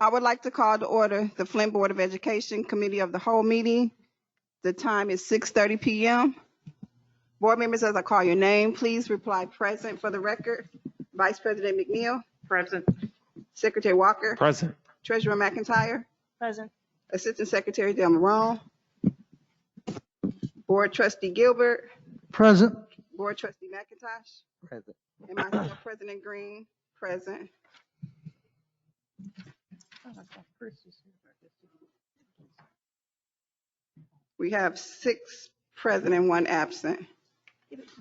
I would like to call to order the Flint Board of Education Committee of the Whole meeting. The time is 6:30 p.m. Board members, as I call your name, please reply present for the record. Vice President McNeil. Present. Secretary Walker. Present. Treasurer McIntyre. Present. Assistant Secretary Del Marone. Board Trustee Gilbert. Present. Board Trustee McIntosh. Present. And myself, President Green, present. We have 6 present and 1 absent.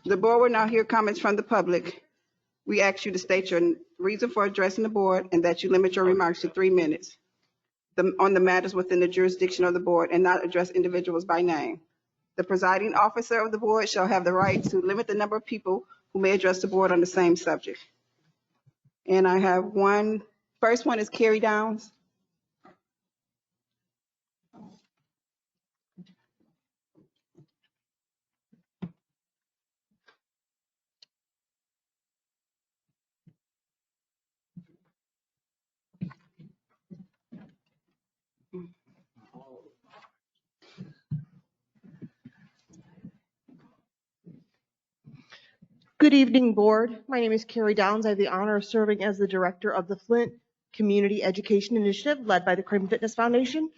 The board will now hear comments from the public. We ask you to state your reason for addressing the board and that you limit your remarks to 3 minutes on the matters within the jurisdiction of the board and not address individuals by name. The presiding officer of the board shall have the right to limit the number of people who may address the board on the same subject. And I have one. First one is Carrie Downs. Good evening, board. My name is Carrie Downs. I have the honor of serving as the director of the Flint Community Education Initiative led by the Crime Fitness Foundation.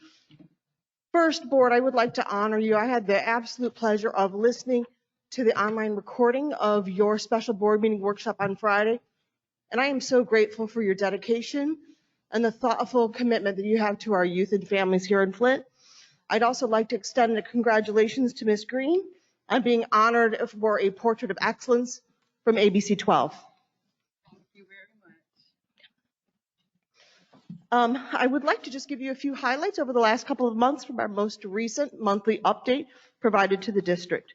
First, board, I would like to honor you. I had the absolute pleasure of listening to the online recording of your special board meeting workshop on Friday. And I am so grateful for your dedication and the thoughtful commitment that you have to our youth and families here in Flint. I'd also like to extend a congratulations to Ms. Green on being honored for a Portrait of Excellence from ABC 12. Thank you very much. I would like to just give you a few highlights over the last couple of months from our most recent monthly update provided to the district.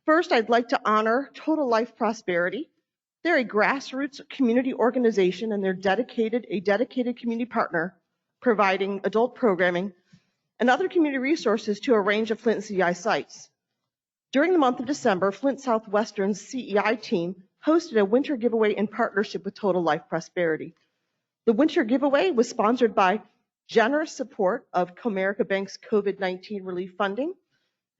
First, I'd like to honor Total Life Prosperity. They're a grassroots community organization and they're a dedicated community partner providing adult programming and other community resources to a range of Flint CEI sites. During the month of December, Flint Southwestern's CEI team hosted a winter giveaway in partnership with Total Life Prosperity. The winter giveaway was sponsored by generous support of Comerica Bank's COVID-19 relief funding.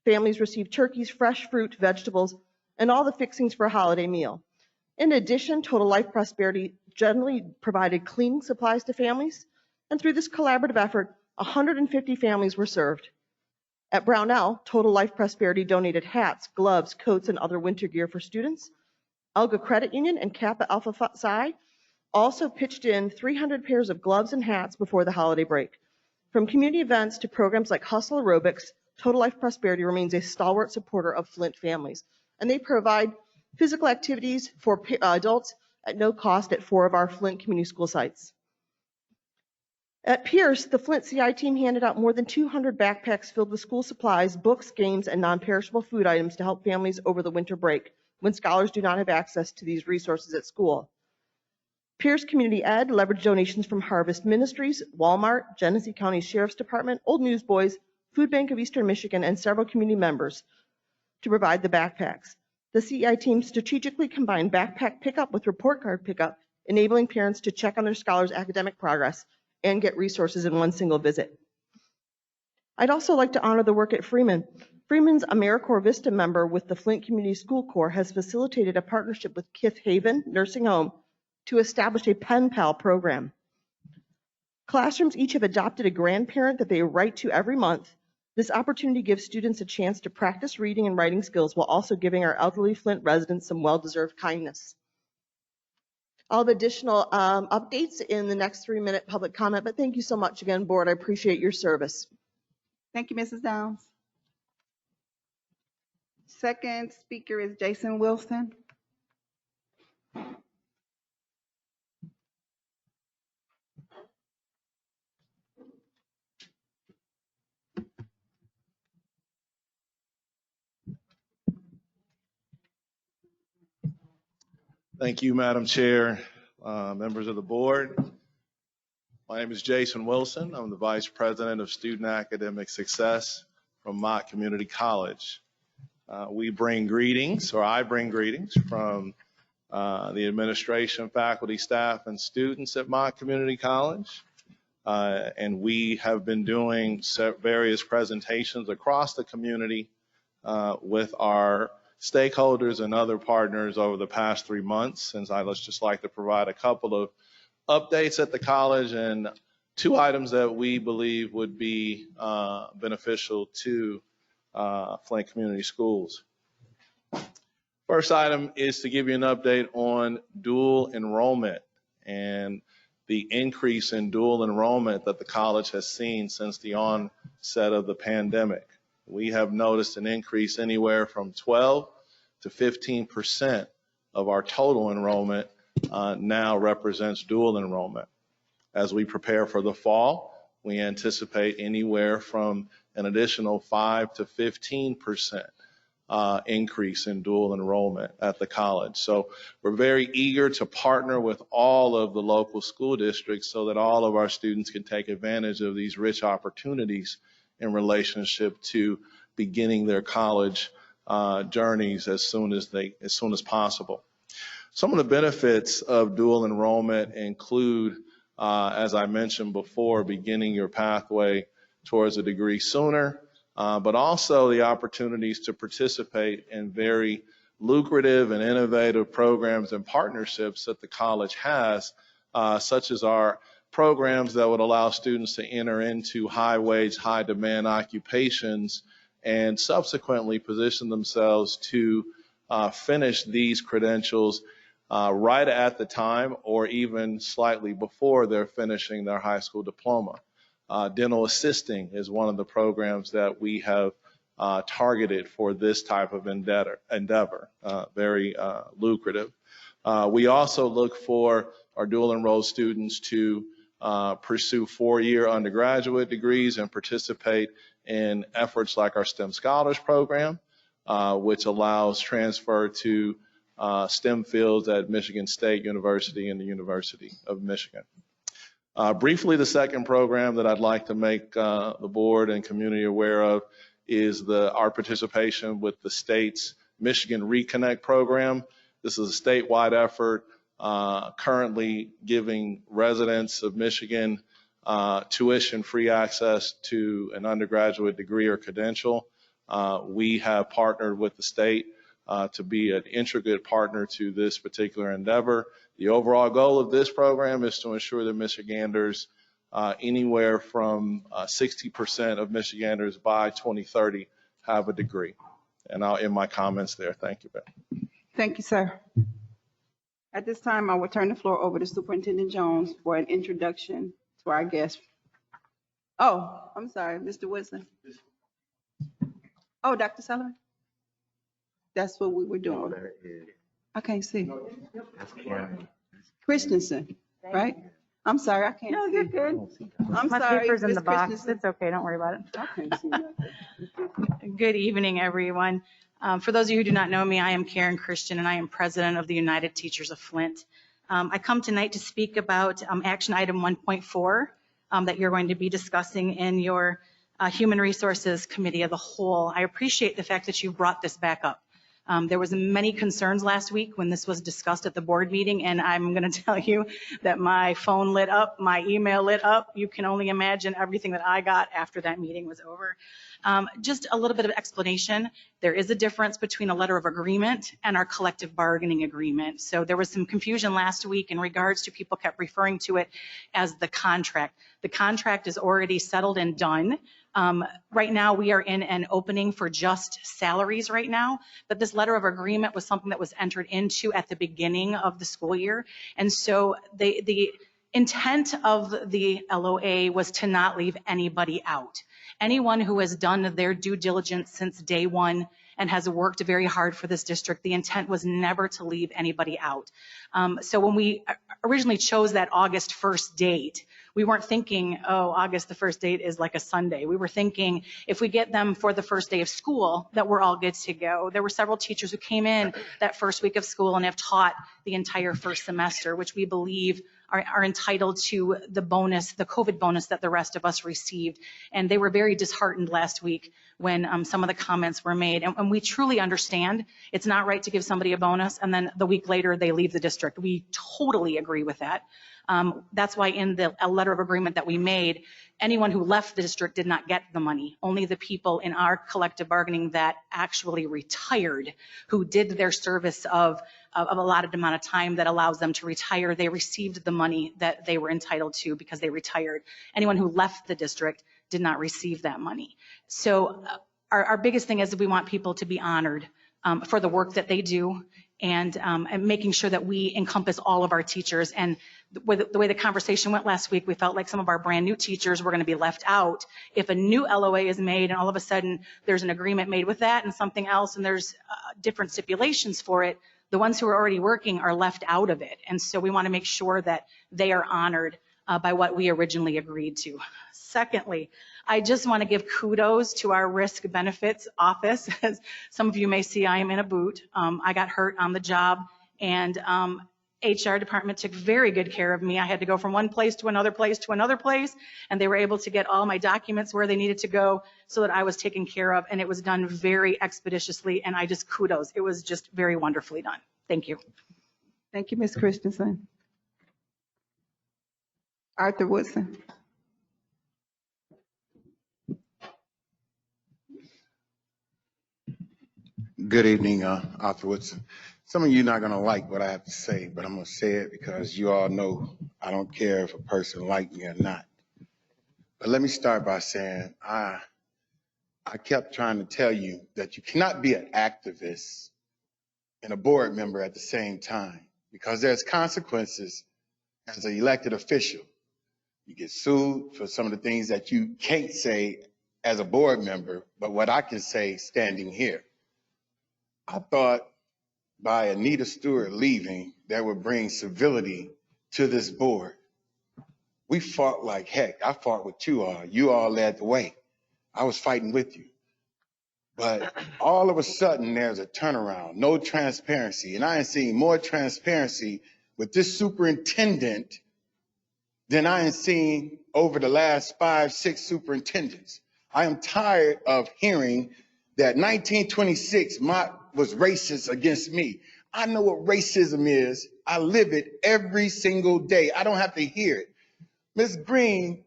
Families received turkeys, fresh fruit, vegetables, and all the fixings for a holiday meal. In addition, Total Life Prosperity generally provided cleaning supplies to families, and through this collaborative effort, 150 families were served. At Brownell, Total Life Prosperity donated hats, gloves, coats, and other winter gear for students. Elga Credit Union and Kappa Alpha Psi also pitched in 300 pairs of gloves and hats before the holiday break. From community events to programs like Hustle Aerobics, Total Life Prosperity remains a stalwart supporter of Flint families, and they provide physical activities for adults at no cost at 4 of our Flint community school sites. At Pierce, the Flint CI team handed out more than 200 backpacks filled with school supplies, books, games, and non-perishable food items to help families over the winter break when scholars do not have access to these resources at school. Pierce Community Ed leveraged donations from Harvest Ministries, Walmart, Genesee County Sheriff's Department, Old Newsboys, Food Bank of Eastern Michigan, and several community members to provide the backpacks. The CEI team strategically combined backpack pickup with report card pickup, enabling parents to check on their scholars' academic progress and get resources in one single visit. I'd also like to honor the work at Freeman. Freeman's AmeriCorps Vista member with the Flint Community School Corps has facilitated a partnership with Kith Haven Nursing Home to establish a pen pal program. Classrooms each have adopted a grandparent that they write to every month. This opportunity gives students a chance to practice reading and writing skills while also giving our elderly Flint residents some well-deserved kindness. I'll have additional updates in the next 3-minute public comment, but thank you so much again, board. I appreciate your service. Thank you, Mrs. Downs. Second speaker is Jason Wilson. Thank you, Madam Chair, members of the board. My name is Jason Wilson. I'm the Vice President of Student Academic Success from Mott Community College. I bring greetings from the administration, faculty, staff, and students at Mott Community College. And we have been doing various presentations across the community with our stakeholders and other partners over the past 3 months. And I'd just like to provide a couple of updates at the college and 2 items that we believe would be beneficial to Flint Community Schools. First item is to give you an update on dual enrollment and the increase in dual enrollment that the college has seen since the onset of the pandemic. We have noticed an increase anywhere from 12 to 15% of our total enrollment now represents dual enrollment. As we prepare for the fall, we anticipate anywhere from an additional 5 to 15% increase in dual enrollment at the college. So we're very eager to partner with all of the local school districts so that all of our students can take advantage of these rich opportunities in relationship to beginning their college journeys as soon as possible. Some of the benefits of dual enrollment include, as I mentioned before, beginning your pathway towards a degree sooner, but also the opportunities to participate in very lucrative and innovative programs and partnerships that the college has, such as our programs that would allow students to enter into high-wage, high-demand occupations and subsequently position themselves to finish these credentials right at the time or even slightly before they're finishing their high school diploma. Dental assisting is one of the programs that we have targeted for this type of endeavor, very lucrative. We also look for our dual enrolled students to pursue 4-year undergraduate degrees and participate in efforts like our STEM Scholars Program, which allows transfer to STEM fields at Michigan State University and the University of Michigan. Briefly, the second program that I'd like to make the board and community aware of is our participation with the state's Michigan Reconnect program. This is a statewide effort currently giving residents of Michigan tuition-free access to an undergraduate degree or credential. We have partnered with the state to be an intricate partner to this particular endeavor. The overall goal of this program is to ensure that Michiganders, anywhere from 60% of Michiganders by 2030 have a degree. And I'll end my comments there. Thank you, Ben. Thank you, sir. At this time, I will turn the floor over to Superintendent Jones for an introduction to our guest. Oh, I'm sorry, Mr. Woodson. Oh, Dr. Sullivan? That's what we were doing. I can't see. Christensen, right? I'm sorry, I can't see. No, you're good. I'm My sorry, paper's in Ms. the box. Christensen. It's okay. Don't worry about it. I can't see nothing. Good evening, everyone. For those of you who do not know me, I am Karen Christian, and I am president of the United Teachers of Flint. I come tonight to speak about action item 1.4 that you're going to be discussing in your Human Resources Committee of the whole. I appreciate the fact that you brought this back up. There was many concerns last week when this was discussed at the board meeting, and I'm going to tell you that my phone lit up, my email lit up. You can only imagine everything that I got after that meeting was over. Just a little bit of explanation. There is a difference between a letter of agreement and our collective bargaining agreement. So there was some confusion last week in regards to people kept referring to it as the contract. The contract is already settled and done. Right now we are in an opening for just salaries right now, but this letter of agreement was something that was entered into at the beginning of the school year. And so the intent of the LOA was to not leave anybody out. Anyone who has done their due diligence since day one and has worked very hard for this district, the intent was never to leave anybody out. So when we originally chose that August 1st date, we weren't thinking, oh, August the 1st date is like a Sunday. We were thinking if we get them for the first day of school, that we're all good to go. There were several teachers who came in that first week of school and have taught the entire first semester, which we believe are entitled to the bonus, the COVID bonus that the rest of us received. And they were very disheartened last week when some of the comments were made. And we truly understand it's not right to give somebody a bonus and then the week later they leave the district. We totally agree with that. That's why in a letter of agreement that we made, anyone who left the district did not get the money. Only the people in our collective bargaining that actually retired, who did their service of a allotted amount of time that allows them to retire, they received the money that they were entitled to because they retired. Anyone who left the district did not receive that money. So our biggest thing is we want people to be honored for the work that they do, and making sure that we encompass all of our teachers. And the way the conversation went last week, we felt like some of our brand new teachers were going to be left out. If a new LOA is made and all of a sudden there's an agreement made with that and something else and there's different stipulations for it, the ones who are already working are left out of it. And so we want to make sure that they are honored by what we originally agreed to. Secondly, I just want to give kudos to our risk benefits office. As some of you may see, I am in a boot. I got hurt on the job, and HR department took very good care of me. I had to go from one place to another place to another place, and they were able to get all my documents where they needed to go so that I was taken care of, and it was done very expeditiously, and I just kudos. It was just very wonderfully done. Thank you. Thank you, Ms. Christensen. Arthur Woodson. Good evening, Arthur Woodson. Some of you are not going to like what I have to say, but I'm going to say it because you all know I don't care if a person like me or not. But let me start by saying I kept trying to tell you that you cannot be an activist and a board member at the same time, because there's consequences as an elected official. You get sued for some of the things that you can't say as a board member, but what I can say standing here. I thought by Anita Stewart leaving, that would bring civility to this board. We fought like heck. I fought with you all. You all led the way. I was fighting with you. But all of a sudden, there's a turnaround, no transparency. And I ain't seen more transparency with this superintendent than I ain't seen over the last 5, 6 superintendents. I am tired of hearing that 1926 was racist against me. I know what racism is. I live it every single day. I don't have to hear it. Ms. Green,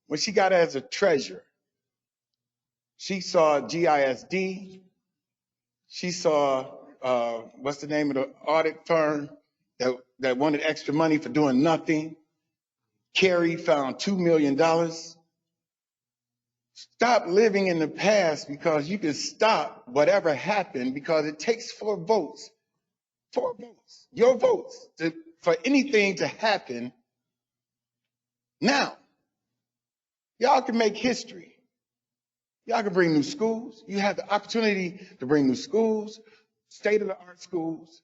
when she got as a treasurer, she saw GISD. She saw, what's the name of the audit firm that wanted extra money for doing nothing. Carrie found $2 million. Stop living in the past, because you can stop whatever happened, because it takes 4 votes. 4 votes, your votes, for anything to happen. Now, y'all can make history. Y'all can bring new schools. You have the opportunity to bring new schools, state-of-the-art schools,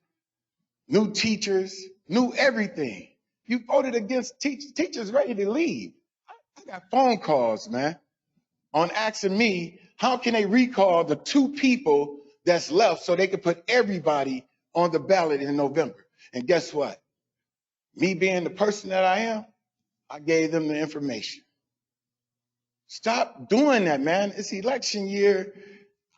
new teachers, new everything. You voted against teachers. Teachers ready to leave. I got phone calls, man, on asking me, how can they recall the 2 people that's left so they can put everybody on the ballot in November? And guess what? Me being the person that I am, I gave them the information. Stop doing that, man. It's election year.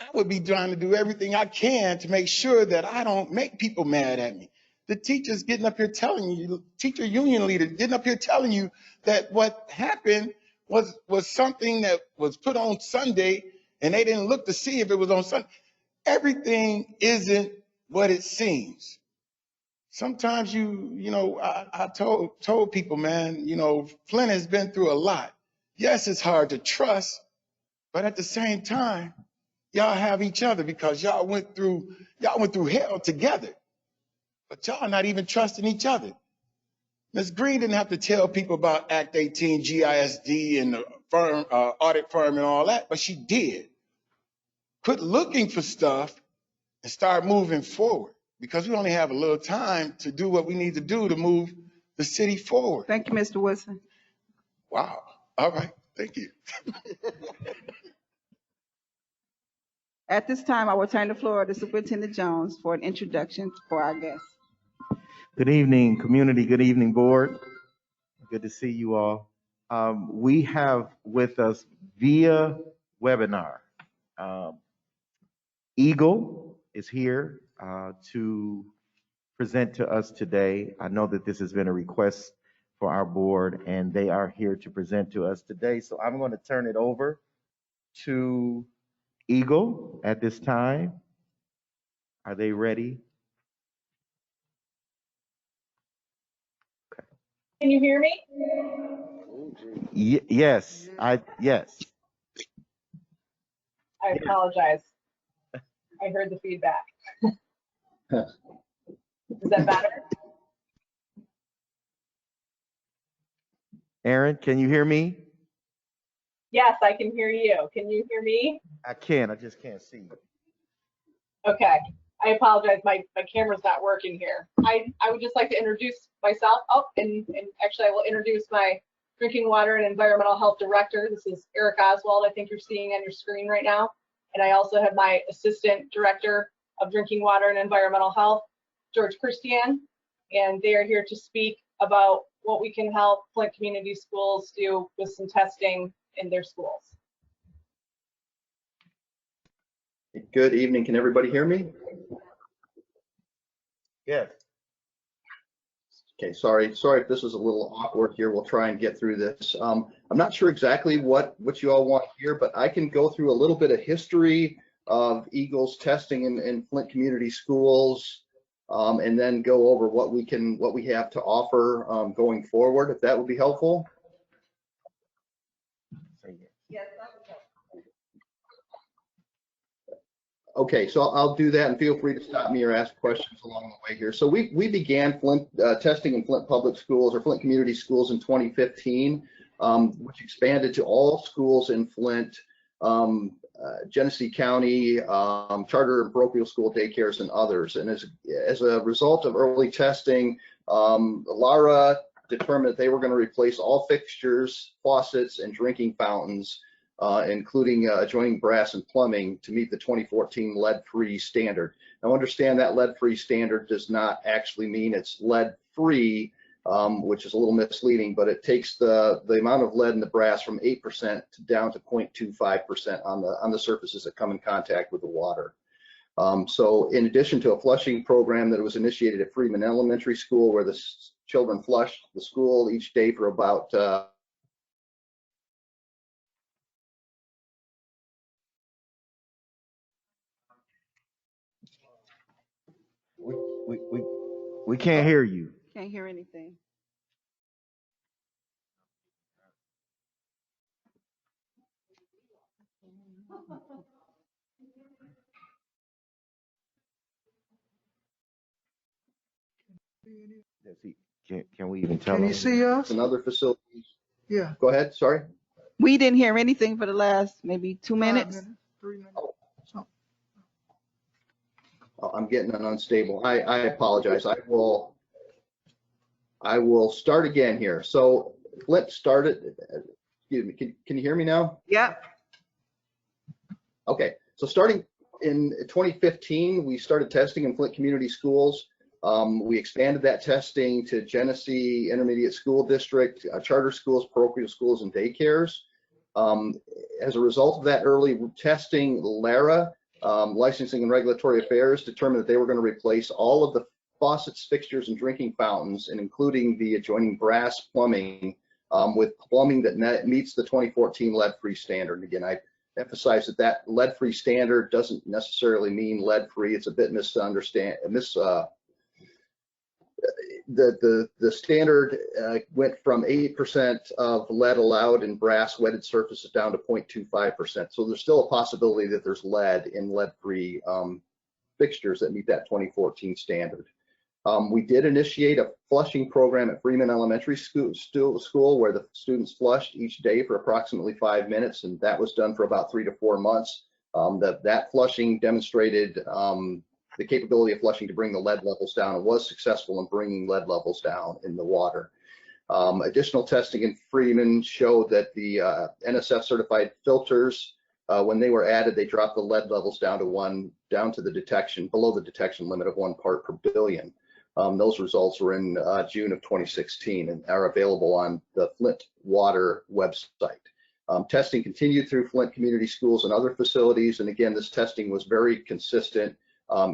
I would be trying to do everything I can to make sure that I don't make people mad at me. The teachers getting up here telling you, teacher union leaders getting up here telling you that what happened was something that was put on Sunday, and they didn't look to see if it was on Sunday. Everything isn't what it seems. Sometimes I told people, man, Flint has been through a lot. Yes, it's hard to trust, but at the same time, y'all have each other, because y'all went through hell together. But y'all not even trusting each other. Ms. Green didn't have to tell people about Act 18, GISD, and the firm, audit firm and all that, but she did. Quit looking for stuff and start moving forward, because we only have a little time to do what we need to do to move the city forward. Thank you, Mr. Woodson. Wow. All right. Thank you. At this time, I will turn the floor to Superintendent Jones for an introduction for our guests. Good evening, community. Good evening, board. Good to see you all. We have with us via webinar, Eagle is here to present to us today. I know that this has been a request for our board, and they are here to present to us today. So I'm going to turn it over to Eagle at this time. Are they ready? Can you hear me? Yes, yes. I apologize. I heard the feedback. Is that better? Aaron, can you hear me? Yes, I can hear you. Can you hear me? I can, I just can't see you. Okay. I apologize. My camera's not working here. I would just like to introduce myself. Oh, and actually I will introduce my Drinking Water and Environmental Health Director. This is Eric Oswald. I think you're seeing on your screen right now. And I also have my Assistant Director of Drinking Water and Environmental Health, George Christian. And they are here to speak about what we can help Flint Community Schools do with some testing in their schools. Good evening. Can everybody hear me? Yes. Okay, sorry if this is a little awkward here. We'll try and get through this. I'm not sure exactly what you all want to hear, but I can go through a little bit of history of Eagles testing in Flint Community Schools, and then go over what we have to offer going forward, if that would be helpful. Yes, that would help. Okay, so I'll do that, and feel free to stop me or ask questions along the way here. So we began Flint testing in Flint Public Schools or Flint Community Schools in 2015, which expanded to all schools in Flint, Genesee County, charter and parochial school daycares, and others. And as a result of early testing, Lara determined that they were going to replace all fixtures, faucets, and drinking fountains, including adjoining brass and plumbing, to meet the 2014 lead-free standard. Now, understand that lead-free standard does not actually mean it's lead-free, which is a little misleading, but it takes the amount of lead in the brass from 8% down to 0.25% on the surfaces that come in contact with the water. So in addition to a flushing program that was initiated at Freeman Elementary School, where the children flushed the school each day for about We can't hear you. Can't hear anything. Can we even tell Can them? you see us? and other facilities. Yeah. Go ahead, sorry. We didn't hear anything for the last maybe 2 minutes. 3 minutes. Oh, I'm getting an unstable. I apologize. I will start again here. So Flint started, excuse me, can you hear me now? Yep. Okay, so starting in 2015, we started testing in Flint Community Schools. We expanded that testing to Genesee Intermediate School District, charter schools, parochial schools, and daycares. As a result of that early testing, LARA, Licensing and Regulatory Affairs, determined that they were going to replace all of the faucets, fixtures, and drinking fountains, and including the adjoining brass plumbing, with plumbing that meets the 2014 lead-free standard. Again, I emphasize that lead-free standard doesn't necessarily mean lead-free. It's a bit misunderstood. The standard went from 8% of lead allowed in brass wetted surfaces down to 0.25%. So there's still a possibility that there's lead in lead-free fixtures that meet that 2014 standard. We did initiate a flushing program at Freeman Elementary School where the students flushed each day for approximately 5 minutes, and that was done for about 3 to 4 months. That flushing demonstrated the capability of flushing to bring the lead levels down. It was successful in bringing lead levels down in the water. Additional testing in Freeman showed that the NSF certified filters, when they were added, they dropped the lead levels down to the detection, below the detection limit of 1 part per billion. Those results were in June of 2016 and are available on the Flint Water website. Testing continued through Flint Community Schools and other facilities. And again, this testing was very consistent,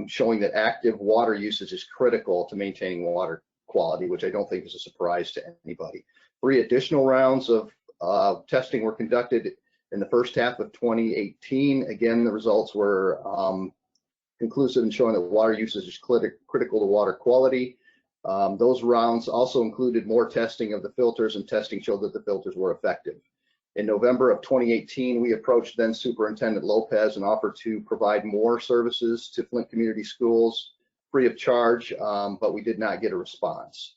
showing that active water usage is critical to maintaining water quality, which I don't think is a surprise to anybody. 3 additional rounds of testing were conducted in the first half of 2018. Again, the results were conclusive in showing that water usage is critical to water quality. Those rounds also included more testing of the filters, and testing showed that the filters were effective. In November of 2018, we approached then Superintendent Lopez and offered to provide more services to Flint Community Schools free of charge, but we did not get a response.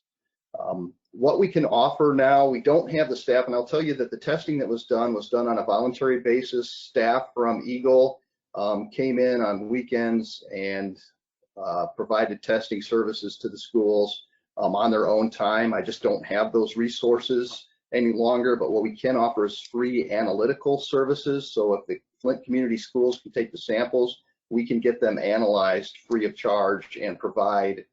What we can offer now, we don't have the staff, and I'll tell you that the testing that was done on a voluntary basis. Staff from Eagle came in on weekends and provided testing services to the schools on their own time. I just don't have those resources any longer, but what we can offer is free analytical services. So if the Flint Community Schools can take the samples, we can get them analyzed free of charge and provide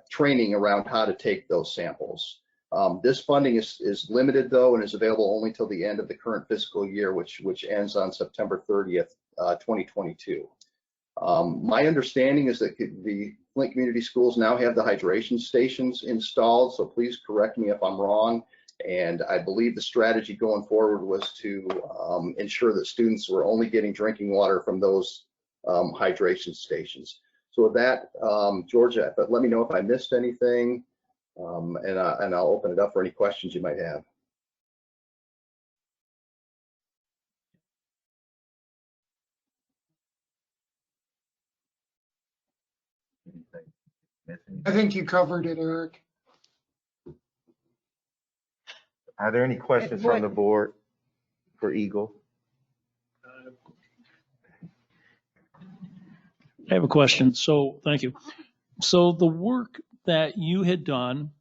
training around how to take those samples. This funding is limited though, and is available only till the end of the current fiscal year, which ends on September 30th, 2022. My understanding is that the Flint Community Schools now have the hydration stations installed, so please correct me if I'm wrong. And I believe the strategy going forward was to ensure that students were only getting drinking water from those hydration stations. So with that, Georgia, but let me know if I missed anything, and I'll open it up for any questions you might have. I think you covered it, Eric. Are there any questions from the board for Eagle? I have a question. So thank you. So the work that you had done,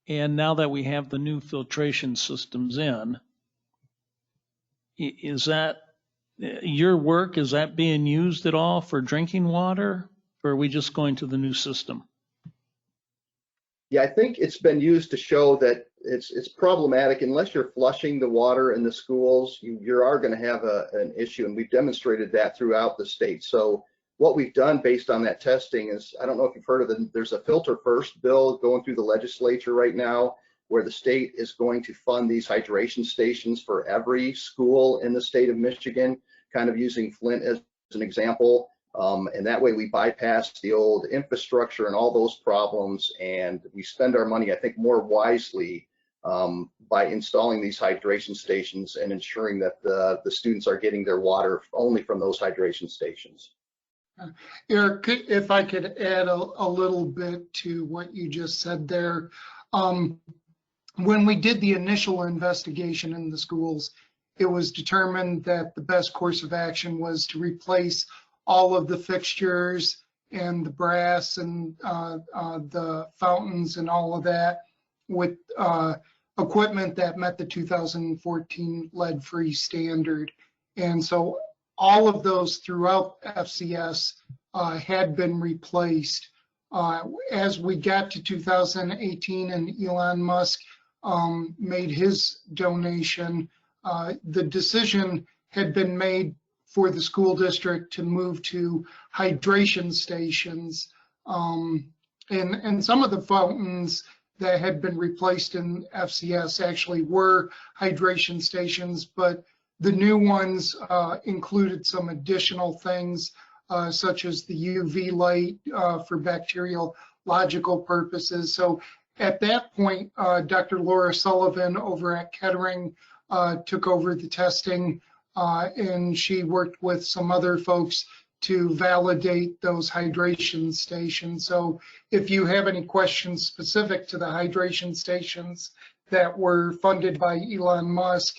and now that we have the new filtration systems in, is that your work, is that being used at all for drinking water, or are we just going to the new system? Yeah, I think it's been used to show that it's problematic unless you're flushing the water in the schools. You are going to have an issue, and we've demonstrated that throughout the state. So what we've done based on that testing is, I don't know if you've heard of it, there's a filter first bill going through the legislature right now, where the state is going to fund these hydration stations for every school in the state of Michigan, kind of using Flint as an example. And that way we bypass the old infrastructure and all those problems, and we spend our money, I think, more wisely by installing these hydration stations and ensuring that the students are getting their water only from those hydration stations. Eric, if I could add a little bit to what you just said there. When we did the initial investigation in the schools, it was determined that the best course of action was to replace all of the fixtures and the brass and the fountains and all of that with equipment that met the 2014 lead-free standard. And so all of those throughout FCS had been replaced. As we got to 2018 and Elon Musk made his donation, the decision had been made for the school district to move to hydration stations. And some of the fountains that had been replaced in FCS actually were hydration stations, but the new ones included some additional things, such as the UV light for bacteriological purposes. So at that point, Dr. Laura Sullivan over at Kettering took over the testing, and she worked with some other folks to validate those hydration stations. So if you have any questions specific to the hydration stations that were funded by Elon Musk,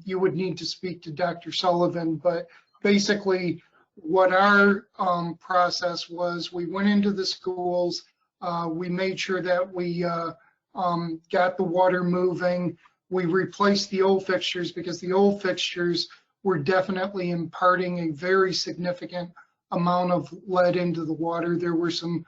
you would need to speak to Dr. Sullivan. But basically what our process was, we went into the schools, we made sure that we got the water moving. We replaced the old fixtures because the old fixtures were definitely imparting a very significant amount of lead into the water. There were some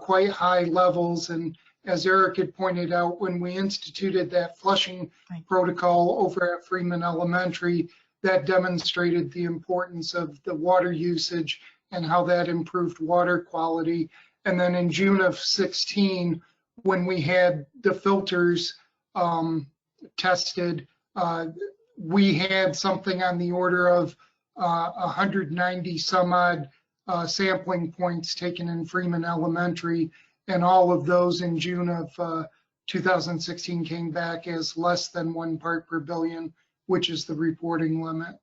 quite high levels, and as Eric had pointed out, when we instituted that flushing protocol over at Freeman Elementary, that demonstrated the importance of the water usage and how that improved water quality. And then in June of 16, when we had the filters tested, we had something on the order of 190 some odd sampling points taken in Freeman Elementary, and all of those in June of 2016 came back as less than 1 part per billion, which is the reporting limit.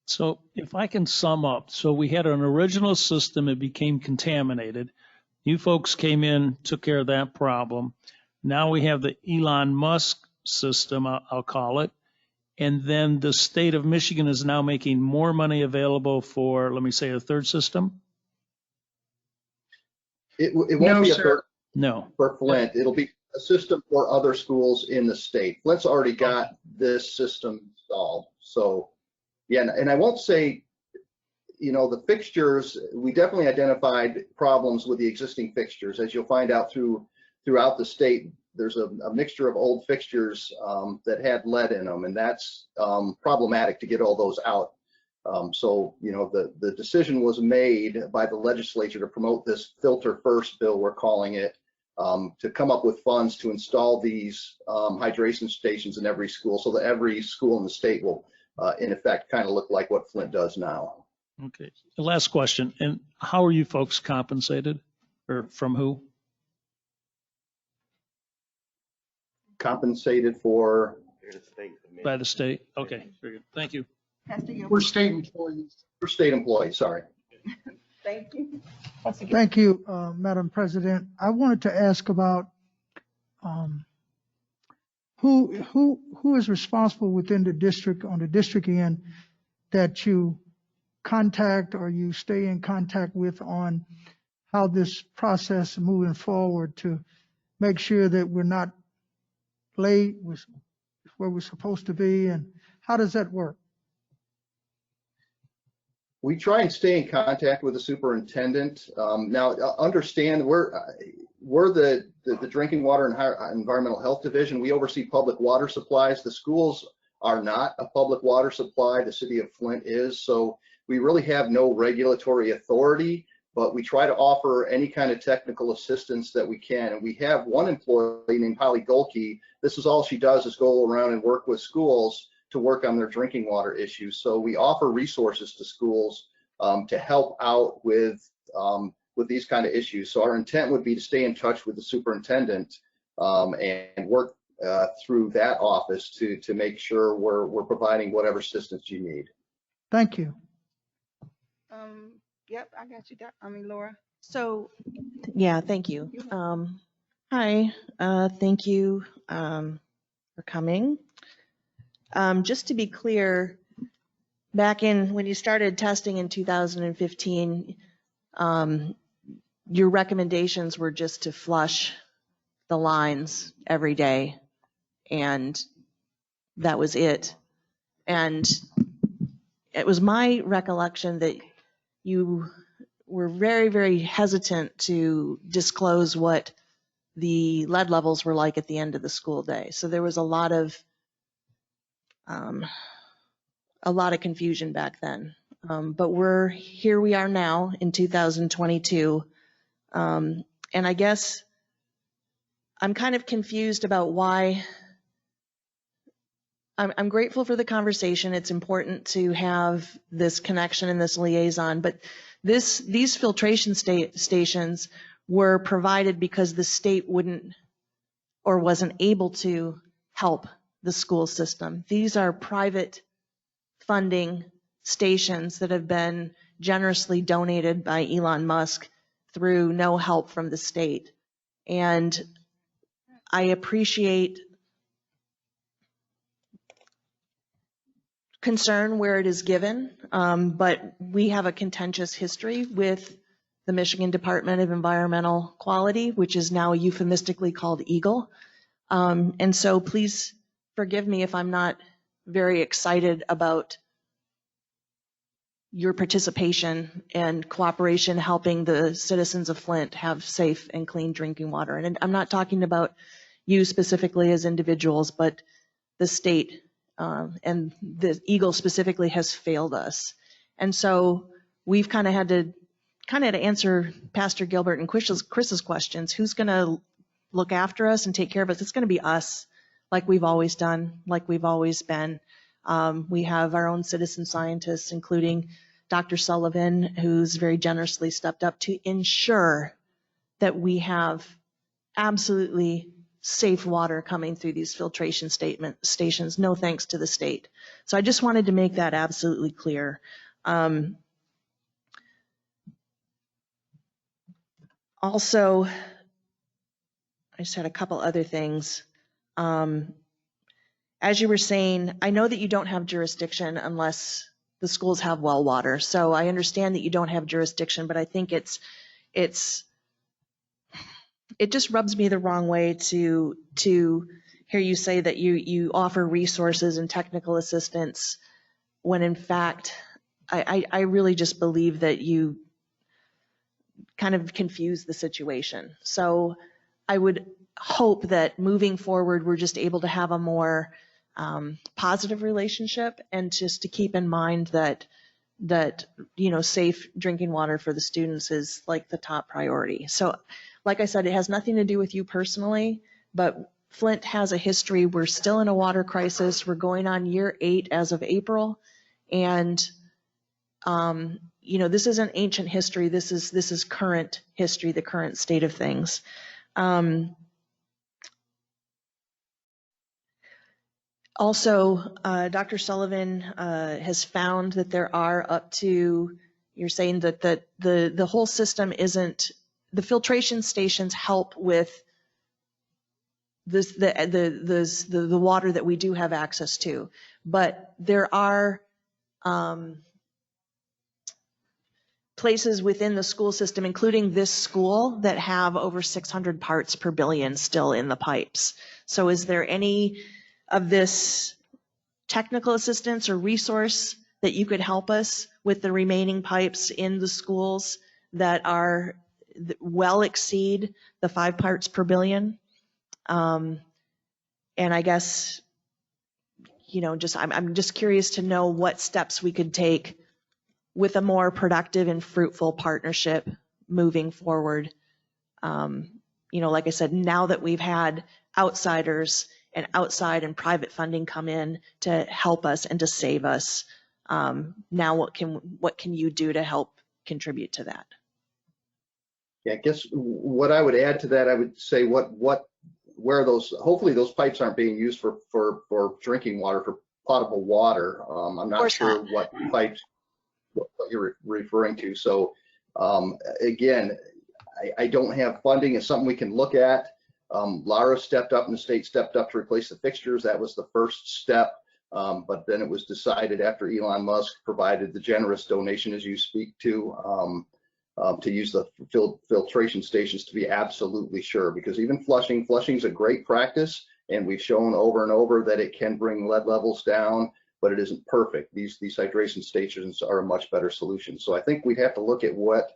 So if I can sum up, so we had an original system, it became contaminated. You folks came in, took care of that problem. Now we have the Elon Musk system, I'll call it. And then the state of Michigan is now making more money available for, let me say, a third system? It won't No, be a sir. third No. for Flint. It'll be a system for other schools in the state. Flint's already got this system installed. So, yeah, and I won't say, you know, the fixtures, we definitely identified problems with the existing fixtures. As you'll find out throughout the state, there's a mixture of old fixtures that had lead in them, and that's problematic to get all those out. So, you know, the decision was made by the legislature to promote this filter first bill, we're calling it, to come up with funds to install these hydration stations in every school, so that every school in the state will, in effect, kind of look like what Flint does now. Okay. The last question, and how are you folks compensated, or from who? Compensated for? By the state? Okay, very good. Thank you. We're state employees. For state employees, sorry. Thank you. Thank you, Madam President. I wanted to ask about who is responsible within the district, on the district end, that you contact or you stay in contact with on how this process moving forward to make sure that we're not late with where we're supposed to be, and how does that work? We try and stay in contact with the superintendent. Now, understand we're the drinking water and environmental health division. We oversee public water supplies. The schools are not a public water supply. The city of Flint is. So we really have no regulatory authority, but we try to offer any kind of technical assistance that we can. And we have one employee named Holly Golke. This is all she does, is go around and work with schools to work on their drinking water issues. So we offer resources to schools to help out with these kind of issues. So our intent would be to stay in touch with the superintendent and work through that office to make sure we're providing whatever assistance you need. Thank you. Yep, I got you, Laura. So, yeah, thank you. Hi, thank you for coming. Just to be clear, back in when you started testing in 2015, your recommendations were just to flush the lines every day, and that was it. And it was my recollection that you were very, very hesitant to disclose what the lead levels were like at the end of the school day. So there was a lot of confusion back then. But here we are now in 2022. And I guess I'm kind of confused about why. I'm grateful for the conversation. It's important to have this connection and this liaison, but these filtration stations were provided because the state wouldn't or wasn't able to help the school system. These are private funding stations that have been generously donated by Elon Musk through no help from the state. And I appreciate concern where it is given, but we have a contentious history with the Michigan Department of Environmental Quality, which is now euphemistically called EGLE. And so please forgive me if I'm not very excited about your participation and cooperation helping the citizens of Flint have safe and clean drinking water. And I'm not talking about you specifically as individuals, but the state and the EGLE specifically has failed us. And so we've kind of had to kind of to answer Pastor Gilbert and Chris's questions, who's going to look after us and take care of us? It's going to be us, like we've always done, like we've always been. We have our own citizen scientists, including Dr. Sullivan, who's very generously stepped up to ensure that we have absolutely safe water coming through these filtration stations, no thanks to the state. So I just wanted to make that absolutely clear. Also, I just had a couple other things. As you were saying, I know that you don't have jurisdiction unless the schools have well water. So I understand that you don't have jurisdiction, but I think it just rubs me the wrong way to hear you say that you offer resources and technical assistance when in fact, I really just believe that you kind of confuse the situation. So I would hope that moving forward, we're just able to have a more positive relationship, and just to keep in mind that safe drinking water for the students is like the top priority. So like I said, it has nothing to do with you personally, but Flint has a history. We're still in a water crisis. We're going on year 8 as of April. And, this isn't ancient history. This is current history, the current state of things. Also, Dr. Sullivan has found that there are up to, you're saying that the whole system isn't, the filtration stations help with the water that we do have access to, but there are places within the school system, including this school, that have over 600 parts per billion still in the pipes. So is there any of this technical assistance or resource that you could help us with the remaining pipes in the schools that are well exceed the 5 parts per billion? And I guess, I'm just curious to know what steps we could take with a more productive and fruitful partnership moving forward. Like I said, now that we've had outsiders and outside and private funding come in to help us and to save us, now what can you do to help contribute to that? Yeah, I guess what I would add to that, I would say where those, hopefully those pipes aren't being used for drinking water, for potable water. I'm not sure what pipes what you're referring to. So again, I don't have funding. It's something we can look at. Lara stepped up and the state stepped up to replace the fixtures. That was the first step. But then it was decided after Elon Musk provided the generous donation, as you speak to use the filtration stations to be absolutely sure, because even flushing's a great practice, and we've shown over and over that it can bring lead levels down, but it isn't perfect. These hydration stations are a much better solution. So I think we'd have to look at what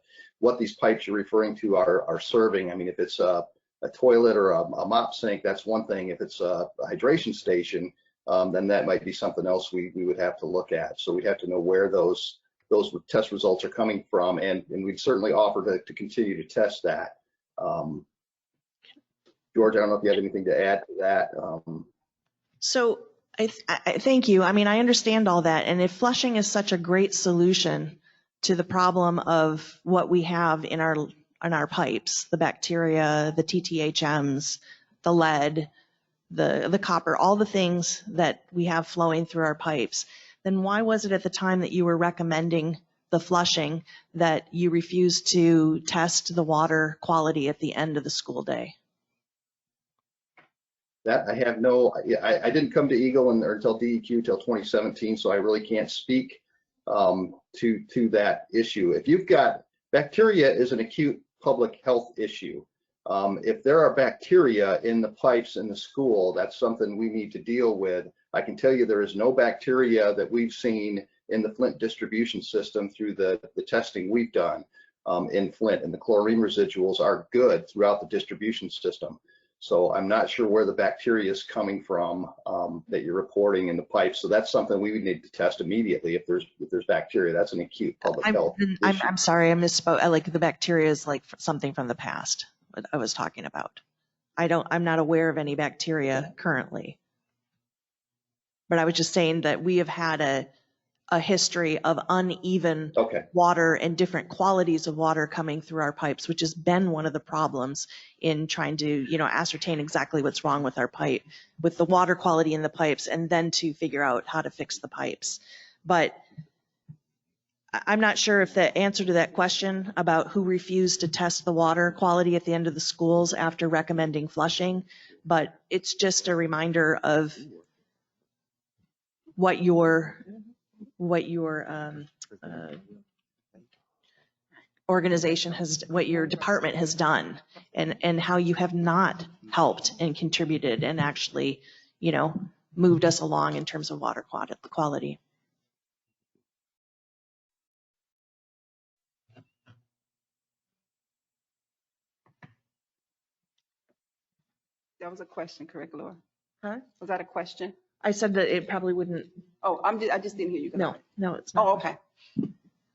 these pipes you're referring to are serving. I mean, if it's a toilet or a mop sink, that's one thing. If it's a hydration station, then that might be something else we would have to look at. So we'd have to know where those test results are coming from, and we'd certainly offer to continue to test that. George, I don't know if you have anything to add to that. So I thank you. I mean, I understand all that, and if flushing is such a great solution to the problem of what we have in our pipes, the bacteria, the TTHMs, the lead, the copper, all the things that we have flowing through our pipes, then why was it at the time that you were recommending the flushing that you refused to test the water quality at the end of the school day? That I have I didn't come to Eagle until DEQ till 2017, so I really can't speak to that issue. If you've got bacteria, is an acute public health issue. If there are bacteria in the pipes in the school, that's something we need to deal with. I can tell you there is no bacteria that we've seen in the Flint distribution system through the testing we've done in Flint, and the chlorine residuals are good throughout the distribution system. So I'm not sure where the bacteria is coming from that you're reporting in the pipes. So that's something we would need to test immediately if there's bacteria. That's an acute public health issue. I'm sorry, I misspoke. Like the bacteria is like something from the past that I was talking about. I'm not aware of any bacteria currently. But I was just saying that we have had a history of uneven water and different qualities of water coming through our pipes, which has been one of the problems in trying to, ascertain exactly what's wrong with our pipe, with the water quality in the pipes, and then to figure out how to fix the pipes. But I'm not sure if the answer to that question about who refused to test the water quality at the end of the schools after recommending flushing, but it's just a reminder of what your organization has, what your department has done, and how you have not helped and contributed and actually, moved us along in terms of water quality. That was a question, correct, Laura? Huh? Was that a question? I said that it probably wouldn't. Oh, I just didn't hear you. No, it's not. Oh, okay.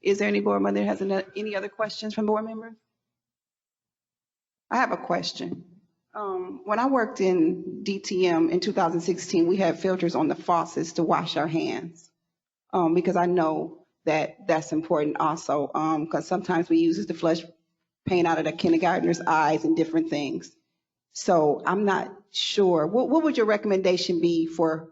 Is there any board member that has any other questions from board members? I have a question. When I worked in DTM in 2016, we had filters on the faucets to wash our hands because I know that that's important also because sometimes we use it to flush paint out of the kindergartner's eyes and different things. So I'm not sure. What would your recommendation be for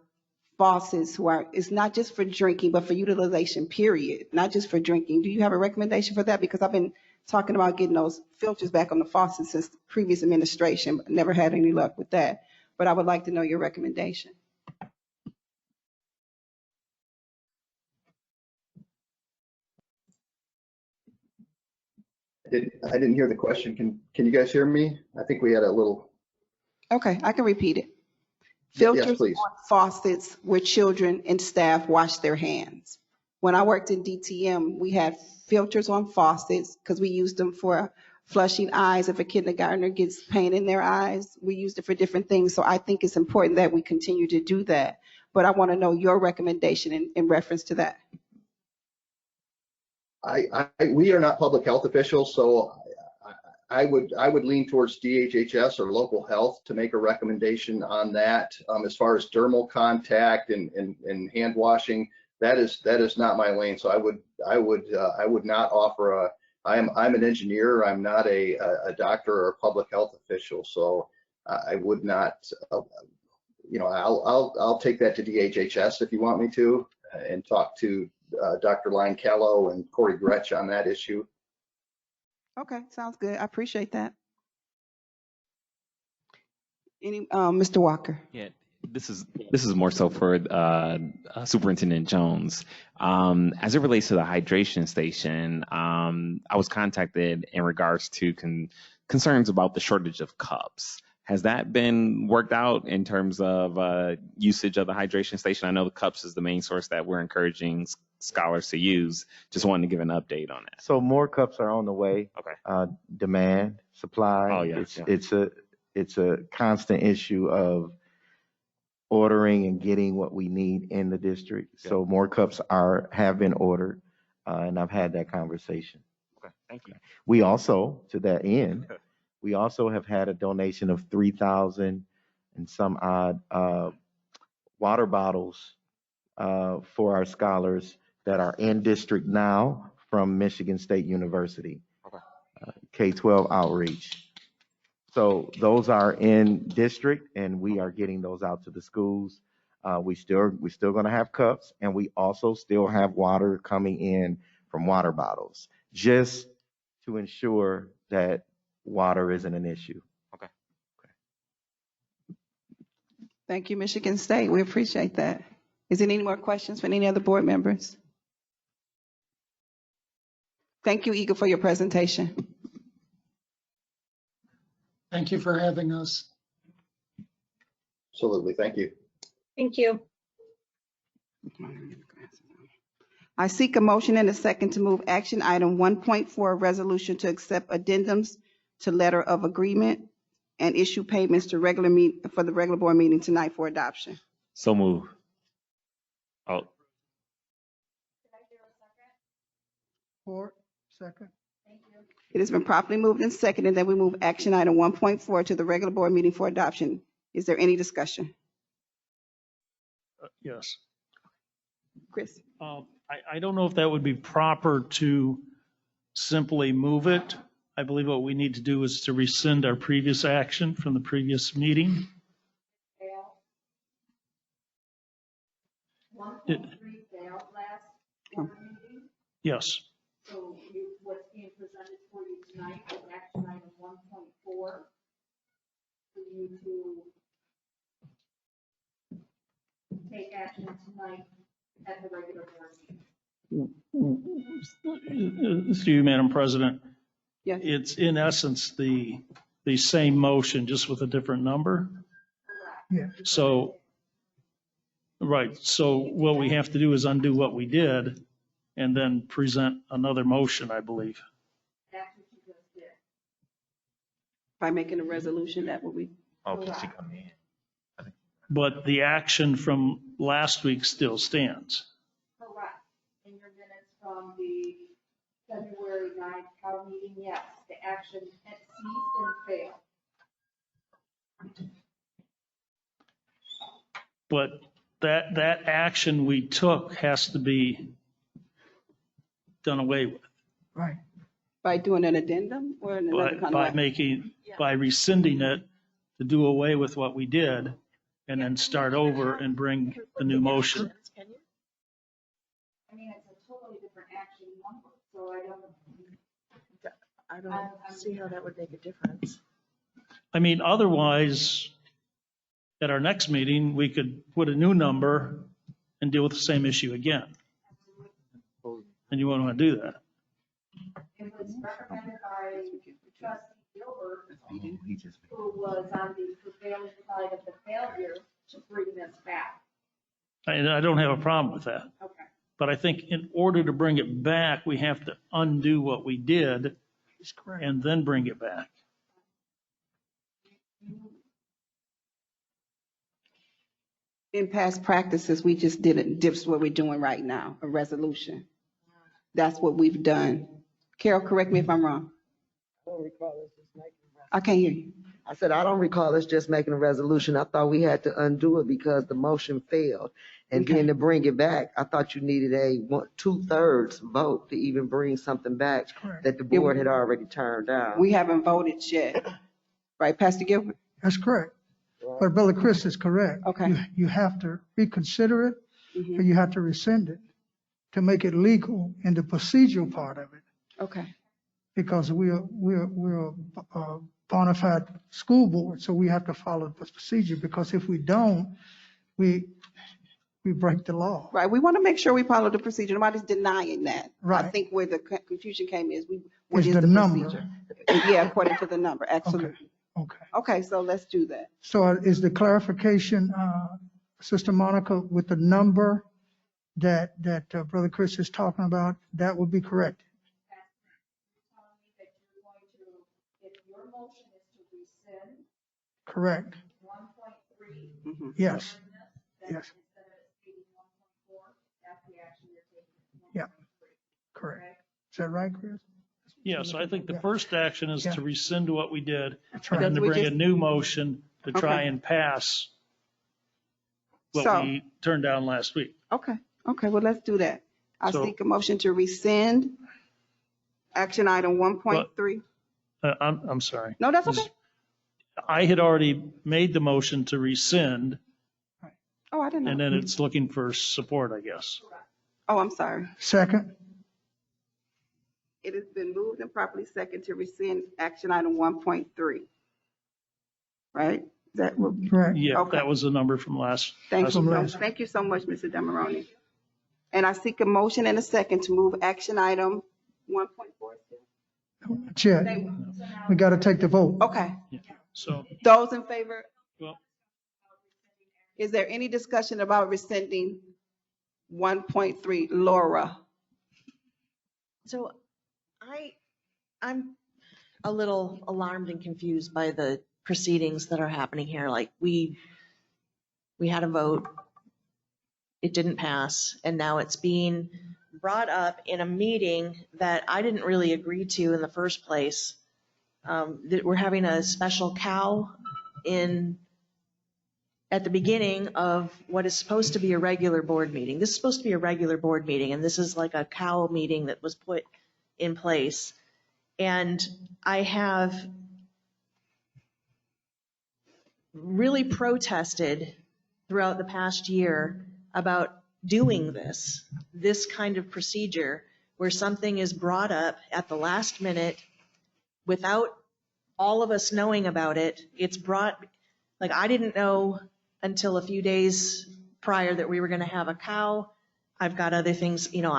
faucets who are, it's not just for drinking, but for utilization, period, not just for drinking? Do you have a recommendation for that? Because I've been talking about getting those filters back on the faucets since the previous administration, but never had any luck with that. But I would like to know your recommendation. I didn't hear the question. Can you guys hear me? I think we had a little. Okay, I can repeat it. Filters yes, please. on faucets where children and staff wash their hands. When I worked in DTM, we had filters on faucets because we used them for flushing eyes. If a kindergartner gets pain in their eyes, we used it for different things. So I think it's important that we continue to do that. But I want to know your recommendation in reference to that. We are not public health officials, so I would lean towards DHHS or local health to make a recommendation on that. As far as dermal contact and hand washing, that is not my lane. So I would not offer I'm an engineer. I'm not a doctor or a public health official. So I would not. I'll take that to DHHS if you want me to, and talk to Dr. Line Callow and Corey Gretsch on that issue. Okay, sounds good. I appreciate that. Mr. Walker? Yeah, this is more so for Superintendent Jones. As it relates to the hydration station, I was contacted in regards to concerns about the shortage of cups. Has that been worked out in terms of usage of the hydration station? I know the cups is the main source that we're encouraging scholars to use. Just wanted to give an update on that. So more cups are on the way. Okay. Demand, supply. Oh, yeah. It's a constant issue of ordering and getting what we need in the district. Yeah. So more cups have been ordered, and I've had that conversation. Okay, thank you. We also, to that end, we also have had a donation of 3,000 and some odd water bottles for our scholars that are in district now from Michigan State University, K-12 outreach. So those are in district, and we are getting those out to the schools. We're still going to have cups, and we also still have water coming in from water bottles, just to ensure that water isn't an issue. Okay. Thank you, Michigan State. We appreciate that. Is there any more questions from any other board members? Thank you, Eagle, for your presentation. Thank you for having us. Absolutely. Thank you. Thank you. I seek a motion and a second to move action item 1.4, resolution to accept addendums to letter of agreement and issue payments to for the regular board meeting tonight for adoption. So move. Oh, Support. Second. It has been properly moved and seconded that we move action item 1.4 to the regular board meeting for adoption. Is there any discussion? Yes. Chris? I don't know if that would be proper to simply move it. I believe what we need to do is to rescind our previous action from the previous meeting. Yes. So what's being presented for you tonight is action item 1.4 for you to take action tonight at the regular board meeting. Through you, Madam President. Yes. It's in essence the same motion, just with a different number. Yeah. So, right, so what we have to do is undo what we did and then present another motion, I believe. That's what you just did. By making a resolution, that will be. But the action from last week still stands. Correct. In your minutes from the February 9th town meeting, yes, the action had ceased and failed. But that action we took has to be done away with Right. By doing an addendum or another kind of. by rescinding it to do away with what we did and then start over and bring the new motion. I mean, it's a totally different action number, so I don't see how that would make a difference. I mean, otherwise, at our next meeting, we could put a new number and deal with the same issue again. And you wouldn't want to do that. it was recommended by trustee Gilbert, who was on the prevailing side of the failure to bring this back. I don't have a problem with that. Okay. But I think in order to bring it back, we have to undo what we did and then bring it back. In past practices, we just didn't, this what we're doing right now, a resolution. That's what we've done. Carol, correct me if I'm wrong. I don't recall us just making I can't hear you. I said, I don't recall us just making a resolution. I thought we had to undo it because the motion failed. And Okay. then to bring it back, I thought you needed a 2/3 vote to even bring something back correct. that the board had already turned down. We haven't voted yet. Right, Pastor Gilbert? That's correct. But Brother Chris is correct. Okay. You have to reconsider it, Mhm. or you have to rescind it to make it legal in the procedural part of it. Okay. Because we're a bona fide school board, so we have to follow the procedure, because if we don't, we break the law. Right, we want to make sure we follow the procedure. Nobody's denying that. I Right. think where the confusion came is, what Is is the the number. procedure? Yeah, according to the number, absolutely. Okay. Okay, so let's do that. So is the clarification, Sister Monica, with the number that Brother Chris is talking about, that would be correct? Telling me that you're going to, if your motion is to rescind Correct. 1.3. Mhm. Yes. then Yes. instead of it being 1.4, that's the action you're taking. Yeah. Correct. Is that right, Chris? Yeah, so I think the first action is Yeah. to rescind what we did That's and then right. to We bring a just- new motion to try Okay. and pass what So- we turned down last week. Okay, well, let's do that. I So- seek a motion to rescind action item 1.3. I'm sorry. No, that's okay. I had already made the motion to rescind, Oh, I didn't and know. then it's looking for support, I guess. Oh, I'm sorry. Second? It has been moved and properly second to rescind action item 1.3. Right? Is that what? Correct. Yeah, Okay. that was the number from last. Thank you. From So- Thank you so much, Mr. Demaroni. And I seek a motion and a second to move action item 1.4. Chair, we got to take the vote. Okay, So, those in favor? well, Is there any discussion about rescinding 1.3? Laura? So I'm a little alarmed and confused by the proceedings that are happening here. Like we had a vote, it didn't pass, and now it's being brought up in a meeting that I didn't really agree to in the first place. That we're having a special cow at the beginning of what is supposed to be a regular board meeting. This is supposed to be a regular board meeting, and this is like a cow meeting that was put in place. And I have really protested throughout the past year about doing this kind of procedure where something is brought up at the last minute without all of us knowing about it. It's brought, like I didn't know until a few days prior that we were going to have a cow. I've got other things, you know,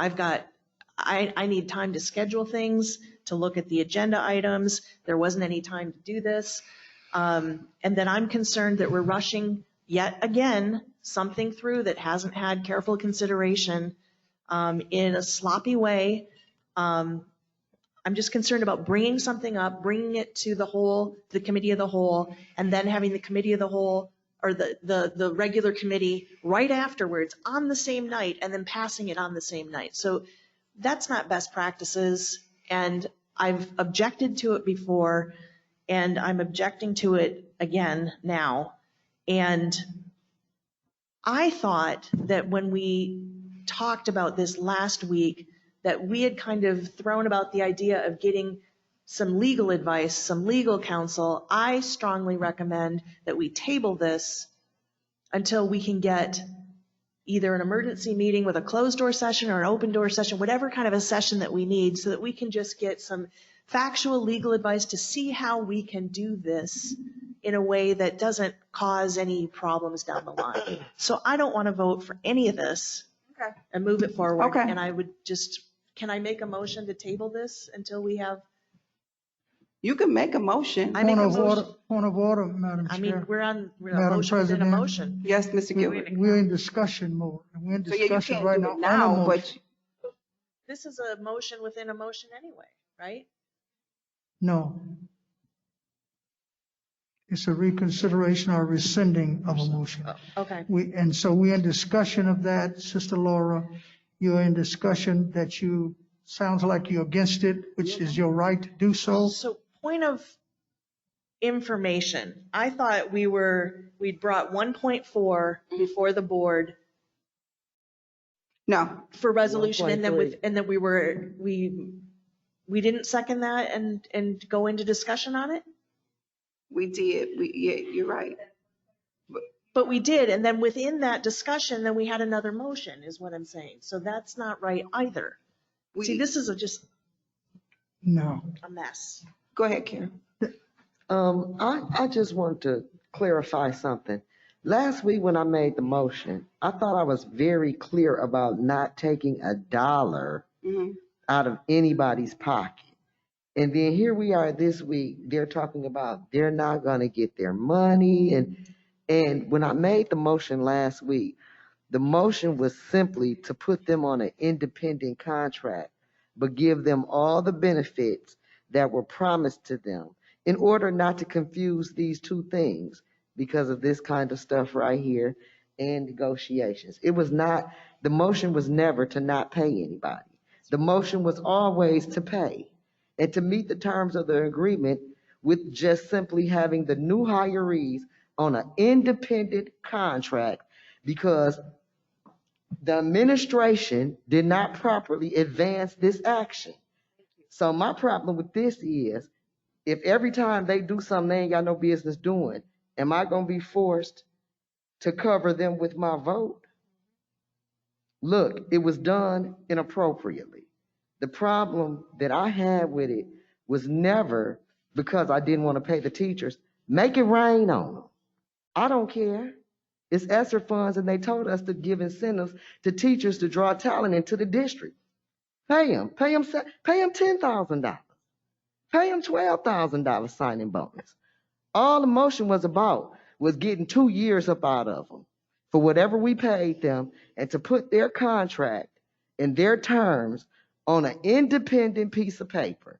I need time to schedule things, to look at the agenda items. There wasn't any time to do this. And then I'm concerned that we're rushing yet again something through that hasn't had careful consideration in a sloppy way. I'm just concerned about bringing something up, bringing it to the committee of the whole, and then having the committee of the whole or the regular committee right afterwards on the same night and then passing it on the same night. So that's not best practices. And I've objected to it before, and I'm objecting to it again now. And I thought that when we talked about this last week, that we had kind of thrown about the idea of getting some legal advice, some legal counsel. I strongly recommend that we table this until we can get either an emergency meeting with a closed door session or an open door session, whatever kind of a session that we need, so that we can just get some factual legal advice to see how we can do this in a way that doesn't cause any problems down the line. So I don't want to vote for any of this and move it forward. Okay. And I would just, can I make a motion to table this until we have? You can make a motion. I make a motion. Point of order, Madam I Chair. mean, we're on a Madam motion within a President. motion. Yes, Mr. Gilbert. We're in discussion mode. We're in So yeah, you discussion can't right do now. it on a now, motion. but This is a motion within a motion anyway, right? No. It's a reconsideration or rescinding of a motion. Okay. And so we're in discussion of that, Sister Laura. You're in discussion that sounds like you're against it, which is your right to do so. So point of information. I thought we'd brought 1.4 before the board no. for resolution, and then 1.3. we didn't second that and go into discussion on it? We did. Yeah, you're right. But we did, and then within that discussion, then we had another motion, is what I'm saying. So that's not right either. See, this is just No. a mess. Go ahead, Karen. I just want to clarify something. Last week when I made the motion, I thought I was very clear about not taking a dollar out of anybody's pocket. And then here we are this week, they're talking about they're not going to get their money. And when I made the motion last week, the motion was simply to put them on an independent contract, but give them all the benefits that were promised to them in order not to confuse these two things because of this kind of stuff right here and negotiations. It was not, the motion was never to not pay anybody. The motion was always to pay and to meet the terms of the agreement with just simply having the new hirees on an independent contract because the administration did not properly advance this action. So my problem with this is, if every time they do something they ain't got no business doing, am I going to be forced to cover them with my vote? Look, it was done inappropriately. The problem that I had with it was never because I didn't want to pay the teachers. Make it rain on them. I don't care. It's ESSER funds, and they told us to give incentives to teachers to draw talent into the district. Pay them $10,000. Pay them $12,000 signing bonus. All the motion was about was getting 2 years up out of them for whatever we paid them and to put their contract and their terms on an independent piece of paper.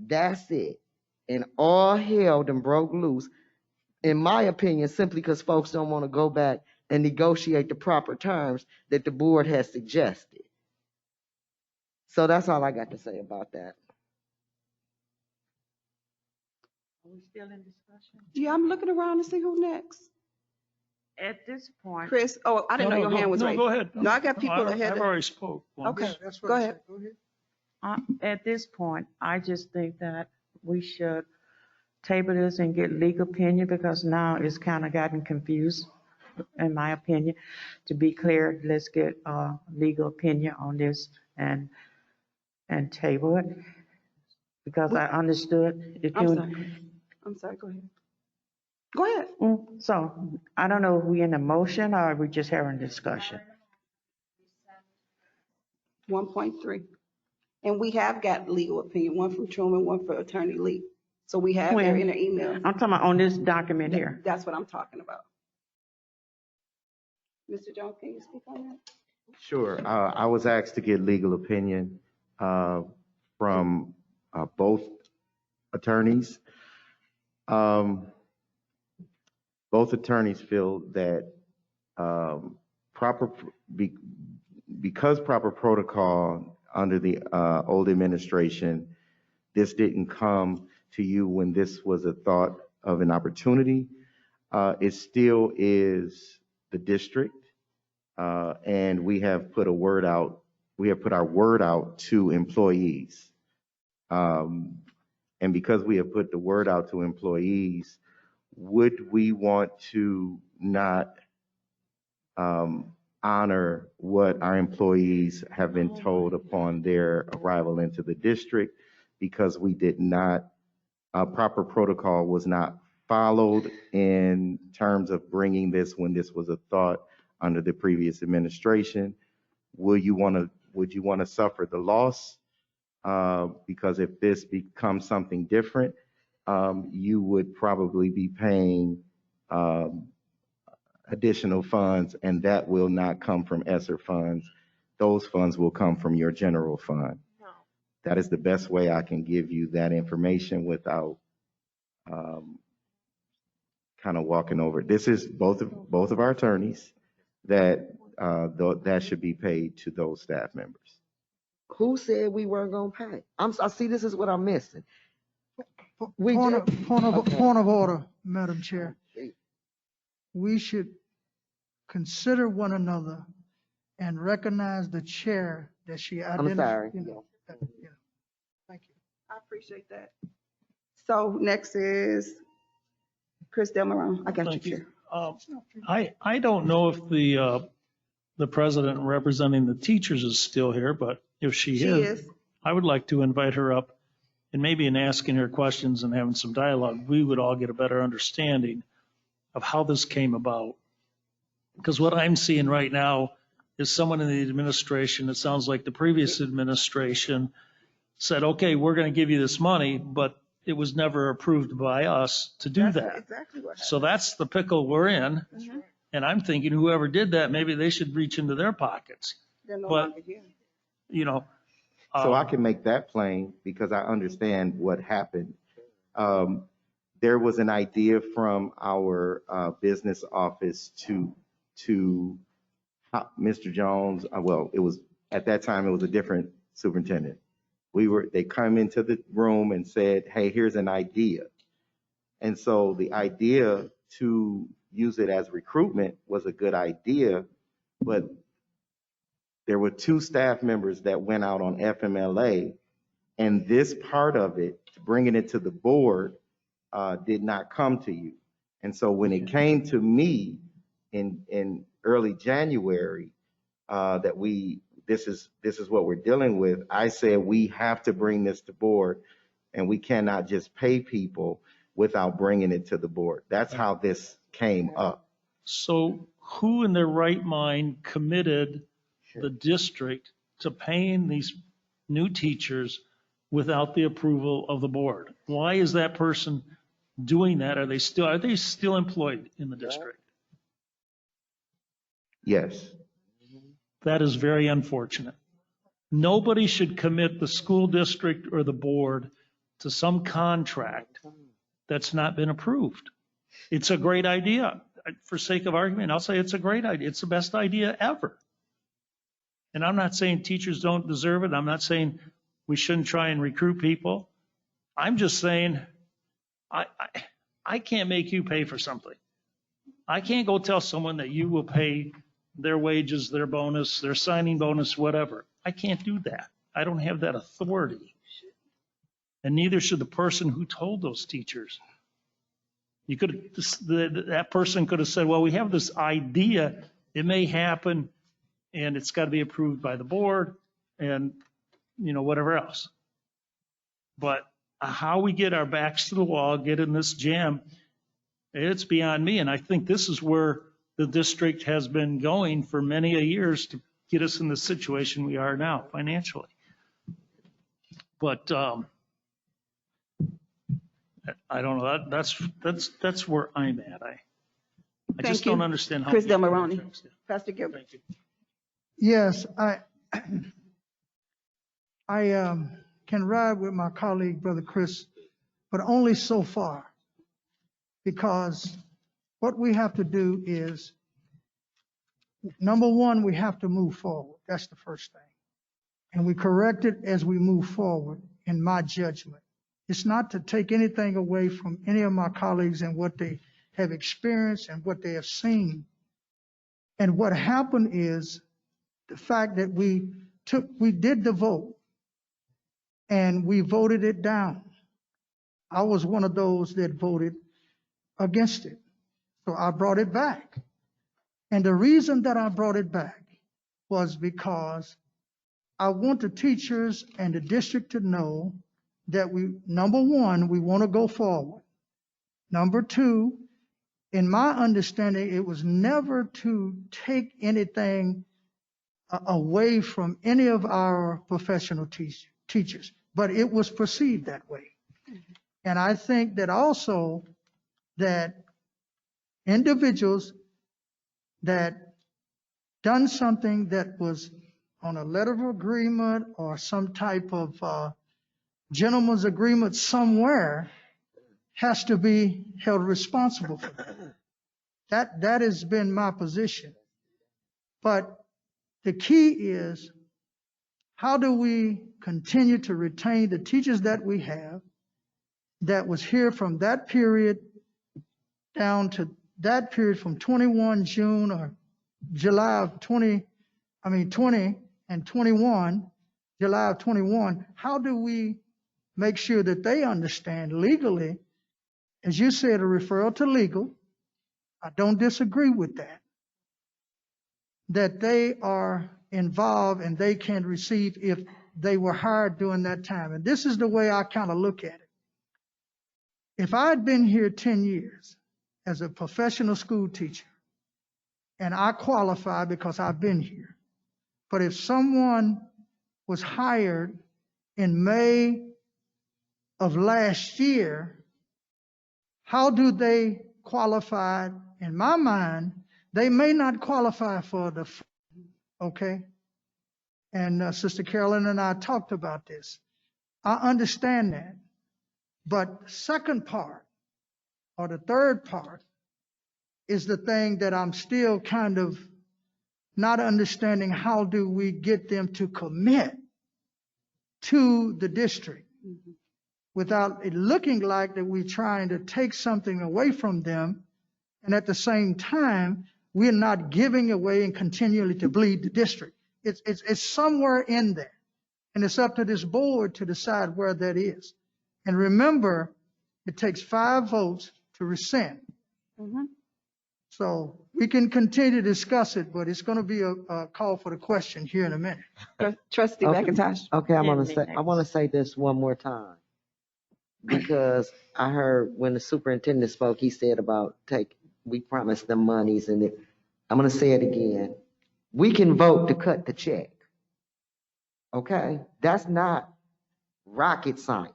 That's it. And all hell done broke loose in my opinion, simply because folks don't want to go back and negotiate the proper terms that the board has suggested. So that's all I got to say about that. Are we still in discussion? Yeah, I'm looking around to see who next. At this point, Chris, oh, I didn't know your hand was raised. No, go ahead. No, I got people ahead. I've already spoke. once. Okay, That's what go I ahead. said. Go ahead. at this point, I just think that we should table this and get legal opinion because now it's kind of gotten confused, in my opinion. To be clear, let's get legal opinion on this and table it because I understood if I'm you. sorry. I'm sorry, go ahead. Go ahead. So I don't know if we in a motion or we just having a discussion. 1.3. And we have got legal opinion, one from Truman, one for Attorney Lee. So we have their When? inner email. I'm talking about on this document here. That's what I'm talking about. Mr. Jones, can you speak on that? Sure. I was asked to get legal opinion from both attorneys. Both attorneys feel that because proper protocol under the old administration, this didn't come to you when this was a thought of an opportunity. It still is the district. And we have put a word out. We have put our word out to employees. And because we have put the word out to employees, would we want to not honor what our employees have been told upon their arrival into the district because we did not, proper protocol was not followed in terms of bringing this when this was a thought under the previous administration? Would you want to suffer the loss? Because if this becomes something different, you would probably be paying additional funds, and that will not come from ESSER funds. Those funds will come from your general fund. That is the best way I can give you that information without kind of walking over. This is both of our attorneys that that should be paid to those staff members. Who said we weren't gonna pay? I see this is what I'm missing. Point of order, Madam Chair. We should consider one another and recognize the chair that she identified. I'm sorry. Thank you. I appreciate that. So next is Chris Delmarone. I got you, Thank Chair. I don't know if the president representing the teachers is still here, but if she is, I would like to invite her up and maybe in asking her questions and having some dialogue, we would all get a better understanding of how this came about. Because what I'm seeing right now is someone in the administration, it sounds like the previous administration said, okay, we're going to give you this money, but it was never approved by us to do that. Exactly what happened. So that's the pickle we're in. And I'm thinking whoever did that, maybe they should reach into their pockets. They're no But, longer here. you know. So I can make that plain because I understand what happened. There was an idea from our business office to Mr. Jones. Well, it was at that time it was a different superintendent. They come into the room and said, "Hey, here's an idea," and so the idea to use it as recruitment was a good idea, but there were 2 staff members that went out on FMLA, and this part of it, bringing it to the board, did not come to you. And so when it came to me in early January, that this is what we're dealing with, I said we have to bring this to board, and we cannot just pay people without bringing it to the board. That's how this came up. So who in their right mind committed the district to paying these new teachers without the approval of the board? Why is that person doing that? Are they still employed in the district? Yes. That is very unfortunate. Nobody should commit the school district or the board to some contract that's not been approved. It's a great idea. For sake of argument, I'll say it's a great idea. It's the best idea ever. And I'm not saying teachers don't deserve it. I'm not saying we shouldn't try and recruit people. I'm just saying I can't make you pay for something. I can't go tell someone that you will pay their wages, their bonus, their signing bonus, whatever. I can't do that. I don't have that authority. And neither should the person who told those teachers. You could, that person could have said, well, we have this idea, it may happen, and it's got to be approved by the board and, you know, whatever else. But how we get our backs to the wall, get in this jam, it's beyond me. And I think this is where the district has been going for many a years to get us in the situation we are now financially. But I don't know. That's where I'm at. I just don't understand how. Chris Del Moroni. Pastor Gilbert. Thank you. Yes, I can ride with my colleague, Brother Chris, but only so far. Because what we have to do is, number one, we have to move forward. That's the first thing. And we correct it as we move forward, in my judgment. It's not to take anything away from any of my colleagues and what they have experienced and what they have seen. And what happened is the fact that we did the vote and we voted it down. I was one of those that voted against it. So I brought it back. And the reason that I brought it back was because I want the teachers and the district to know that we, number one, we want to go forward. Number two, in my understanding, it was never to take anything away from any of our professional teachers, but it was perceived that way. And I think that also that individuals that done something that was on a letter of agreement or some type of gentleman's agreement somewhere has to be held responsible for that. That has been my position. But the key is, how do we continue to retain the teachers that we have that was here from that period down to that period from 21 June or July of 20 and 21, July of 21, how do we make sure that they understand legally, as you said, a referral to legal, I don't disagree with that they are involved and they can receive if they were hired during that time. And this is the way I kind of look at it. If I had been here 10 years as a professional school teacher, and I qualify because I've been here, but if someone was hired in May of last year, how do they qualify? In my mind, they may not qualify for the, okay? And Sister Carolyn and I talked about this. I understand that. But second part, or the third part, is the thing that I'm still kind of not understanding. How do we get them to commit to the district without it looking like that we're trying to take something away from them, and at the same time, we're not giving away and continually to bleed the district. It's somewhere in there. And it's up to this board to decide where that is. And remember, it takes 5 votes to rescind. So we can continue to discuss it, but it's going to be a call for the question here in a minute. Trustee McIntosh. Okay, I want to say this one more time, because I heard when the superintendent spoke, he said about we promised them monies, and I'm going to say it again. We can vote to cut the check. Okay, that's not rocket science.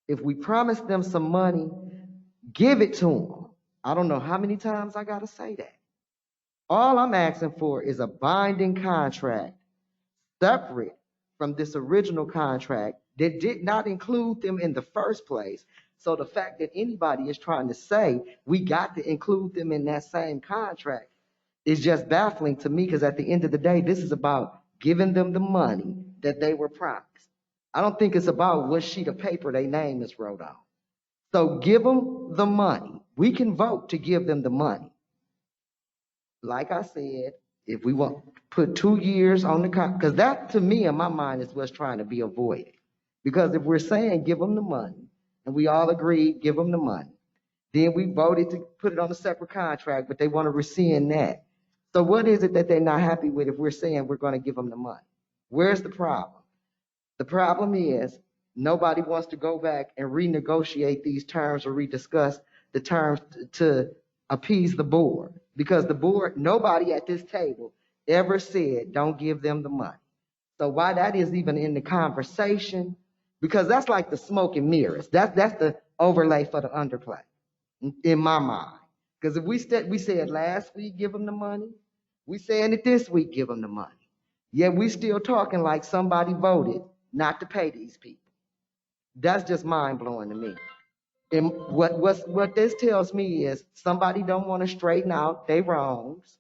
If we promise them some money, give it to them. I don't know how many times I got to say that. All I'm asking for is a binding contract separate from this original contract that did not include them in the first place, So the fact that anybody is trying to say we got to include them in that same contract is just baffling to me, because at the end of the day, this is about giving them the money that they were promised. I don't think it's about what sheet of paper their name is wrote on. So give them the money. We can vote to give them the money. Like I said, if we want to put 2 years on the because that to me in my mind is what's trying to be avoided. Because if we're saying give them the money, and we all agree give them the money, then we voted to put it on a separate contract, but they want to rescind that. So what is it that they're not happy with if we're saying we're going to give them the money? Where's the problem? The problem is nobody wants to go back and renegotiate these terms or rediscuss the terms to appease the board, because the board, nobody at this table ever said don't give them the money. So why that is even in the conversation, because that's like the smoke and mirrors. That's the overlay for the underplay in my mind. Because if we said last week give them the money, we saying it this week give them the money. Yet we still talking like somebody voted not to pay these people. That's just mind blowing to me. And what this tells me is somebody don't want to straighten out their wrongs.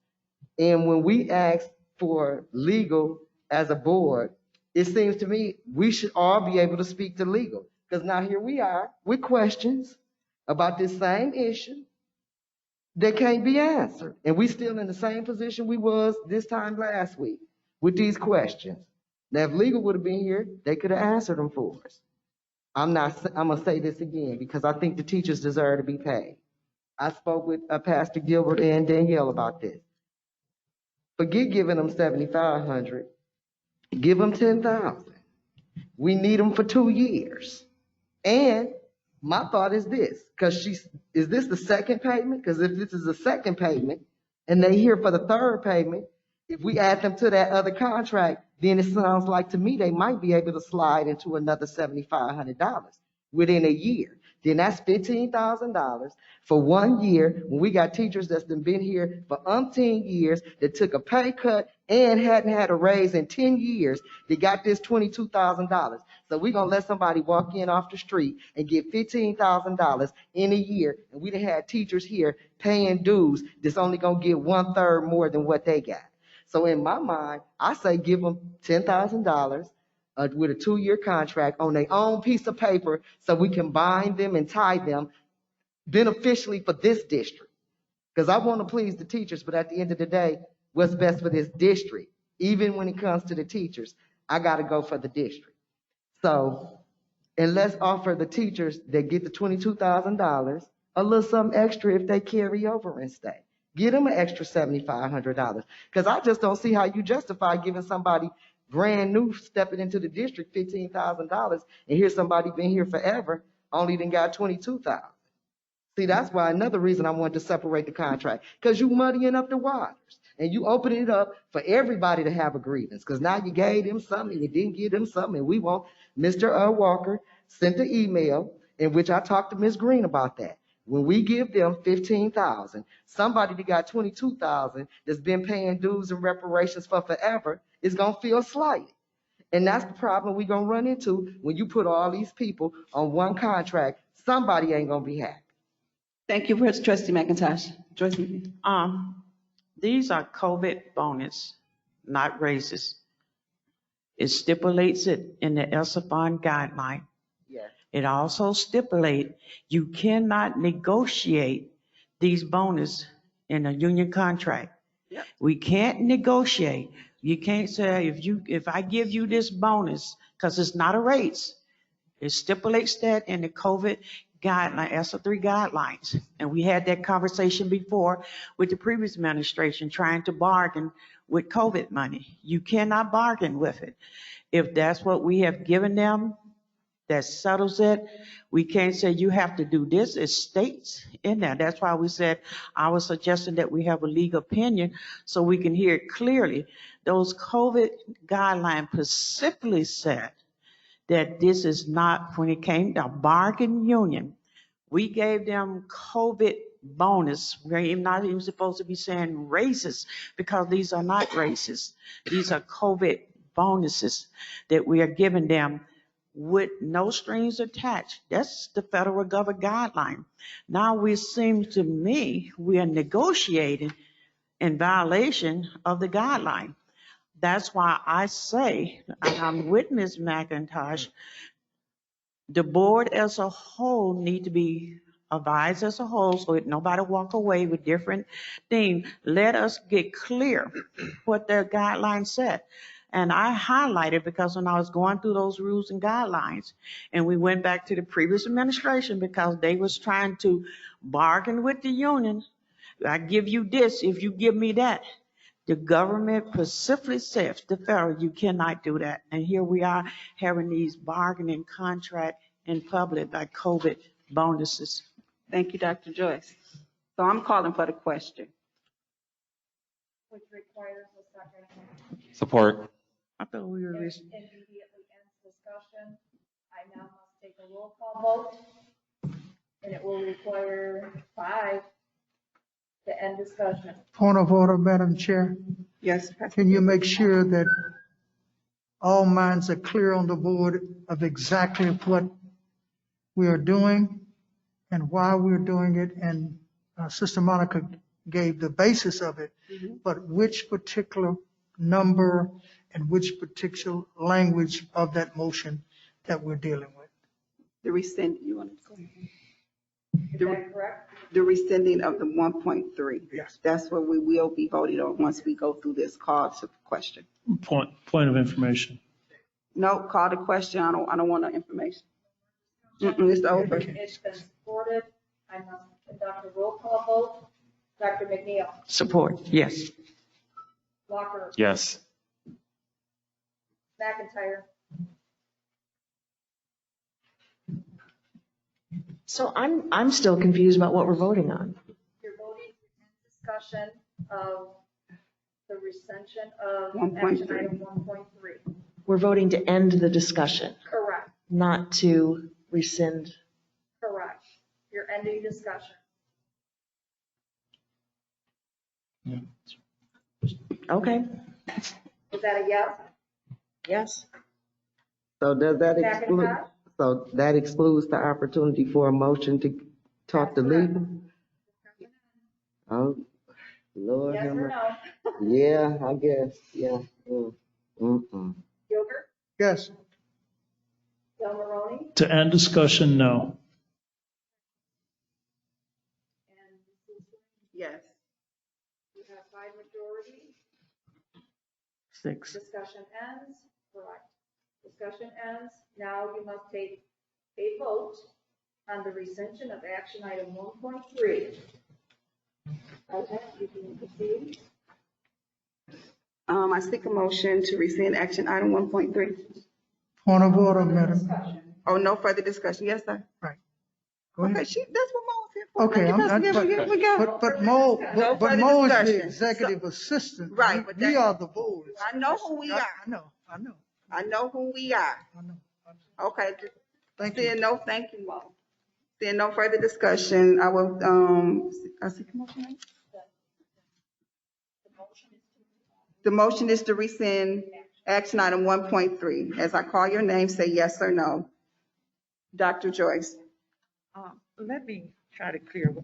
And when we ask for legal as a board, it seems to me we should all be able to speak to legal. Because now here we are with questions about this same issue that can't be answered. And we still in the same position we was this time last week with these questions. Now, if legal would have been here, they could have answered them for us. I'm gonna say this again because I think the teachers deserve to be paid. I spoke with Pastor Gilbert and Danielle about this. Forget giving them $7,500. Give them $10,000. We need them for 2 years. And my thought is this, because is this the second payment? Because if this is the second payment and they here for the third payment, if we add them to that other contract, then it sounds like to me they might be able to slide into another $7,500 within a year. Then that's $15,000 for 1 year when we got teachers that's been here for umpteen years that took a pay cut and hadn't had a raise in 10 years. They got this $22,000. So we're going to let somebody walk in off the street and get $15,000 in a year. And we done had teachers here paying dues that's only going to get 1/3 more than what they got. So in my mind, I say give them $10,000 with a 2-year contract on their own piece of paper so we can bind them and tie them beneficially for this district. Because I want to please the teachers, but at the end of the day, what's best for this district? Even when it comes to the teachers, I got to go for the district. So, and let's offer the teachers that get the $22,000 a little something extra if they carry over and stay. Get them an extra $7,500. Because I just don't see how you justify giving somebody brand new stepping into the district $15,000 and here's somebody been here forever, only then got $22,000. See, that's why another reason I wanted to separate the contract, because you muddying up the waters and you open it up for everybody to have a grievance. Because now you gave them something and you didn't give them something, and we want Mr. Walker sent an email in which I talked to Ms. Green about that. When we give them $15,000, somebody that got $22,000 that's been paying dues and reparations for forever is gonna feel slighted. And that's the problem we're gonna run into when you put all these people on one contract. Somebody ain't gonna be happy. Thank you, Trustee McIntosh. Joyce. These are COVID bonus, not raises. It stipulates it in the ESSA-BON guideline. Yes. It also stipulates you cannot negotiate these bonus in a union contract. Yep. We can't negotiate. You can't say if I give you this bonus, because it's not a raise. It stipulates that in the COVID guideline, ESSA-3 guidelines. And we had that conversation before with the previous administration trying to bargain with COVID money. You cannot bargain with it. If that's what we have given them, that settles it. We can't say you have to do this. It states in there. That's why we said I was suggesting that we have a legal opinion so we can hear it clearly. Those COVID guidelines specifically said that this is not, when it came to a bargain union, we gave them COVID bonus. We're not even supposed to be saying raises because these are not raises. These are COVID bonuses that we are giving them with no strings attached. That's the federal government guideline. Now we seem to me we are negotiating in violation of the guideline. That's why I say, and I'm with Ms. McIntosh, the board as a whole need to be advised as a whole so that nobody walk away with different things. Let us get clear what their guidelines said. And I highlighted because when I was going through those rules and guidelines, and we went back to the previous administration because they was trying to bargain with the union. I give you this if you give me that. The government specifically says, the federal, you cannot do that. And here we are having these bargaining contracts in public like COVID bonuses. Thank you, Dr. Joyce. So I'm calling for the question. Which requires a second. Support. I thought we were. Immediately ends discussion. I now must take a roll call vote. And it will require 5 to end discussion. Point of order, Madam Chair. Yes. Can you make sure that all minds are clear on the board of exactly what we are doing and why we're doing it? And Sister Monica gave the basis of it, but which particular number and which particular language of that motion that we're dealing with? The rescinding, you want to go ahead? Is that correct? The rescinding of the 1.3. Yes. That's what we will be voting on once we go through this call to question. Point of information. No, call to question. I don't want no information. It's over. It's been supported. I must conduct a roll call vote. Dr. McNeil. Support, yes. Walker. Yes. McIntyre. So I'm still confused about what we're voting on. You're voting in discussion of the rescission of 1.3. action item 1.3. We're voting to end the discussion, Correct, not to rescind. correct. You're ending discussion. Okay. Is that a yes? Yes. So does that exclude, McIntyre? so that excludes the opportunity for a motion to talk to legal? Oh, Lord Yes have or mercy. no? Yeah, I guess, yeah. Gilbert? Yes. Del Maroney? To end discussion, no. And Mrs. Yes. You have 5 majority. 6. Discussion ends. Correct. Discussion ends. Now you must take a vote on the rescission of action item 1.3. Okay, you can proceed. I seek a motion to rescind action item 1.3. Point of order, Madam. Discussion. Oh, no further discussion. Yes, sir. Right. Go Okay, ahead. that's what Mo was here for. Okay, Thank you, Pastor Gilbert. Here we go. but Mo, No but further Mo is the discussion. executive assistant. Right, but We that- are the board. I know who we are. I know. I know who we are. I know. Okay. Thank Seeing you. no, thank you, Mo. Seeing no further discussion, I will, I seek a motion. Right? The motion is to rescind action item 1.3. As I call your name, say yes or no. Dr. Joyce. Let me try to clear,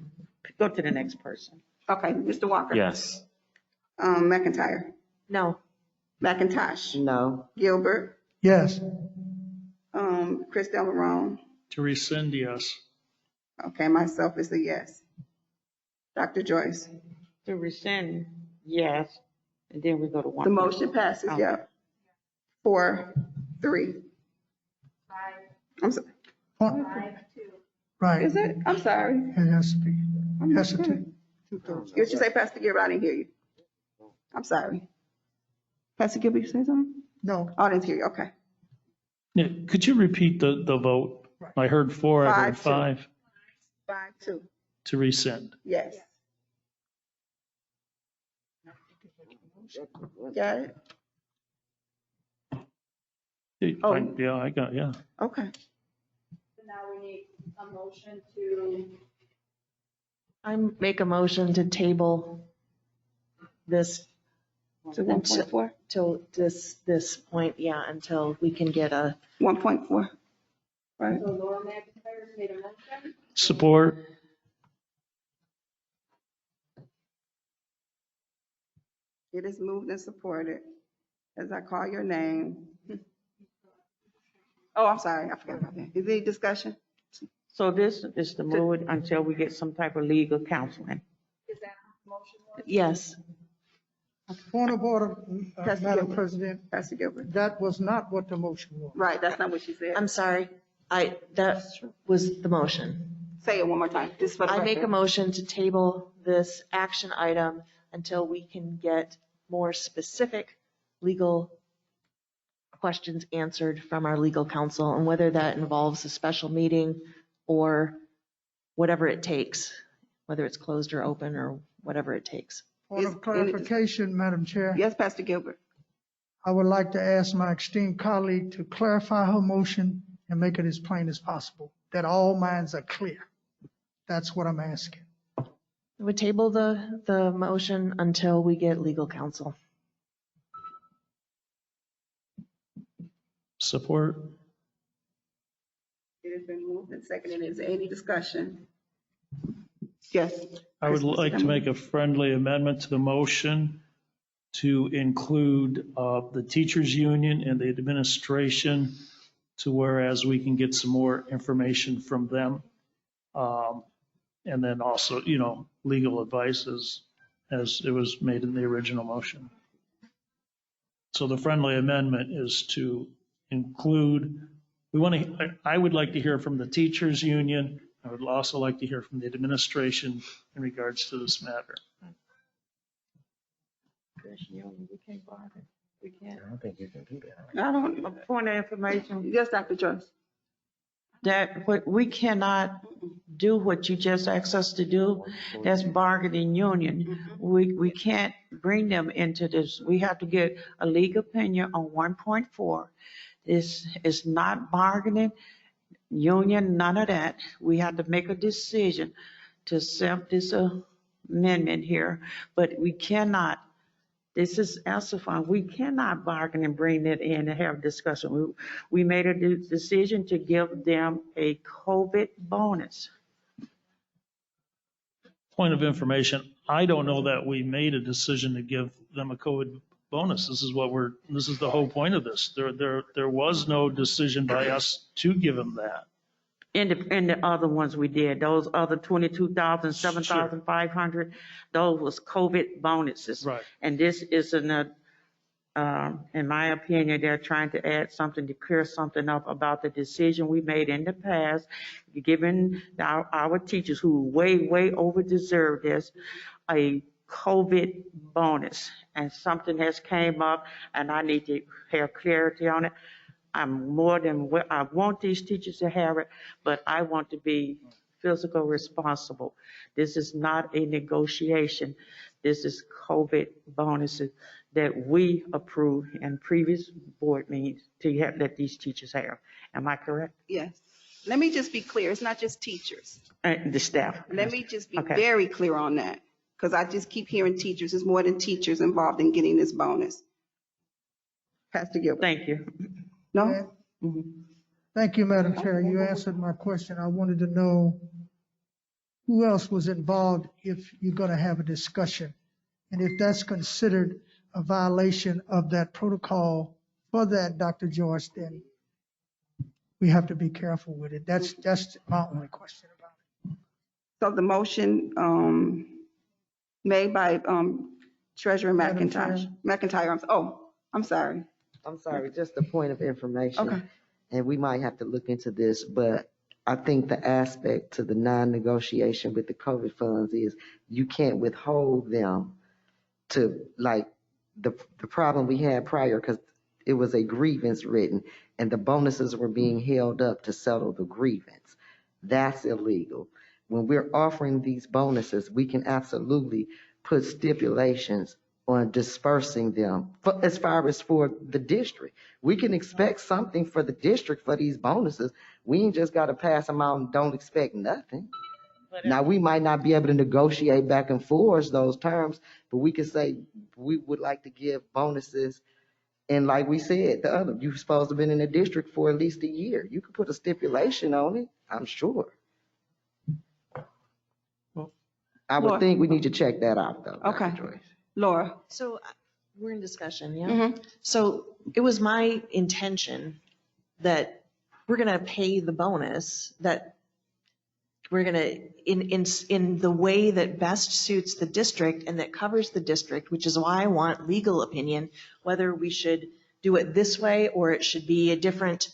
go to the next person. Okay, Mr. Walker. Yes. McIntyre. No. McIntosh. No. Gilbert. Yes. Chris Delmarone. To rescind, yes. Okay, myself is a yes. Dr. Joyce. To rescind, yes, and then we go to 1. The motion passes, Okay. yeah. 4-3. 5, I'm sorry. 5, 2. Right. Is it? I'm sorry. It has to be. Has to take. You should say Pastor Gilbert, I didn't hear you. I'm sorry. Pastor Gilbert, you say something? No. Oh, I didn't hear you, okay. Yeah, could you repeat the vote? I heard 4, I heard 5 5-2, to rescind. yes. Got it? Oh. I got, yeah. Okay. So now we need a motion to, I make a motion to table this To 1.4? till this point, yeah, until we can get a 1.4? Right. So Laura McIntyre's made a motion. Support. It is moved and supported. As I call your name. Oh, I'm sorry. I forgot about that. Is there any discussion? So this is to move it until we get some type of legal counseling. Is that the motion was? Yes. Point of order, Pastor Madam Gilbert. President, Pastor Gilbert. that was not what the motion was. Right, that's not what she said. I'm sorry. That was the motion. Say it one more time. This is for the I make a record. motion to table this action item until we can get more specific legal questions answered from our legal counsel, and whether that involves a special meeting or whatever it takes, whether it's closed or open or whatever it takes. Point of clarification, Madam Chair. Yes, Pastor Gilbert. I would like to ask my esteemed colleague to clarify her motion and make it as plain as possible, that all minds are clear. That's what I'm asking. I would table the motion until we get legal counsel. Support. It has been moved and seconded. Is there any discussion? Yes. I would like to make a friendly amendment to the motion to include the teachers union and the administration, to whereas we can get some more information from them. And then also, legal advice as it was made in the original motion. So the friendly amendment is to include, I would like to hear from the teachers union. I would also like to hear from the administration in regards to this matter. We can't. I don't think you can do that. I don't, A point of information, yes, Dr. Joyce. that we cannot do what you just asked us to do. That's bargaining union. We can't bring them into this. We have to get a legal opinion on 1.4. This is not bargaining union, none of that. We have to make a decision to accept this amendment here, but we cannot. This is Alciphon. We cannot bargain and bring that in and have discussion. We made a decision to give them a COVID bonus. Point of information, I don't know that we made a decision to give them a COVID bonus. This is the whole point of this. There was no decision by us to give them that. In the other ones we did, those other 22,000, 7,500, those was COVID bonuses. Right. And this is in my opinion, they're trying to add something to clear something up about the decision we made in the past, giving our teachers who way over deserve this, a COVID bonus. And something has came up and I need to have clarity on it. I'm more than I want these teachers to have it, but I want to be fiscal responsible. This is not a negotiation. This is COVID bonuses that we approve in previous board meetings to let these teachers have. Am I correct? Yes. Let me just be clear. It's not just teachers. The staff. Let me just be Okay. very clear on that, because I just keep hearing teachers. There's more than teachers involved in getting this bonus. Pastor Gilbert. Thank you. No? Thank you, Madam Chair. You answered my question. I wanted to know who else was involved if you're going to have a discussion. And if that's considered a violation of that protocol for that, Dr. Joyce, then we have to be careful with it. That's my only question about it. So the motion made by Treasurer Madam McIntyre. I'm sorry. I'm sorry, just a point of information. Okay. And we might have to look into this, but I think the aspect to the non-negotiation with the COVID funds is you can't withhold them to, like, the problem we had prior, because it was a grievance written and the bonuses were being held up to settle the grievance. That's illegal. When we're offering these bonuses, we can absolutely put stipulations on dispersing them as far as for the district. We can expect something for the district for these bonuses. We ain't just got to pass them out and don't expect nothing. Now, we might not be able to negotiate back and forth those terms, but we can say we would like to give bonuses And like we said, you're supposed to have been in the district for at least a year. You could put a stipulation on it, I'm sure. I would Laura. think we need to check that out, though. Okay. Dr. Joyce. Laura. So we're in discussion, yeah? Mhm. So it was my intention that we're going to pay the bonus, that we're going to, in the way that best suits the district and that covers the district, which is why I want legal opinion, whether we should do it this way or it should be a different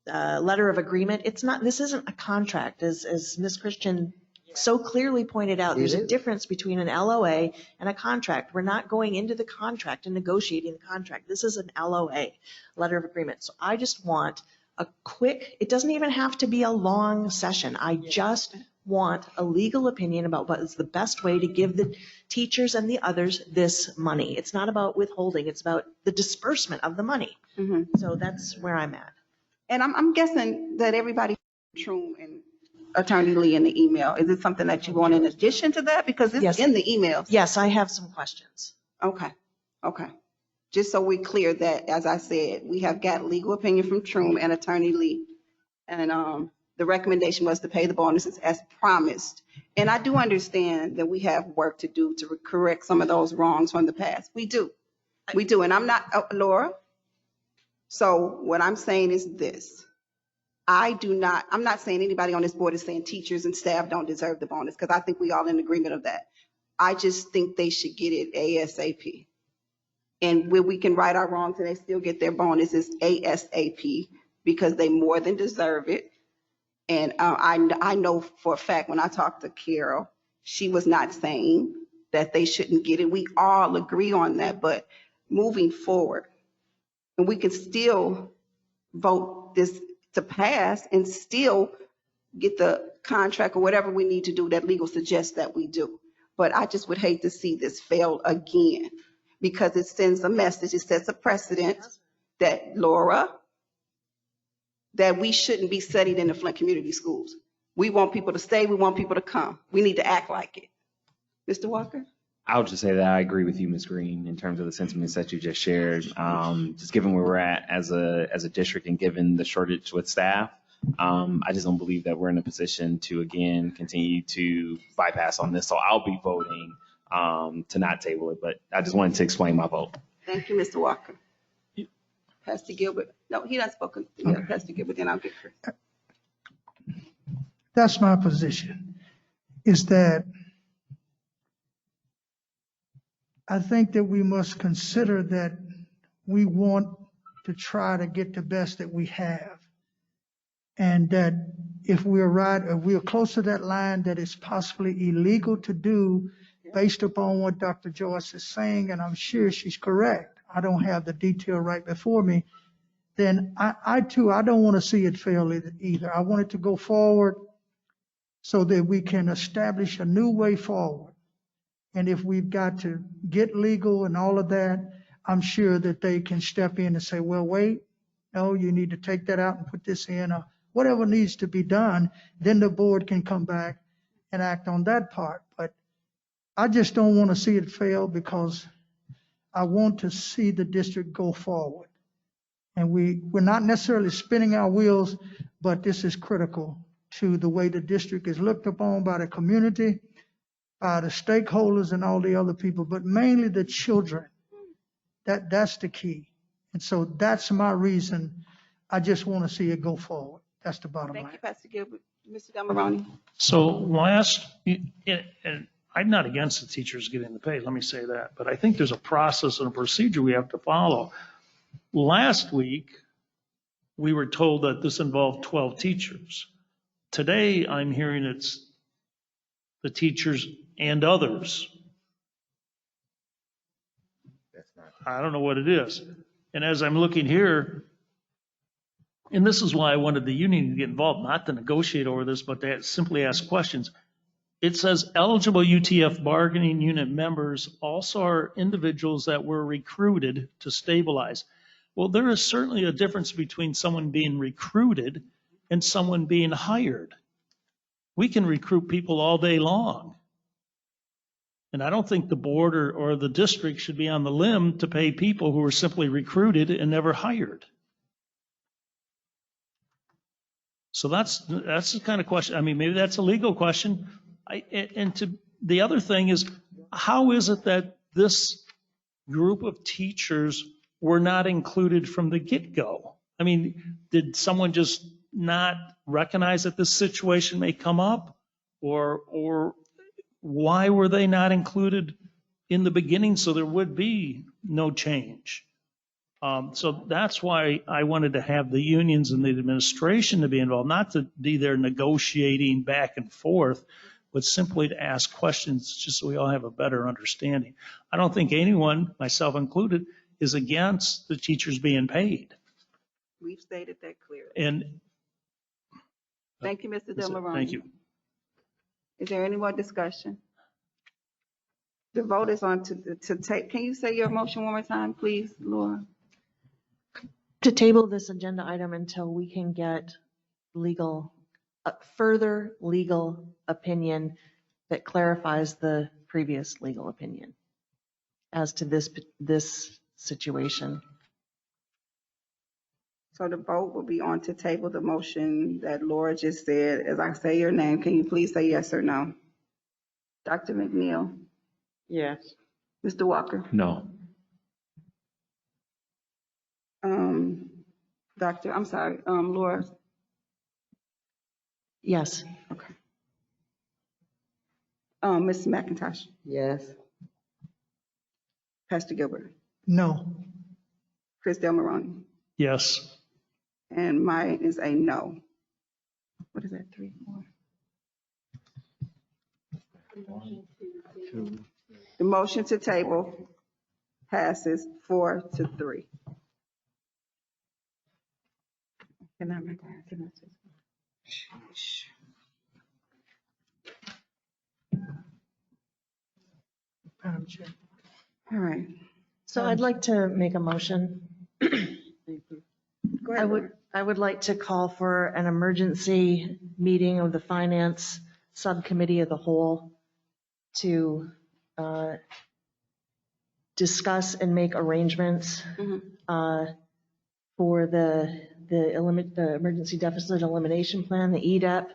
letter of agreement. It's not, this isn't a contract, as Ms. Christian so clearly pointed out. There's a difference between an LOA and a contract. We're not going into the contract and negotiating the contract. This is an LOA, letter of agreement. So I just want a quick, it doesn't even have to be a long session. I just want a legal opinion about what is the best way to give the teachers and the others this money. It's not about withholding. It's about the disbursement of the money. Mm-hmm. So that's where I'm at. And I'm guessing that everybody Troom and Attorney Lee in the email. Is it something that you want in addition to that? Because it's in the emails. Yes, I have some questions. Okay. Okay. Just so we're clear that, as I said, we have got legal opinion from Troom and Attorney Lee. And the recommendation was to pay the bonuses as promised. And I do understand that we have work to do to correct some of those wrongs from the past. We do. We do. And I'm not, Laura. So what I'm saying is this. I'm not saying anybody on this board is saying teachers and staff don't deserve the bonus, because I think we all in agreement of that. I just think they should get it ASAP. And where we can right our wrongs and they still get their bonuses ASAP, because they more than deserve it. And I know for a fact when I talked to Carol, she was not saying that they shouldn't get it. We all agree on that, but moving forward, and we can still vote this to pass and still get the contract or whatever we need to do that legal suggests that we do. But I just would hate to see this fail again, because it sends a message, it sets a precedent that, Laura, that we shouldn't be studied in the Flint community schools. We want people to stay, we want people to come. We need to act like it. Mr. Walker? I'll just say that I agree with you, Ms. Green, in terms of the sentiments that you just shared. Just given where we're at as a district and given the shortage with staff, I just don't believe that we're in a position to, again, continue to bypass on this. So I'll be voting to not table it, but I just wanted to explain my vote. Thank you, Mr. Walker. Pastor Gilbert. No, he not spoken. Yeah, Pastor Gilbert, then I'll get Chris. That's my position, is that I think that we must consider that we want to try to get the best that we have. And that if we're close to that line that it's possibly illegal to do based upon what Dr. Joyce is saying, and I'm sure she's correct. I don't have the detail right before me. Then I don't want to see it fail either. I want it to go forward so that we can establish a new way forward. And if we've got to get legal and all of that, I'm sure that they can step in and say, well, wait, no, you need to take that out and put this in, or whatever needs to be done. Then the board can come back and act on that part. But I just don't want to see it fail, because I want to see the district go forward. And we're not necessarily spinning our wheels, but this is critical to the way the district is looked upon by the community, by the stakeholders and all the other people, but mainly the children. That's the key. And so that's my reason. I just want to see it go forward. That's the bottom line. Thank you, Pastor Gilbert. Mr. Damaroni? So and I'm not against the teachers getting the pay, let me say that, but I think there's a process and a procedure we have to follow. Last week, we were told that this involved 12 teachers. Today, I'm hearing it's the teachers and others. I don't know what it is. And as I'm looking here, and this is why I wanted the union to get involved, not to negotiate over this, but to simply ask questions. It says eligible UTF bargaining unit members also are individuals that were recruited to stabilize. Well, there is certainly a difference between someone being recruited and someone being hired. We can recruit people all day long. And I don't think the board or the district should be on the limb to pay people who were simply recruited and never hired. So that's the kind of question. I mean, maybe that's a legal question. The other thing is, how is it that this group of teachers were not included from the get-go? I mean, did someone just not recognize that this situation may come up? Or why were they not included in the beginning so there would be no change? So that's why I wanted to have the unions and the administration to be involved, not to be there negotiating back and forth, but simply to ask questions just so we all have a better understanding. I don't think anyone, myself included, is against the teachers being paid. We've stated that clearly. And thank you, Mr. Del Morone. thank you. Is there any more discussion? The vote is on to take. Can you say your motion one more time, please, Laura? To table this agenda item until we can get further legal opinion that clarifies the previous legal opinion as to this situation. So the vote will be on to table the motion that Laura just said. As I say your name, can you please say yes or no? Dr. McNeil? Yes. Mr. Walker? No. Laura? Yes. Okay. Ms. McIntosh? Yes. Pastor Gilbert? No. Chris Del Morone? Yes. And mine is a no. What is that, 3, 4? The motion to table passes 4-3. Can I say Madam Chair. All right. So I'd like to make a motion. Go ahead. I would like to call for an emergency meeting of the Finance Subcommittee of the whole to discuss and make arrangements for the Emergency Deficit Elimination Plan, the EDEP.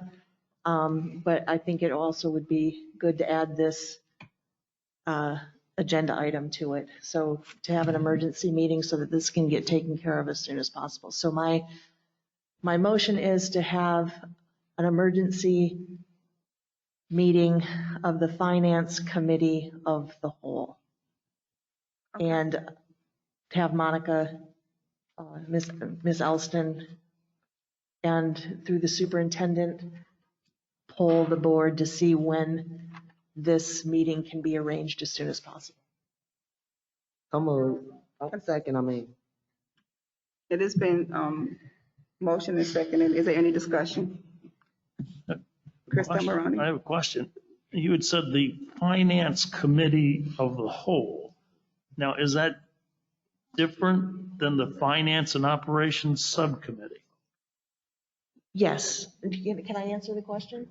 But I think it also would be good to add this agenda item to it. So to have an emergency meeting so that this can get taken care of as soon as possible. So my motion is to have an emergency meeting of the Finance Committee of the whole. And to have Monica, Ms. Elston, and through the superintendent, poll the board to see when this meeting can be arranged as soon as possible. It has been motion and seconded. Is there any discussion? Chris Del Morone? I have a question. You had said the Finance Committee of the whole. Now, is that different than the Finance and Operations Subcommittee? Yes. Can I answer the question?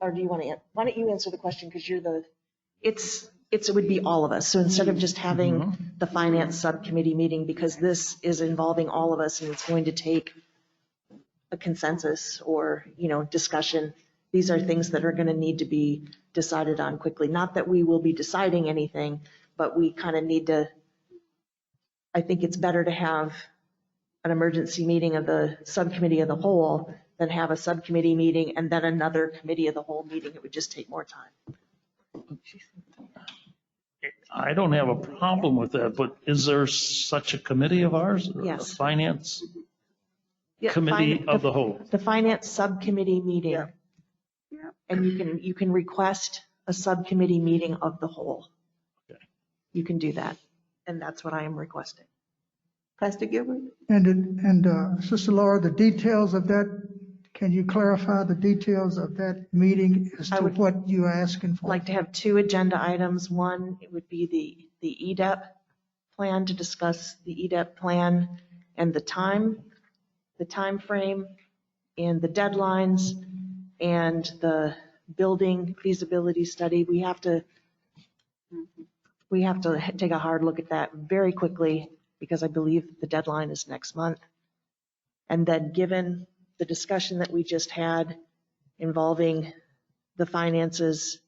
Or do you want to, why don't you answer the question because you're it would be all of us. So instead of just having the Finance Subcommittee meeting, because this is involving all of us and it's going to take a consensus or, discussion, these are things that are going to need to be decided on quickly. Not that we will be deciding anything, but we kind of need to, I think it's better to have an emergency meeting of the subcommittee of the whole than have a subcommittee meeting and then another committee of the whole meeting. It would just take more time. I don't have a problem with that, but is there such a committee of ours? Yes. A Finance Yeah, Committee of the whole? The Finance Subcommittee meeting. Yeah. And you can request a subcommittee meeting of the whole. Okay. You can do that. And that's what I am requesting. Pastor Gilbert? And Sister Laura, the details of that, can you clarify the details of that meeting as to what you're asking for? I'd like to have 2 agenda items. One, it would be the EDEP plan, to discuss the EDEP plan and the time frame and the deadlines and the building feasibility study. We have to We have to take a hard look at that very quickly because I believe the deadline is next month. And then given the discussion that we just had involving the finances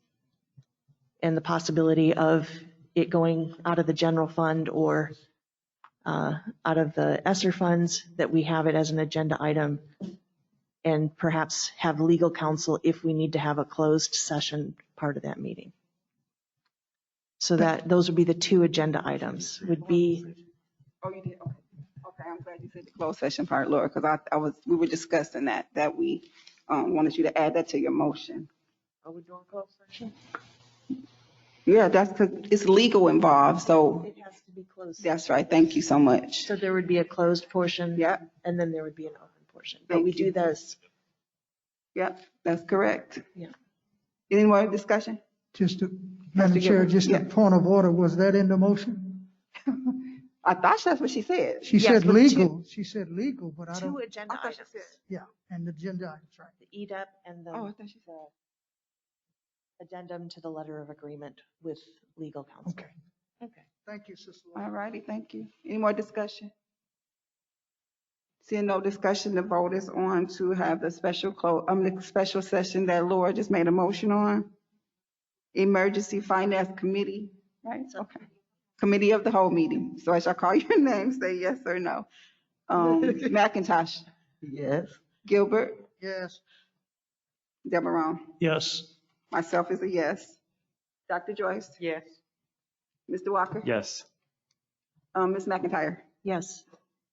and the possibility of it going out of the general fund or out of the ESSER funds, that we have it as an agenda item and perhaps have legal counsel if we need to have a closed session part of that meeting. So that those would be the two agenda items would be. Oh, you did? Okay. Okay, I'm glad you said the closed session part, Laura, because we were discussing that we wanted you to add that to your motion. Are we doing closed session? Yeah, that's because it's legal involved, so. It has to be closed. That's right, thank you so much. So there would be a closed portion. Yeah. And then there would be an open portion. But we do this. Yeah, that's correct. Yeah. Any more discussion? Madam Chair, just Yeah. a point of order, was that in the motion? I thought that's what she said. She said legal, she said legal, but I Two don't, agenda I thought she items. said- yeah, and the agenda items, right? The EDAP and Oh, I the thought she said. addendum to the letter of agreement with legal counsel. Okay. Okay. Thank you, Sister. All righty, thank you. Any more discussion? Seeing no discussion, the vote is on to have the the special session that Laura just made a motion on. Emergency Finance Committee, right? Okay. Committee of the whole meeting. So I shall call your name, say yes or no. McIntosh, Yes. Gilbert, Yes. Deveron. Yes. Myself is a yes. Dr. Joyce, Yes. Mr. Walker, Yes. Ms. McIntyre. Yes.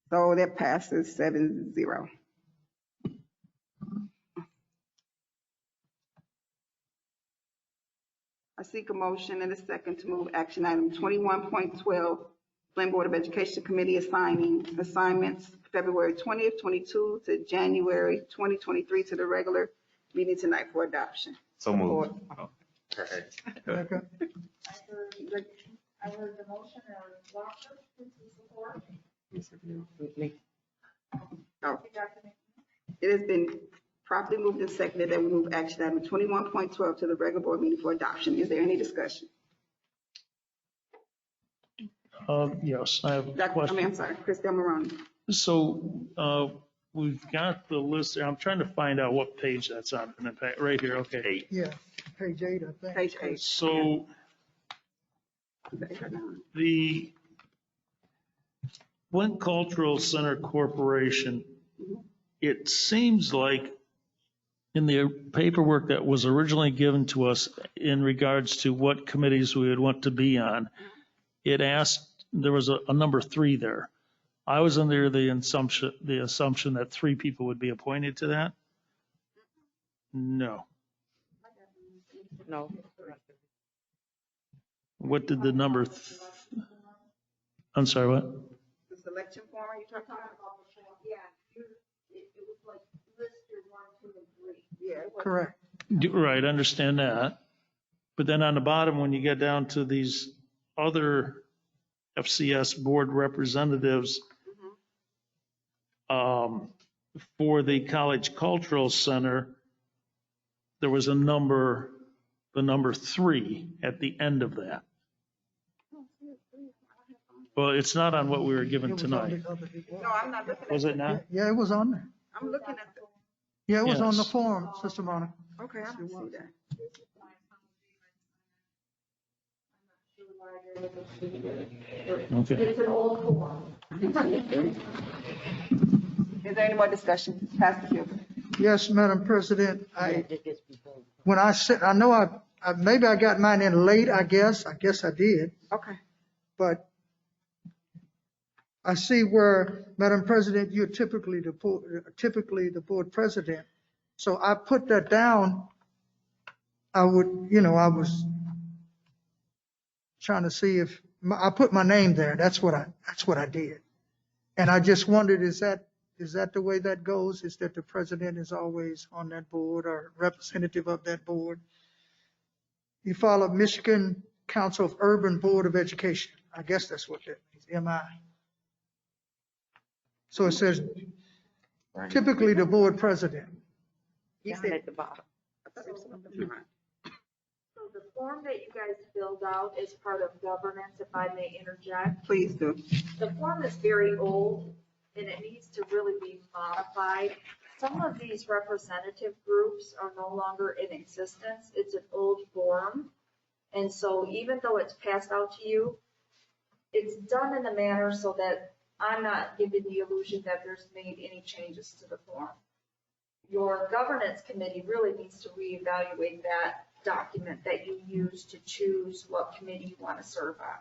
So that passes 7-0. I seek a motion and a second to move action item 21.12, Flint Board of Education Committee assigning assignments February 20th, 22 to January 2023 to the regular meeting tonight for adoption. So moved. Okay. I heard the motion, Walker, who's the support? Oh. It has been properly moved and seconded that we move action item 21.12 to the regular board meeting for adoption. Is there any discussion? Yes, I have a I'm question. sorry, Chris Delmarone. So we've got the list there. I'm trying to find out what page that's on. Right here, okay. Yeah, page 8, I think. Page 8. So the Flint Cultural Center Corporation, it seems like in the paperwork that was originally given to us in regards to what committees we would want to be on, it asked, there was a number 3 there. I was under the assumption that 3 people would be appointed to that. No. No. What did the number? I'm sorry, what? The selection form, are you talking about? Yeah, it was like listed 1, 2, and 3. Yeah. Correct. Right, understand that. But then on the bottom, when you get down to these other FCS board representatives for the College Cultural Center, there was the number 3 at the end of that. Well, it's not on what we were given tonight. No, I'm not looking at Was it not? Yeah, it was on there. I'm looking at the, Yeah, it was on the Yes. form, Sister Monica. okay, I don't see that. Okay. It's an old form. Is there any more discussion? Pastor Gilbert. Yes, Madam President, when I said, I know maybe I got mine in late, I guess I did, Okay. but I see where, Madam President, you're typically the board president. So I put that down. I was trying to see if, I put my name there. That's what I did. And I just wondered, is that the way that goes? Is that the president is always on that board or representative of that board? You follow Michigan Council of Urban Board of Education. I guess that's what that means, MI. So it says typically the board president. Down at the bottom. So the form that you guys filled out is part of governance, if I may interject. Please do. The form is very old and it needs to really be modified. Some of these representative groups are no longer in existence. It's an old form. And so even though it's passed out to you, it's done in a manner so that I'm not giving the illusion that there's made any changes to the form. Your governance committee really needs to reevaluate that document that you use to choose what committee you want to serve on.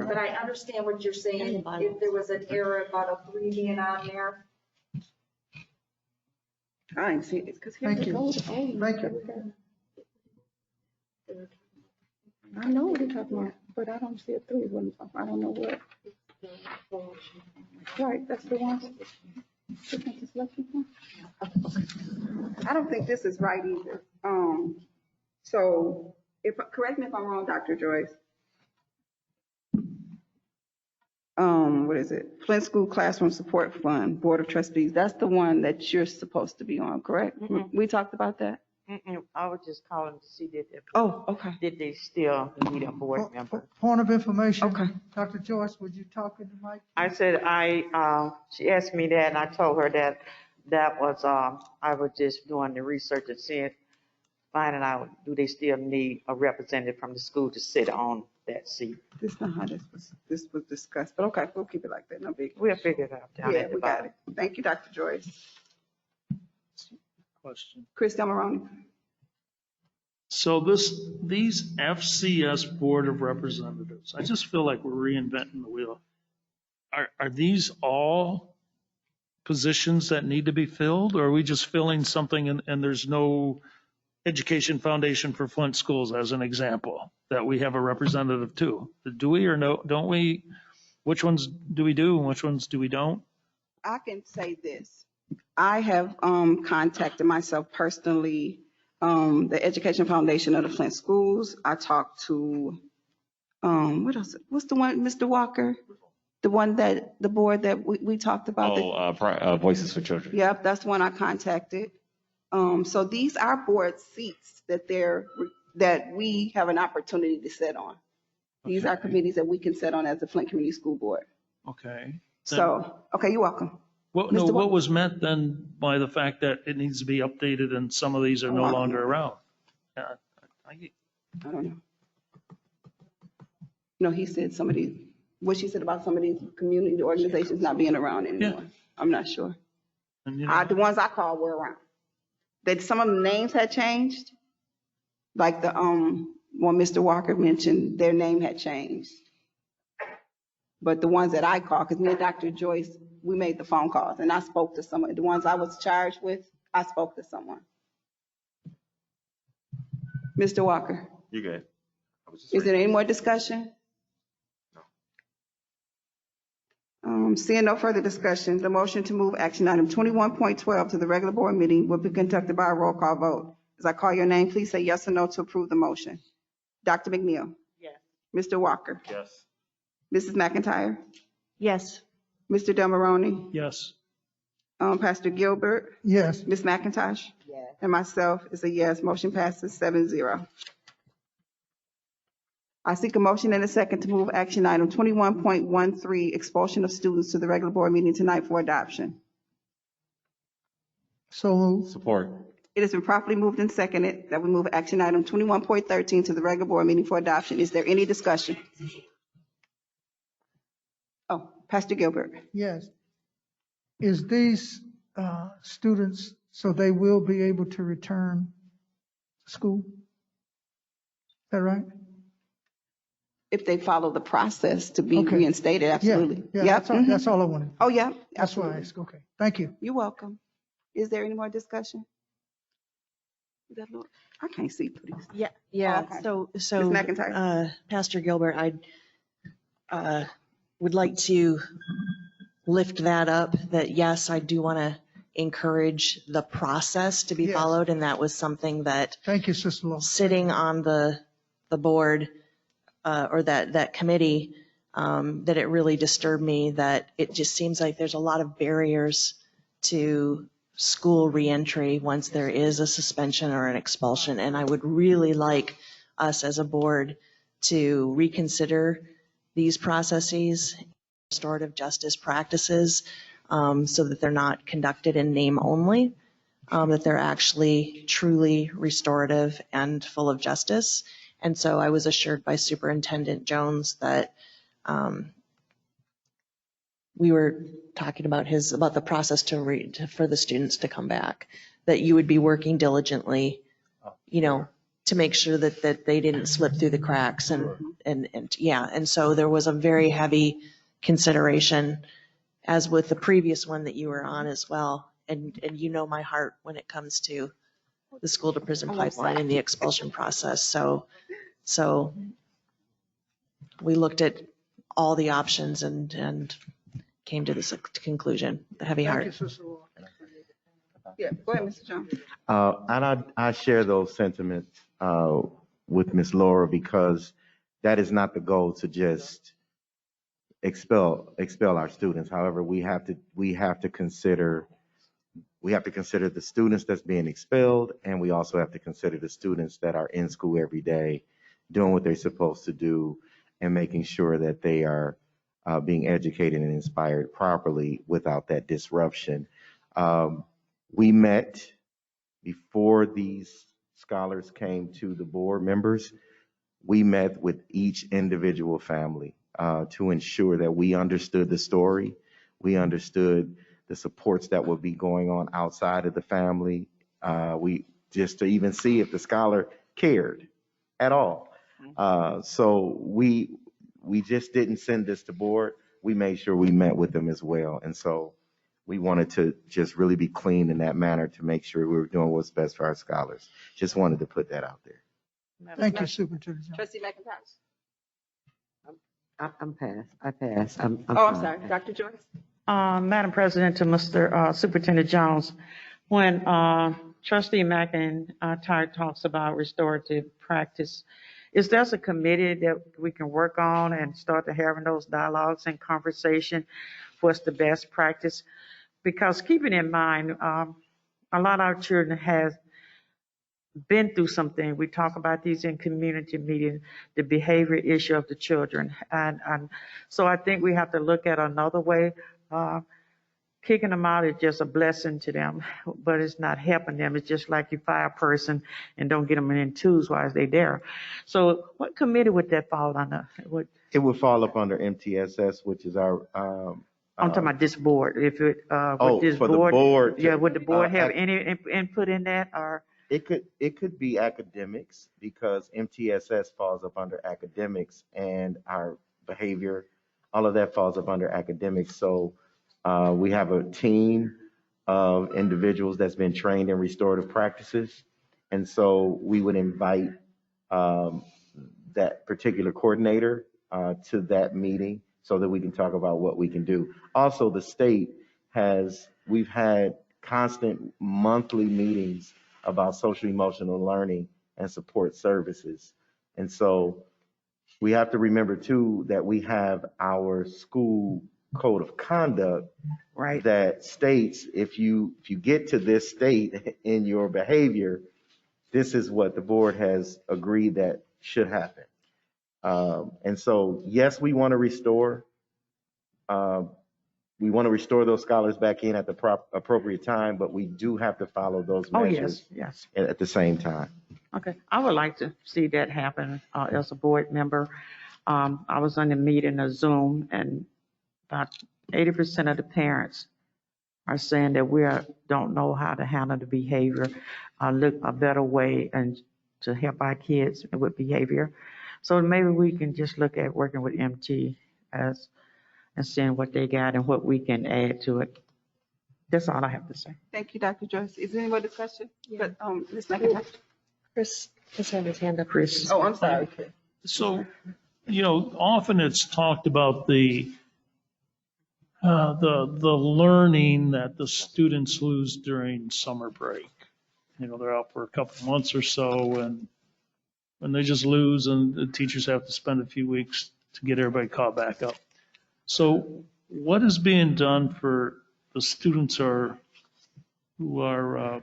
But I understand what you're saying. If there was an error about a 3 being on there. I ain't seen it, because Thank you. Thank you. I know what you're talking about, but I don't see a 3 when, I don't know what. Right, that's the one. I don't think this is right either. So correct me if I'm wrong, Dr. Joyce. What is it? Flint School Classroom Support Fund, Board of Trustees. That's the one that you're supposed to be on, correct? We talked about that? I was just calling to see that. Oh, okay. Did they still need a board member? Point of information. Okay. Dr. Joyce, would you talk in the mic? I said she asked me that and I told her that was, I was just doing the research and finding out, do they still need a representative from the school to sit on that seat? This is not how this was discussed, but okay, we'll keep it like that. No big. We'll figure it out down Yeah, at the we got bottom. it. Thank you, Dr. Joyce. Question. Chris Demaroni. So these FCS Board of Representatives, I just feel like we're reinventing the wheel. Are these all positions that need to be filled, or are we just filling something and there's no Education Foundation for Flint Schools as an example that we have a representative to? Do we or no? Don't we? Which ones do we do and which ones do we don't? I can say this. I have contacted myself personally, the Education Foundation of the Flint Schools. I talked to, what else? What's the one, Mr. Walker? The one that, the board that we talked about. Voices for Children. Yep, that's the one I contacted. So these are board seats that we have an opportunity to sit on. These are committees that we can sit on as the Flint Community School Board. Okay. So, okay, you're welcome. What was meant then by the fact that it needs to be updated and some of these are no longer around? I don't know. No, he said what she said about some of these community organizations not being around anymore. Yeah. I'm not sure. And, the ones I called were around. That some of the names had changed. Like the one Mr. Walker mentioned, their name had changed. But the ones that I called, because me and Dr. Joyce, we made the phone calls and I spoke to someone. The ones I was charged with, I spoke to someone. Mr. Walker. You good? Is there any more discussion? No. Seeing no further discussion, the motion to move action item 21.12 to the regular board meeting will be conducted by a roll call vote. As I call your name, please say yes or no to approve the motion. Dr. McNeil? Yes. Mr. Walker? Yes. Mrs. McIntyre? Yes. Mr. Demaroni? Yes. Pastor Gilbert? Yes. Ms. McIntosh? Yes. And myself is a yes. Motion passes 7-0. I seek a motion and a second to move action item 21.13, expulsion of students, to the regular board meeting tonight for adoption. So moved. Support. It has been properly moved and seconded that we move action item 21.13 to the regular board meeting for adoption. Is there any discussion? Oh, Pastor Gilbert. Yes. Is these students, so they will be able to return to school? Is that right? If they follow the process to be reinstated, absolutely. Yeah, yep. That's all I wanted. Oh, yeah. That's why I asked. Okay, thank you. You're welcome. Is there any more discussion? Is that Lord? I can't see, please. Yeah. Okay. So, Ms. McIntyre. Pastor Gilbert, I would like to lift that up, that yes, I do want to encourage the process to be followed. And that was something that, thank you, Sister Law, sitting on the board or that committee, that it really disturbed me that it just seems like there's a lot of barriers to school reentry once there is a suspension or an expulsion. And I would really like us as a board to reconsider these processes, restorative justice practices, so that they're not conducted in name only, that they're actually truly restorative and full of justice. And so I was assured by Superintendent Jones that we were talking about about the process for the students to come back, that you would be working diligently, to make sure that they didn't slip through the cracks and so there was a very heavy consideration, as with the previous one that you were on as well. And my heart when it comes to the school to prison pipeline and the expulsion process. So we looked at all the options and came to this conclusion, the heavy heart. Thank you, Sister Laura. Yeah, go ahead, Mr. Jones. And I share those sentiments with Ms. Laura, because that is not the goal to just expel our students. However, we have to consider the students that's being expelled, and we also have to consider the students that are in school every day doing what they're supposed to do and making sure that they are being educated and inspired properly without that disruption. We met before these scholars came to the board members. We met with each individual family to ensure that we understood the story. We understood the supports that would be going on outside of the family. We just to even see if the scholar cared at all. So we just didn't send this to board. We made sure we met with them as well. And so we wanted to just really be clean in that manner to make sure we were doing what's best for our scholars. Just wanted to put that out there. Thank you, Superintendent Jones. Trustee McIntosh. I'm passed. I passed. I'm I'm sorry. Dr. Joyce? Madam President, to Mr. Superintendent Jones, when Trustee McIntyre talks about restorative practice, is there a committee that we can work on and start to having those dialogues and conversation? What's the best practice? Because keeping in mind, a lot of our children have been through something. We talk about these in community meetings, the behavior issue of the children. And so I think we have to look at another way. Kicking them out is just a blessing to them, but it's not helping them. It's just like you fire a person and don't get them in twos while they're there. So what committee would that fall under? It would fall up under MTSS, which is our I'm talking about this board. If it, the board. Yeah, would the board have any input in that, or? It could be academics, because MTSS falls up under academics, and our behavior, all of that falls up under academics. So we have a team of individuals that's been trained in restorative practices. And so we would invite that particular coordinator to that meeting so that we can talk about what we can do. Also, the state we've had constant monthly meetings about social emotional learning and support services. And so we have to remember too that we have our school code of conduct, right, that states if you get to this state in your behavior, this is what the board has agreed that should happen. And so, yes, we want to restore. We want to restore those scholars back in at the appropriate time, but we do have to follow those measures yes. at the same time. Okay, I would like to see that happen as a board member. I was on the meeting of Zoom, and about 80% of the parents are saying that we don't know how to handle the behavior, look a better way and to help our kids with behavior. So maybe we can just look at working with MT and seeing what they got and what we can add to it. That's all I have to say. Thank you, Dr. Joyce. Is there any more discussion? Yeah. But Ms. McIntosh? Chris has had his hand up. Chris. Oh, I'm sorry. So, often it's talked about the learning that the students lose during summer break. They're out for a couple of months or so, and they just lose, and the teachers have to spend a few weeks to get everybody caught back up. So what is being done for the students are who are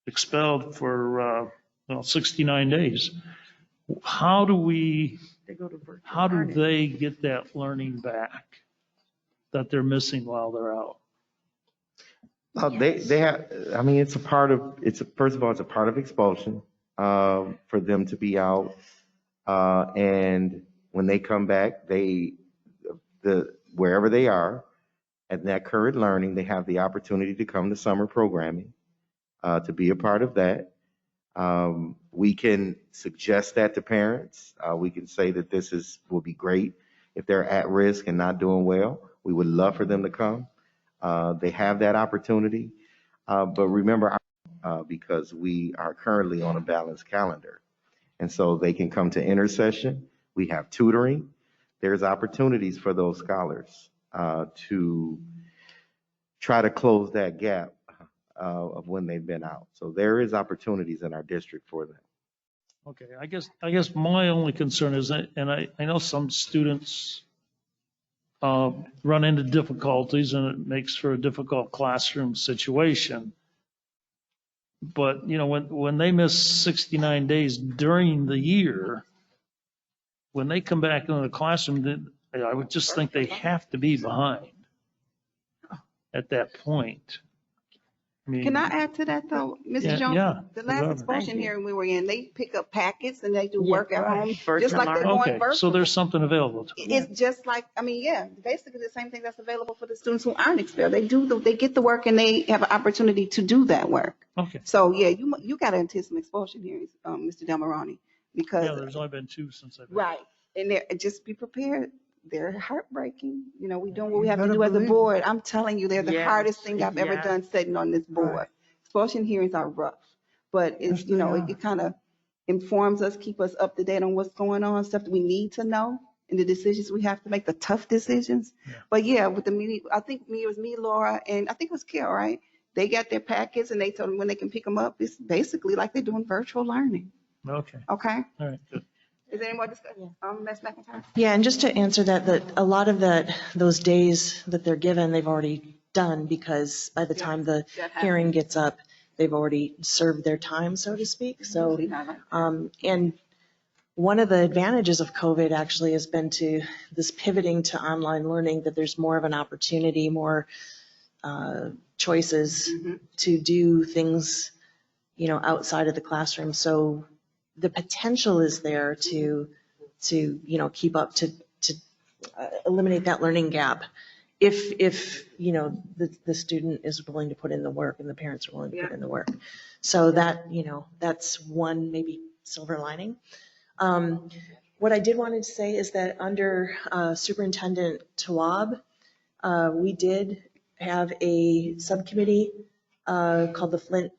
expelled for 69 days. How do they get that learning back that they're missing while they're out? They have, I mean, it's a part of, first of all, it's a part of expulsion, for them to be out. And when they come back, wherever they are at that current learning, they have the opportunity to come to summer programming, to be a part of that. We can suggest that to parents. We can say that will be great if they're at risk and not doing well. We would love for them to come. They have that opportunity. But remember, because we are currently on a balanced calendar. And so they can come to intercession. We have tutoring. There's opportunities for those scholars to try to close that gap of when they've been out. So there is opportunities in our district for them. Okay, I guess my only concern is that, and I know some students run into difficulties and it makes for a difficult classroom situation. But, when they miss 69 days during the year, when they come back into the classroom, I would just think they have to be behind at that point. I mean, Can I add to that though, Mr. Jones? Yeah. The last expulsion hearing we were in, they pick up packets and they do work at home, Virtual just like they're learning. going Okay, virtual. so there's something available to them. It's just like, basically the same thing that's available for the students who aren't expelled. They get the work and they have an opportunity to do that work. Okay. So yeah, you got to attend some expulsion hearings, Mr. Delmaroni, because Yeah, there's only been 2 since I've been. right, and just be prepared. They're heartbreaking. We doing what we have to better do as a believe it. board. I'm telling you, they're the Yes, hardest thing I've ever yes. done sitting on this board. Right. Expulsion hearings are rough, but it's, Yes, they are. it kind of informs us, keep us up to date on what's going on, stuff that we need to know, and the decisions we have to make, the tough decisions. Yeah. But yeah, with the meeting, I think it was me, Laura, and I think it was Carol, right? They got their packets and they told them when they can pick them up. It's basically like they're doing virtual learning. Okay, Okay? all right, good. Is there any more discussion? Ms. McIntyre? Yeah, and just to answer that a lot of those days that they're given, they've already done because by the time the hearing gets up, they've already served their time, so to speak. So, and one of the advantages of COVID actually has been to this pivoting to online learning, that there's more of an opportunity, more choices to do things, outside of the classroom. So the potential is there to keep up, to eliminate that learning gap if the student is willing to put in the work and the parents are willing to put in the work. So that, that's one maybe silver lining. What I did want to say is that under Superintendent Tawwab, we did have a subcommittee called the Flint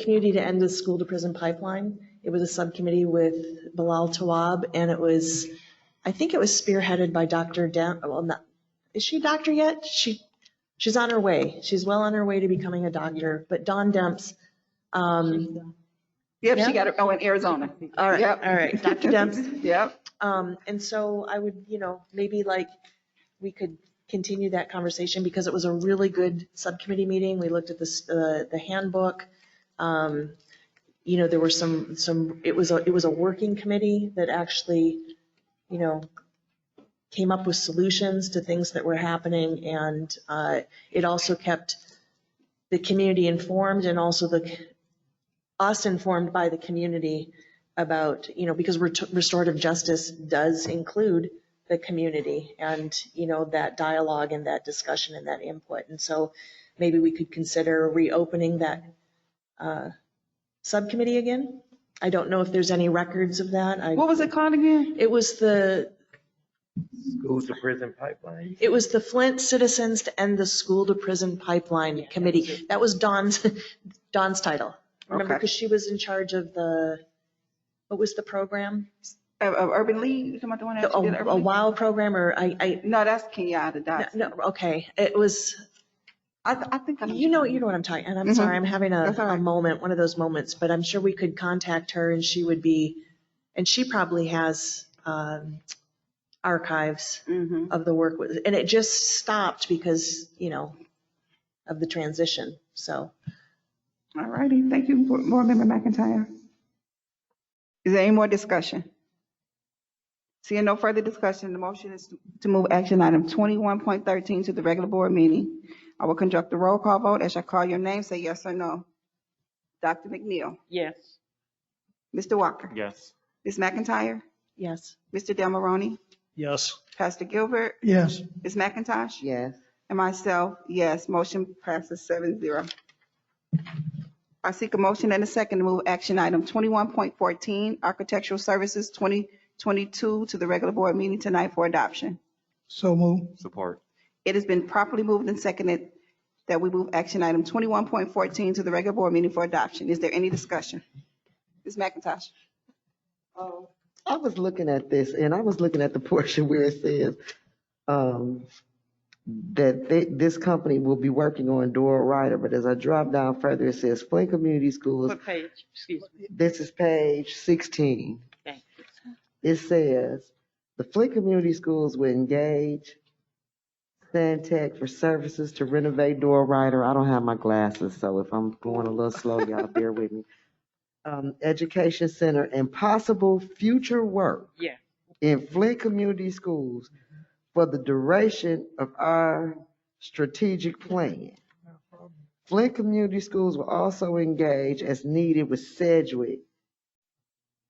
Community to End the School to Prison Pipeline. It was a subcommittee with Bilal Tawwab, and I think it was spearheaded by Dr. Is she a doctor yet? She's on her way. She's well on her way to becoming a doctor. But Dawn Demps. Yep, she got it. Oh, in Arizona. All right, Yep. all right, Dr. Demps. Yep. And so I would, maybe we could continue that conversation because it was a really good subcommittee meeting. We looked at the handbook. There were it was a working committee that actually, came up with solutions to things that were happening. And it also kept the community informed and also us informed by the community about, because restorative justice does include the community and, that dialogue and that discussion and that input. And so maybe we could consider reopening that subcommittee again. I don't know if there's any records of that. What was it called again? It was the School to Prison Pipeline. It was the Flint Citizens to End the School to Prison Pipeline Committee. That was Dawn's title. Remember, because she was in charge of what was the program? Urban League? You talking about the one that she did, Urban League? WOW program, or No, that's Kenyatta Dotson. No, okay. It was. I think I know. You know what I'm talking. And I'm sorry, I'm having a moment, one of those moments. But I'm sure we could contact her, and she would be, and she probably has archives Mhm. of the work, and it just stopped because, of the transition. So All righty, thank you, Board Member McIntyre. Is there any more discussion? Seeing no further discussion, the motion is to move action item 21.13 to the regular board meeting. I will conduct a roll call vote. As I call your name, say yes or no. Dr. McNeil, Yes. Mr. Walker, Yes. Ms. McIntyre, yes. Mr. Del Moroni, Yes. Pastor Gilbert, Yes. Ms. McIntosh, Yes. and myself, yes. Motion passes 7-0. I seek a motion and a second to move action item 21.14, architectural services 2022 to the regular board meeting tonight for adoption. So move. Support. It has been properly moved and seconded that we move action item 21.14 to the regular board meeting for adoption. Is there any discussion? Ms. McIntosh? I was looking at this and I was looking at the portion where it says this company will be working on door rider, but as I drop down further, it says Flint Community Schools. What page? Excuse me. This is page 16. Thank you. It says the Flint Community Schools will engage Stantec for services to renovate door rider. I don't have my glasses, so if I'm going a little slow, y'all bear with me. Education Center and possible future work Yeah. in Flint Community Schools for the duration of our strategic plan. Flint Community Schools will also engage as needed with Sedgwick,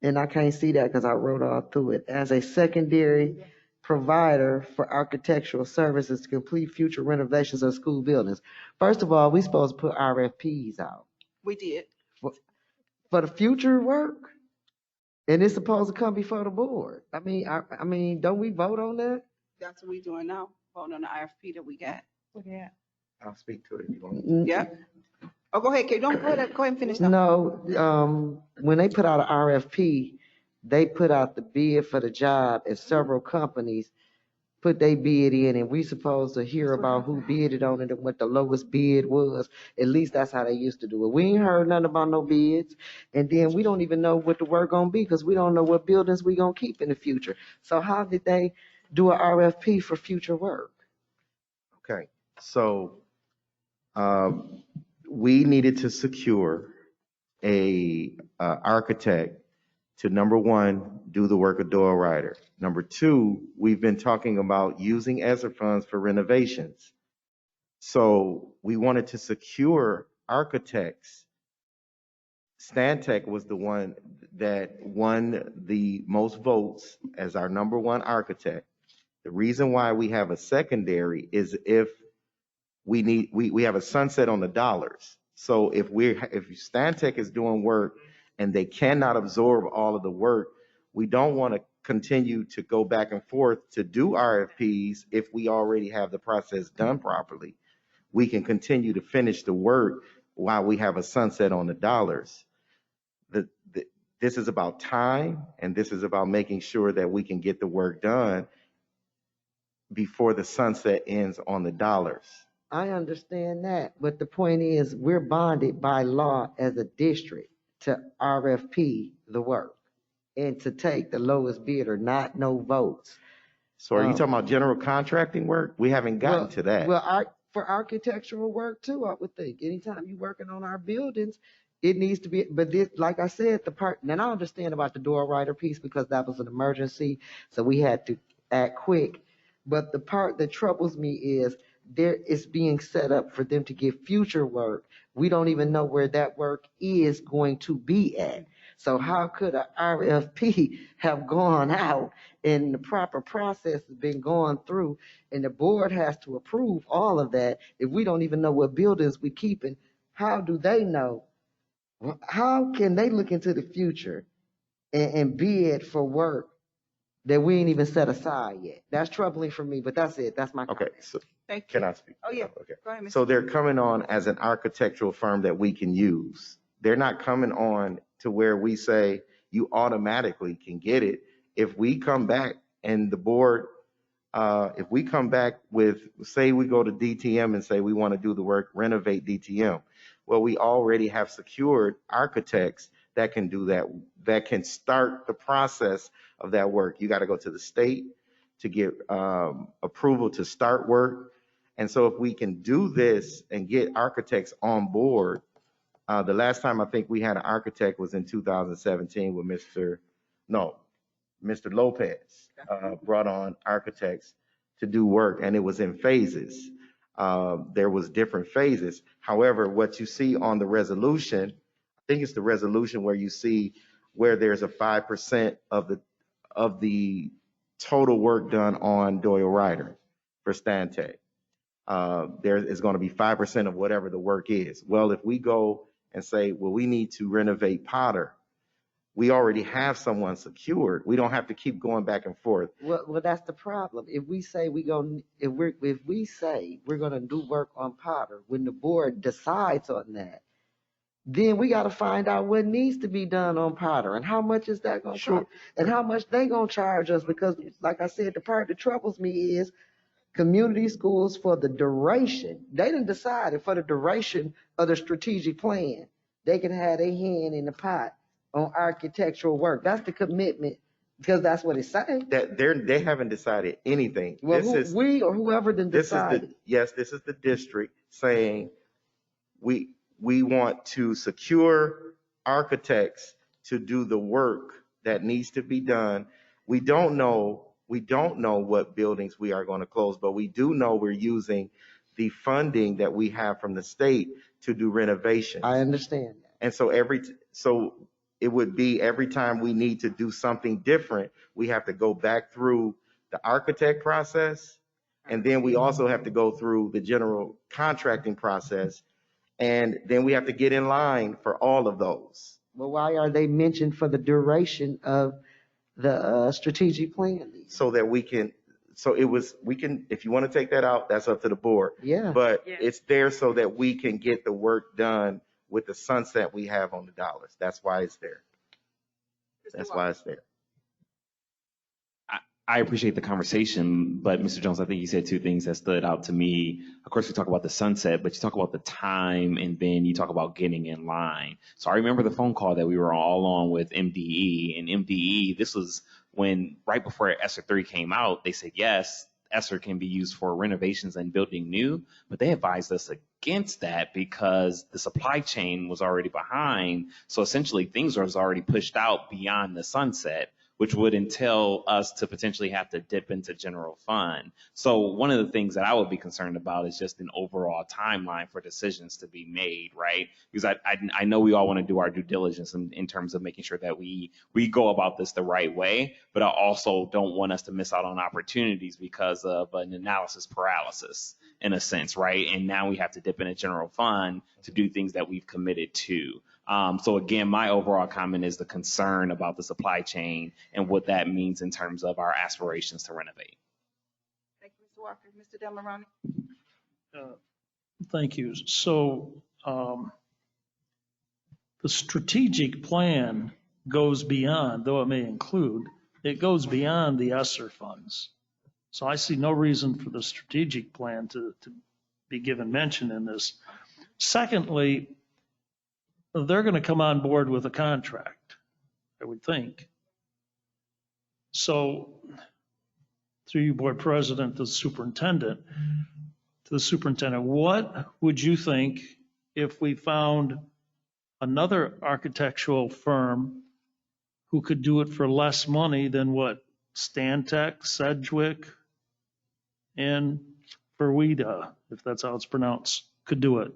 and I can't see that because I wrote all through it, as a secondary provider for architectural services to complete future renovations of school buildings. First of all, we're supposed to put RFPs out We did. for the future work, and it's supposed to come before the board. I mean, don't we vote on that? That's what we're doing now, voting on the RFP that we got. Yeah. I'll speak to it if you want. Yep. Oh, go ahead, Kate. Go ahead and finish now. No, when they put out an RFP, they put out the bid for the job, and several companies put their bid in, and we supposed to hear about who bidded on it and what the lowest bid was. At least that's how they used to do it. We ain't heard nothing about no bids, and then we don't even know what the work gonna be because we don't know what buildings we gonna keep in the future. So how did they do an RFP for future work? Okay, so we needed to secure a architect to, number one, do the work of door rider. Number two, we've been talking about using ESSER funds for renovations. So we wanted to secure architects. Stantec was the one that won the most votes as our number one architect. The reason why we have a secondary is if we have a sunset on the dollars. So if Stantec is doing work and they cannot absorb all of the work, we don't want to continue to go back and forth to do RFPs if we already have the process done properly. We can continue to finish the work while we have a sunset on the dollars. This is about time, and this is about making sure that we can get the work done before the sunset ends on the dollars. I understand that, but the point is we're bonded by law as a district to RFP the work and to take the lowest bidder, not no votes. So are you talking about general contracting work? We haven't gotten to that. Well, for architectural work too, I would think. Anytime you're working on our buildings, it needs to be, but this, like I said, the part, and I understand about the door rider piece because that was an emergency, so we had to act quick. But the part that troubles me is there is being set up for them to get future work. We don't even know where that work is going to be at. So how could a RFP have gone out and the proper process has been gone through and the board has to approve all of that if we don't even know what buildings we're keeping? How do they know? How can they look into the future and bid for work that we ain't even set aside yet? That's troubling for me, but that's it. That's my comment. Okay, so Thank you. can I speak? Oh, yeah. Okay. Go ahead, Ms. So they're coming on as an architectural firm that we can use. They're not coming on to where we say you automatically can get it. If we come back and the board, if we come back with, say we go to DTM and say we want to do the work, renovate DTM. Well, we already have secured architects that can do that, that can start the process of that work. You got to go to the state to get approval to start work. And so if we can do this and get architects on board, the last time I think we had an architect was in 2017 with Mr. Lopez brought on architects to do work, and it was in phases. There was different phases. However, what you see on the resolution, I think it's the resolution where you see where there's a 5% of the total work done on Doyle Ryder for Stantec. There is going to be 5% of whatever the work is. Well, if we go and say, well, we need to renovate Potter, we already have someone secured. We don't have to keep going back and forth. Well, that's the problem. If we say we're gonna do work on Potter, when the board decides on that, then we got to find out what needs to be done on Potter and how much is that going to cost and how much they going to charge us. Because like I said, the part that troubles me is community schools for the duration. They didn't decide for the duration of the strategic plan. They can have their hand in the pot on architectural work. That's the commitment, because that's what it's saying. That they haven't decided anything. Well, we or whoever then decided. This is the district saying we want to secure architects to do the work that needs to be done. We don't know what buildings we are going to close, but we do know we're using the funding that we have from the state to do renovation. I understand that. And so it would be every time we need to do something different, we have to go back through the architect process, and then we also have to go through the general contracting process, and then we have to get in line for all of those. Well, why are they mentioned for the duration of the strategic plan? So that we can, if you want to take that out, that's up to the board. Yeah. But it's there so that we can get the work done with the sunset we have on the dollars. That's why it's there. That's why it's there. I appreciate the conversation, but Mr. Jones, I think you said two things that stood out to me. Of course, we talk about the sunset, but you talk about the time, and then you talk about getting in line. So I remember the phone call that we were all on with MDE, and MDE, this was when, right before ESSER 3 came out, they said, yes, ESSER can be used for renovations and building new, but they advised us against that because the supply chain was already behind. So essentially things was already pushed out beyond the sunset, which would entail us to potentially have to dip into general fund. So one of the things that I would be concerned about is just an overall timeline for decisions to be made, right? Because I know we all want to do our due diligence in terms of making sure that we go about this the right way, but I also don't want us to miss out on opportunities because of an analysis paralysis in a sense, right? And now we have to dip in a general fund to do things that we've committed to. So again, my overall comment is the concern about the supply chain and what that means in terms of our aspirations to renovate. Thank you, Mr. Walker. Mr. Del Morone. Thank you. So the strategic plan goes beyond, though it may include, it goes beyond the ESSER funds. So I see no reason for the strategic plan to be given mention in this. Secondly, they're going to come on board with a contract, I would think. So through you, board president, to the superintendent, what would you think if we found another architectural firm who could do it for less money than what Stantec, Sedgwick, and Verwida, if that's how it's pronounced, could do it?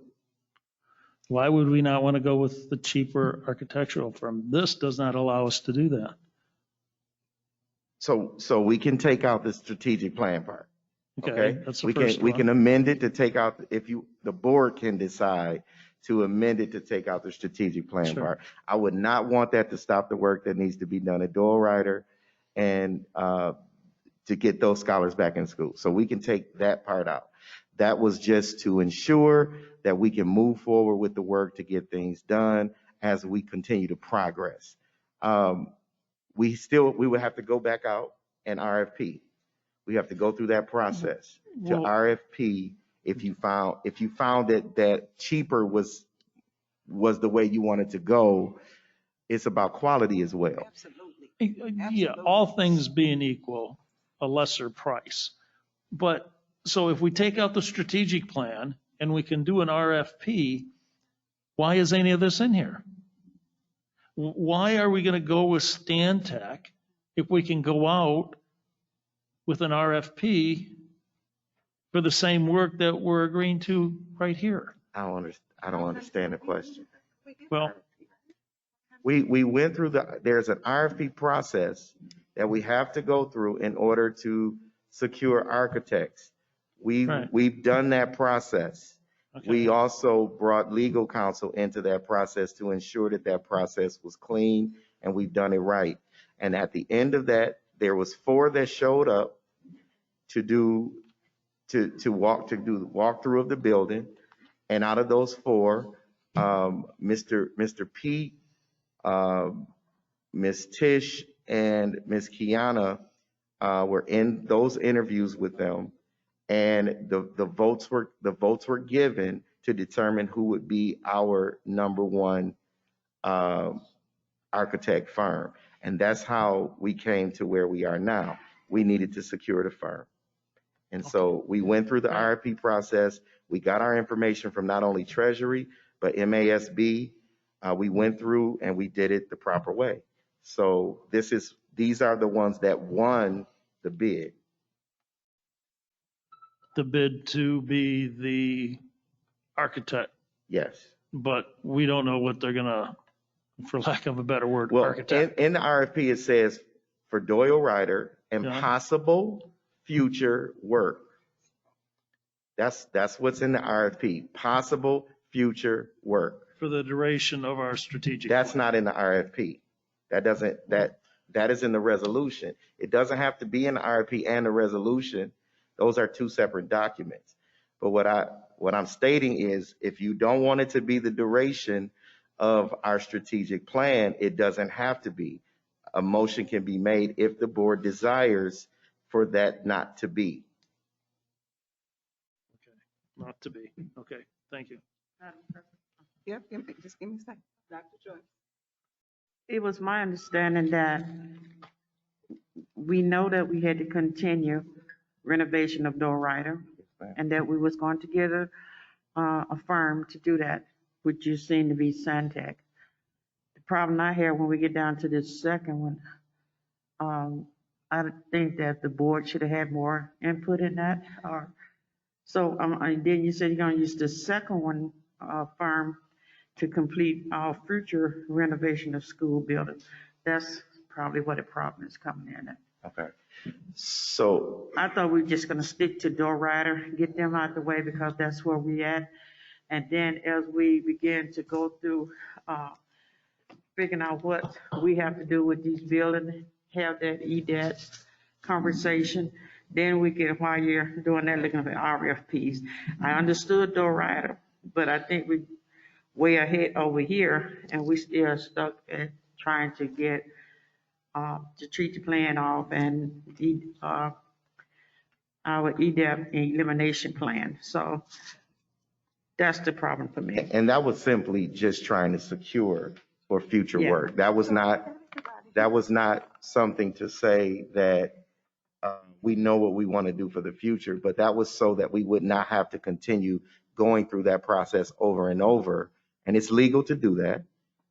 Why would we not want to go with the cheaper architectural firm? This does not allow us to do that. So we can take out the strategic plan part. Okay, that's the first we one. can amend it to take out, the board can decide to amend it to take out the strategic plan part. I would not want that to stop the work that needs to be done at Doyle Ryder and to get those scholars back in school. So we can take that part out. That was just to ensure that we can move forward with the work to get things done as we continue to progress. We would have to go back out and RFP. We have to go through that process to RFP. If you found that cheaper was the way you wanted to go, it's about quality as well. Absolutely. Yeah, all things being equal, a lesser price. But, so if we take out the strategic plan and we can do an RFP, why is any of this in here? Why are we going to go with Stantec if we can go out with an RFP for the same work that we're agreeing to right here? I don't understand the question. Well, We went through there's an RFP process that we have to go through in order to secure architects. Right. We've done that process. okay. We also brought legal counsel into that process to ensure that that process was clean and we've done it right. And at the end of that, there was 4 that showed up to do the walkthrough of the building. And out of those 4, Mr. Pete, Ms. Tish, and Ms. Kiana were in those interviews with them, and the votes were given to determine who would be our number 1 architect firm, and that's how we came to where we are now. We needed to secure the firm, and so we went through the RFP process. We got our information from not only Treasury but MASB. We went through and we did it the proper way. So these are the ones that won the bid. The bid to be the architect, Yes. but we don't know what they're gonna, for lack of a better word, Well, architect. in the RFP, it says for Doyle Ryder and Yeah. possible future work. That's what's in the RFP, possible future work. For the duration of our strategic. That's plan. not in the RFP. That is in the resolution. It doesn't have to be in the RFP and the resolution. Those are 2 separate documents. But what I'm stating is, if you don't want it to be the duration of our strategic plan, it doesn't have to be. A motion can be made if the board desires for that not to be. Not to be. Okay, thank you. Yep, just give me a second. Dr. Joy. It was my understanding that we know that we had to continue renovation of Door Rider, and that we was going to get a firm to do that, which you seem to be Santec. The problem I have when we get down to this second one, I think that the board should have had more input in that. So then you said you're going to use the second one firm to complete our future renovation of school buildings. That's probably where the problem is coming in at. Okay. So I thought we were just gonna stick to Door Rider, get them out the way because that's where we at. And then as we begin to go through, figuring out what we have to do with these buildings, have that EDAT conversation, then we can, while you're doing that, looking at RFPs. I understood Door Rider, but I think we way ahead over here, and we still stuck at trying to get to treat the plan off and our EDAP elimination plan. So that's the problem for me. And that was simply just trying to secure for future Yeah. work. That was not something to say that we know what we want to do for the future, but that was so that we would not have to continue going through that process over and over. And it's legal to do that.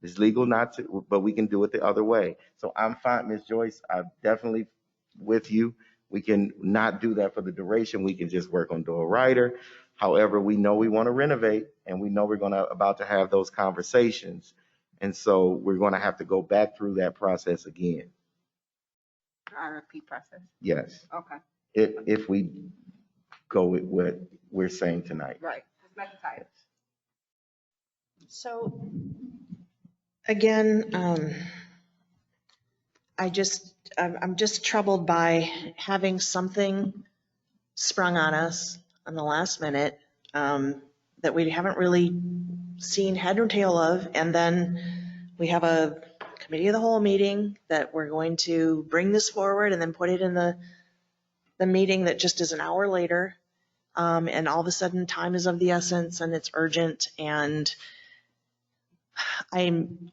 It's legal not to, but we can do it the other way. So I'm fine, Ms. Joyce, I'm definitely with you. We can not do that for the duration. We can just work on Door Rider. However, we know we want to renovate, and we know we're about to have those conversations. And so we're going to have to go back through that process again. RFP process. Yes. Okay, If we go with what we're saying tonight. right. Ms. McIntyre. So again, I'm just troubled by having something sprung on us on the last minute that we haven't really seen head or tail of. And then we have a committee of the whole meeting that we're going to bring this forward and then put it in the meeting that just is an hour later. And all of a sudden time is of the essence and it's urgent. And I'm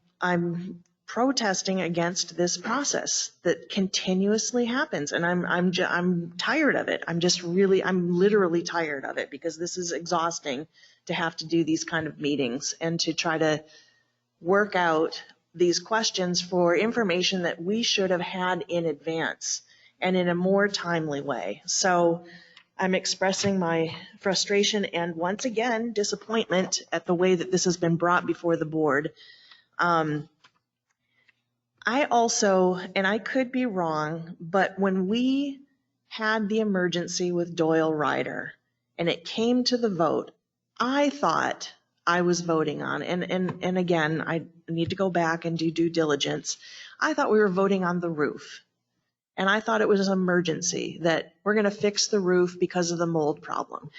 protesting against this process that continuously happens. And I'm tired of it. I'm literally tired of it, because this is exhausting to have to do these kind of meetings and to try to work out these questions for information that we should have had in advance and in a more timely way. So I'm expressing my frustration and, once again, disappointment at the way that this has been brought before the board. I also, and I could be wrong, but when we had the emergency with Doyle Ryder and it came to the vote, I thought I was voting on, and again, I need to go back and do due diligence. I thought we were voting on the roof. And I thought it was an emergency, that we're going to fix the roof because of the mold problem.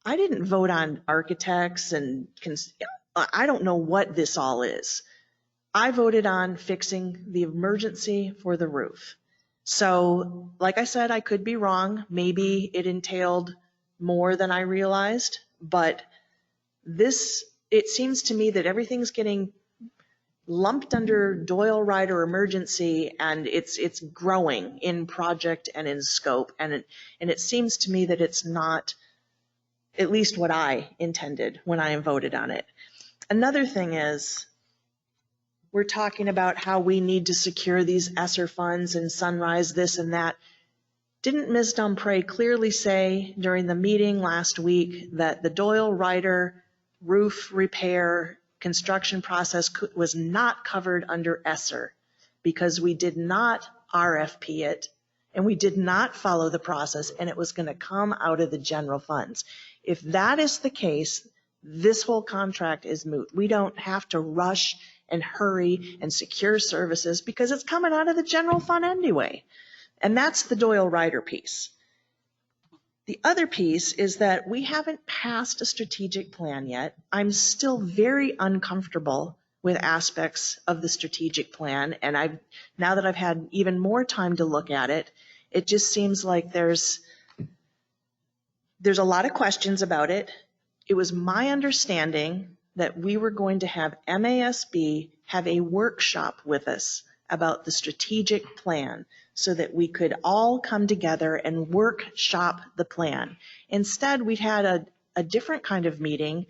I didn't vote on architects and I don't know what this all is. I voted on fixing the emergency for the roof. So, like I said, I could be wrong. Maybe it entailed more than I realized, but it seems to me that everything's getting lumped under Doyle Ryder emergency, and it's growing in project and in scope. And it seems to me that it's not at least what I intended when I voted on it. Another thing is, we're talking about how we need to secure these ESSER funds and Sunrise this and that. Didn't Ms. Dumpre clearly say during the meeting last week that the Doyle Ryder roof repair construction process was not covered under ESSER because we did not RFP it and we did not follow the process, and it was going to come out of the general funds? If that is the case, this whole contract is moot. We don't have to rush and hurry and secure services because it's coming out of the general fund anyway. And that's the Doyle Ryder piece. The other piece is that we haven't passed a strategic plan yet. I'm still very uncomfortable with aspects of the strategic plan, and now that I've had even more time to look at it, it just seems like there's a lot of questions about it. It was my understanding that we were going to have MASB have a workshop with us about the strategic plan so that we could all come together and workshop the plan. Instead, we've had a different kind of meeting,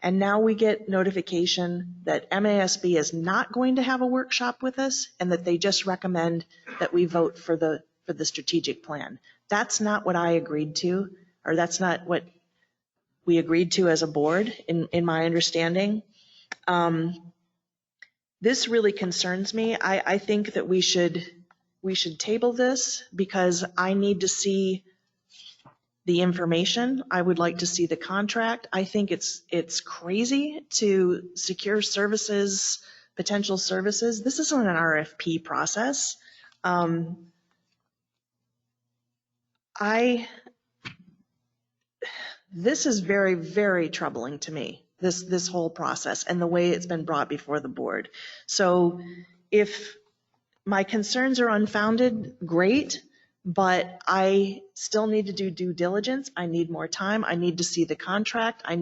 and now we get notification that MASB is not going to have a workshop with us and that they just recommend that we vote for the strategic plan. That's not what I agreed to, or that's not what we agreed to as a board, in my understanding. This really concerns me. I think that we should table this because I need to see the information. I would like to see the contract. I think it's crazy to secure services, potential services. This isn't an RFP process. This is very, very troubling to me, this whole process and the way it's been brought before the board. So if my concerns are unfounded, great, but I still need to do due diligence. I need more time. I need to see the contract. I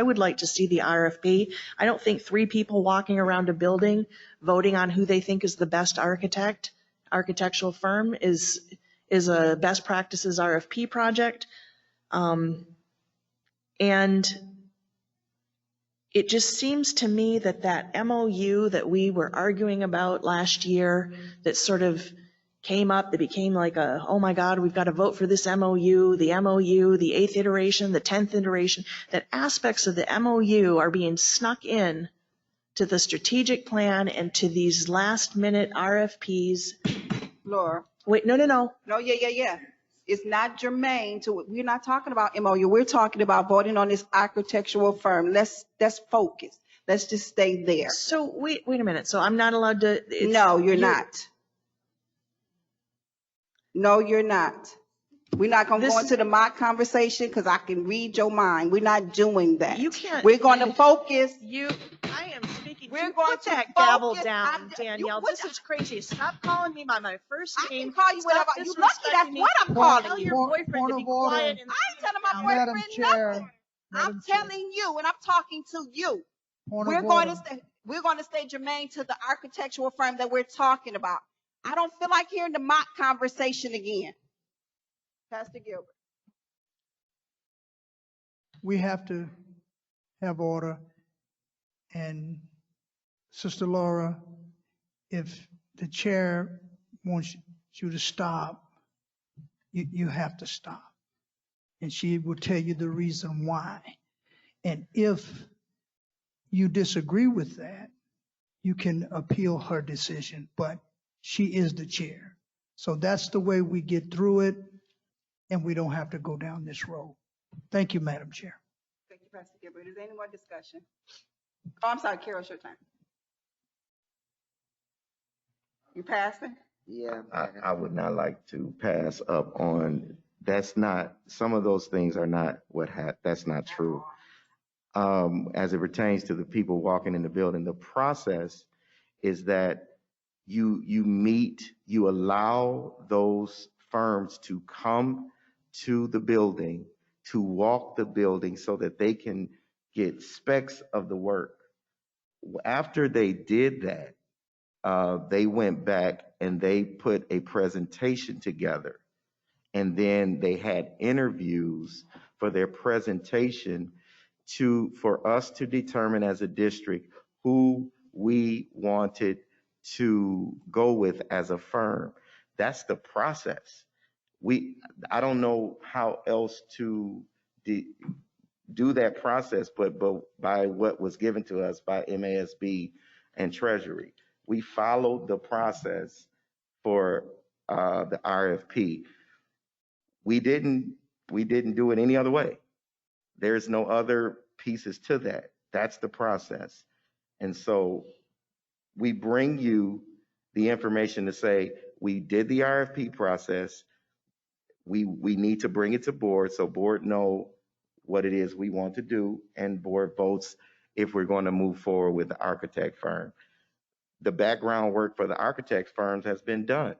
would like to see the RFP. I don't think 3 people walking around a building voting on who they think is the best architectural firm is a best practices RFP project. And it just seems to me that MOU that we were arguing about last year that sort of came up, it became like oh my God, we've got to vote for this MOU, the 8th iteration, the 10th iteration, that aspects of the MOU are being snuck in to the strategic plan and to these last minute RFPs. Laura. Wait, no. No, yeah. It's not germane to it. We're not talking about MOU. We're talking about voting on this architectural firm. Let's focus. Let's just stay there. So wait a minute. So I'm not allowed to. No, you're not. No, you're not. We're not going to go into the mock conversation because I can read your mind. We're not doing that. You can't. We're going to focus. I am speaking. We're going put to that focus. gavel down, Danielle. This is crazy. Stop calling me by my first name. I can call you whatever. You lucky that's what I'm calling Tell you. your boyfriend to be quiet. I ain't telling my boyfriend nothing. I'm telling you, and I'm talking to you. We're going to stay. we're going to stay germane to the architectural firm that we're talking about. I don't feel like hearing the mock conversation again. Pastor Gilbert. We have to have order. And Sister Laura, if the chair wants you to stop, you have to stop. And she will tell you the reason why. And if you disagree with that, you can appeal her decision, but she is the chair. So that's the way we get through it, and we don't have to go down this road. Thank you, Madam Chair. Thank you, Pastor Gilbert. Is there any more discussion? Oh, I'm sorry, Carol, it's your turn. You passing? Yeah. I would not like to pass up on, that's not, some of those things are not that's not true. As it pertains to the people walking in the building, the process is that you allow those firms to come to the building, to walk the building so that they can get specs of the work. After they did that, they went back and they put a presentation together. And then they had interviews for their presentation for us to determine as a district who we wanted to go with as a firm. That's the process. I don't know how else to do that process, but by what was given to us by MASB and Treasury. We followed the process for the RFP. We didn't do it any other way. There's no other pieces to that. That's the process. And so we bring you the information to say, we did the RFP process. We need to bring it to board so board know what it is we want to do, and board votes if we're going to move forward with the architect firm. The background work for the architect firms has been done.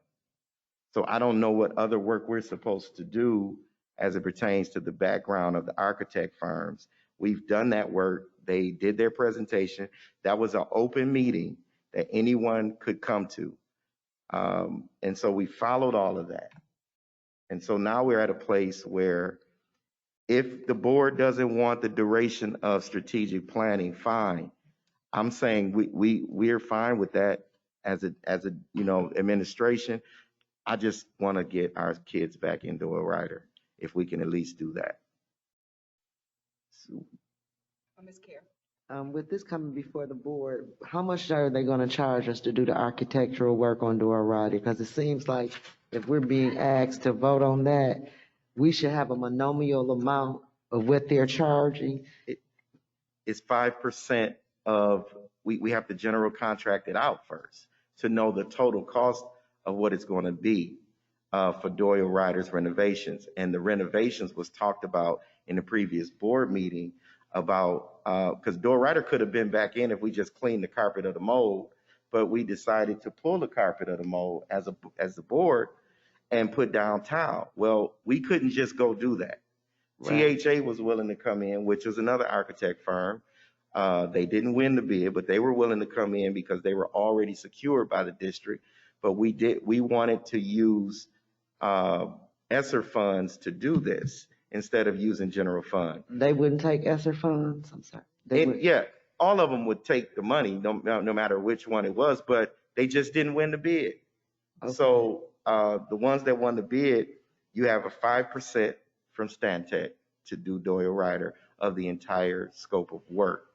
So I don't know what other work we're supposed to do as it pertains to the background of the architect firms. We've done that work. They did their presentation. That was an open meeting that anyone could come to. And so we followed all of that. And so now we're at a place where if the board doesn't want the duration of strategic planning, fine. I'm saying we're fine with that as a administration. I just want to get our kids back into a rider, if we can at least do that. So, Ms. Carey. With this coming before the board, how much are they going to charge us to do the architectural work on Dora Rider? Because it seems like if we're being asked to vote on that, we should have a monomial amount of what they're charging. It's 5% of, we have to general contract it out first to know the total cost of what it's going to be for Doyle Ryder's renovations. And the renovations was talked about in the previous board meeting about, because Doyle Ryder could have been back in if we just cleaned the carpet of the mold, but we decided to pull the carpet of the mold as the board and put down tile. Well, we couldn't just go do that. Right. THA was willing to come in, which is another architect firm. They didn't win the bid, but they were willing to come in because they were already secured by the district. But we wanted to use ESSER funds to do this instead of using general fund. They wouldn't take ESSER funds? I'm sorry. Yeah, all of them would take the money, no matter which one it was, but they just didn't win the bid. Okay. So the ones that won the bid, you have a 5% from Stantec to do Doyle Ryder of the entire scope of work.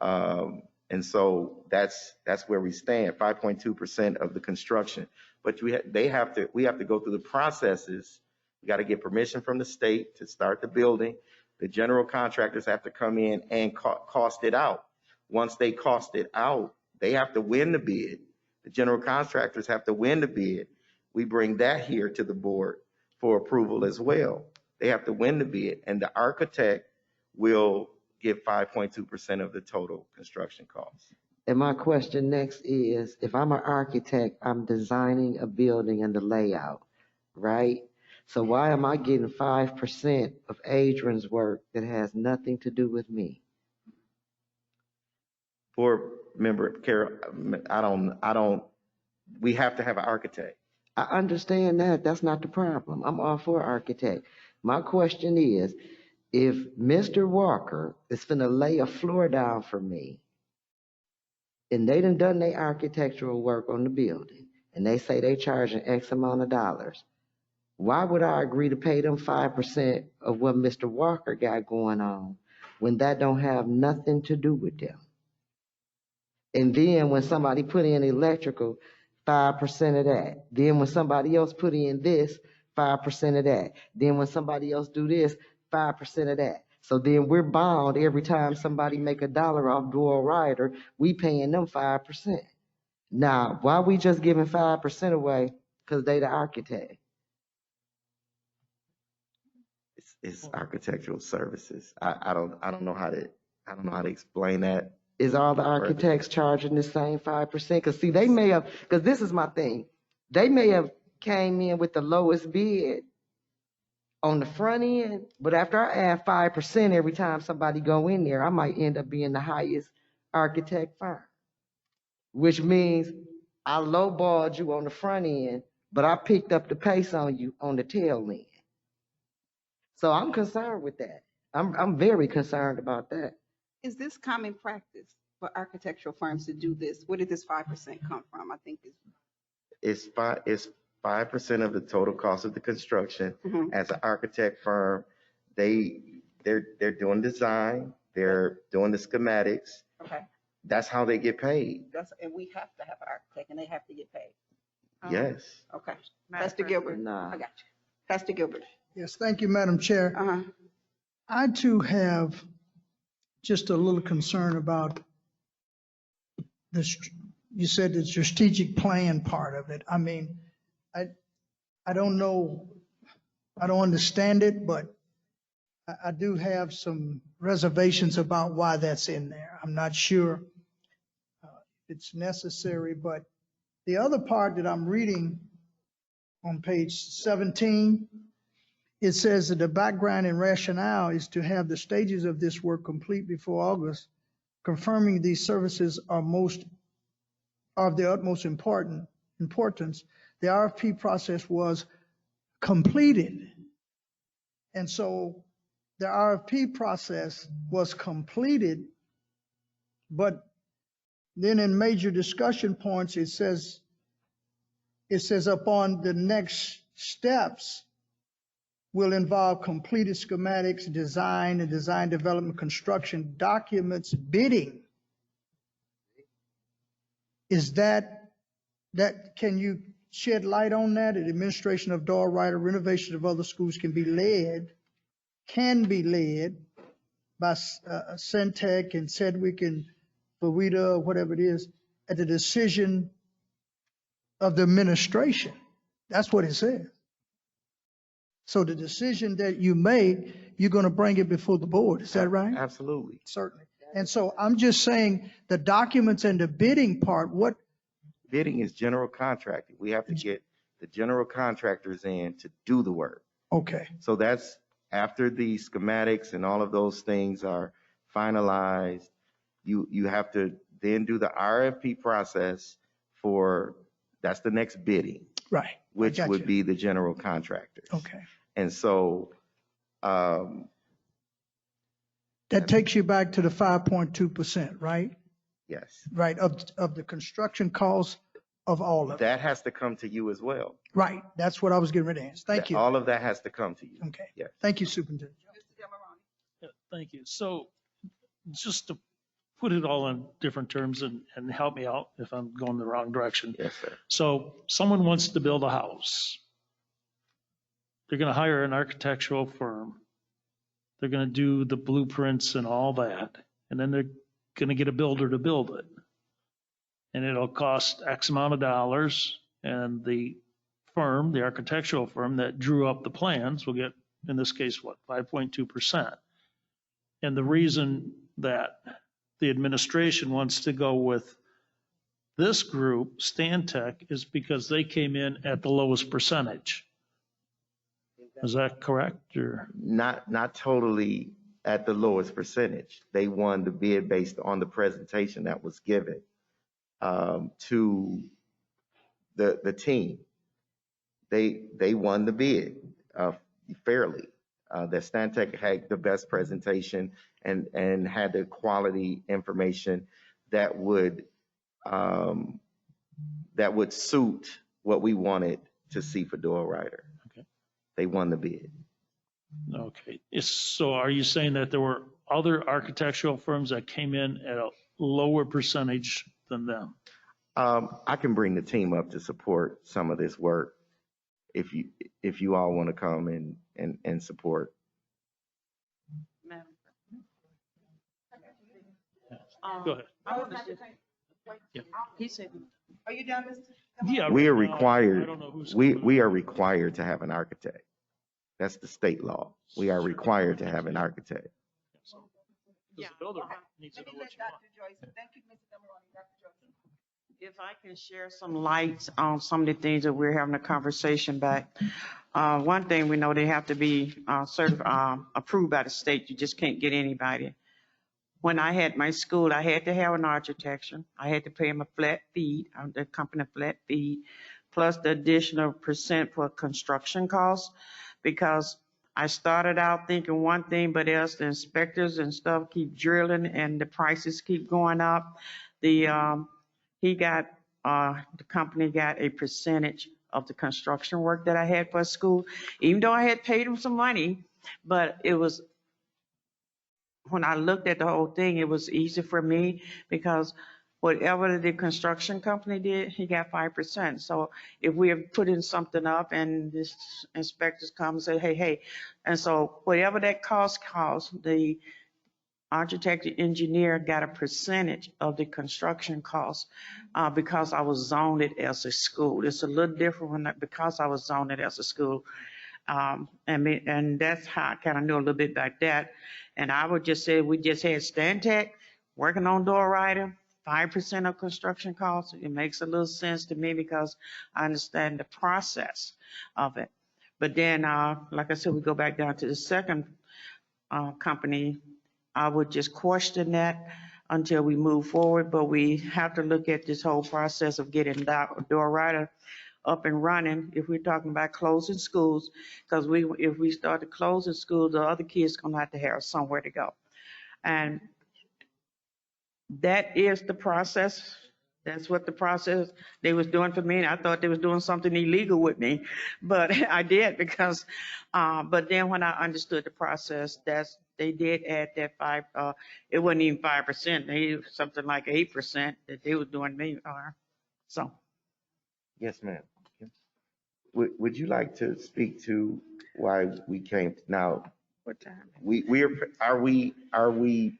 And so that's where we stand, 5.2% of the construction. But we have to go through the processes. We got to get permission from the state to start the building. The general contractors have to come in and cost it out. Once they cost it out, they have to win the bid. The general contractors have to win the bid. We bring that here to the board for approval as well. They have to win the bid, and the architect will give 5.2% of the total construction costs. And my question next is, if I'm an architect, I'm designing a building and the layout, right? So why am I getting 5% of Adrian's work that has nothing to do with me? For member, Carol, we have to have an architect. I understand that. That's not the problem. I'm all for architect. My question is, if Mr. Walker is finna lay a floor down for me, and they done their architectural work on the building, and they say they charging X amount of dollars, why would I agree to pay them 5% of what Mr. Walker got going on when that don't have nothing to do with them? And then when somebody put in electrical, 5% of that. Then when somebody else put in this, 5% of that. Then when somebody else do this, 5% of that. So then we're bound every time somebody make $1 off dual rider, we paying them 5%. Now, why we just giving 5% away? Because they the architect. It's architectural services. I don't know how to explain that. Is all the architects charging the same 5%? Because see, they may have, because this is my thing, they may have came in with the lowest bid on the front end, but after I add 5% every time somebody go in there, I might end up being the highest architect firm, which means I lowballed you on the front end, but I picked up the pace on you on the tail end. So I'm concerned with that. I'm very concerned about that. Is this common practice for architectural firms to do this? Where did this 5% come from? I think It's 5% of the total cost of the construction. Mhm. As an architect firm, they're doing design, they're doing the schematics. okay. That's how they get paid. And we have to have an architect, and they have to get paid. Yes. Okay. Pastor Gilbert. Nah. I got you. Pastor Gilbert. Yes, thank you, Madam Chair. Uh-huh. I too have just a little concern about this. You said the strategic plan part of it. I mean, I don't know, I don't understand it, but I do have some reservations about why that's in there. I'm not sure it's necessary, but the other part that I'm reading on page 17, it says that the background and rationale is to have the stages of this work complete before August, confirming these services are of the utmost importance. The RFP process was completed. And so the RFP process was completed, but then in major discussion points, it says upon the next steps will involve completed schematics, design and design development, construction documents, bidding. Is that can you shed light on that? The administration of door rider, renovation of other schools can be led by Centec and Sedgwick and Florida, or whatever it is, at the decision of the administration. That's what it says. So the decision that you make, you're going to bring it before the board. Is that right? Absolutely. Certainly. And so I'm just saying the documents and the bidding part, what? Bidding is general contracting. We have to get the general contractors in to do the work. Okay. So that's after the schematics and all of those things are finalized. You have to then do the RFP process that's the next bidding. Right. Which would be the general contractors. Okay. And so that takes you back to the 5.2%, right? yes, Right, of the construction costs of all of it. that has to come to you as well. Right, that's what I was getting ready to answer. Thank you. All of that has to come to you. Okay. Yes. Thank you, Superintendent. Yeah, thank you. So just to put it all in different terms and help me out if I'm going the wrong direction. Yes, sir. So someone wants to build a house. They're going to hire an architectural firm. They're going to do the blueprints and all that. And then they're going to get a builder to build it. And it'll cost X amount of dollars. And the firm, the architectural firm that drew up the plans will get, in this case, what, 5.2%. And the reason that the administration wants to go with this group, Stantec, is because they came in at the lowest percentage. Is that correct, or? Not totally at the lowest percentage. They won the bid based on the presentation that was given to the team. They won the bid fairly. That Stantec had the best presentation and had the quality information that would suit what we wanted to see for Door Rider. Okay. They won the bid. Okay. So are you saying that there were other architectural firms that came in at a lower percentage than them? I can bring the team up to support some of this work if you all want to come and support. Go ahead. He said, Are you done, Mr.? Yeah. We are right now, I required, don't know who's we are required to have an architect. That's the state law. We are required to have an architect. Because the builder needs to know what you want. Thank you, Mr. Demaroni. Dr. Joyce. If I can share some lights on some of the things that we're having a conversation about. One thing we know, they have to be approved by the state. You just can't get anybody. When I had my school, I had to have an architecture. I had to pay them a flat fee, the company a flat fee, plus the additional percent for construction costs, because I started out thinking one thing, but as the inspectors and stuff keep drilling and the prices keep going up, the company got a percentage of the construction work that I had for school, even though I had paid them some money, but it was, when I looked at the whole thing, it was easy for me because whatever the construction company did, he got 5%. So if we have put in something up and this inspectors come and say, hey, and so whatever that cost, the architect engineer got a percentage of the construction cost because I was zoned it as a school. It's a little different because I was zoned it as a school. And that's how I kind of knew a little bit about that. And I would just say we just had Stantec working on Door Rider, 5% of construction costs. It makes a little sense to me because I understand the process of it. But then, like I said, we go back down to the second company. I would just question that until we move forward. But we have to look at this whole process of getting Door Rider up and running if we're talking about closing schools, because if we start to closing schools, the other kids gonna have to have somewhere to go. And that is the process. That's what the process they was doing for me. And I thought they was doing something illegal with me, but I did because, but then when I understood the process, they did add that it wasn't even 5%. They something like 8% that they were doing me. So. Yes, ma'am. Would you like to speak to why we came now? What time? Are we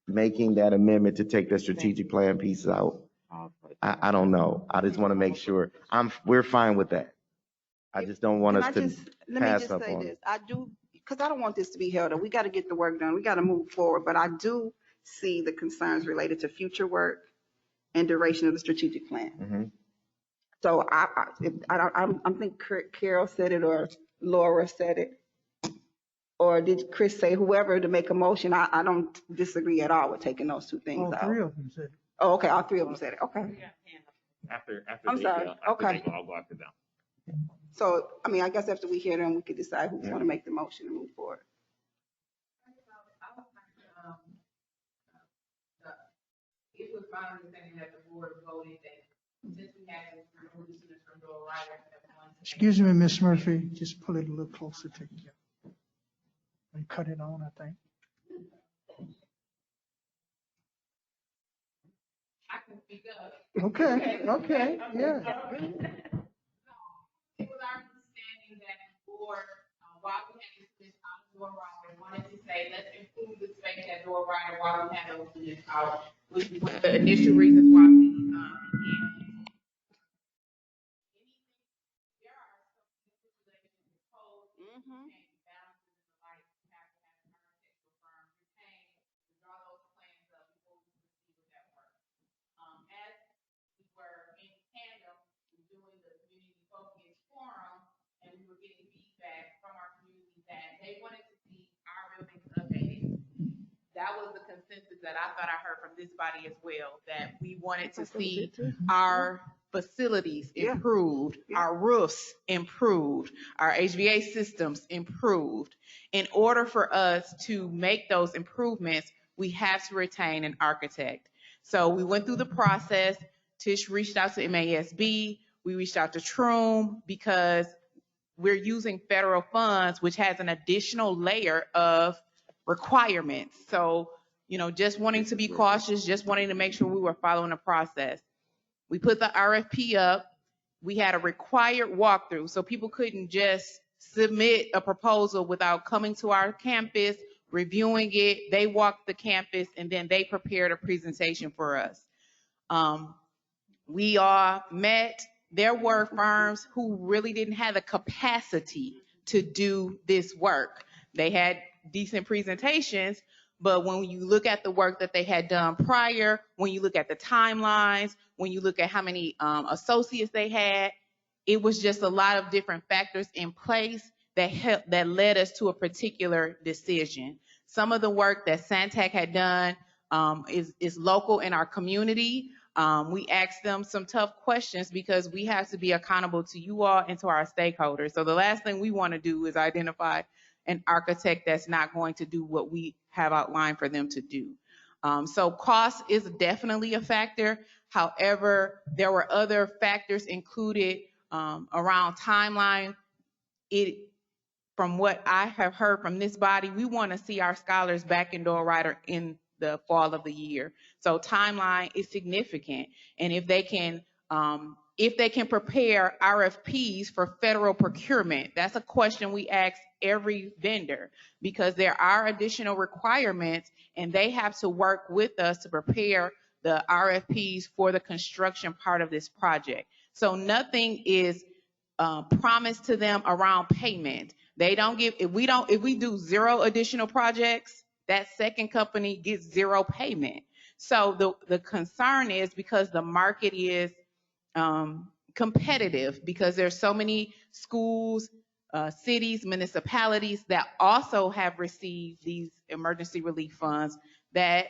making that amendment to take the strategic plan piece out? I don't know. I just want to make sure we're fine with that. I just don't want us to pass up on it. I do, because I don't want this to be held up. We got to get the work done. We got to move forward. But I do see the concerns related to future work and duration of the strategic plan. Mm-hmm. So I think Carol said it or Laura said it. Or did Chris say whoever to make a motion? I don't disagree at all with taking those two things out. All three of them said it. Oh, okay. All three of them said it. Okay. After I'm sorry. Okay. I'll go after them. So, I mean, I guess after we hear them, we could decide who's going to make the motion and move forward. It was my understanding that the board voted that since we had to remove the students from Door Rider. Excuse me, Miss Murphy, just pull it a little closer to you. And cut it on, I think. I can speak up. Okay, yeah. It was our understanding that the board, while we had this out of Door Rider, wanted to say, let's improve the space at Door Rider while we had those students out, which was one of the initial reasons why we began. There are some stipulations in code, balances in the light, you have to have an architectural firm retained to draw those plans up before we proceed with that work. As we were in tandem doing the community focus forum, and we were getting feedback from our community that they wanted to see our buildings updated. that I thought I heard from this body as well, that we wanted to see our facilities improved, our roofs improved, our HVA systems improved. In order for us to make those improvements, we have to retain an architect. So we went through the process. Tish reached out to MASB. We reached out to TRUM because we're using federal funds, which has an additional layer of requirements. So, you know, just wanting to be cautious, just wanting to make sure we were following the process. We put the RFP up. We had a required walkthrough, so people couldn't just submit a proposal without coming to our campus, reviewing it. They walked the campus, and then they prepared a presentation for us. We all met. There were firms who really didn't have the capacity to do this work. They had decent presentations, but when you look at the work that they had done prior, when you look at the timelines, when you look at how many associates they had, it was just a lot of different factors in place that led us to a particular decision. Some of the work that Santec had done is local in our community. We asked them some tough questions because we have to be accountable to you all and to our stakeholders. So the last thing we want to do is identify an architect that's not going to do what we have outlined for them to do. So cost is definitely a factor. However, there were other factors included around timeline. From what I have heard from this body, we want to see our scholars back in Door Rider in the fall of the year. So timeline is significant. And if they can prepare RFPs for federal procurement, that's a question we ask every vendor because there are additional requirements and they have to work with us to prepare the RFPs for the construction part of this project. So nothing is promised to them around payment. They don't give, if we do 0 additional projects, that second company gets 0 payment. So the concern is because the market is competitive, because there's so many schools, cities, municipalities that also have received these emergency relief funds, that,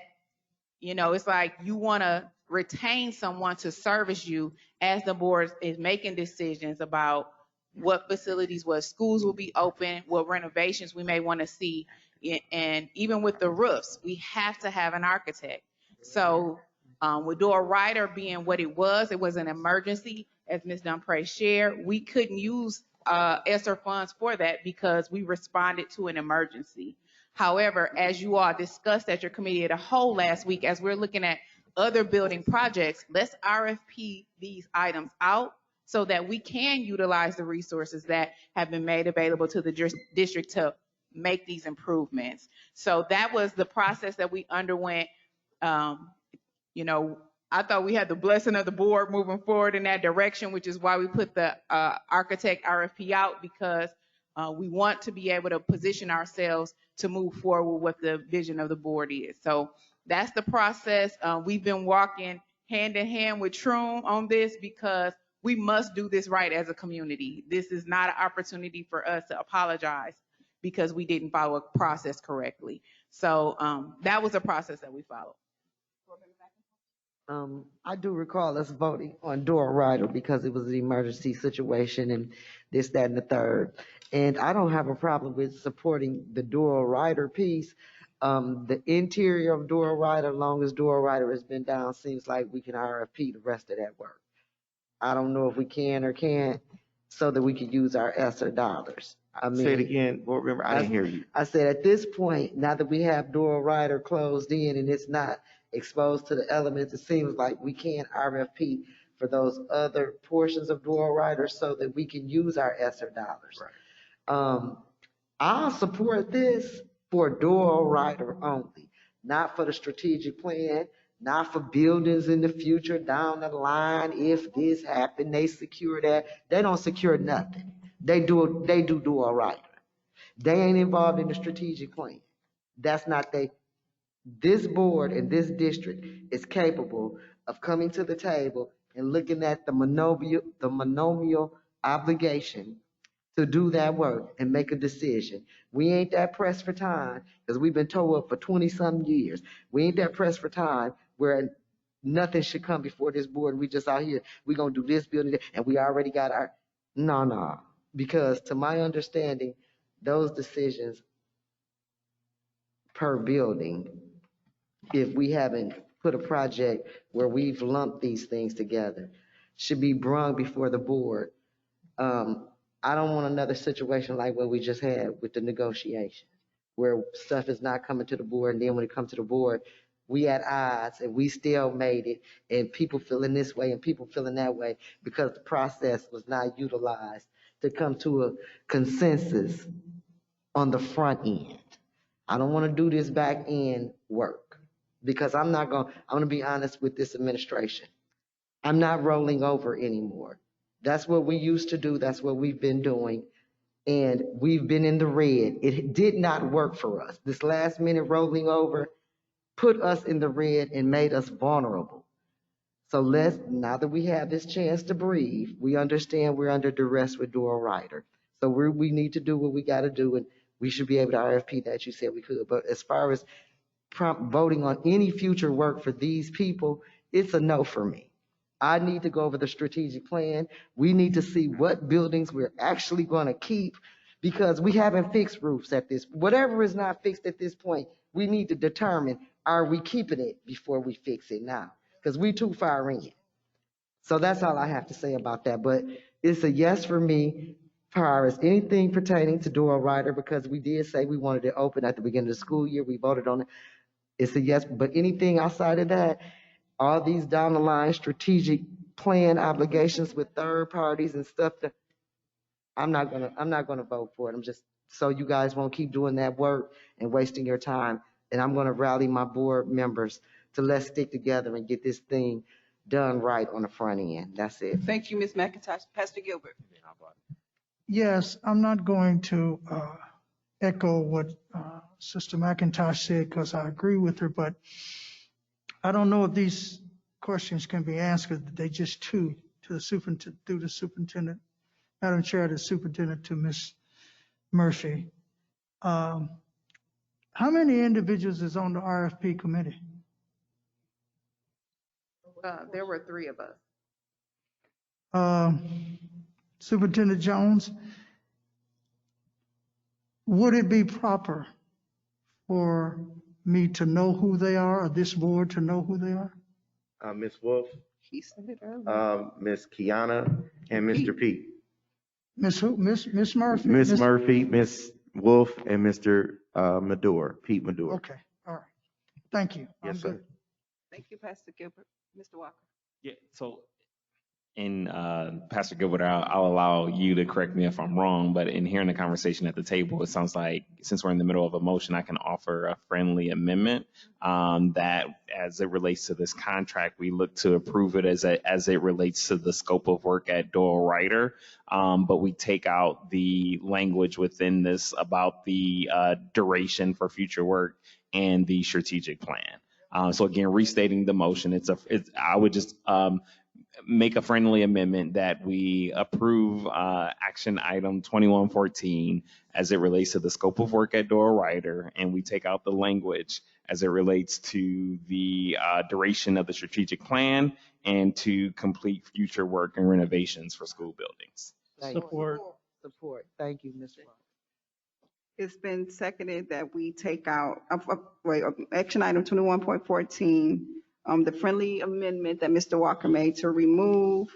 you know, it's like you want to retain someone to service you as the board is making decisions about what facilities, what schools will be open, what renovations we may want to see. And even with the roofs, we have to have an architect. So with Door Rider being what it was an emergency, as Ms. Dumpre shared. We couldn't use ESSER funds for that because we responded to an emergency. However, as you all discussed at your committee of the whole last week, as we're looking at other building projects, let's RFP these items out so that we can utilize the resources that have been made available to the district to make these improvements. So that was the process that we underwent. You know, I thought we had the blessing of the board moving forward in that direction, which is why we put the architect RFP out, because we want to be able to position ourselves to move forward with what the vision of the board is. So that's the process. We've been walking hand in hand with TRUM on this because we must do this right as a community. This is not an opportunity for us to apologize because we didn't follow a process correctly. So that was a process that we followed. I do recall us voting on Door Rider because it was an emergency situation and this, that, and the third. And I don't have a problem with supporting the Door Rider piece. The interior of Door Rider, as long as Door Rider has been down, seems like we can RFP the rest of that work. I don't know if we can or can't, so that we can use our ESSER dollars. I mean, say it again, board member. I didn't hear you. I said at this point, now that we have Door Rider closed in and it's not exposed to the elements, it seems like we can RFP for those other portions of Door Rider so that we can use our ESSER dollars. Right. I'll support this for Door Rider only, not for the strategic plan, not for buildings in the future down the line. If this happened, they secure that. They don't secure nothing. They do Door Rider. They ain't involved in the strategic plan. That's not they. This board and this district is capable of coming to the table and looking at the monomial obligation to do that work and make a decision. We ain't that pressed for time because we've been told up for 20-some years. We ain't that pressed for time where nothing should come before this board. We just out here, we going to do this building and we already got our, no. Because to my understanding, those decisions per building, if we haven't put a project where we've lumped these things together, should be brung before the board. I don't want another situation like what we just had with the negotiation, where stuff is not coming to the board, and then when it comes to the board, we at odds, and we still made it, and people feeling this way and people feeling that way because the process was not utilized to come to a consensus on the front end. I don't want to do this back end work because I'm going to be honest with this administration. I'm not rolling over anymore. That's what we used to do. That's what we've been doing. And we've been in the red. It did not work for us. This last minute rolling over put us in the red and made us vulnerable. So now that we have this chance to breathe, we understand we're under duress with Doral Ryder. So we need to do what we got to do, and we should be able to RFP that you said we could. But as far as voting on any future work for these people, it's a no for me. I need to go over the strategic plan. We need to see what buildings we're actually going to keep because we haven't fixed roofs at this. Whatever is not fixed at this point, we need to determine, are we keeping it before we fix it now? Because we too far in. So that's all I have to say about that. But it's a yes for me as far as anything pertaining to Doral Ryder, because we did say we wanted it open at the beginning of the school year. We voted on it. It's a yes. But anything outside of that, all these down the line strategic plan obligations with third parties and stuff, that I'm not gonna vote for it. I'm just so you guys won't keep doing that work and wasting your time. And I'm gonna rally my board members to let's stick together and get this thing done right on the front end. That's it. Thank you, Ms. McIntosh. Pastor Gilbert. Yes, I'm not going to echo what Sister McIntosh said because I agree with her, but I don't know if these questions can be answered. They just to the superintendent, through the superintendent, Madam Chair, the superintendent to Ms. Murphy. How many individuals is on the RFP committee? There were 3 of us. Superintendent Jones, would it be proper for me to know who they are, or this board to know who they are? Ms. Wolf, He said it earlier. Ms. Kiana, and Mr. Pete. Ms. who? Ms. Murphy? Ms. Murphy, Ms. Wolf, and Mr. Medor, Pete Medor. Okay, all right. Thank you. Yes, sir. Thank you, Pastor Gilbert. Mr. Walker. Yeah, so in Pastor Gilbert, I'll allow you to correct me if I'm wrong, but in hearing the conversation at the table, it sounds like since we're in the middle of a motion, I can offer a friendly amendment that as it relates to this contract, we look to approve it as it relates to the scope of work at Doral Ryder, but we take out the language within this about the duration for future work and the strategic plan. So again, restating the motion, I would just make a friendly amendment that we approve action item 2114 as it relates to the scope of work at Doral Ryder, and we take out the language as it relates to the duration of the strategic plan and to complete future work and renovations for school buildings. Support. Support. Thank you, Ms. Walker. It's been seconded that we take out, action item 21.14, the friendly amendment that Mr. Walker made to remove,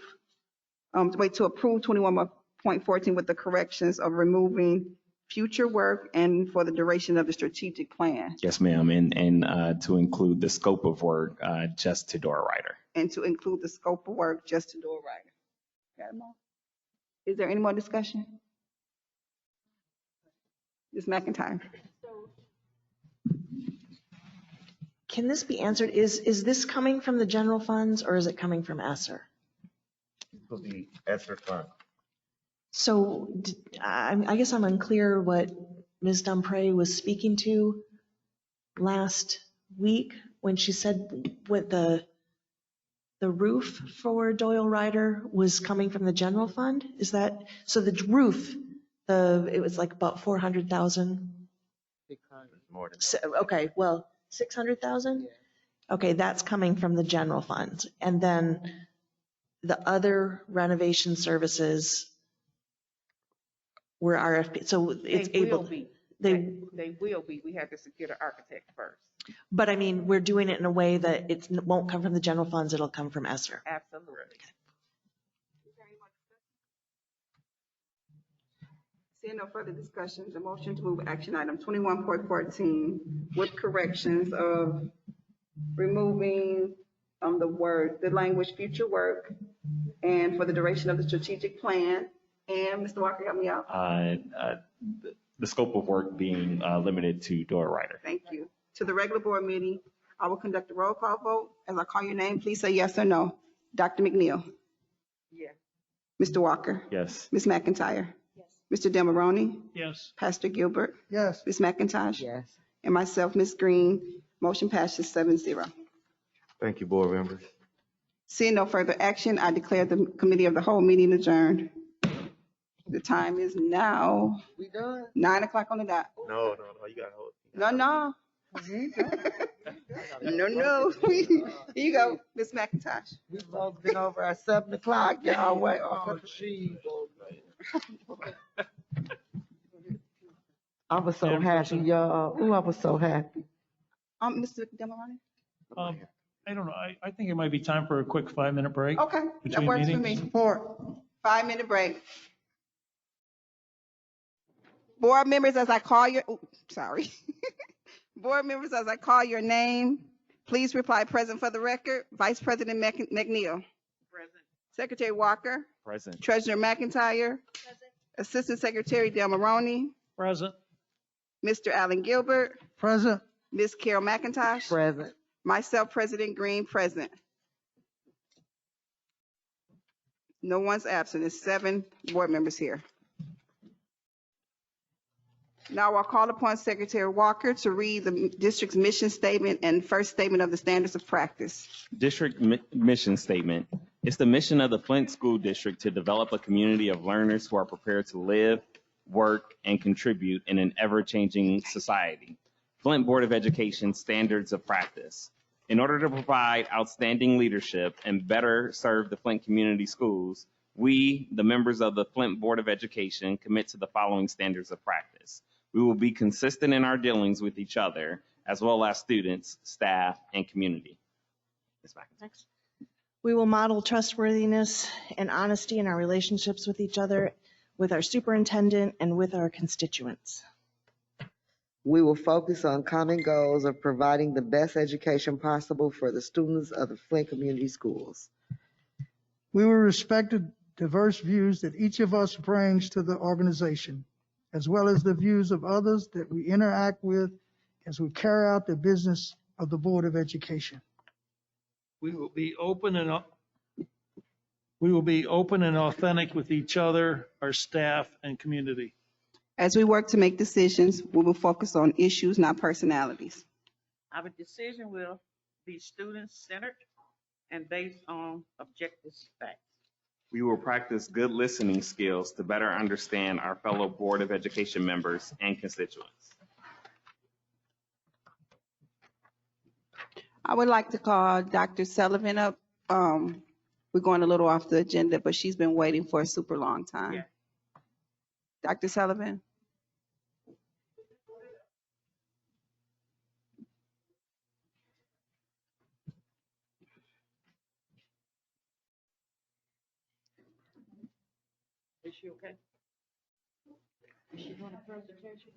to approve 21.14 with the corrections of removing future work and for the duration of the strategic plan. Yes, ma'am, and to include the scope of work just to Doral Ryder. And to include the scope of work just to Doral Ryder. Got them all? Is there any more discussion? Ms. McIntyre. Can this be answered? Is this coming from the general funds or is it coming from ESSER? It will be ESSER fund. So I guess I'm unclear what Ms. Dumpre was speaking to last week when she said what the roof for Doral Ryder was coming from the general fund. Is that, so the roof It was like about 400,000. More than Okay, well, 600,000? Okay, that's coming from the general fund. And then the other renovation services were RFP. So it's They will able, be. they, They will be. We have to secure the architect first. but I mean, we're doing it in a way that it won't come from the general funds, it'll come from ESSER. Absolutely. Seeing no further discussions, a motion to move action item 21.14 with corrections of removing the language future work and for the duration of the strategic plan. And Mr. Walker, help me out. The scope of work being limited to door writer. Thank you. To the regular board meeting, I will conduct a roll call vote. As I call your name, please say yes or no. Dr. McNeil. Yes. Mr. Walker. Yes. Ms. McIntyre. Mr. Demaroni. Yes. Pastor Gilbert. Yes. Ms. McIntosh. Yes. And myself, Ms. Green. Motion passes 7-0. Thank you, board members. Seeing no further action, I declare the committee of the whole meeting adjourned. The time is now We done? 9 o'clock on the dot. No, you got to hold. No. No. Here you go, Ms. McIntosh. We both been over at 7 o'clock, y'all. Wait, oh, geez. I was so happy, y'all. Ooh, I was so happy. Mr. Demaroni? I don't know. I think it might be time for a quick 5-minute break. Okay, that between works for meetings. me. Support. 5-minute break. Board members, as I call your, sorry. Board members, as I call your name, please reply present for the record. Vice President McNeil. Present. Secretary Walker. Present. Treasurer McIntyre. Assistant Secretary Demaroni. Present. Mr. Allen Gilbert. Present. Ms. Carol McIntosh. Present. Myself, President Green, present. No one's absent. It's 7 board members here. Now I'll call upon Secretary Walker to read the district's mission statement and first statement of the standards of practice. District mission statement. It's the mission of the Flint School District to develop a community of learners who are prepared to live, work, and contribute in an ever-changing society. Flint Board of Education standards of practice. In order to provide outstanding leadership and better serve the Flint community schools, we, the members of the Flint Board of Education, commit to the following standards of practice. We will be consistent in our dealings with each other, as well as students, staff, and community. Ms. McIntyre. We will model trustworthiness and honesty in our relationships with each other, with our superintendent, and with our constituents. We will focus on common goals of providing the best education possible for the students of the Flint Community Schools. We will respect the diverse views that each of us brings to the organization, as well as the views of others that we interact with as we carry out the business of the Board of Education. We will be open and authentic with each other, our staff, and community. As we work to make decisions, we will focus on issues, not personalities. Our decision will be student-centered and based on objective facts. We will practice good listening skills to better understand our fellow Board of Education members and constituents. I would like to call Dr. Sullivan up. We're going a little off the agenda, but she's been waiting for a super long time. Yeah. Dr. Sullivan? Is she okay? Is she doing a presentation?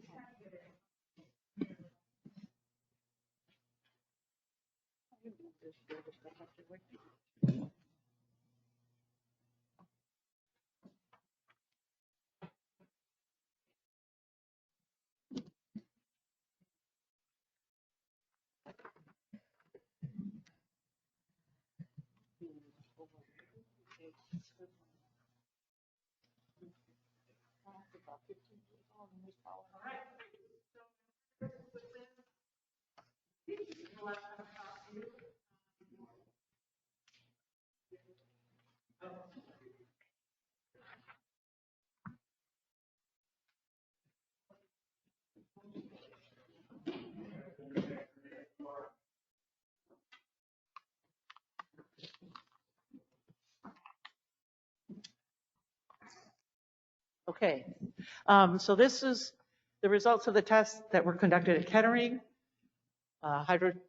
Okay, so this is the results of the tests that were conducted at Kettering.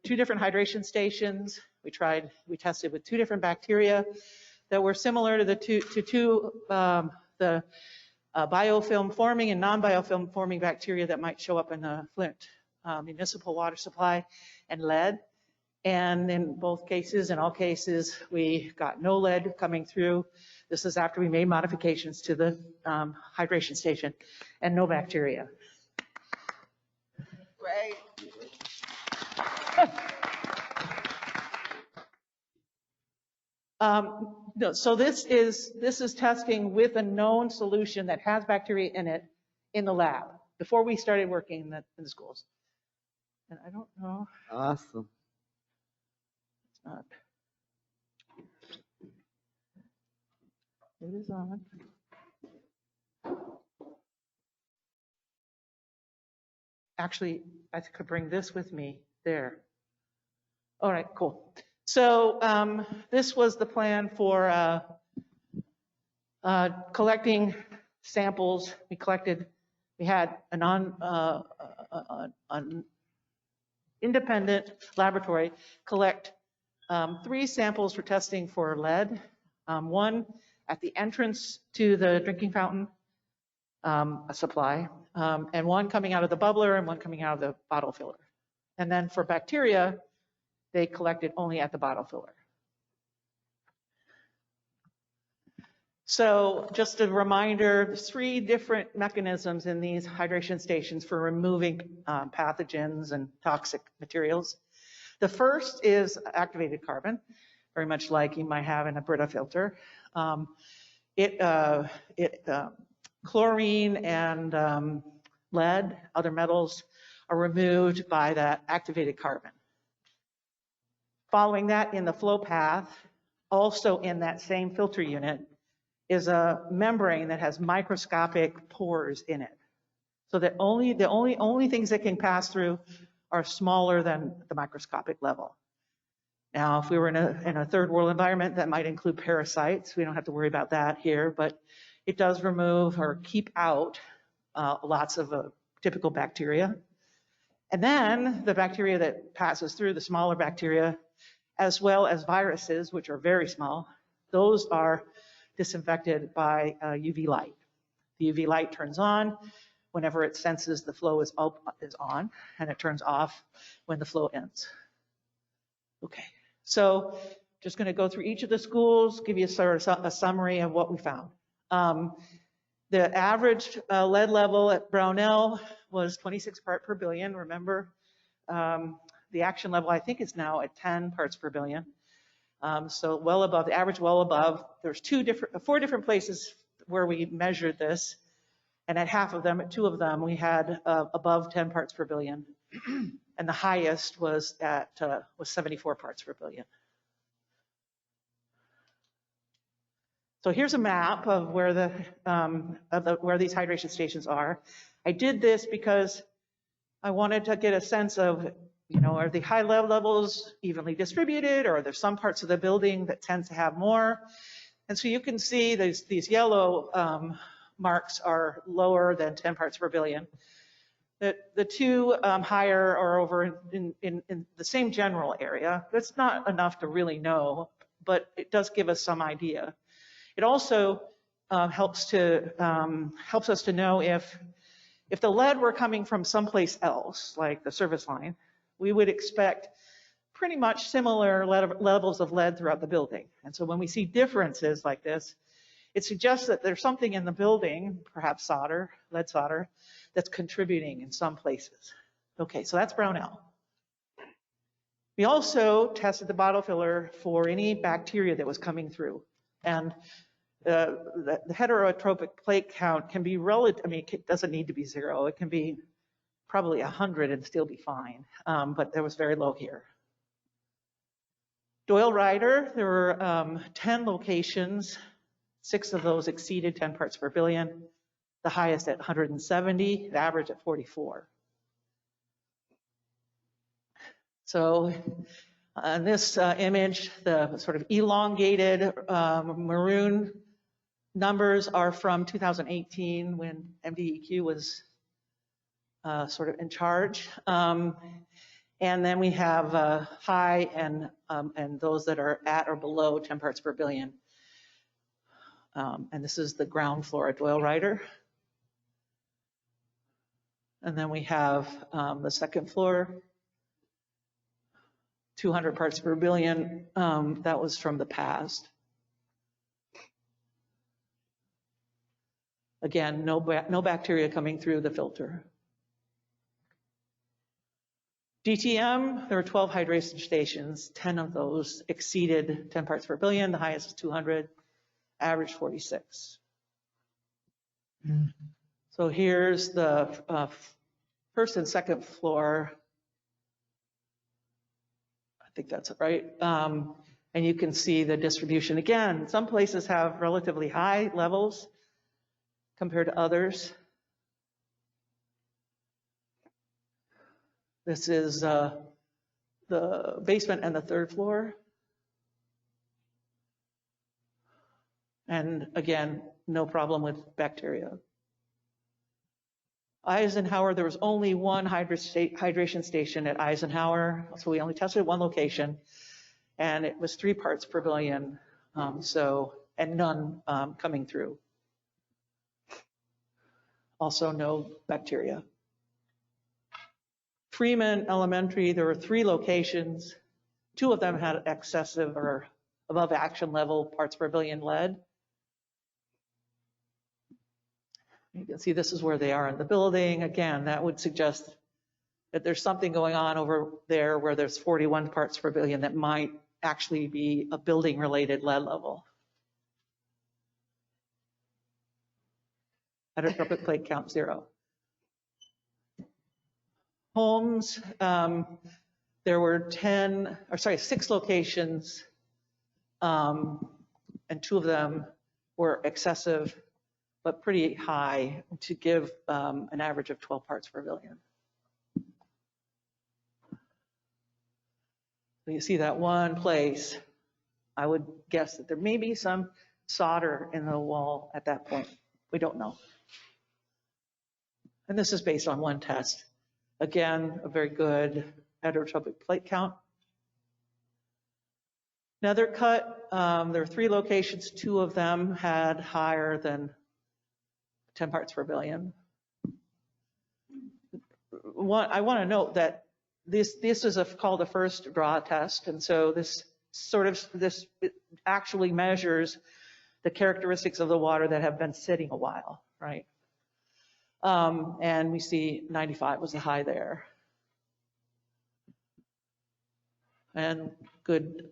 Two different hydration stations. We tested with two different bacteria that were similar to the biofilm forming and non-biofilm forming bacteria that might show up in the Flint municipal water supply, and lead. And in both cases, in all cases, we got no lead coming through. This is after we made modifications to the hydration station, and no bacteria. Great. No, so this is testing with a known solution that has bacteria in it in the lab before we started working in the schools. And I don't know. Awesome. It is on. Actually, I could bring this with me there. All right, cool. So this was the plan for collecting samples. We had an independent laboratory collect 3 samples for testing for lead, one at the entrance to the drinking fountain supply, and one coming out of the bubbler and one coming out of the bottle filler. And then for bacteria, they collected only at the bottle filler. So just a reminder, there's 3 different mechanisms in these hydration stations for removing pathogens and toxic materials. The first is activated carbon, very much like you might have in a Brita filter. Chlorine and lead, other metals, are removed by that activated carbon. Following that in the flow path, also in that same filter unit, is a membrane that has microscopic pores in it. So that the only things that can pass through are smaller than the microscopic level. Now, if we were in a third world environment, that might include parasites. We don't have to worry about that here, but it does remove or keep out lots of typical bacteria. And then the bacteria that passes through, the smaller bacteria, as well as viruses, which are very small, those are disinfected by UV light. The UV light turns on whenever it senses the flow is on, and it turns off when the flow ends. Okay, so just going to go through each of the schools, give you sort of a summary of what we found. The average lead level at Brownell was 26 parts per billion. Remember, the action level, I think, is now at 10 parts per billion. So well above, the average well above. There's 4 different places where we measured this. And at half of them, at 2 of them, we had above 10 parts per billion. And the highest was at 74 parts per billion. So here's a map of where where these hydration stations are. I did this because I wanted to get a sense of, are the high lead levels evenly distributed, or are there some parts of the building that tend to have more? And so you can see these yellow marks are lower than 10 parts per billion. The 2 higher are over in the same general area. That's not enough to really know, but it does give us some idea. It also helps us to know if the lead were coming from someplace else, like the service line, we would expect pretty much similar levels of lead throughout the building. And so when we see differences like this, it suggests that there's something in the building, perhaps lead solder, that's contributing in some places. Okay, so that's Brownell. We also tested the bottle filler for any bacteria that was coming through. And the heterotrophic plate count can be it doesn't need to be 0. It can be probably 100 and still be fine, but that was very low here. Doyle Ryder, there were 10 locations. 6 of those exceeded 10 parts per billion, the highest at 170, the average at 44. So in this image, the sort of elongated maroon numbers are from 2018 when MDEQ was sort of in charge. And then we have high and those that are at or below 10 parts per billion. And this is the ground floor at Doyle Ryder. And then we have the second floor, 200 parts per billion. That was from the past. Again, no bacteria coming through the filter. DTM, there were 12 hydration stations. 10 of those exceeded 10 parts per billion. The highest was 200, average 46. So here's the first and second floor. I think that's it, right? And you can see the distribution. Again, some places have relatively high levels compared to others. This is the basement and the third floor. And again, no problem with bacteria. Eisenhower, there was only one hydration station at Eisenhower, so we only tested one location, and it was 3 parts per billion, and none coming through. Also no bacteria. Freeman Elementary, there were 3 locations. 2 of them had excessive or above action level parts per billion lead. You can see this is where they are in the building. Again, that would suggest that there's something going on over there where there's 41 parts per billion that might actually be a building related lead level. Heterotrophic plate count 0. Homes, there were 6 locations, and 2 of them were excessive, but pretty high to give an average of 12 parts per billion. So you see that one place, I would guess that there may be some solder in the wall at that point. We don't know. And this is based on one test. Again, a very good heterotrophic plate count. Another cut, there are 3 locations, 2 of them had higher than 10 parts per billion. I want to note that this is called a first draw test, and so this actually measures the characteristics of the water that have been sitting a while, right? And we see 95 was the high there. And good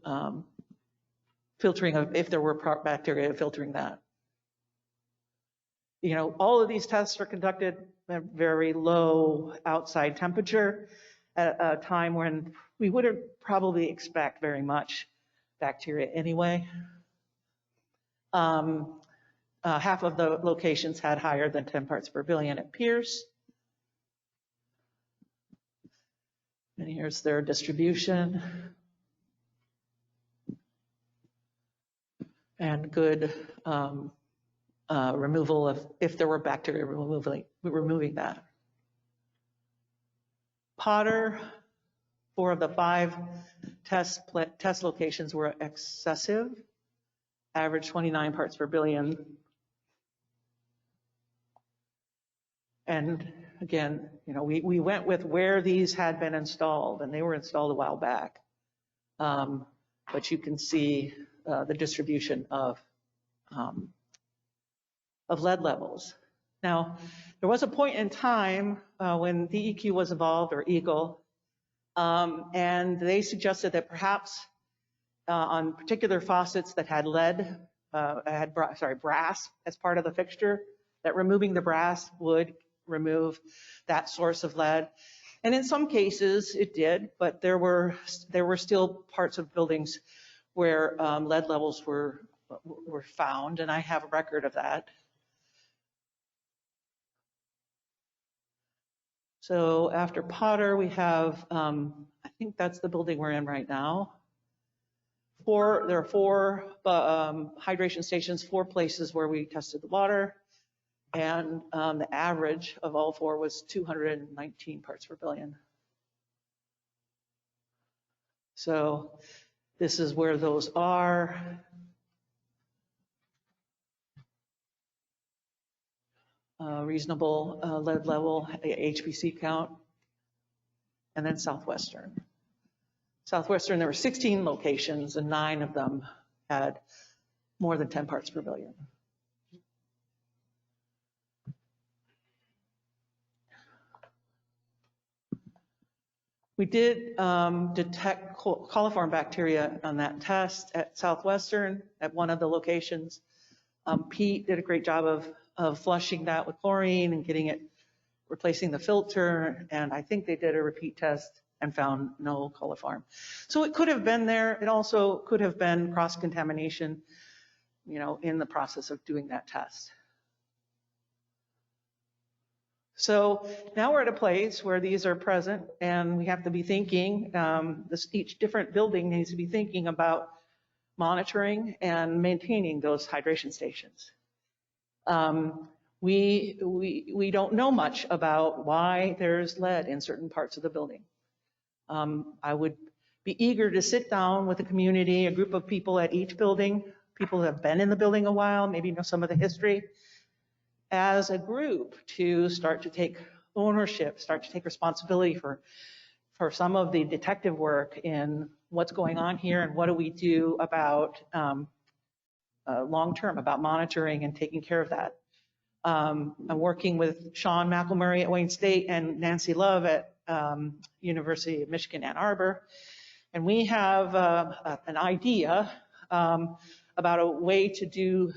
filtering of, if there were bacteria, filtering that. You know, all of these tests are conducted at very low outside temperature at a time when we wouldn't probably expect very much bacteria anyway. Half of the locations had higher than 10 parts per billion at Pierce. And here's their distribution. And good removal of, if there were bacteria, removing that. Potter, 4 of the 5 test locations were excessive, average 29 parts per billion. And again, you know, we went with where these had been installed, and they were installed a while back. But you can see the distribution of lead levels. Now, there was a point in time when DEQ was involved, or EGLE, and they suggested that perhaps on particular faucets that had lead, brass as part of the fixture, that removing the brass would remove that source of lead. And in some cases it did, but there were still parts of buildings where lead levels were found, and I have a record of that. So after Potter, we have, I think that's the building we're in right now, there are four hydration stations, 4 places where we tested the water. And the average of all 4 was 219 parts per billion. So this is where those are. Reasonable lead level, HPC count, and then Southwestern. Southwestern, there were 16 locations and 9 of them had more than 10 parts per billion. We did detect coliform bacteria on that test at Southwestern at one of the locations. Pete did a great job of flushing that with chlorine and getting it, replacing the filter. And I think they did a repeat test and found no coliform. So it could have been there. It also could have been cross-contamination, you know, in the process of doing that test. So now we're at a place where these are present and we have to be thinking, each different building needs to be thinking about monitoring and maintaining those hydration stations. We don't know much about why there's lead in certain parts of the building. I would be eager to sit down with the community, a group of people at each building, people who have been in the building a while, maybe know some of the history, as a group to start to take ownership, start to take responsibility for some of the detective work in what's going on here and what do we do about long-term, about monitoring and taking care of that. I'm working with Sean McElmurray at Wayne State and Nancy Love at University of Michigan, Ann Arbor. And we have an idea about a way to do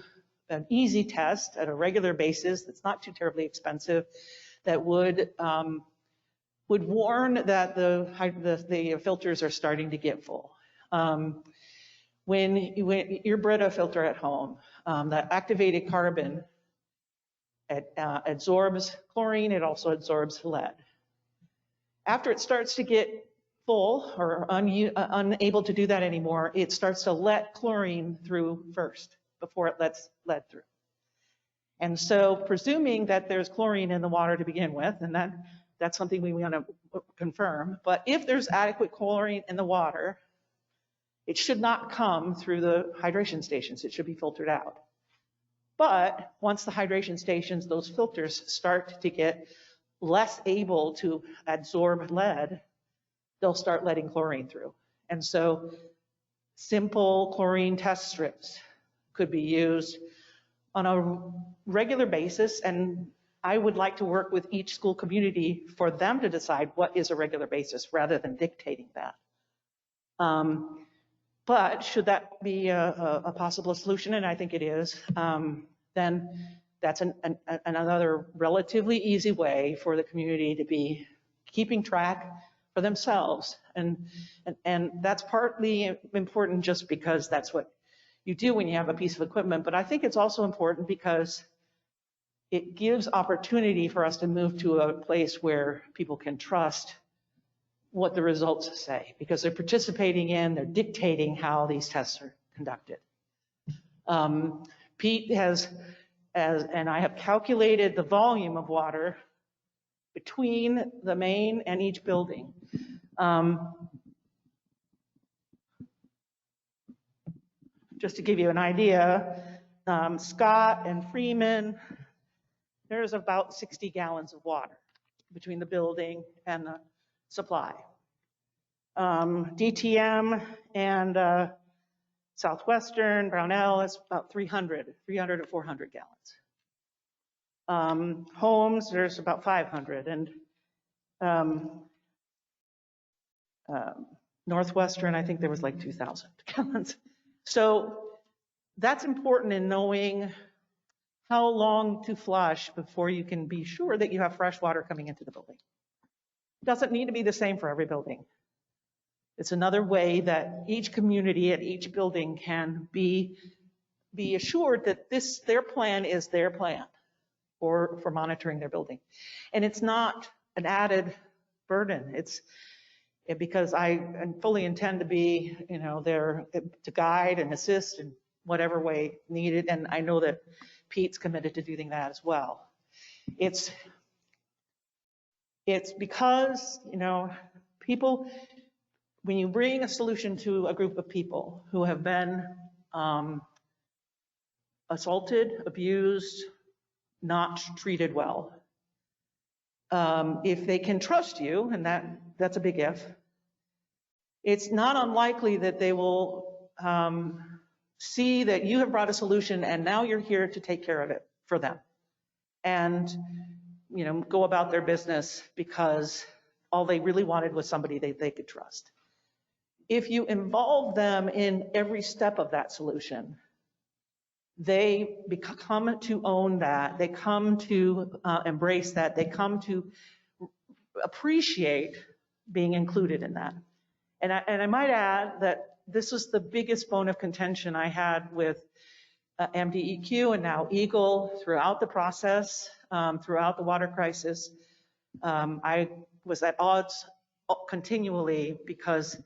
an easy test at a regular basis that's not too terribly expensive, that would warn that the filters are starting to get full. When your Brita filter at home, that activated carbon absorbs chlorine, it also absorbs lead. After it starts to get full or unable to do that anymore, it starts to let chlorine through first before it lets lead through. And so presuming that there's chlorine in the water to begin with, and that's something we want to confirm, but if there's adequate chlorine in the water, it should not come through the hydration stations. It should be filtered out. But once the hydration stations, those filters start to get less able to absorb lead, they'll start letting chlorine through. And so simple chlorine test strips could be used on a regular basis, and I would like to work with each school community for them to decide what is a regular basis rather than dictating that. But should that be a possible solution, and I think it is, then that's another relatively easy way for the community to be keeping track for themselves. And that's partly important just because that's what you do when you have a piece of equipment, but I think it's also important because it gives opportunity for us to move to a place where people can trust what the results say, because they're participating in, they're dictating how these tests are conducted. Pete and I have calculated the volume of water between the main and each building. Just to give you an idea, Scott and Freeman, there's about 60 gallons of water between the building and the supply. DTM and Southwestern, Brownell, is about 300 to 400 gallons. Holmes, there's about 500. And Northwestern, I think there was like 2,000 gallons. So that's important in knowing how long to flush before you can be sure that you have fresh water coming into the building. It doesn't need to be the same for every building. It's another way that each community at each building can be assured that their plan is their plan for monitoring their building. And it's not an added burden. because I fully intend to be, there to guide and assist in whatever way needed. And I know that Pete's committed to doing that as well. It's because, people, when you bring a solution to a group of people who have been assaulted, abused, not treated well, if they can trust you, and that's a big if, it's not unlikely that they will see that you have brought a solution and now you're here to take care of it for them. And, go about their business because all they really wanted was somebody they could trust. If you involve them in every step of that solution, they come to own that, they come to embrace that, they come to appreciate being included in that. And I might add that this is the biggest bone of contention I had with MDEQ and now Eagle throughout the process, throughout the water crisis. I was at odds continually because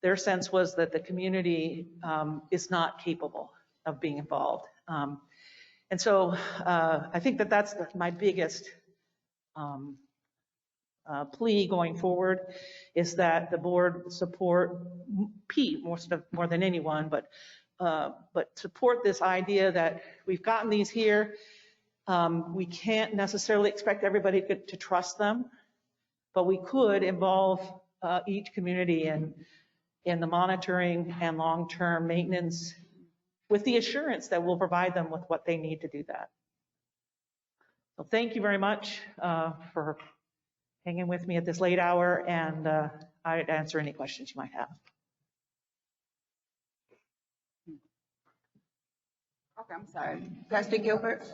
their sense was that the community is not capable of being involved. And so I think that that's my biggest plea going forward, is that the board support Pete more than anyone, but support this idea that we've gotten these here. We can't necessarily expect everybody to trust them, but we could involve each community in the monitoring and long-term maintenance with the assurance that we'll provide them with what they need to do that. So thank you very much for hanging with me at this late hour, and I'd answer any questions you might have. Okay, I'm sorry. Pastor Gilbert?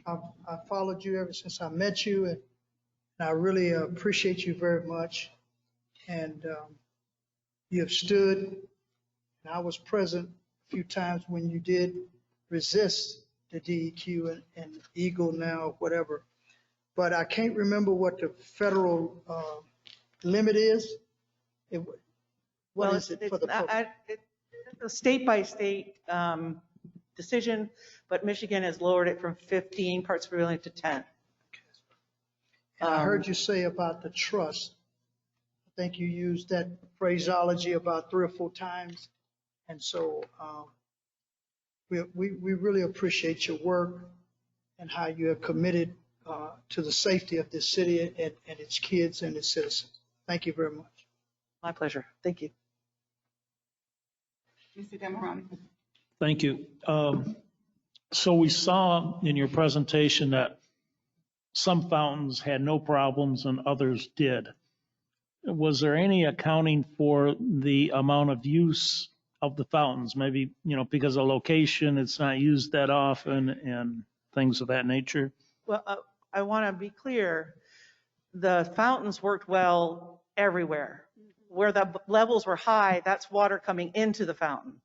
I followed you ever since I met you, and I really appreciate you very much. And you have stood, and I was present a few times when you did resist the DEQ and Eagle now, whatever. But I can't remember what the federal limit is. What is it for the public? It's a state-by-state decision, but Michigan has lowered it from 15 parts per billion to 10. And I heard you say about the trust. I think you used that phraseology about 3 or 4 times. And so we really appreciate your work and how you are committed to the safety of this city and its kids and its citizens. Thank you very much. My pleasure. Thank you. Mr. Demarani. Thank you. So we saw in your presentation that some fountains had no problems and others did. Was there any accounting for the amount of use of the fountains? Maybe, because of location, it's not used that often and things of that nature? Well, I want to be clear. The fountains worked well everywhere. Where the levels were high, that's water coming into the fountain.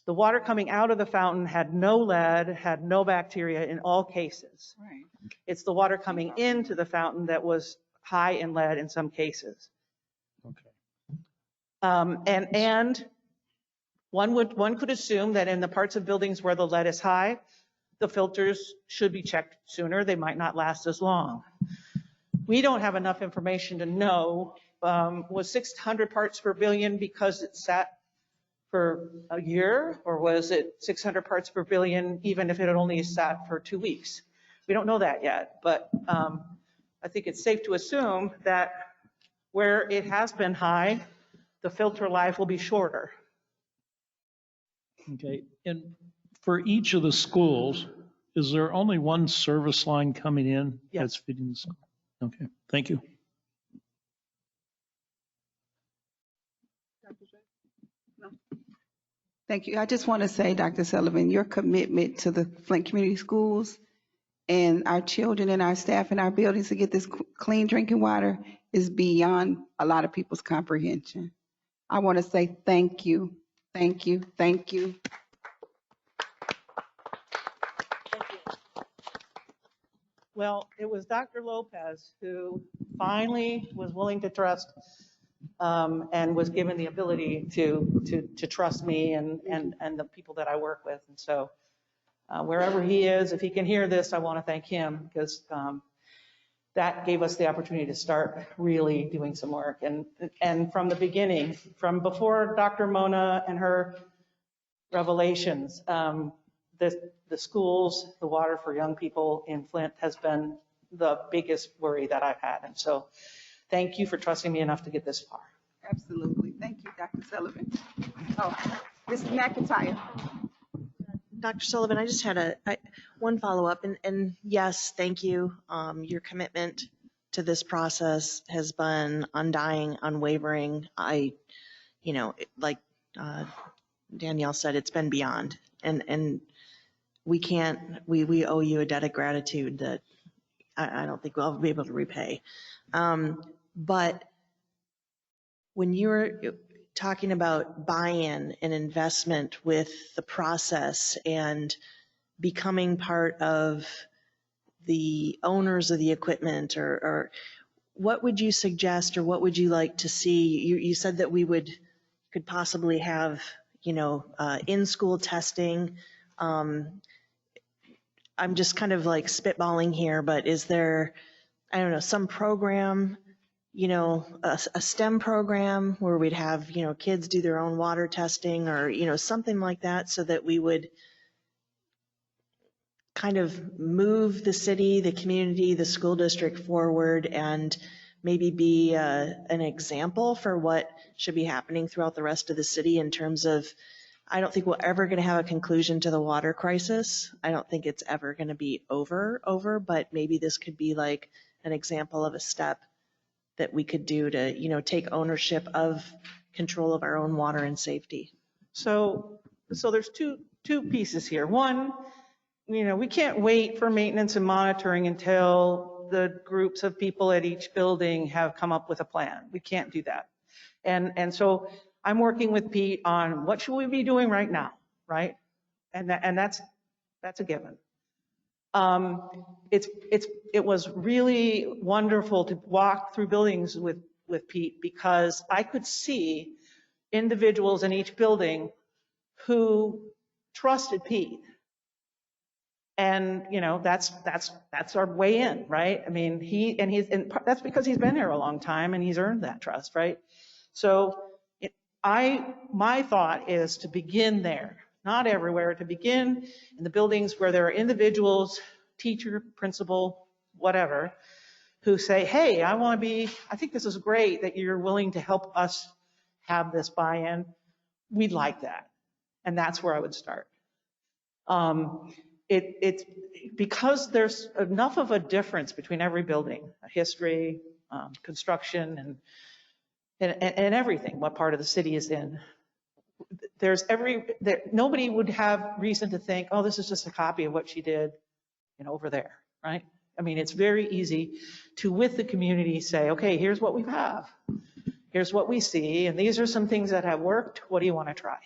The water coming out of the fountain had no lead, had no bacteria in all cases. Right. It's the water coming into the fountain that was high in lead in some cases. Okay. And one could assume that in the parts of buildings where the lead is high, the filters should be checked sooner. They might not last as long. We don't have enough information to know, was 600 parts per billion because it sat for a year, or was it 600 parts per billion even if it had only sat for 2 weeks? We don't know that yet, but I think it's safe to assume that where it has been high, the filter life will be shorter. Okay. And for each of the schools, is there only one service line coming in that's feeding the school? Okay. Thank you. Thank you. I just want to say, Dr. Sullivan, your commitment to the Flint Community Schools and our children and our staff in our buildings to get this clean drinking water is beyond a lot of people's comprehension. I want to say thank you, thank you, thank you. Well, it was Dr. Lopez who finally was willing to trust and was given the ability to trust me and the people that I work with. And so wherever he is, if he can hear this, I want to thank him because that gave us the opportunity to start really doing some work. And from the beginning, from before Dr. Mona and her revelations, the schools, the water for young people in Flint has been the biggest worry that I've had. And so thank you for trusting me enough to get this far. Absolutely. Thank you, Dr. Sullivan. Oh, Mrs. McIntyre. Dr. Sullivan, I just had one follow-up, and yes, thank you. Your commitment to this process has been undying, unwavering. Like Danielle said, it's been beyond, and we owe you a debt of gratitude that I don't think we'll ever be able to repay. But when you're talking about buy-in and investment with the process and becoming part of the owners of the equipment, or what would you suggest, or what would you like to see? You said that we could possibly have, in-school testing. I'm just kind of like spitballing here, but is there, I don't know, some program, a STEM program where we'd have, kids do their own water testing, or, something like that, so that we would kind of move the city, the community, the school district forward and maybe be an example for what should be happening throughout the rest of the city in terms of, I don't think we're ever going to have a conclusion to the water crisis. I don't think it's ever going to be over, but maybe this could be like an example of a step that we could do to, take ownership of control of our own water and safety. So there's two pieces here. One, we can't wait for maintenance and monitoring until the groups of people at each building have come up with a plan. We can't do that. And so I'm working with Pete on what should we be doing right now, right? And that's a given. It was really wonderful to walk through buildings with Pete because I could see individuals in each building who trusted Pete. And that's our way in, right? I mean, that's because he's been here a long time and he's earned that trust, right? So my thought is to begin there, not everywhere, to begin in the buildings where there are individuals, teacher, principal, whatever, who say, hey, I think this is great that you're willing to help us have this buy-in. We'd like that. And that's where I would start. It's because there's enough of a difference between every building, history, construction, and everything, what part of the city is in. Nobody would have reason to think, oh, this is just a copy of what she did, over there, right? I mean, it's very easy to, with the community, say, okay, here's what we have, here's what we see, and these are some things that have worked. What do you want to try?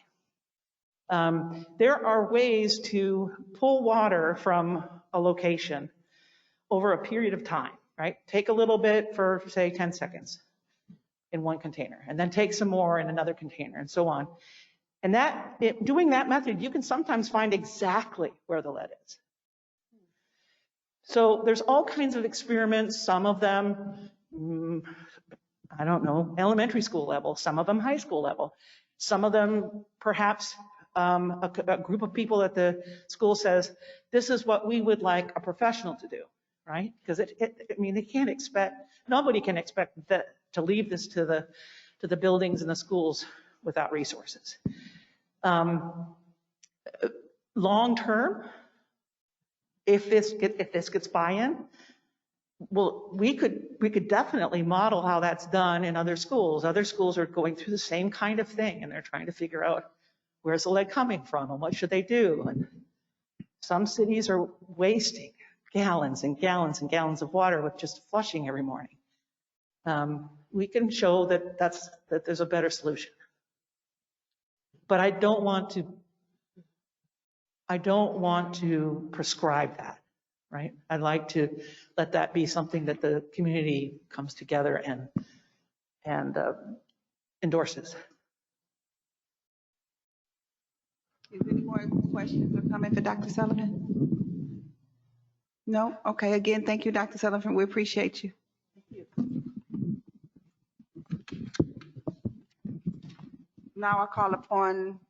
There are ways to pull water from a location over a period of time, right? Take a little bit for, say, 10 seconds in one container, and then take some more in another container, and so on. And doing that method, you can sometimes find exactly where the lead is. So there's all kinds of experiments, some of them, I don't know, elementary school level, some of them high school level, some of them perhaps a group of people at the school says, this is what we would like a professional to do, right? Because they can't expect, nobody can expect that to leave this to the buildings and the schools without resources. Long term, if this gets buy-in, well, we could definitely model how that's done in other schools. Other schools are going through the same kind of thing, and they're trying to figure out where's the lead coming from and what should they do. And some cities are wasting gallons and gallons and gallons of water with just flushing every morning. We can show that there's a better solution. But I don't want to prescribe that. right? I'd like to let that be something that the community comes together and endorses. Is there any more questions or comments for Dr. Sullivan? No? Okay, again, thank you, Dr. Sullivan. We appreciate you. Now I call upon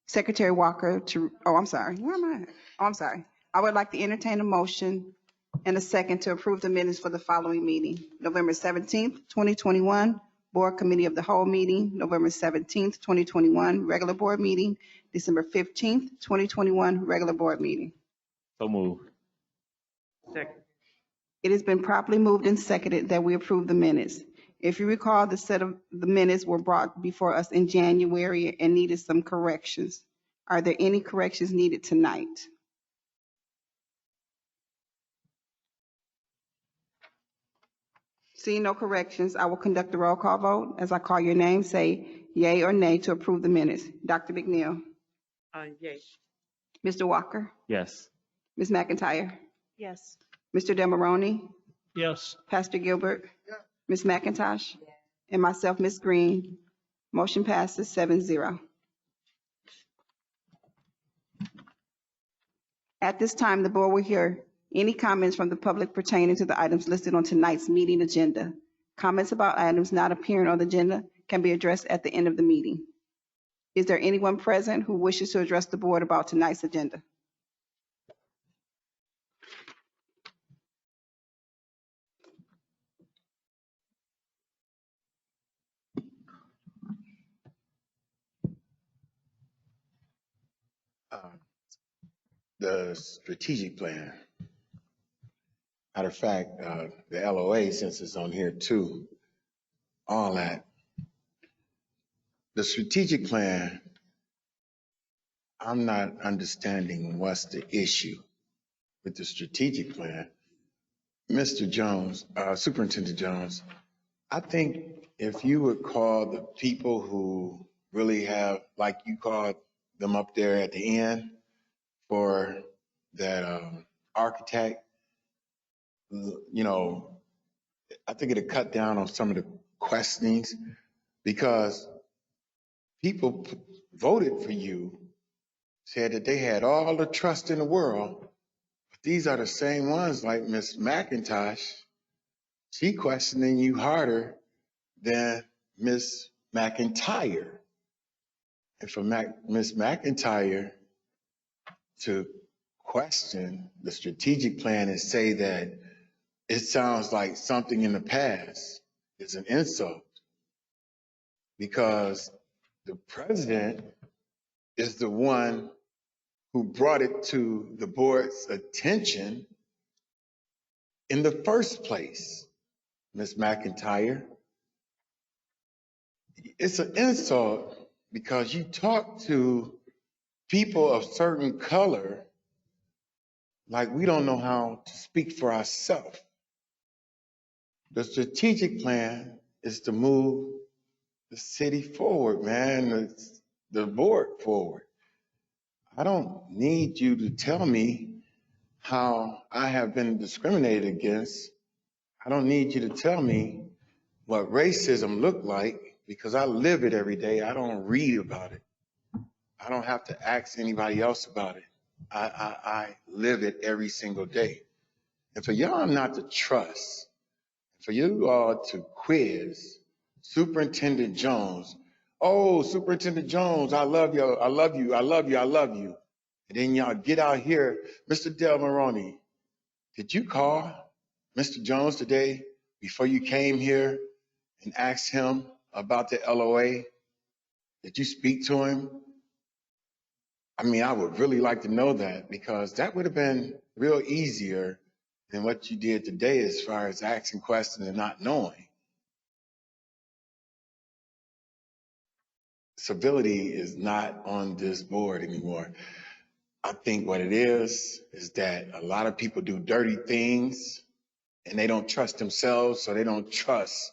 Secretary Walker to, oh, I'm sorry. Where am I? Oh, I'm sorry. I would like to entertain a motion and a second to approve the minutes for the following meeting. November 17th, 2021, Board Committee of the Whole meeting. November 17th, 2021, regular board meeting. December 15th, 2021, regular board meeting. So move. Second. It has been properly moved and seconded that we approve the minutes. If you recall, the set of the minutes were brought before us in January and needed some corrections. Are there any corrections needed tonight? Seeing no corrections, I will conduct the roll call vote. As I call your name, say yay or nay to approve the minutes. Dr. McNeil. Yay. Mr. Walker. Yes. Ms. McIntyre. Yes. Mr. Demaroni. Yes. Pastor Gilbert. Ms. McIntosh. And myself, Ms. Green. Motion passes 7-0. At this time, the board will hear any comments from the public pertaining to the items listed on tonight's meeting agenda. Comments about items not appearing on the agenda can be addressed at the end of the meeting. Is there anyone present who wishes to address the board about tonight's agenda? The strategic plan. Matter of fact, the LOA, since it's on here too, all that. The strategic plan, I'm not understanding what's the issue with the strategic plan. Mr. Jones, Superintendent Jones, I think if you would call the people who really have, like you called them up there at the end for that architect, you know, I think it'd cut down on some of the questionings because people voted for you, said that they had all the trust in the world. But these are the same ones like Miss McIntosh. She questioning you harder than Miss McIntyre. And for Miss McIntyre to question the strategic plan and say that it sounds like something in the past is an insult, because the president is the one who brought it to the board's attention in the first place, Ms. McIntyre. It's an insult because you talk to people of certain color like we don't know how to speak for ourselves. The strategic plan is to move the city forward, man, the board forward. I don't need you to tell me how I have been discriminated against. I don't need you to tell me what racism looked like because I live it every day. I don't read about it. I don't have to ask anybody else about it. I live it every single day. And for y'all not to trust, for you all to quiz Superintendent Jones. Oh, Superintendent Jones, I love you, I love you, I love you, I love you. And then y'all get out here, Mr. Del Maroni, did you call Mr. Jones today before you came here and asked him about the LOA? Did you speak to him? I mean, I would really like to know that because that would have been real easier than what you did today as far as asking questions and not knowing. Civility is not on this board anymore. I think what it is that a lot of people do dirty things and they don't trust themselves, so they don't trust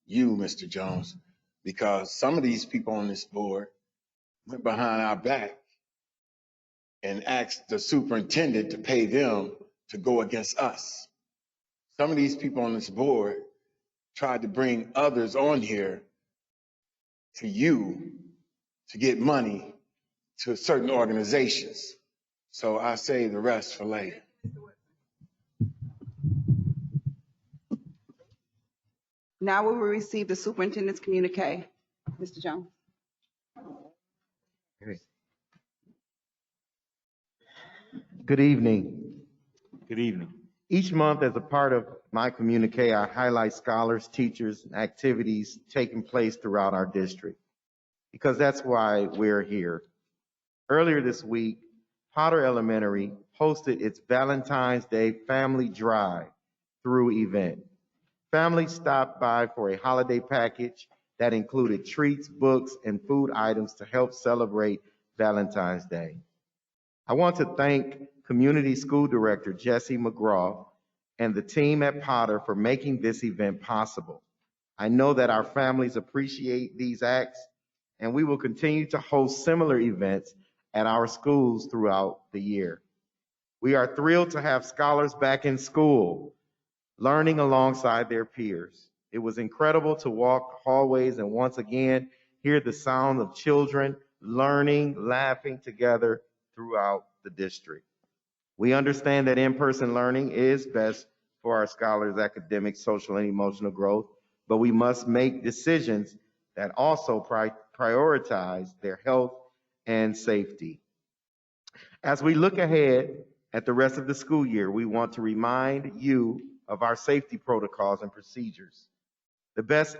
you, Mr. Jones, because some of these people on this board went behind our back and asked the superintendent to pay them to go against us. Some of these people on this board tried to bring others on here to you to get money to certain organizations. So I save the rest for later. Now we will receive the superintendent's communique. Mr. Jones. Good evening. Good evening. Each month, as a part of my communique, I highlight scholars, teachers, and activities taking place throughout our district, because that's why we're here. Earlier this week, Potter Elementary hosted its Valentine's Day Family Drive-through event. Families stopped by for a holiday package that included treats, books, and food items to help celebrate Valentine's Day. I want to thank Community School Director Jesse McGraw and the team at Potter for making this event possible. I know that our families appreciate these acts, and we will continue to host similar events at our schools throughout the year. We are thrilled to have scholars back in school, learning alongside their peers. It was incredible to walk hallways and once again hear the sound of children learning, laughing together throughout the district. We understand that in-person learning is best for our scholars' academic, social, and emotional growth, but we must make decisions that also prioritize their health and safety. As we look ahead at the rest of the school year, we want to remind you of our safety protocols and procedures. The best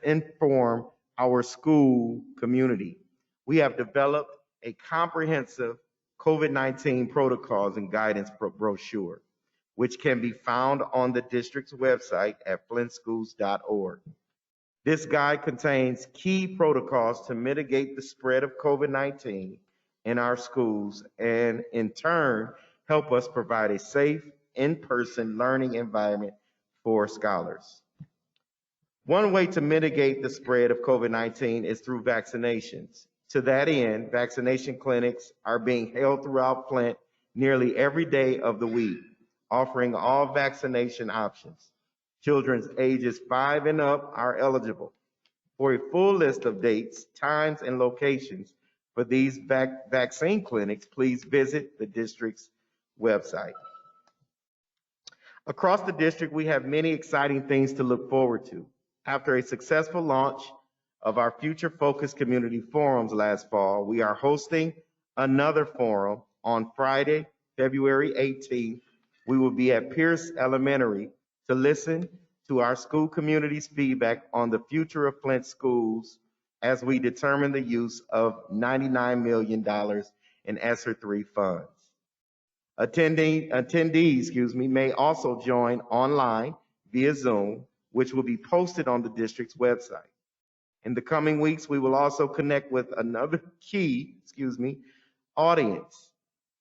inform our school community. We have developed a comprehensive COVID-19 protocols and guidance brochure, which can be found on the district's website at flintschools.org. This guide contains key protocols to mitigate the spread of COVID-19 in our schools and, in turn, help us provide a safe, in-person learning environment for scholars. One way to mitigate the spread of COVID-19 is through vaccinations. To that end, vaccination clinics are being held throughout Flint nearly every day of the week, offering all vaccination options. Children ages 5 and up are eligible. For a full list of dates, times, and locations for these vaccine clinics, please visit the district's website. Across the district, we have many exciting things to look forward to. After a successful launch of our Future Focus Community Forums last fall, we are hosting another forum on Friday, February 18th. We will be at Pierce Elementary to listen to our school community's feedback on the future of Flint schools as we determine the use of $99 million in ESSER 3 funds. Attendees may also join online via Zoom, which will be posted on the district's website. In the coming weeks, we will also connect with another key audience,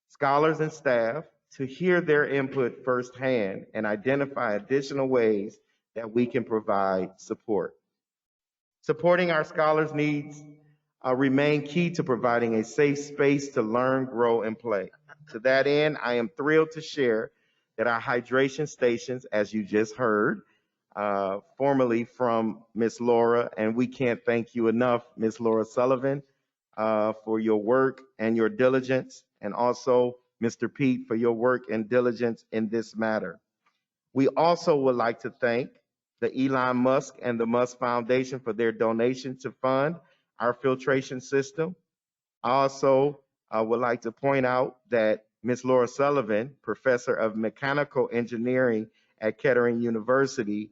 scholars and staff, to hear their input firsthand and identify additional ways that we can provide support. Supporting our scholars' needs remain key to providing a safe space to learn, grow, and play. To that end, I am thrilled to share that our hydration stations, as you just heard, formerly from Ms. Laura, and we can't thank you enough, Ms. Laura Sullivan, for your work and your diligence, and also Mr. Pete for your work and diligence in this matter. We also would like to thank the Elon Musk and the Musk Foundation for their donation to fund our filtration system. I also would like to point out that Ms. Laura Sullivan, Professor of Mechanical Engineering at Kettering University,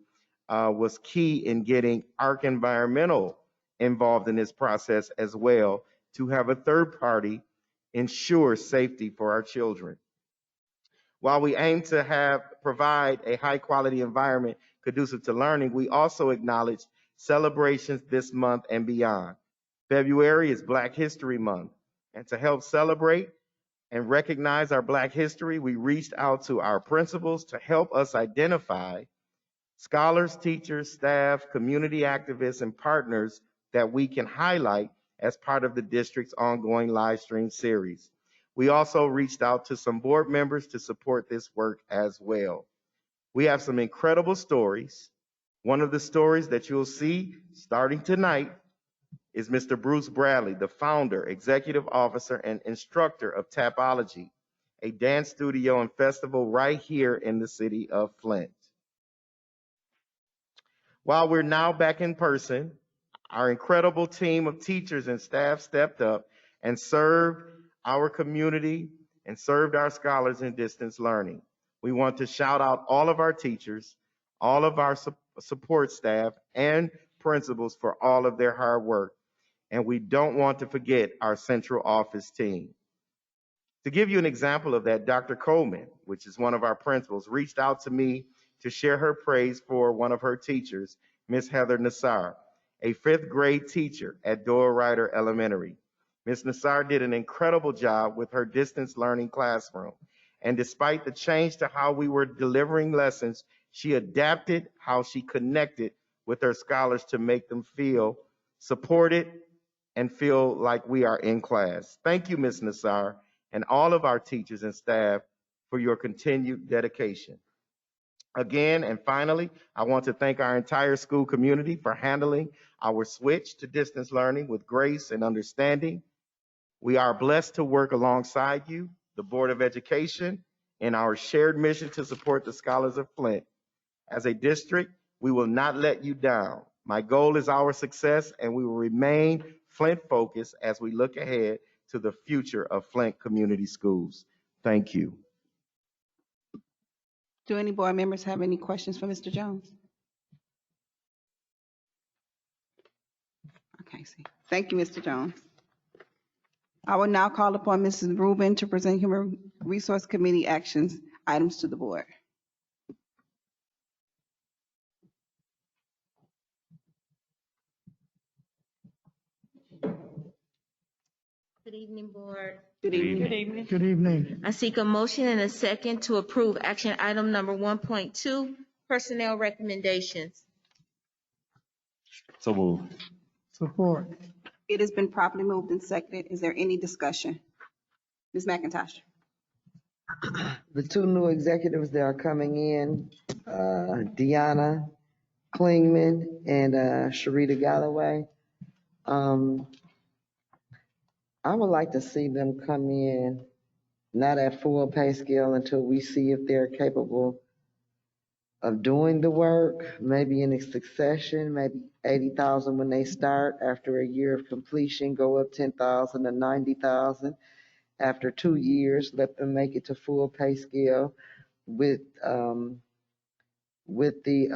was key in getting ARC Environmental involved in this process as well, to have a third party ensure safety for our children. While we aim to provide a high quality environment conducive to learning, we also acknowledge celebrations this month and beyond. February is Black History Month, and to help celebrate and recognize our Black history, we reached out to our principals to help us identify scholars, teachers, staff, community activists, and partners that we can highlight as part of the district's ongoing live stream series. We also reached out to some board members to support this work as well. We have some incredible stories. One of the stories that you'll see starting tonight is Mr. Bruce Bradley, the founder, executive officer, and instructor of Tapology, a dance studio and festival right here in the city of Flint. While we're now back in person, our incredible team of teachers and staff stepped up and served our community and served our scholars in distance learning. We want to shout out all of our teachers, all of our support staff, and principals for all of their hard work. And we don't want to forget our central office team. To give you an example of that, Dr. Coleman, which is one of our principals, reached out to me to share her praise for one of her teachers, Miss Heather Nassar, a 5th grade teacher at Doyle Ryder Elementary. Ms. Nassar did an incredible job with her distance learning classroom. And despite the change to how we were delivering lessons, she adapted how she connected with her scholars to make them feel supported and feel like we are in class. Thank you, Ms. Nassar, and all of our teachers and staff for your continued dedication. Again, and finally, I want to thank our entire school community for handling our switch to distance learning with grace and understanding. We are blessed to work alongside you, the Board of Education, in our shared mission to support the scholars of Flint. As a district, we will not let you down. My goal is our success, and we will remain Flint-focused as we look ahead to the future of Flint Community Schools. Thank you. Do any board members have any questions for Mr. Jones? Okay, see. Thank you, Mr. Jones. I will now call upon Mrs. Rubin to present Human Resource Committee actions items to the board. Good evening, board. Good evening. Good evening. Good evening. I seek a motion and a second to approve action item number 1.2, personnel recommendations. So move. Support. It has been properly moved and seconded. Is there any discussion? Ms. McIntosh. The 2 new executives that are coming in, Deanna Klingman and Sharita Galloway. I would like to see them come in, not at full pay scale until we see if they're capable of doing the work, maybe in a succession, maybe 80,000 when they start. After a year of completion, go up 10,000 to 90,000. After 2 years, let them make it to full pay scale with the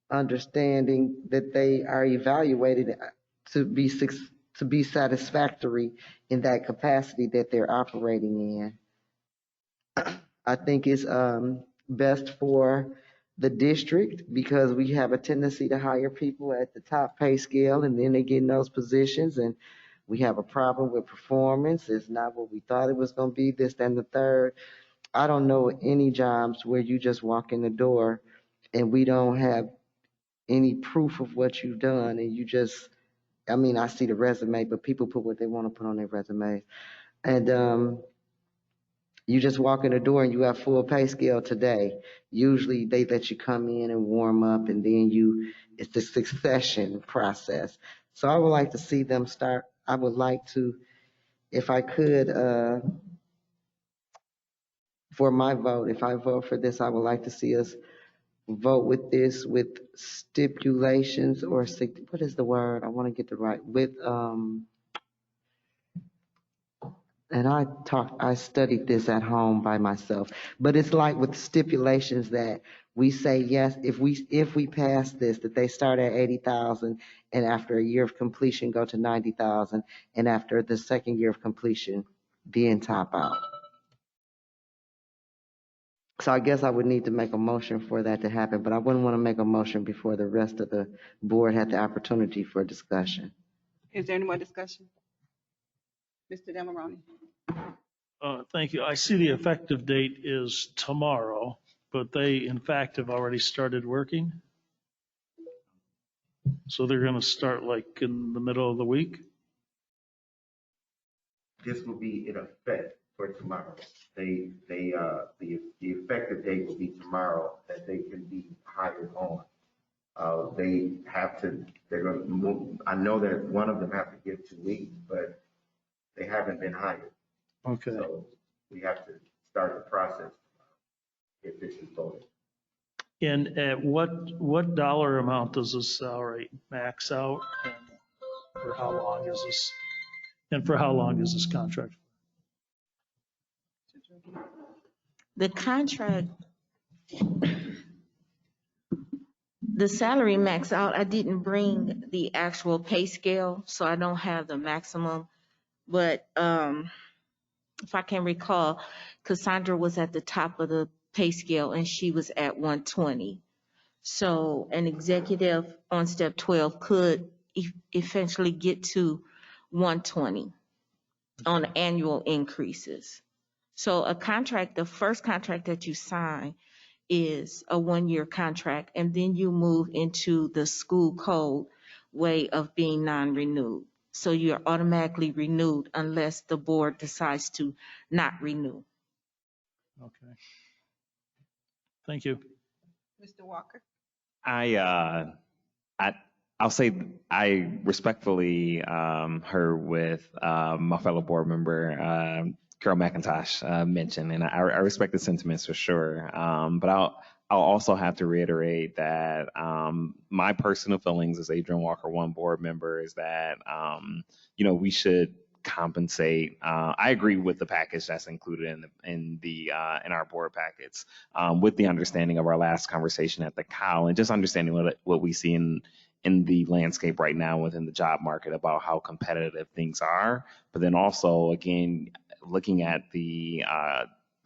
understanding that they are evaluated to be satisfactory in that capacity that they're operating in. I think it's best for the district because we have a tendency to hire people at the top pay scale and then they get in those positions and we have a problem with performance. It's not what we thought it was going to be, this, that, and the third. I don't know any jobs where you just walk in the door and we don't have any proof of what you've done and you just, I mean, I see the resume, but people put what they want to put on their resume. And you just walk in the door and you have full pay scale today. Usually they let you come in and warm up and then it's the succession process. So I would like to see them start. I would like to, if I could, for my vote, if I vote for this, I would like to see us vote with this with stipulations or what is the word? I want to get the right with and I studied this at home by myself, but it's like with stipulations that we say yes, if we pass this, that they start at 80,000 and after a year of completion go to 90,000 and after the second year of completion then top out. So I guess I would need to make a motion for that to happen, but I wouldn't want to make a motion before the rest of the board had the opportunity for discussion. Is there any more discussion? Mr. Demaroni. Thank you. I see the effective date is tomorrow, but they in fact have already started working. So they're going to start like in the middle of the week. this will be in effect for tomorrow. The effective date will be tomorrow that they can be hired on. They have to, they're going to move. I know that one of them have to give 2 weeks, but they haven't been hired. Okay. So we have to start the process if this is voted. And at what dollar amount does this salary max out? And for how long is this? And for how long is this contract? The contract, the salary max out, I didn't bring the actual pay scale, so I don't have the maximum. But if I can recall, Cassandra was at the top of the pay scale and she was at 120. So an executive on step 12 could eventually get to 120 on annual increases. So a contract, the first contract that you sign is a 1-year contract, and then you move into the school code way of being non-renewed. So you're automatically renewed unless the board decides to not renew. Okay. Thank you. Mr. Walker? I'll say I respectfully heard with my fellow board member, Carol McIntosh mentioned, and I respect the sentiments for sure. But I'll also have to reiterate that my personal feelings as Adrian Walker 1 board member is that, we should compensate. I agree with the package that's included in our board packets, with the understanding of our last conversation at the COW and just understanding what we see in the landscape right now within the job market about how competitive things are. But then also, again, looking at the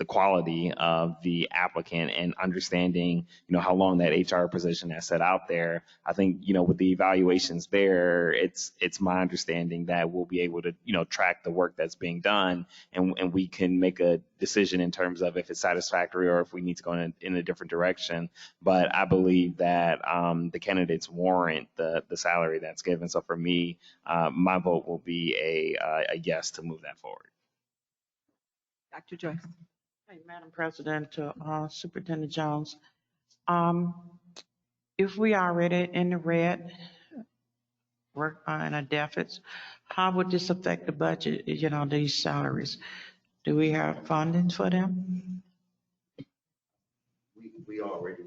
quality of the applicant and understanding, how long that HR position has set out there. I think, with the evaluations there, it's my understanding that we'll be able to, track the work that's being done and we can make a decision in terms of if it's satisfactory or if we need to go in a different direction. But I believe that the candidates warrant the salary that's given. So for me, my vote will be a yes to move that forward. Dr. Joyce? Hey, Madam President, Superintendent Jones, if we are already in the red, work in a deficit, how would this affect the budget, these salaries? Do we have funding for them? We already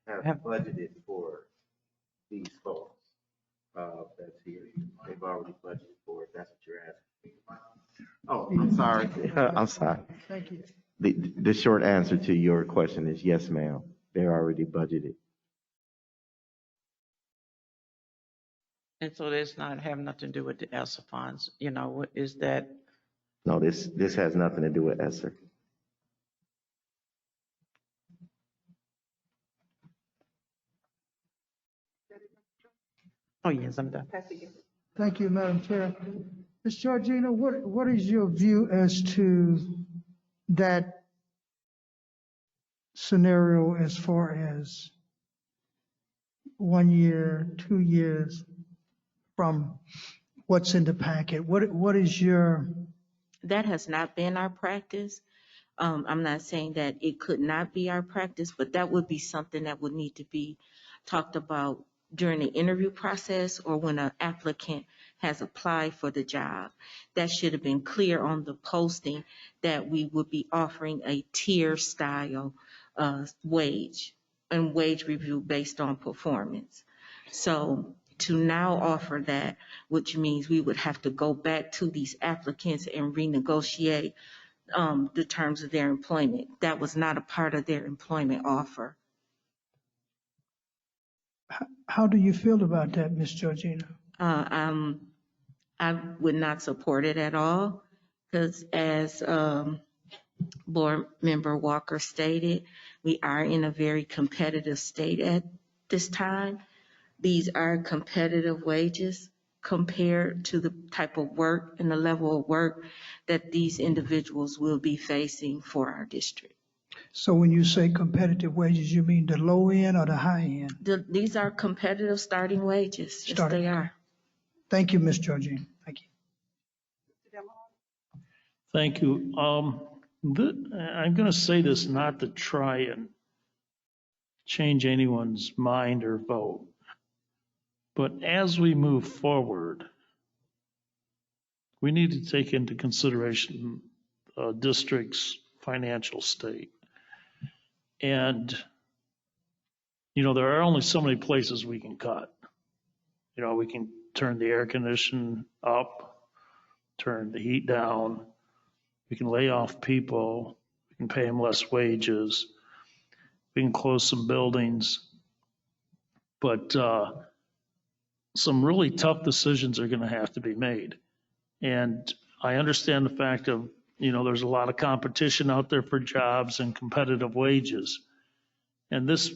have budgeted for these folks that's here. They've already budgeted for it. That's what you're asking. Oh, I'm sorry. I'm sorry. Thank you. The short answer to your question is yes, ma'am. They're already budgeted. And so this not have nothing to do with the ESSER funds, what is that? No, this has nothing to do with ESSER. Oh, yes, I'm done. Thank you, Madam Chair. Ms. Georgina, what is your view as to that scenario as far as 1 year, 2 years from what's in the packet? What is your? That has not been our practice. I'm not saying that it could not be our practice, but that would be something that would need to be talked about during the interview process or when an applicant has applied for the job. That should have been clear on the posting that we would be offering a tier style wage and wage review based on performance. So to now offer that, which means we would have to go back to these applicants and renegotiate the terms of their employment. That was not a part of their employment offer. How do you feel about that, Ms. Georgina? I would not support it at all because as Board Member Walker stated, we are in a very competitive state at this time. These are competitive wages compared to the type of work and the level of work that these individuals will be facing for our district. So when you say competitive wages, you mean the low end or the high end? These are competitive starting wages. Yes, they are. Thank you, Ms. Georgina. Thank you. Thank you. I'm going to say this not to try and change anyone's mind or vote, but as we move forward, we need to take into consideration district's financial state. And, there are only so many places we can cut. We can turn the air conditioning up, turn the heat down, we can lay off people, we can pay them less wages, we can close some buildings. But some really tough decisions are going to have to be made. And I understand the fact of, there's a lot of competition out there for jobs and competitive wages. And this,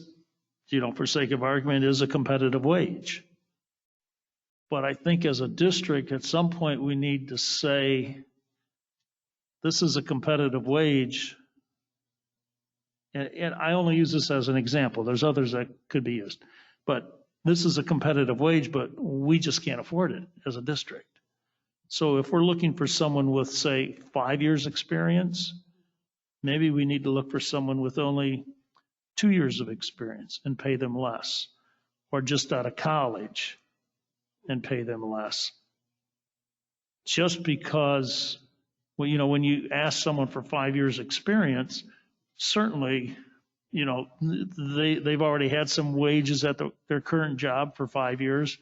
for sake of argument, is a competitive wage. But I think as a district, at some point, we need to say, this is a competitive wage. And I only use this as an example. There's others that could be used. But this is a competitive wage, but we just can't afford it as a district. So if we're looking for someone with, say, 5 years experience, maybe we need to look for someone with only 2 years of experience and pay them less, or just out of college and pay them less. Just because, when you ask someone for 5 years experience, certainly, they've already had some wages at their current job for 5 years,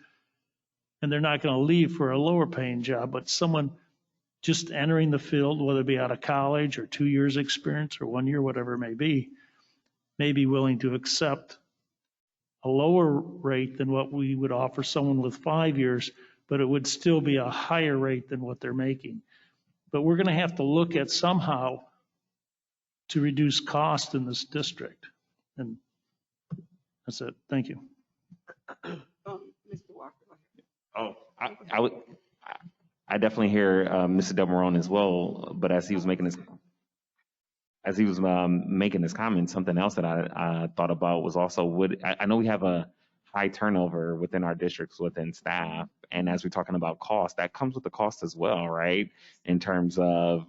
and they're not going to leave for a lower paying job. But someone just entering the field, whether it be out of college or 2 years experience or 1 year, whatever it may be willing to accept a lower rate than what we would offer someone with 5 years, but it would still be a higher rate than what they're making. But we're going to have to look at somehow to reduce cost in this district. And that's it. Thank you. Mr. Walker. Oh, I definitely hear Mr. Del Morone as well. But as he was making this comment, something else that I thought about was also I know we have a high turnover within our districts within staff, and as we're talking about cost, that comes with the cost as well, right? In terms of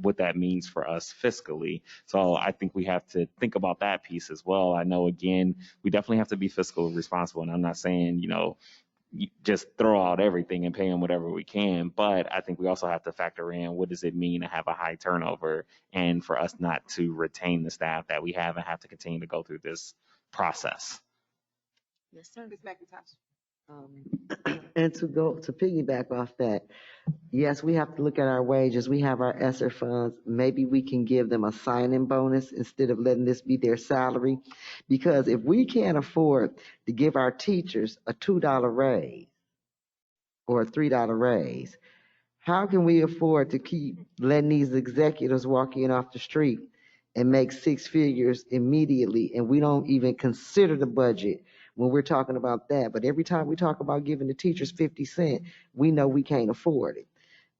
what that means for us fiscally. So I think we have to think about that piece as well. I know, again, we definitely have to be fiscally responsible, and I'm not saying, just throw out everything and pay them whatever we can. But I think we also have to factor in, what does it mean to have a high turnover and for us not to retain the staff that we have and have to continue to go through this process. Yes, sir. Ms. McIntosh. And to piggyback off that, yes, we have to look at our wages. We have our ESSER funds. Maybe we can give them a sign-in bonus instead of letting this be their salary. Because if we can't afford to give our teachers a $2 raise or a $3 raise, how can we afford to keep letting these executives walk in off the street and make six figures immediately, and we don't even consider the budget when we're talking about that? But every time we talk about giving the teachers 50 cents, we know we can't afford it.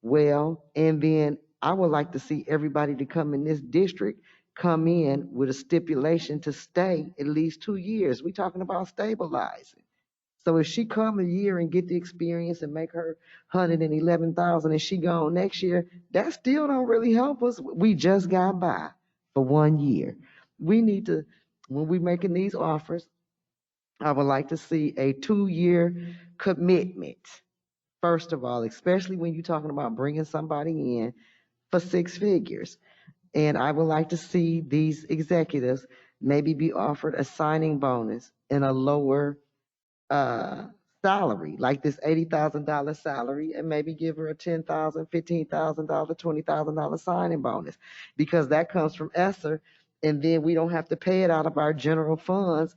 Well, and then I would like to see everybody to come in this district come in with a stipulation to stay at least 2 years. We're talking about stabilizing. So if she come a year and get the experience and make her $111,000 and she gone next year, that still don't really help us. We just got by for 1 year. We need to, when we're making these offers, I would like to see a 2-year commitment, first of all, especially when you're talking about bringing somebody in for 6 figures. And I would like to see these executives maybe be offered a signing bonus and a lower salary, like this $80,000 salary, and maybe give her a $10,000, $15,000, $20,000 signing bonus, because that comes from ESSER, and then we don't have to pay it out of our general funds.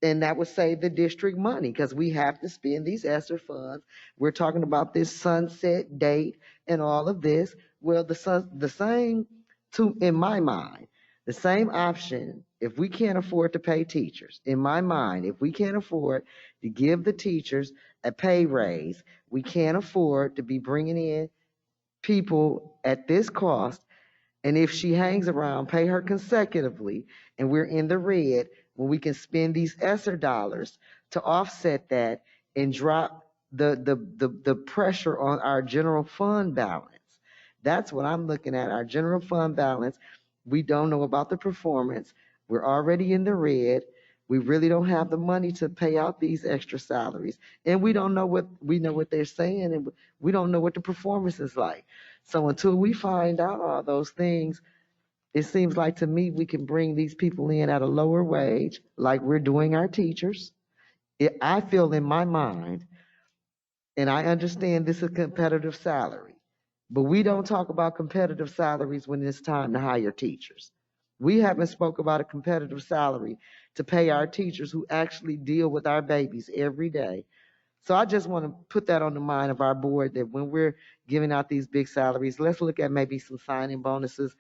And that would save the district money, because we have to spend these ESSER funds. We're talking about this sunset date and all of this. Well, the same, in my mind, the same option, if we can't afford to pay teachers, in my mind, if we can't afford to give the teachers a pay raise, we can't afford to be bringing in people at this cost. And if she hangs around, pay her consecutively, and we're in the red, when we can spend these ESSER dollars to offset that and drop the pressure on our general fund balance. That's what I'm looking at, our general fund balance. We don't know about the performance. We're already in the red. We really don't have the money to pay out these extra salaries. And we don't know we know what they're saying, and we don't know what the performance is like. So until we find out all those things, it seems like to me we can bring these people in at a lower wage, like we're doing our teachers. I feel in my mind, and I understand this is a competitive salary, but we don't talk about competitive salaries when it's time to hire teachers. We haven't spoke about a competitive salary to pay our teachers who actually deal with our babies every day. So I just want to put that on the mind of our board, that when we're giving out these big salaries, let's look at maybe some signing bonuses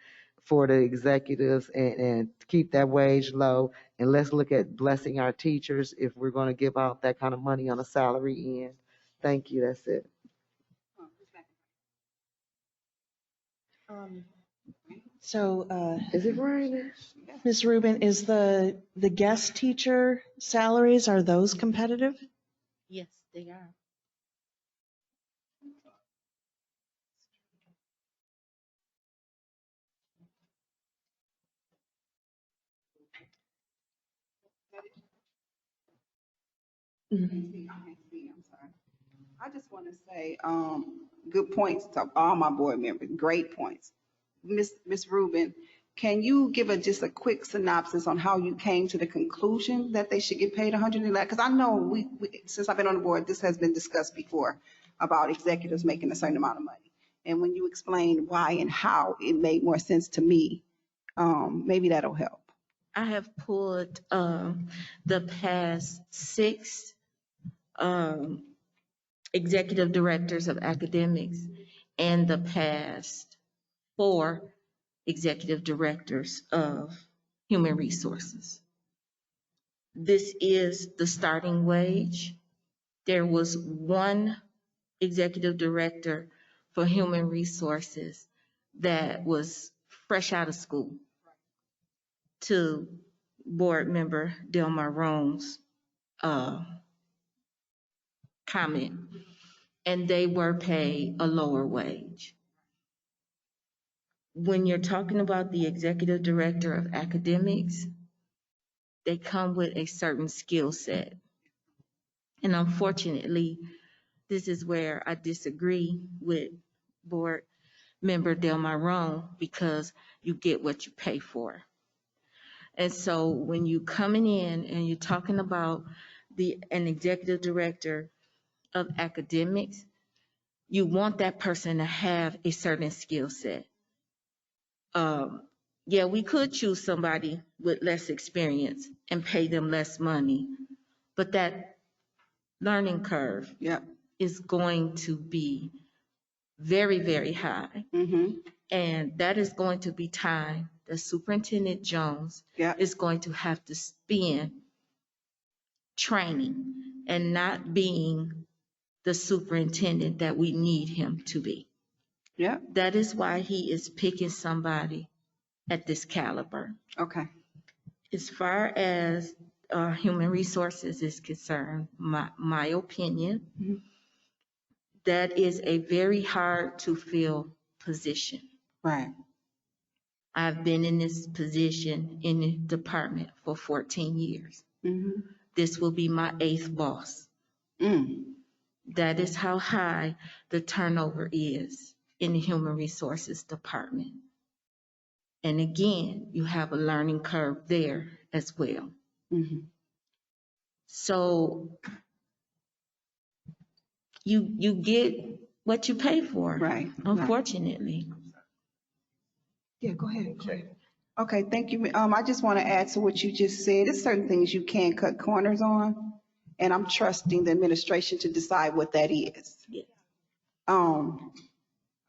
for the executives and keep that wage low. And let's look at blessing our teachers if we're going to give out that kind of money on a salary end. Thank you. That's it. Is it raining? Ms. Rubin, is the guest teacher salaries, are those competitive? Yes, they are. I'm sorry. I just want to say, good points to all my board members, great points. Miss Rubin, can you give just a quick synopsis on how you came to the conclusion that they should get paid 111? Because I know we since I've been on the board, this has been discussed before about executives making a certain amount of money. And when you explain why and how, it made more sense to me. Maybe that'll help. I have pulled the past 6 executive directors of academics and the past 4 executive directors of human resources. This is the starting wage. There was 1 executive director for human resources that was fresh out of school, to board member Del Marrone's comment, and they were paid a lower wage. When you're talking about the executive director of academics, they come with a certain skill set. And unfortunately, this is where I disagree with board member Del Marrone, because you get what you pay for. And so when you coming in and you're talking about an executive director of academics, you want that person to have a certain skill set. Yeah, we could choose somebody with less experience and pay them less money, but that learning curve is going to be very, very high. And that is going to be time that Superintendent Jones is going to have to spend training and not being the superintendent that we need him to be. That is why he is picking somebody at this caliber. Okay. As far as human resources is concerned, my opinion, that is a very hard to fill position. Right. I've been in this position in the department for 14 years. This will be my 8th boss. That is how high the turnover is in the human resources department. And again, you have a learning curve there as well. So you get what you pay for, right? Unfortunately. Yeah, go ahead. Okay, thank you. I just want to add to what you just said. There's certain things you can't cut corners on, and I'm trusting the administration to decide what that is.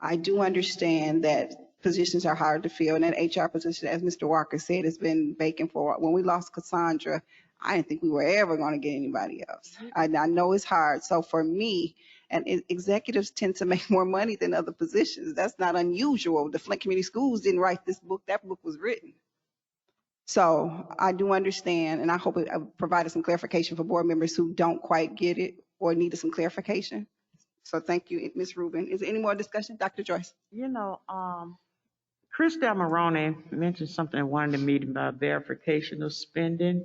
I do understand that positions are hard to fill, and that HR position, as Mr. Walker said, has been vacant for, when we lost Cassandra, I didn't think we were ever going to get anybody else. I know it's hard. So for me, and executives tend to make more money than other positions. That's not unusual. The Flint Community Schools didn't write this book. That book was written. So I do understand, and I hope it provided some clarification for board members who don't quite get it or needed some clarification. So thank you, Ms. Rubin. Is there any more discussion? Dr. Joyce? You know, Chris Del Morone mentioned something in one of the meetings about verification of spending.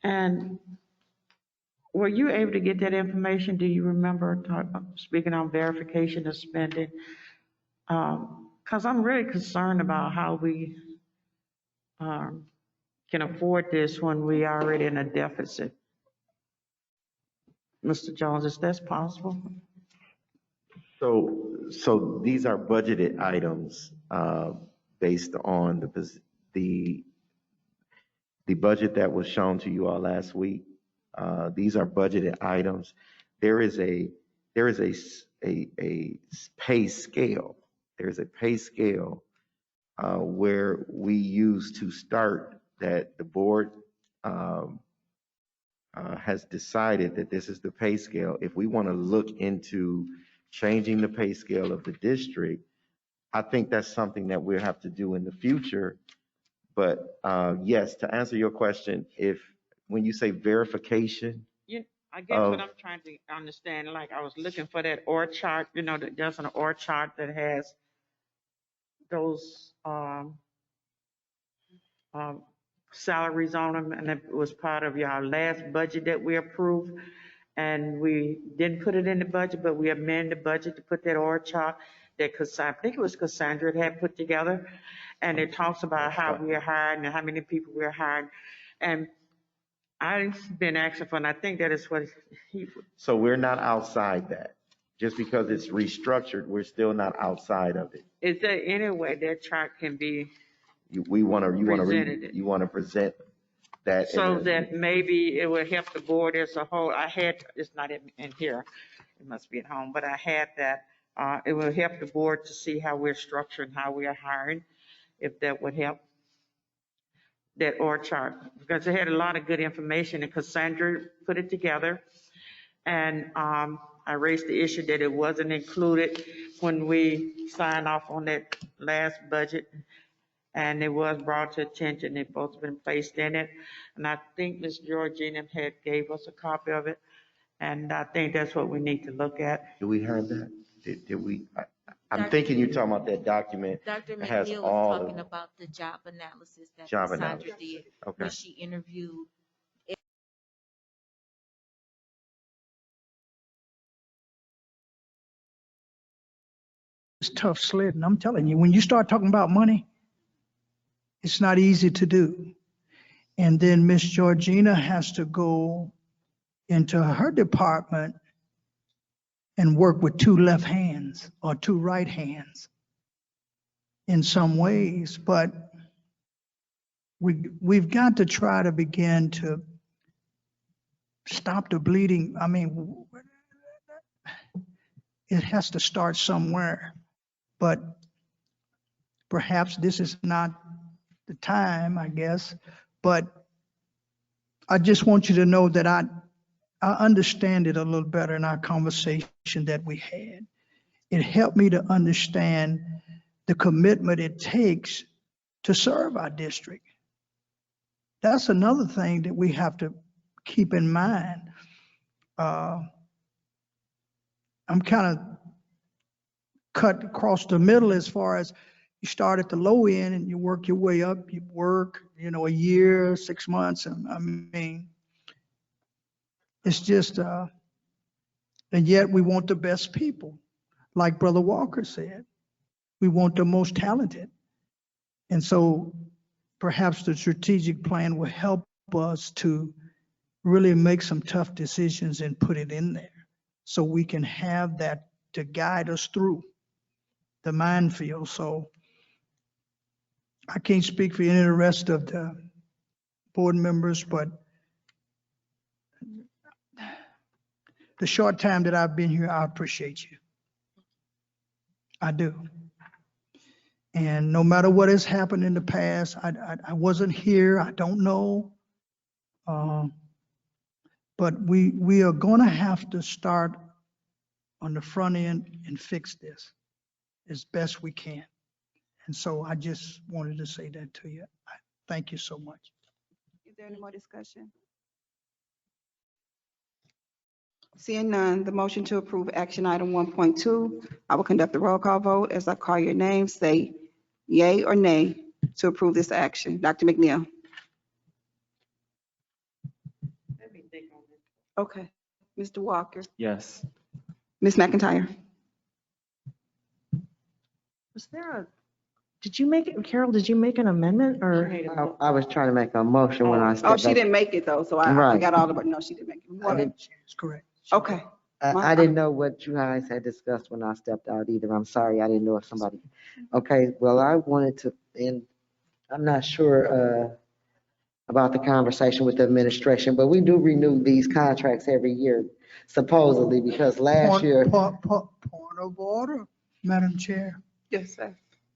And were you able to get that information? Do you remember speaking on verification of spending? Because I'm really concerned about how we can afford this when we are already in a deficit. Mr. Jones, is that possible? So these are budgeted items based on the budget that was shown to you all last week. These are budgeted items. There is a pay scale. There's a pay scale where we use to start that the board has decided that this is the pay scale. If we want to look into changing the pay scale of the district, I think that's something that we'll have to do in the future. But yes, to answer your question, when you say verification, I guess what I'm trying to understand, like I was looking for that org chart, you know, there's an org chart that has those salaries on them, and it was part of your last budget that we approved. And we didn't put it in the budget, but we amended the budget to put that org chart that I think it was Cassandra that had put together. And it talks about how we are hiring and how many people we're hiring. And I've been asking for, and I think that is what he. So we're not outside that. Just because it's restructured, we're still not outside of it. Is there any way that chart can be you want to present that so that maybe it would help the board as a whole? It's not in here, it must be at home, but I had that. It will help the board to see how we're structuring, how we are hiring, if that would help. That org chart, because it had a lot of good information, and Cassandra put it together. And I raised the issue that it wasn't included when we signed off on that last budget. And it was brought to attention, it both been placed in it. And I think Ms. Georgina had gave us a copy of it. And I think that's what we need to look at. Did we have that? Did we? I'm thinking you're talking about that document. Dr. that has McNeil all was talking of about the job analysis that job Cassandra analysis. did Okay. when she interviewed. It's tough sledding. I'm telling you, when you start talking about money, it's not easy to do. And then Miss Georgina has to go into her department and work with two left hands or two right hands in some ways. But we've got to try to begin to stop the bleeding. I mean, it has to start somewhere. But perhaps this is not the time, I guess. But I just want you to know that I understand it a little better in our conversation that we had. It helped me to understand the commitment it takes to serve our district. That's another thing that we have to keep in mind. I'm kind of cut across the middle as far as you start at the low end and you work your way up. You work, a year, 6 months. And I mean, it's just, and yet we want the best people. Like Brother Walker said, we want the most talented. And so perhaps the strategic plan will help us to really make some tough decisions and put it in there so we can have that to guide us through the minefield. So I can't speak for any of the rest of the board members, but the short time that I've been here, I appreciate you. I do. And no matter what has happened in the past, I wasn't here, I don't know. But we are gonna have to start on the front end and fix this as best we can. And so I just wanted to say that to you. Thank you so much. Is there any more discussion? Seeing none, the motion to approve action item 1.2, I will conduct the roll call vote. As I call your name, say yay or nay to approve this action. Dr. McNeil? Okay. Mr. Walker? Yes. Ms. McIntyre? Was there a, did you make it, Carol, did you make an amendment or? I was trying to make a motion when I Oh, stepped she back. didn't make it though, so I Right. got all of it. No, she didn't make I it. didn't- That's correct. Okay. I didn't know what you guys had discussed when I stepped out either. I'm sorry. I didn't know if somebody. Okay, well, I wanted to, and I'm not sure about the conversation with the administration, but we do renew these contracts every year, supposedly, because last year. Point of order, Madam Chair. Yes, sir.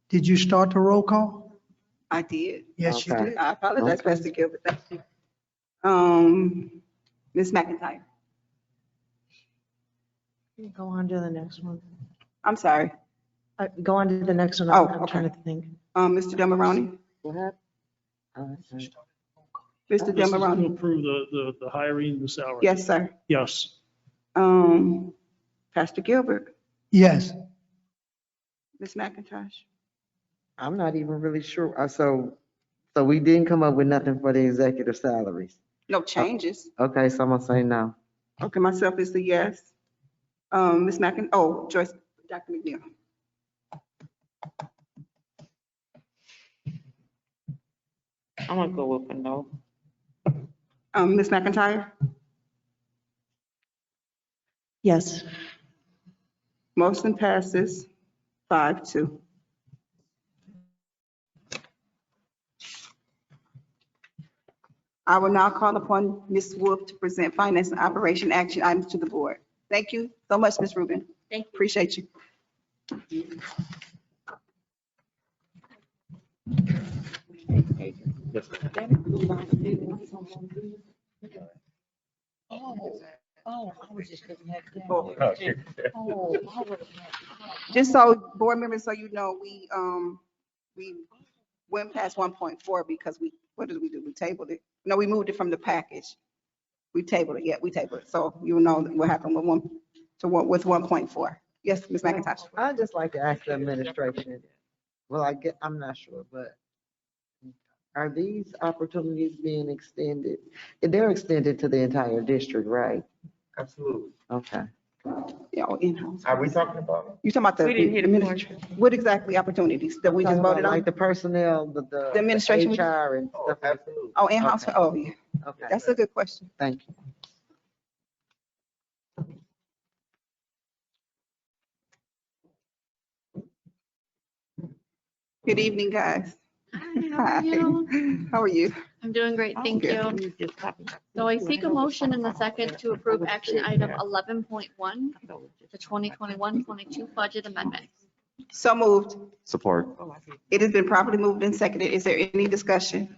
Did you start the roll call? I did. Yes, you Okay. did. I apologize, Okay. Mr. Gilbert. Thank you. Ms. McIntyre? Go on to the next one. I'm sorry. Go on to the next one. Oh, I'm trying okay. to think. Mr. Demaroni? What happened? Mr. This is to Demaroni? approve the hiring, the salary. Yes, sir. Yes. Pastor Gilbert? Yes. Ms. McIntosh? I'm not even really sure. So we didn't come up with nothing for the executive salaries. No changes. Okay, so I'm gonna say no. Okay, myself is the yes. Ms. Joyce, Dr. McNeil? I'm gonna go with a no. Ms. McIntyre? Yes. Motion passes 5-2. I will now call upon Ms. Wolf to present finance and operation action items to the board. Thank you so much, Ms. Rubin. Thank you. Appreciate you. Just so board members, so you know, we went past 1.4 because what did we do? We tabled it. No, we moved it from the package. We tabled it. Yeah, we tabled it. So you know what happened with 1.4. Yes, Ms. McIntosh. I'd just like to ask the administration, I'm not sure, but are these opportunities being extended? They're extended to the entire district, right? Absolutely. Okay. Yeah, in-house. Are we talking about? You talking about We didn't the hear the administration? What exactly opportunities that we just voted on? Like the personnel, the administration we- HR and stuff. Absolutely. Oh, in-house, Okay. oh, yeah. Okay, That's a good question. thank you. Good evening, guys. Hi, how are you? How are you? I'm doing great, thank Good. you. So I seek a motion in the second to approve action item 11.1, the 2021-22 budget amendment. So moved. Support. It has been properly moved and seconded. Is there any discussion?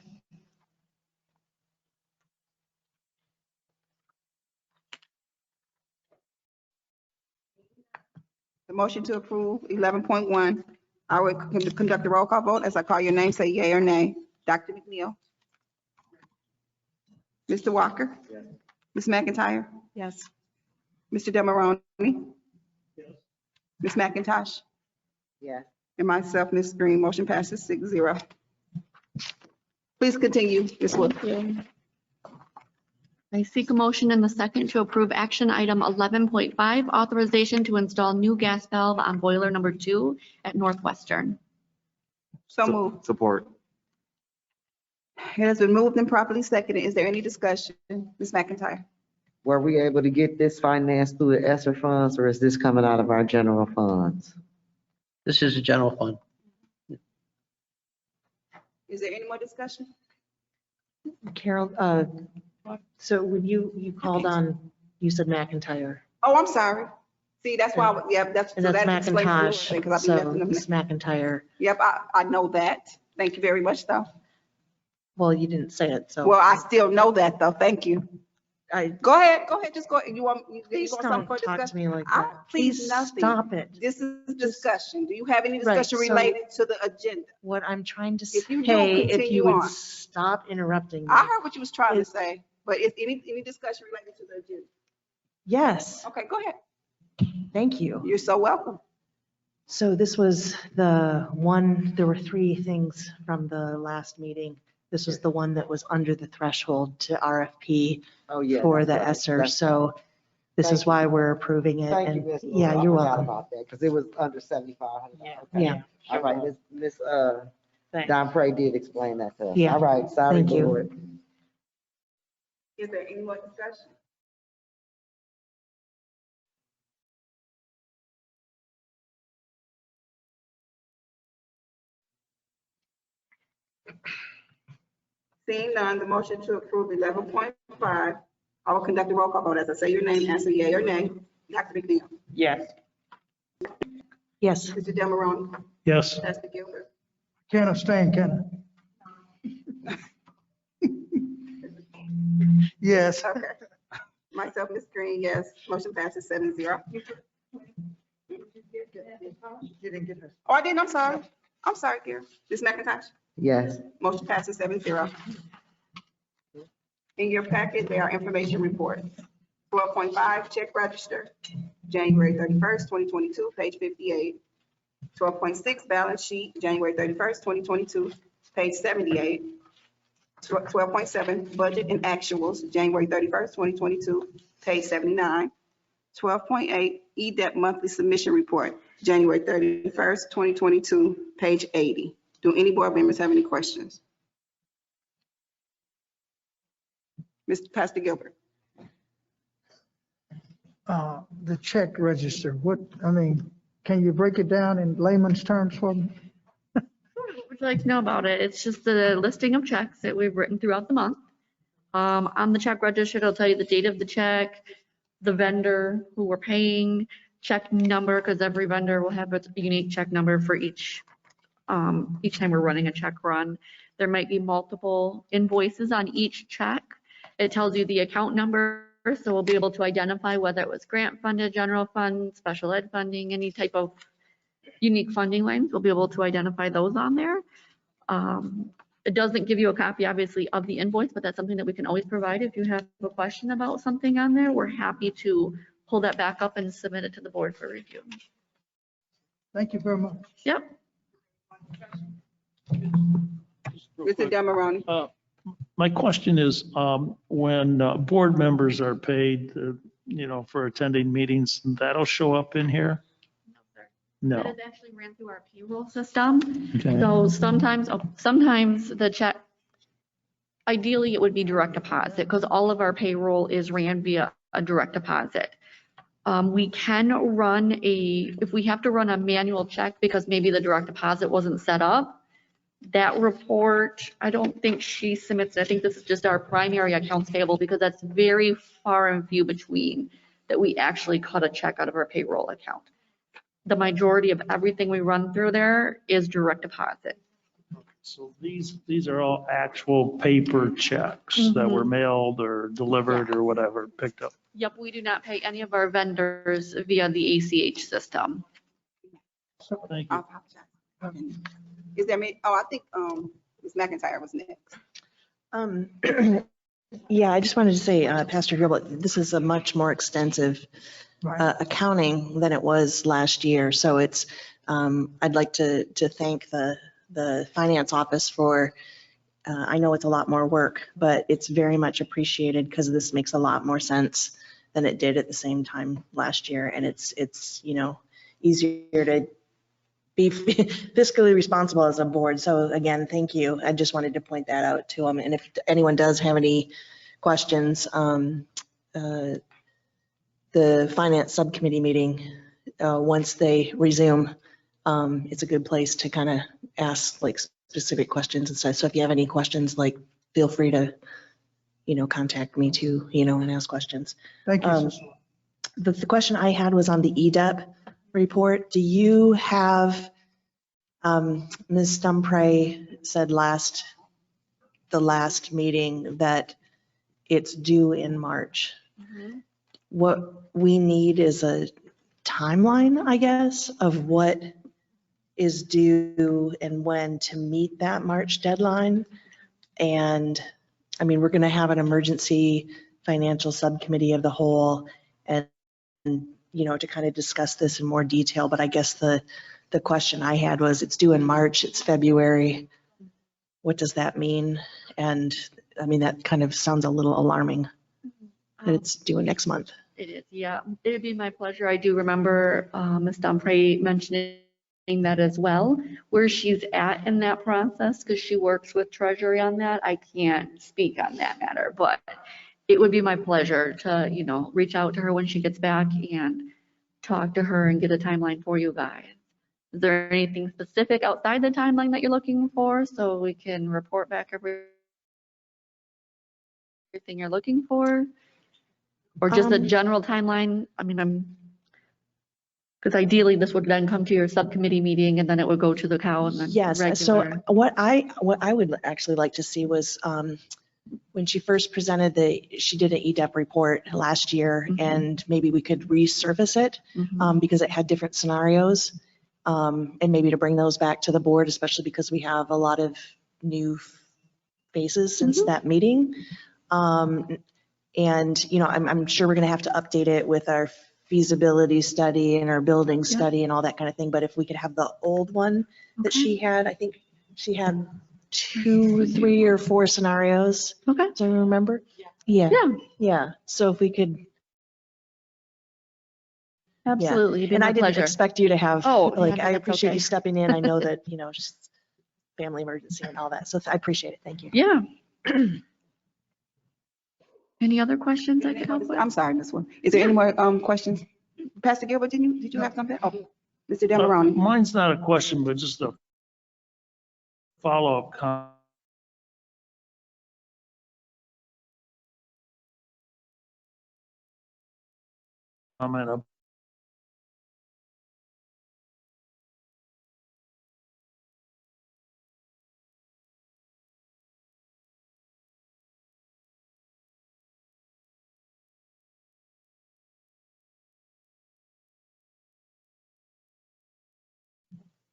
The motion to approve 11.1, I will conduct a roll call vote. As I call your name, say yea or nay. Dr. McNeil? Mr. Walker? Ms. McIntyre? Yes. Mr. Demaroni? Ms. McIntosh? Yeah. And myself, Ms. Green, motion passes 6-0. Please continue, Ms. Wood. I seek a motion in the second to approve action item 11.5, authorization to install new gas valve on boiler number 2 at Northwestern. So moved. Support. It has been moved and properly seconded. Is there any discussion? Ms. McIntyre? Were we able to get this financed through the ESSER funds, or is this coming out of our general funds? This is a general fund. Is there any more discussion? Carol, so when you called on, you said McIntyre. Oh, I'm sorry. See, that's why, that's. And so that's that explains a little McIntosh, bit, 'cause I've been so messing up. Miss McIntyre. Yep, I know that. Thank you very much, though. Well, you didn't say it, so. Well, I still know that, though. Thank you. Go ahead, just go. You want Please something don't for talk to discussion? me like that. Please, nothing. Stop it. This is discussion. Do you have any Right, discussion so- related to the agenda? What I'm trying to If you do, say, if continue you would on. stop interrupting me. I heard what you was trying to say, but is any discussion related to the agenda? Yes, Okay, go ahead. thank you. You're so welcome. So this was the one, there were three things from the last meeting. This was the one that was under the threshold to RFP Oh, yeah. for that's the right. ESSER. That's- So this Thank is why we're approving it. Thank you, And Ms. yeah, Lewis. you're I forgot welcome. about that because it was under $7,500. Okay. Yeah. All right, Ms. Thanks. Don Prey did explain that to us. Yeah. All right, sorry, Thank you. board. Is there any more discussion? Seeing none, the motion to approve 11.5, I will conduct a roll call vote. As I say your name, answer yea or nay. You have to be clear. Yes. Yes. Mr. Demaroni, Yes. Pastor Gilbert, Can't abstain, can I? Yes. okay. Myself, Ms. Green, yes. Motion passes 7-0. You didn't get her. Oh, I didn't, I'm sorry. I'm sorry, Gary. Ms. McIntosh, Yes. motion passes 7-0. In your packet, there are information reports. 12.5, check register, January 31st, 2022, page 58. 12.6, balance sheet, January 31st, 2022, page 78. 12.7, budget and actuals, January 31st, 2022, page 79. 12.8, EDEP monthly submission report, January 31st, 2022, page 80. Do any board members have any questions? Mr. Pastor Gilbert. The check register, can you break it down in layman's terms for me? What would you like to know about it? It's just the listing of checks that we've written throughout the month. On the check register, it'll tell you the date of the check, the vendor who we're paying, check number, because every vendor will have a unique check number for each time we're running a check run. There might be multiple invoices on each check. It tells you the account number, so we'll be able to identify whether it was grant funded, general fund, special ed funding, any type of unique funding lines. We'll be able to identify those on there. It doesn't give you a copy, obviously, of the invoice, but that's something that we can always provide. If you have a question about something on there, we're happy to pull that back up and submit it to the board for review. Thank you very much. Yep. Mr. Demaroni. My question is, when board members are paid, for attending meetings, that'll show up in here? No. That is actually ran through our payroll system. Okay. So sometimes the check, ideally it would be direct deposit because all of our payroll is ran via a direct deposit. We can run if we have to run a manual check because maybe the direct deposit wasn't set up, that report, I don't think she submits it. I think this is just our primary accounts payable because that's very far and few between that we actually cut a check out of our payroll account. The majority of everything we run through there is direct deposit. So these are all actual paper checks that were mailed or delivered or whatever, picked up. Yep, we do not pay any of our vendors via the ACH system. Thank I you. apologize. Is there I think Ms. McIntyre was next. Yeah, I just wanted to say, Pastor Gilbert, this is a much more extensive accounting than it was last year. So it's, I'd like to thank the finance office for, I know it's a lot more work, but it's very much appreciated because this makes a lot more sense than it did at the same time last year. And it's easier to be fiscally responsible as a board. So again, thank you. I just wanted to point that out to them. And if anyone does have any questions, the finance subcommittee meeting, once they resume, it's a good place to kind of ask like specific questions and stuff. So if you have any questions, like feel free to, contact me too, and ask questions. Thank you. The question I had was on the EDEP report. Do you have, Ms. Stumpray said the last meeting that it's due in March. What we need is a timeline, I guess, of what is due and when to meet that March deadline. And I mean, we're going to have an emergency financial subcommittee of the whole, and, to kind of discuss this in more detail. But I guess the question I had was, it's due in March, it's February. What does that mean? And I mean, that kind of sounds a little alarming that it's due next month. It is, yeah. It'd be my pleasure. I do remember Ms. Domprey mentioning that as well, where she's at in that process, because she works with Treasury on that. I can't speak on that matter, but it would be my pleasure to, reach out to her when she gets back and talk to her and get a timeline for you guys. Is there anything specific outside the timeline that you're looking for so we can report back everything you're looking for? Or just a general timeline? I mean, because ideally this would then come to your subcommittee meeting and then it would go to the COW and then Yes, regular. so what I would actually like to see was, when she first presented she did an EDEP report last year, and maybe we could resurface it because it had different scenarios, and maybe to bring those back to the board, especially because we have a lot of new faces since that meeting. And, I'm sure we're going to have to update it with our feasibility study and our building study and all that kind of thing. But if we could have the old one that she had, I think she had 2, 3, or 4 scenarios. Okay. Do I remember? Yeah. Yeah. So if we could. Absolutely. It'd be And my I didn't pleasure. expect you to have, yeah, I that's appreciate okay. you stepping in. I know that, just family emergency and all that. So I appreciate it. Thank you. Yeah. Any other questions I can help with? I'm sorry, Ms. Wood. Is there any more questions? Pastor Gilbert, did you have something? Oh, Mr. Demaroni. Mine's not a question, but just a follow-up comment.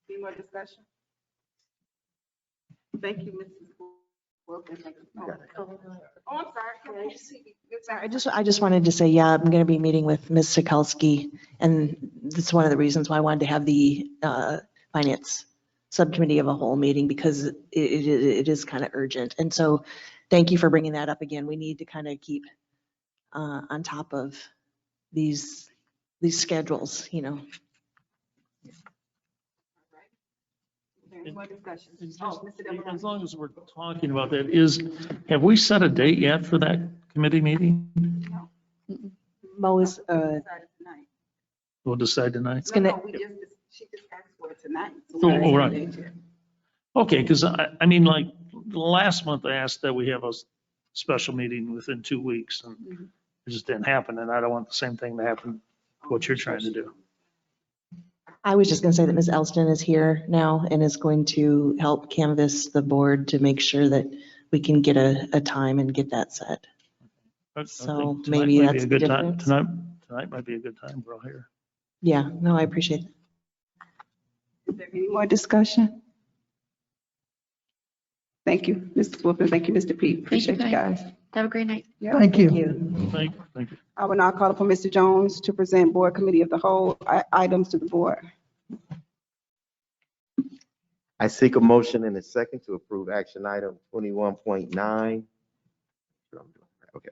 Any more discussion? Thank you, Mrs. Wilkins. Oh, I'm sorry. I just wanted to say, yeah, I'm going to be meeting with Ms. Sikulski, and that's one of the reasons why I wanted to have the finance subcommittee of a whole meeting, because it is kind of urgent. And so thank you for bringing that up again. We need to kind of keep on top of these schedules, Any more discussion? It's Oh, just- Mr. Demaroni. As long as we're talking about that, have we set a date yet for that committee meeting? Mo is, We'll decide tonight. it's going to, She just asked for it tonight. So Oh, we're oh, not right. yet. Okay, because I mean, like, last month I asked that we have a special meeting within 2 weeks, and it just didn't happen, and I don't want the same thing to happen, what you're trying to do. I was just going to say that Ms. Elston is here now and is going to help canvass the board to make sure that we can get a time and get that set. I So think tonight maybe might be that's a the good time. difference. Tonight might be a good time, we're all here. Yeah, no, I appreciate it. Is there any more discussion? Thank you, Mrs. Wilkins. Thank you, Mr. Pete. Appreciate you guys. Have a great night. Yeah. Thank you. Thank you. I will now call upon Mr. Jones to present Board Committee of the Whole items to the board. I seek a motion and a second to approve action item 21.9. Okay.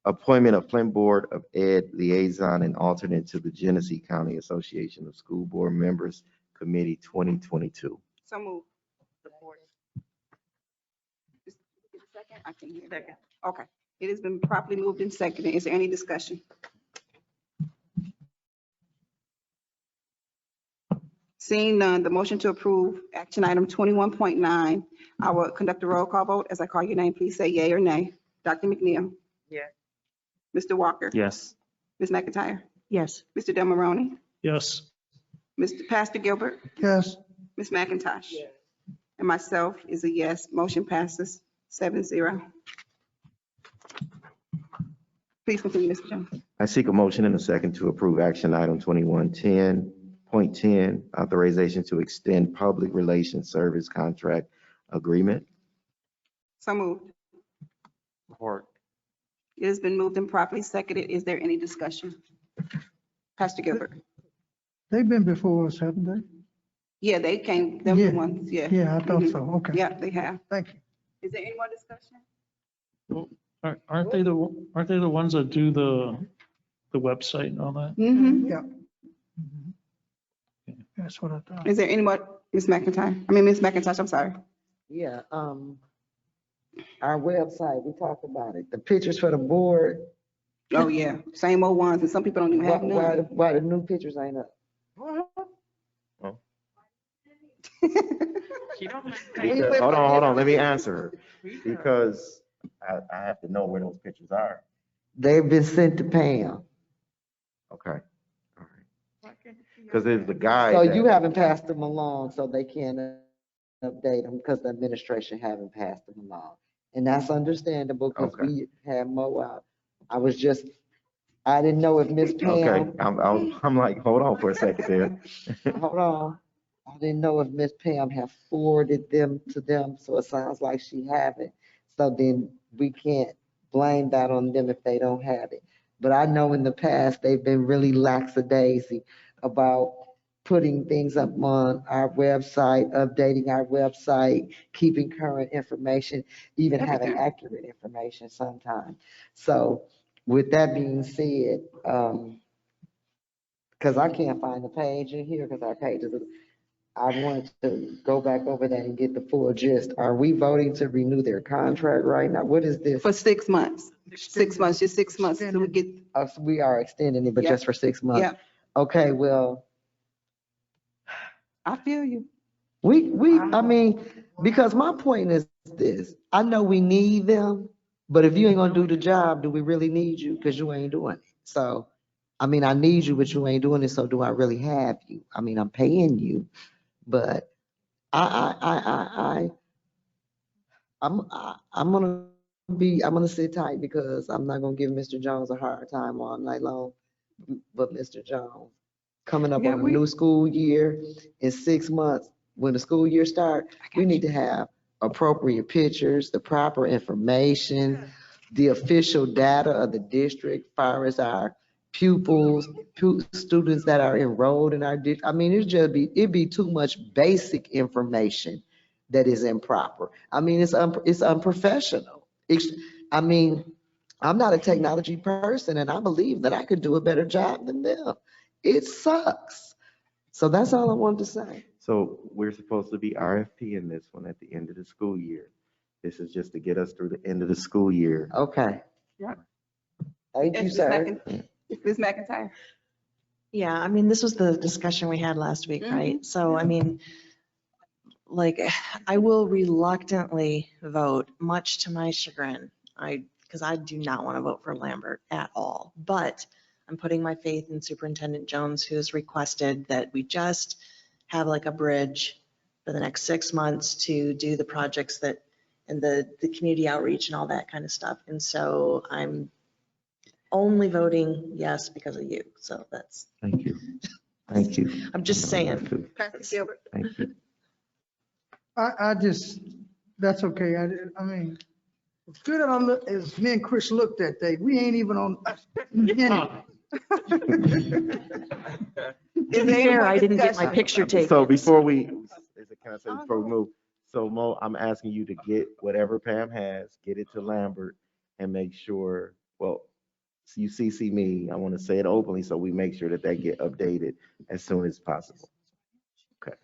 Appointment of Flint Board of Ed liaison and alternate to the Genesee County Association of School Board Members Committee 2022. So move. Second, I can hear. Second. Okay. It has been properly moved and seconded. Is there any discussion? Seeing none, the motion to approve action item 21.9, I will conduct a roll call vote. As I call your name, please say yea or nay. Dr. McNeil? Yes. Mr. Walker? Yes. Ms. McIntyre? Yes. Mr. Demaroni? Yes. Mr. Pastor Gilbert? Yes. Ms. McIntosh? And myself is a yes. Motion passes 7-0. Please continue, Mr. Jones. I seek a motion and a second to approve action item 21.10, authorization to extend public relations service contract agreement. So moved. Support. It has been moved and properly seconded. Is there any discussion? Pastor Gilbert. They've been before us, haven't they? Yeah, they came, them the Yeah. ones, yeah. Yeah, I thought Mhm. so. Okay. Yeah, they have. Thank you. Is there any more discussion? Aren't they the ones that do the website and all that? Mm-hmm. Yeah. That's what I thought. Is there any more, Ms. McIntosh, I'm sorry. Yeah, our website, we talked about it. The pictures for the board. Oh, yeah, same old ones, and some people don't even have none. Why the new pictures ain't up? Hold on, let me answer her. Because I have to know where those pictures are. They've been sent to Pam. Okay, all right. Because there's the guy. So that- you haven't passed them along, so they can't update them because the administration haven't passed them along. And that's understandable because Okay. we had Mo out. I didn't know if Miss Okay, Pam, I'm like, hold on for a second there. hold on. I didn't know if Miss Pam had forwarded them to them, so it sounds like she haven't. So then we can't blame that on them if they don't have it. But I know in the past, they've been really lackadaisy about putting things up on our website, updating our website, keeping current information, even having accurate information sometimes. So with that being said, because I can't find the page in here because our pages, I wanted to go back over that and get the full gist. Are we voting to renew their contract right now? What is this? For 6 months, 6 months, just 6 months till we get, So we are extending it, but Yeah. just for 6 months? yeah, Okay, well, I feel you. I mean, because my point is this, I know we need them, but if you ain't gonna do the job, do we really need you? Because you ain't doing it. So, I mean, I need you, but you ain't doing it, so do I really have you? I mean, I'm paying you, but I'm gonna sit tight because I'm not gonna give Mr. Jones a hard time all night long. But Mr. Jones, coming up on a new school year in 6 months, when the school year starts, we need to have appropriate pictures, the proper information, the official data of the district, far as our pupils, students that are enrolled in our district. I mean, it'd be too much basic information that is improper. I mean, it's unprofessional. I mean, I'm not a technology person, and I believe that I could do a better job than them. It sucks. So that's all I wanted to say. So we're supposed to be RFP in this one at the end of the school year. This is just to get us through the end of the school year. Okay. Yeah. Thank you, sir. Ms. McIntyre. Yeah, I mean, this was the discussion we had last week, right? So, I mean, like, I will reluctantly vote, much to my chagrin. Because I do not want to vote for Lambert at all. But I'm putting my faith in Superintendent Jones, who has requested that we just have like a bridge for the next 6 months to do the projects that, and the community outreach and all that kind of stuff. And so I'm only voting yes because of you. So that's. Thank you. Thank you. I'm just saying. Pastor Gilbert. Thank you. I just, that's okay. I mean, as good as me and Chris looked that day, we ain't even on. I didn't get my picture taken. So before we, can I say before we move? So Mo, I'm asking you to get whatever Pam has, get it to Lambert and make sure, well, you CC me, I want to say it openly, so we make sure that they get updated as soon as possible. Okay.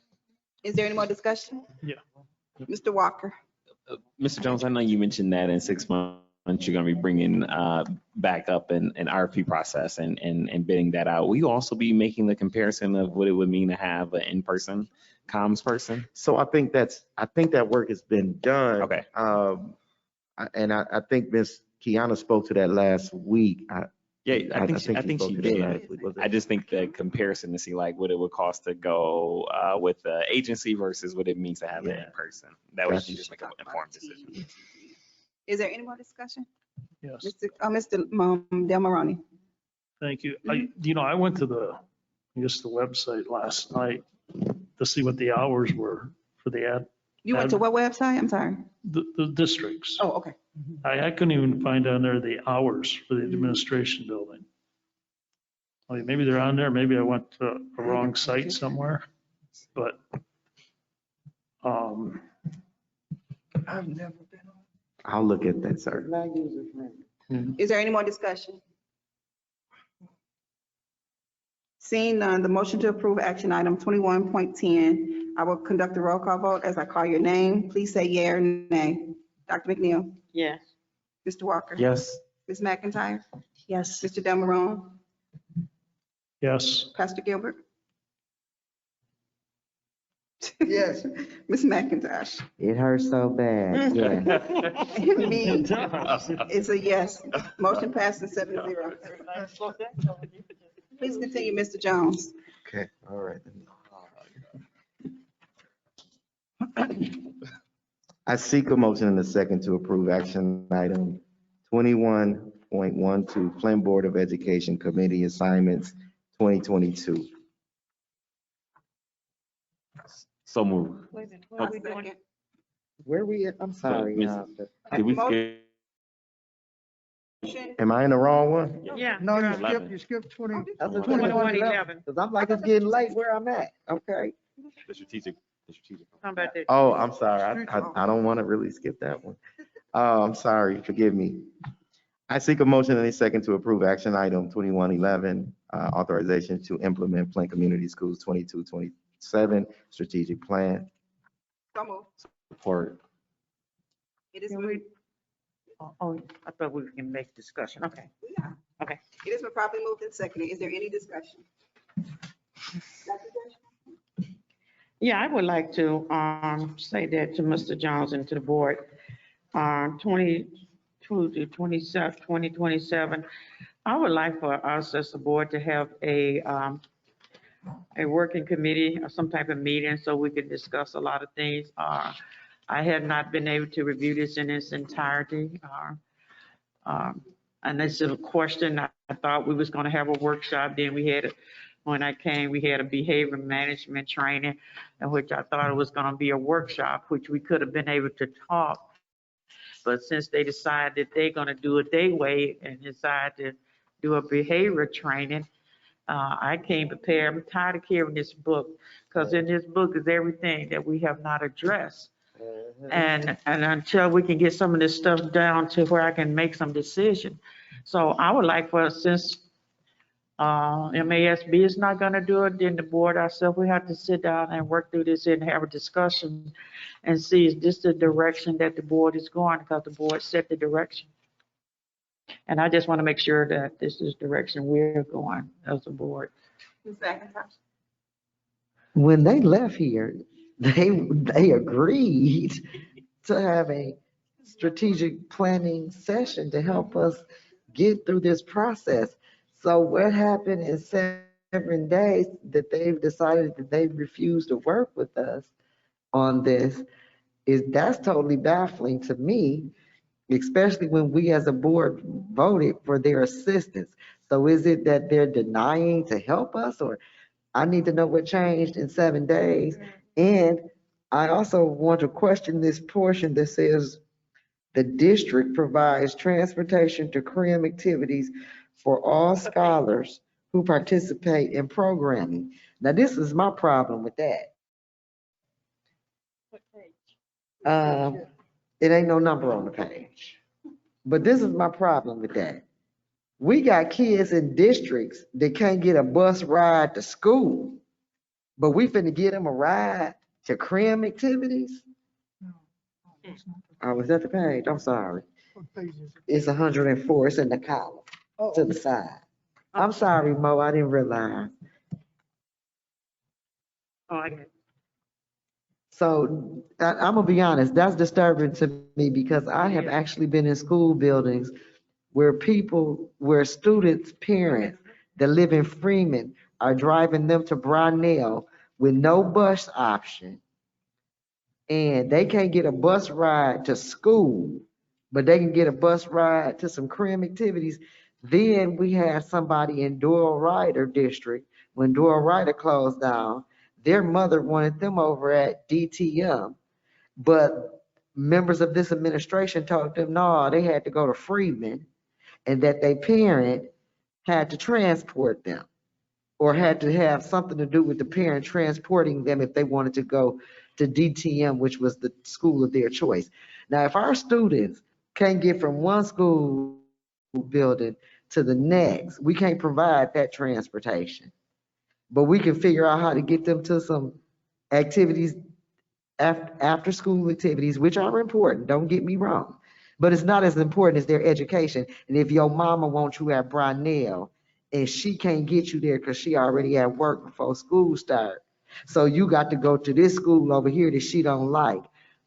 Is there any more discussion? Yeah. Mr. Walker. Mr. Jones, I know you mentioned that in 6 months, you're going to be bringing back up an RFP process and bidding that out. Will you also be making the comparison of what it would mean to have an in-person comms person? So I think that work has been done. Okay. I think Ms. Kiana spoke to that last week. I think she did. I just think the comparison to see like what it would cost to go with the agency versus what it means to have it in person. That way you can just make an informed decision. Is there any more discussion? Yes. Mr. Del Moroni. Thank you. I went to the website last night to see what the hours were for the ad. You went to what website? I'm sorry. The districts. Oh, okay. I couldn't even find on there the hours for the administration building. I mean, maybe they're on there, maybe I went to a wrong site somewhere, but, I've never been on. I'll look at that, sir. Not user friendly. Is there any more discussion? Seeing none, the motion to approve action item 21.10, I will conduct a roll call vote as I call your name. Please say yea or nay. Dr. McNeil? Yes. Mr. Walker? Yes. Ms. McIntyre? Yes. Mr. Delmarone? yes. Pastor Gilbert? Yes. Ms. McIntosh? It hurts so bad, yeah. Me, it's a yes. Motion passes 7-0. Please continue, Mr. Jones. Okay, all right. I seek a motion in a second to approve action item 21.12, Flint Board of Education Committee Assignments 2022. So move. Where we at? I'm sorry. Miss- Did we skip? Am I in the wrong one? Yeah. No, you 11. skipped, you skipped 20. That's a 2111. Because I'm like, it's getting late where I'm at. Okay. The strategic. How about that? Oh, I'm sorry. I don't want to really skip that one. I'm sorry. Forgive me. I seek a motion in a second to approve action item 2111, authorization to implement Flint Community Schools 22-27 strategic plan. So moved. Support. It is, Can we- Oh, I thought we can make discussion. Okay. Okay. it has been properly moved and seconded. Is there any discussion? Dr. Jones? Yeah, I would like to say that to Mr. Jones and to the board. 22 to 2027, I would like for us as a board to have a working committee or some type of meeting so we could discuss a lot of things. I had not been able to review this in its entirety. And this is a question, I thought we was gonna have a workshop, then we had, when I came, we had a behavior management training, in which I thought it was gonna be a workshop, which we could have been able to talk. But since they decided that they're gonna do it their way and decide to do a behavior training, I came prepared. I'm tired of carrying this book, because in this book is everything that we have not addressed. And until we can get some of this stuff down to where I can make some decision. So I would like for, since MASB is not gonna do it, then the board ourselves, we have to sit down and work through this and have a discussion and see, is this the direction that the board is going? Because the board set the direction. And I just want to make sure that this is the direction we're going as a board. Ms. McIntosh? When they left here, they agreed to have a strategic planning session to help us get through this process. So what happened in 7 days that they've decided that they refuse to work with us on this that's totally baffling to me, especially when we as a board voted for their assistance. So is it that they're denying to help us, or I need to know what changed in 7 days? And I also want to question this portion that says the district provides transportation to CREAM activities for all scholars who participate in programming. Now, this is my problem with that. It ain't no number on the page, but this is my problem with that. We got kids in districts that can't get a bus ride to school, but we finna get them a ride to CREAM activities? Oh, was that the page? I'm sorry. What page is it? It's 104, it's in the column to the side. I'm sorry, Mo, I didn't realize. Oh, I get it. So I'm gonna be honest, that's disturbing to me because I have actually been in school buildings where students' parents that live in Freeman are driving them to Brownell with no bus option. And they can't get a bus ride to school, but they can get a bus ride to some CREAM activities. Then we had somebody in Doyle Ryder district, when Doyle Ryder closed down, their mother wanted them over at DTM, but members of this administration told them, no, they had to go to Freeman and that their parent had to transport them. or had to have something to do with the parent transporting them if they wanted to go to DTM, which was the school of their choice. Now, if our students can't get from one school building to the next, we can't provide that transportation. But we can figure out how to get them to some activities, after school activities, which are important, don't get me wrong. But it's not as important as their education. And if your mama wants you at Brownell and she can't get you there because she already at work before school start, so you got to go to this school over here that she don't like.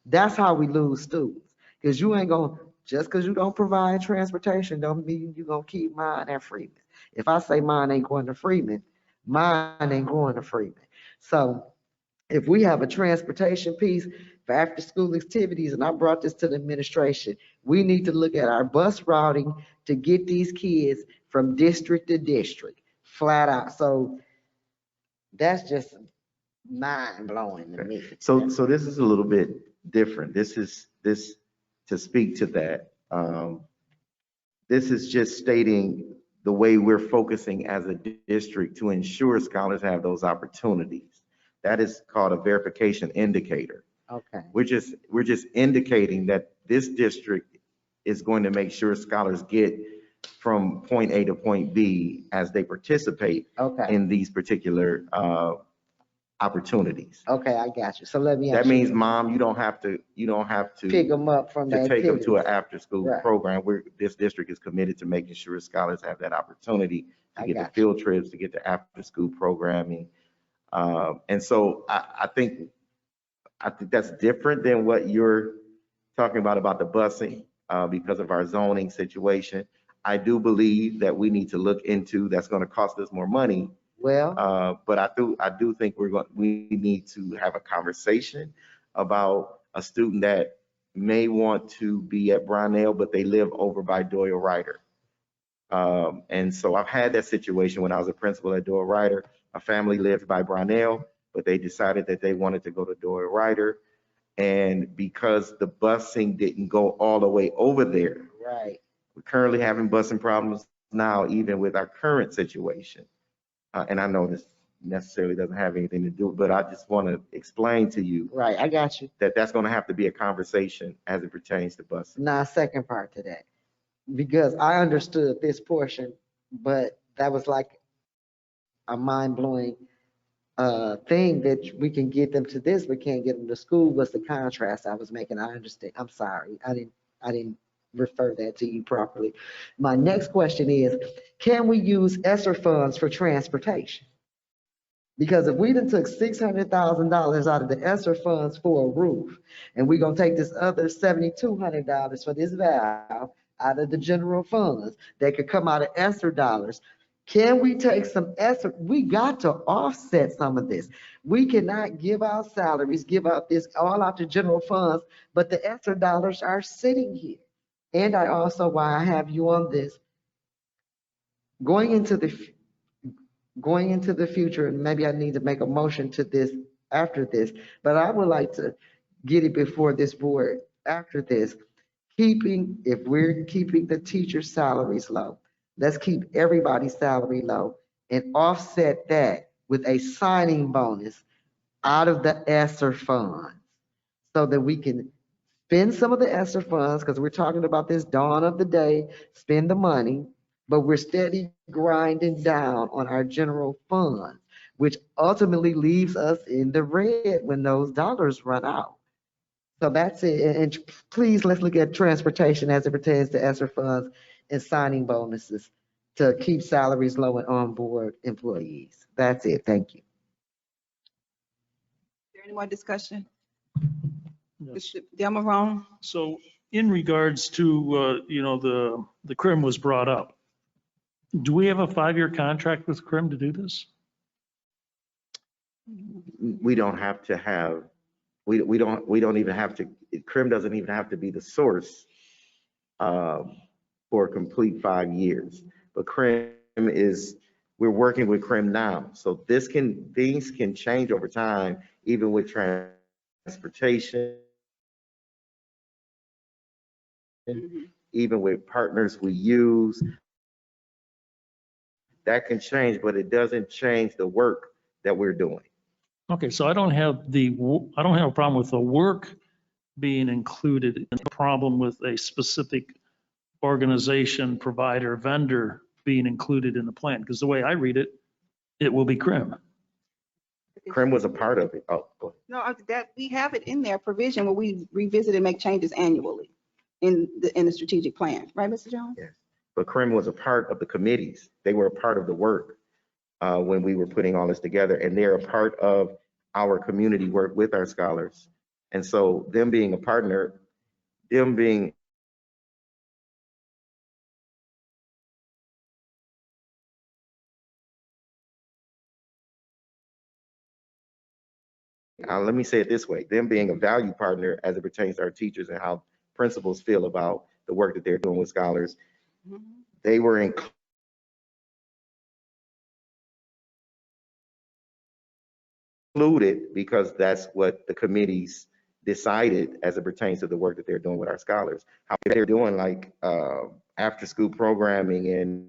That's how we lose students. Because you ain't gonna, just because you don't provide transportation don't mean you're gonna keep mine at Freeman. If I say mine ain't going to Freeman, mine ain't going to Freeman. So if we have a transportation piece for after school activities, and I brought this to the administration, we need to look at our bus routing to get these kids from district to district, flat out. So that's just mind blowing to me. So this is a little bit different. This to speak to that. This is just stating the way we're focusing as a district to ensure scholars have those opportunities. That is called a verification indicator. Okay. We're just indicating that this district is going to make sure scholars get from point A to point B as they participate in these particular opportunities. Okay, I got you. So let me. That means, Mom, you don't have to pick them up from to the take them to an activities. after-school Right. program. This district is committed to making sure scholars have that opportunity to get the field trips, to get the after-school programming. And so I think that's different than what you're talking about the busing, because of our zoning situation. I do believe that we need to look into, that's going to cost us more money. Well, but I do think we need to have a conversation about a student that may want to be at Brownell, but they live over by Doyle Ryder. And so I've had that situation when I was a principal at Doyle Ryder. A family lived by Brownell, but they decided that they wanted to go to Doyle Ryder. And because the busing didn't go all the way over there, right. we're currently having busing problems now, even with our current situation. And I know this necessarily doesn't have anything to do, but I just want to explain to you. Right, I got you. That's going to have to be a conversation as it pertains to busing. Now, second part to that, because I understood this portion, but that was like a mind blowing thing that we can get them to this, but can't get them to school. Was the contrast I was making? I understand. I'm sorry, I didn't refer that to you properly. My next question is, can we use ESSER funds for transportation? Because if we done took $600,000 out of the ESSER funds for a roof, and we're gonna take this other $7,200 for this valve out of the general funds that could come out of ESSER dollars, can we take some ESSER? We got to offset some of this. We cannot give out salaries, give out this all out to general funds, but the ESSER dollars are sitting here. And I also, why I have you on this, going into the future, and maybe I need to make a motion to this after this, but I would like to get it before this board after this. If we're keeping the teacher salaries low, let's keep everybody's salary low and offset that with a signing bonus out of the ESSER funds so that we can spend some of the ESSER funds, because we're talking about this dawn of the day, spend the money, but we're steady grinding down on our general funds, which ultimately leaves us in the red when those dollars run out. So that's it. And please, let's look at transportation as it pertains to ESSER funds and signing bonuses to keep salaries low and onboard employees. That's it. Thank you. Is there any more discussion? Mr. Demarone? So in regards to, the CRIM was brought up. Do we have a 5-year contract with CRIM to do this? We don't have to have, we don't even have to, CRIM doesn't even have to be the source for a complete 5 years. But CRIM we're working with CRIM now. So things can change over time, even with transportation, even with partners we use. that can change, but it doesn't change the work that we're doing. Okay, so I don't have a problem with the work being included in the problem with a specific organization, provider, vendor being included in the plan, because the way I read it, it will be CRIM. CRIM was a part of it. Oh, go ahead. No, that, we have it in there, provision where we revisit and make changes annually in the strategic plan, right, Mr. Jones? Yes, but CRIM was a part of the committees. They were a part of the work when we were putting all this together, and they're a part of our community work with our scholars. And so them being a partner, them being let me say it this way, them being a value partner as it pertains to our teachers and how principals feel about the work that they're doing with scholars. They were included because that's what the committees decided as it pertains to the work that they're doing with our scholars. How they're doing like after school programming, and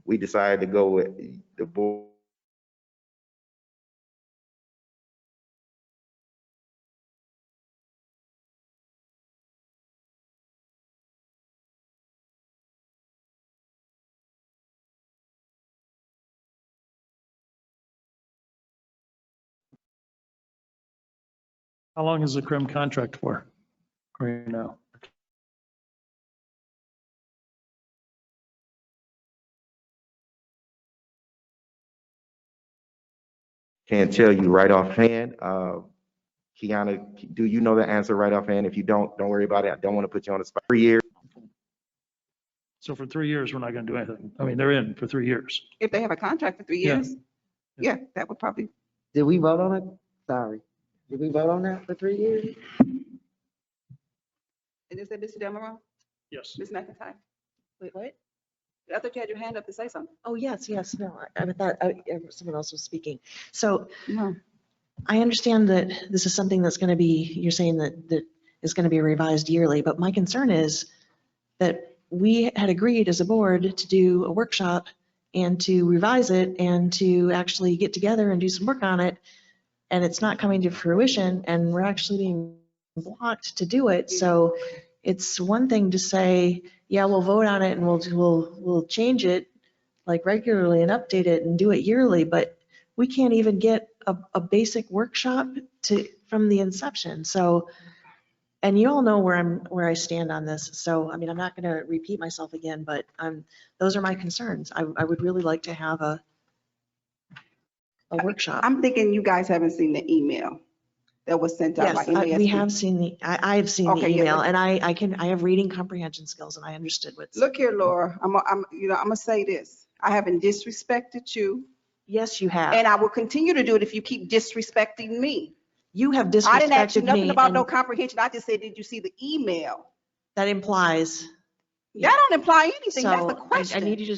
we decided to go with the board. How long is the CRIM contract for right now? Can't tell you right offhand. Kiana, do you know the answer right offhand? If you don't worry about it. I don't want to put you on the spot. 3 years. So for 3 years, we're not going to do anything. I mean, they're in for 3 years. If they have a contract for 3 years, yeah, that would probably. Did we vote on it? Sorry. Did we vote on that for 3 years? And is that Mr. Demerol? Yes. Ms. McIntyre? Wait, what? I thought you had your hand up to say something. Oh, yes, no, I thought someone else was speaking. So No. I understand that this is something that's going to be, you're saying that is going to be revised yearly, but my concern is that we had agreed as a board to do a workshop and to revise it and to actually get together and do some work on it. And it's not coming to fruition, and we're actually being blocked to do it. So it's one thing to say, yeah, we'll vote on it and we'll change it like regularly and update it and do it yearly, but we can't even get a basic workshop from the inception. So, and you all know where I stand on this. So, I mean, I'm not going to repeat myself again, but those are my concerns. I would really like to have a workshop. I'm thinking you guys haven't seen the email that was sent out. Yes, we have seen I have seen the email, and I have reading comprehension skills, and I understood what's. Look here, Laura, I'm gonna say this. I haven't disrespected you. Yes, you have. And I will continue to do it if you keep disrespecting me. You have disrespected me. I didn't ask you nothing about no comprehension. I just said, did you see the email? That implies. That don't imply anything. So that's the question. I need to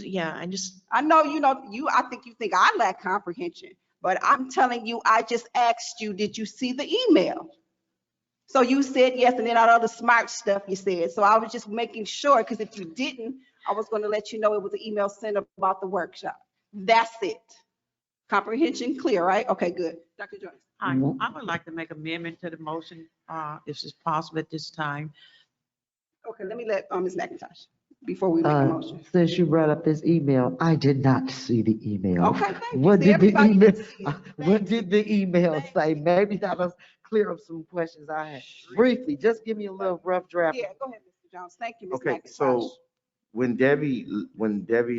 I know I think you think I lack comprehension, but I'm telling you, I just asked you, did you see the email? So you said yes, and then all the other smart stuff you said. So I was just making sure, because if you didn't, I was going to let you know it was an email sent about the workshop. That's it. Comprehension clear, right? Okay, good. Dr. Joyce. I would like to make amendment to the motion, if it's possible at this time. Okay, let me let Ms. McIntosh before we make a motion. Since you brought up this email, I did not see the email. Okay, thank you. What See, did the everybody email? can see it. What did the email say? Maybe that'll clear up some questions I had. Briefly, just give me a little rough draft. Yeah, go ahead, Mr. Jones. Thank you, Ms. Okay, McIntosh. so when Debbie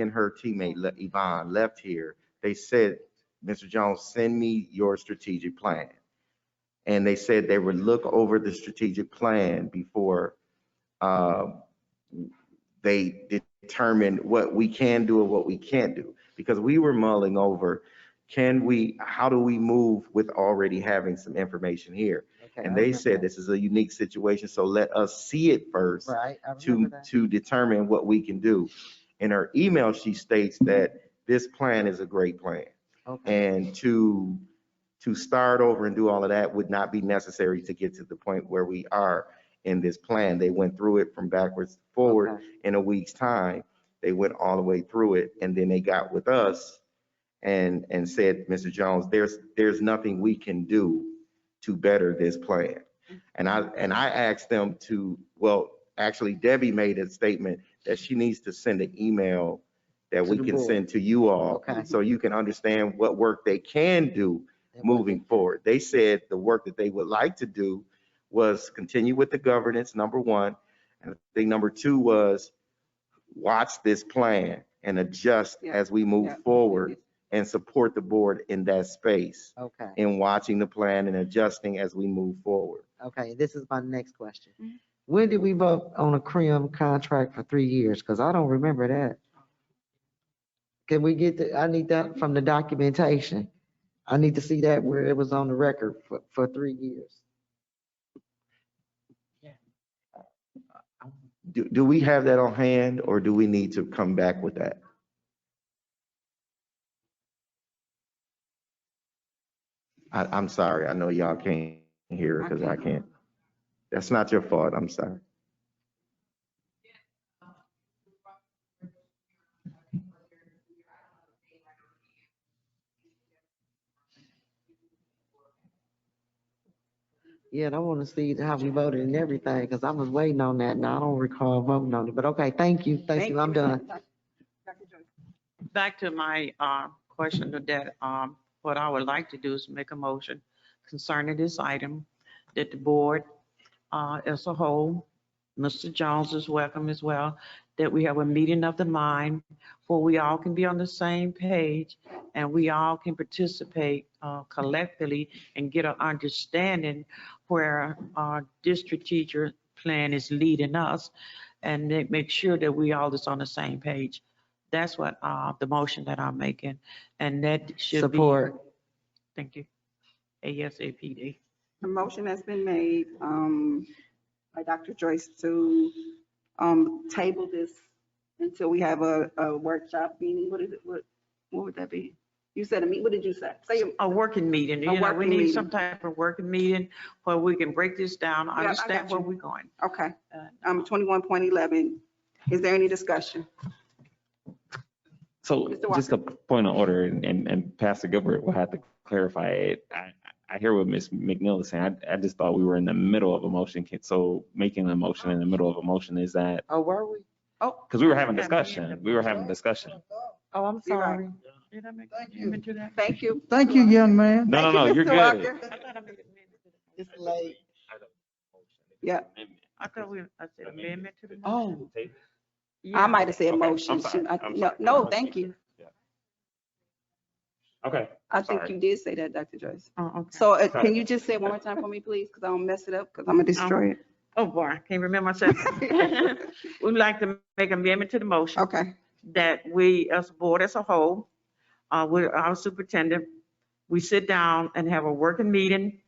and her teammate Yvonne left here, they said, Mr. Jones, send me your strategic plan. And they said they would look over the strategic plan before they determine what we can do and what we can't do. Because we were mulling over, how do we move with already having some information here? Okay, and they said this is a unique situation, so let us see it first to determine what we can do. In her email, she states that this plan is a great plan. Okay. And to start over and do all of that would not be necessary to get to the point where we are in this plan. They went through it from backwards forward Okay. in a week's time. They went all the way through it, and then they got with us and said, Mr. Jones, there's nothing we can do to better this plan. And I asked them to, well, actually Debbie made a statement that she needs to send an email that To we the can board. send to you all, Okay. so you can understand what work they can do moving forward. They said the work that they would like to do was continue with the governance, number one. And I think number two was watch this plan and adjust as we move forward and support the board in that space Okay. in watching the plan and adjusting as we move forward. Okay, this is my next question. When did we vote on a CREAM contract for 3 years? Because I don't remember that. Can we get I need that from the documentation. I need to see that where it was on the record for 3 years. Do we have that on hand, or do we need to come back with that? I'm sorry. I know y'all can't hear it because I can't. That's not your fault. I'm sorry. Yeah, and I want to see how we voted and everything, because I was waiting on that, and I don't recall voting on it. But okay, thank you. Thank you. I'm done. Back to my question of that, what I would like to do is make a motion concerning this item, that the board as a whole, Mr. Jones is welcome as well, that we have a meeting of the mind where we all can be on the same page and we all can participate collectively and get an understanding where our district teacher plan is leading us, and make sure that we all is on the same page. That's what the motion that I'm making, and that should Support. be. Thank you. ASAPD. A motion has been made by Dr. Joyce to table this until we have a workshop meeting. What is it? What would that be? You said a meet. What did you say? A working meeting. You know, we working need meeting. some type of working meeting where we can break this down, I understand got where you. we're going. Okay. 21.11. Is there any discussion? So Mr. Walker. just a point of order, and Pastor Gilbert will have to clarify it. I hear what Ms. McNeil is saying. I just thought we were in the middle of a motion. So making a motion in the middle of a motion, is that? Oh, were we? Oh, Because we were having discussion. We were having discussion. Oh, I'm You're right. sorry. Did I make an amendment to that? Thank you. Thank you, young man. No, Thank no, you, you're Mr. good. Walker. I thought I made an amendment to that. It's late. Yeah. I thought I said amendment to the motion. Oh, Yeah. I might have said Okay, motion. I'm sorry. I'm No, sorry. no, thank you. Okay. I think Sorry. you did say that, Dr. Joyce. Oh, okay. So can you just say it one more time for me, please? Because I don't mess it up, because I'm going to destroy it. Oh, boy, I can't remember myself. We'd like to make an amendment to the motion. Okay. That we, as a board as a whole, with our superintendent, we sit down and have a working meeting,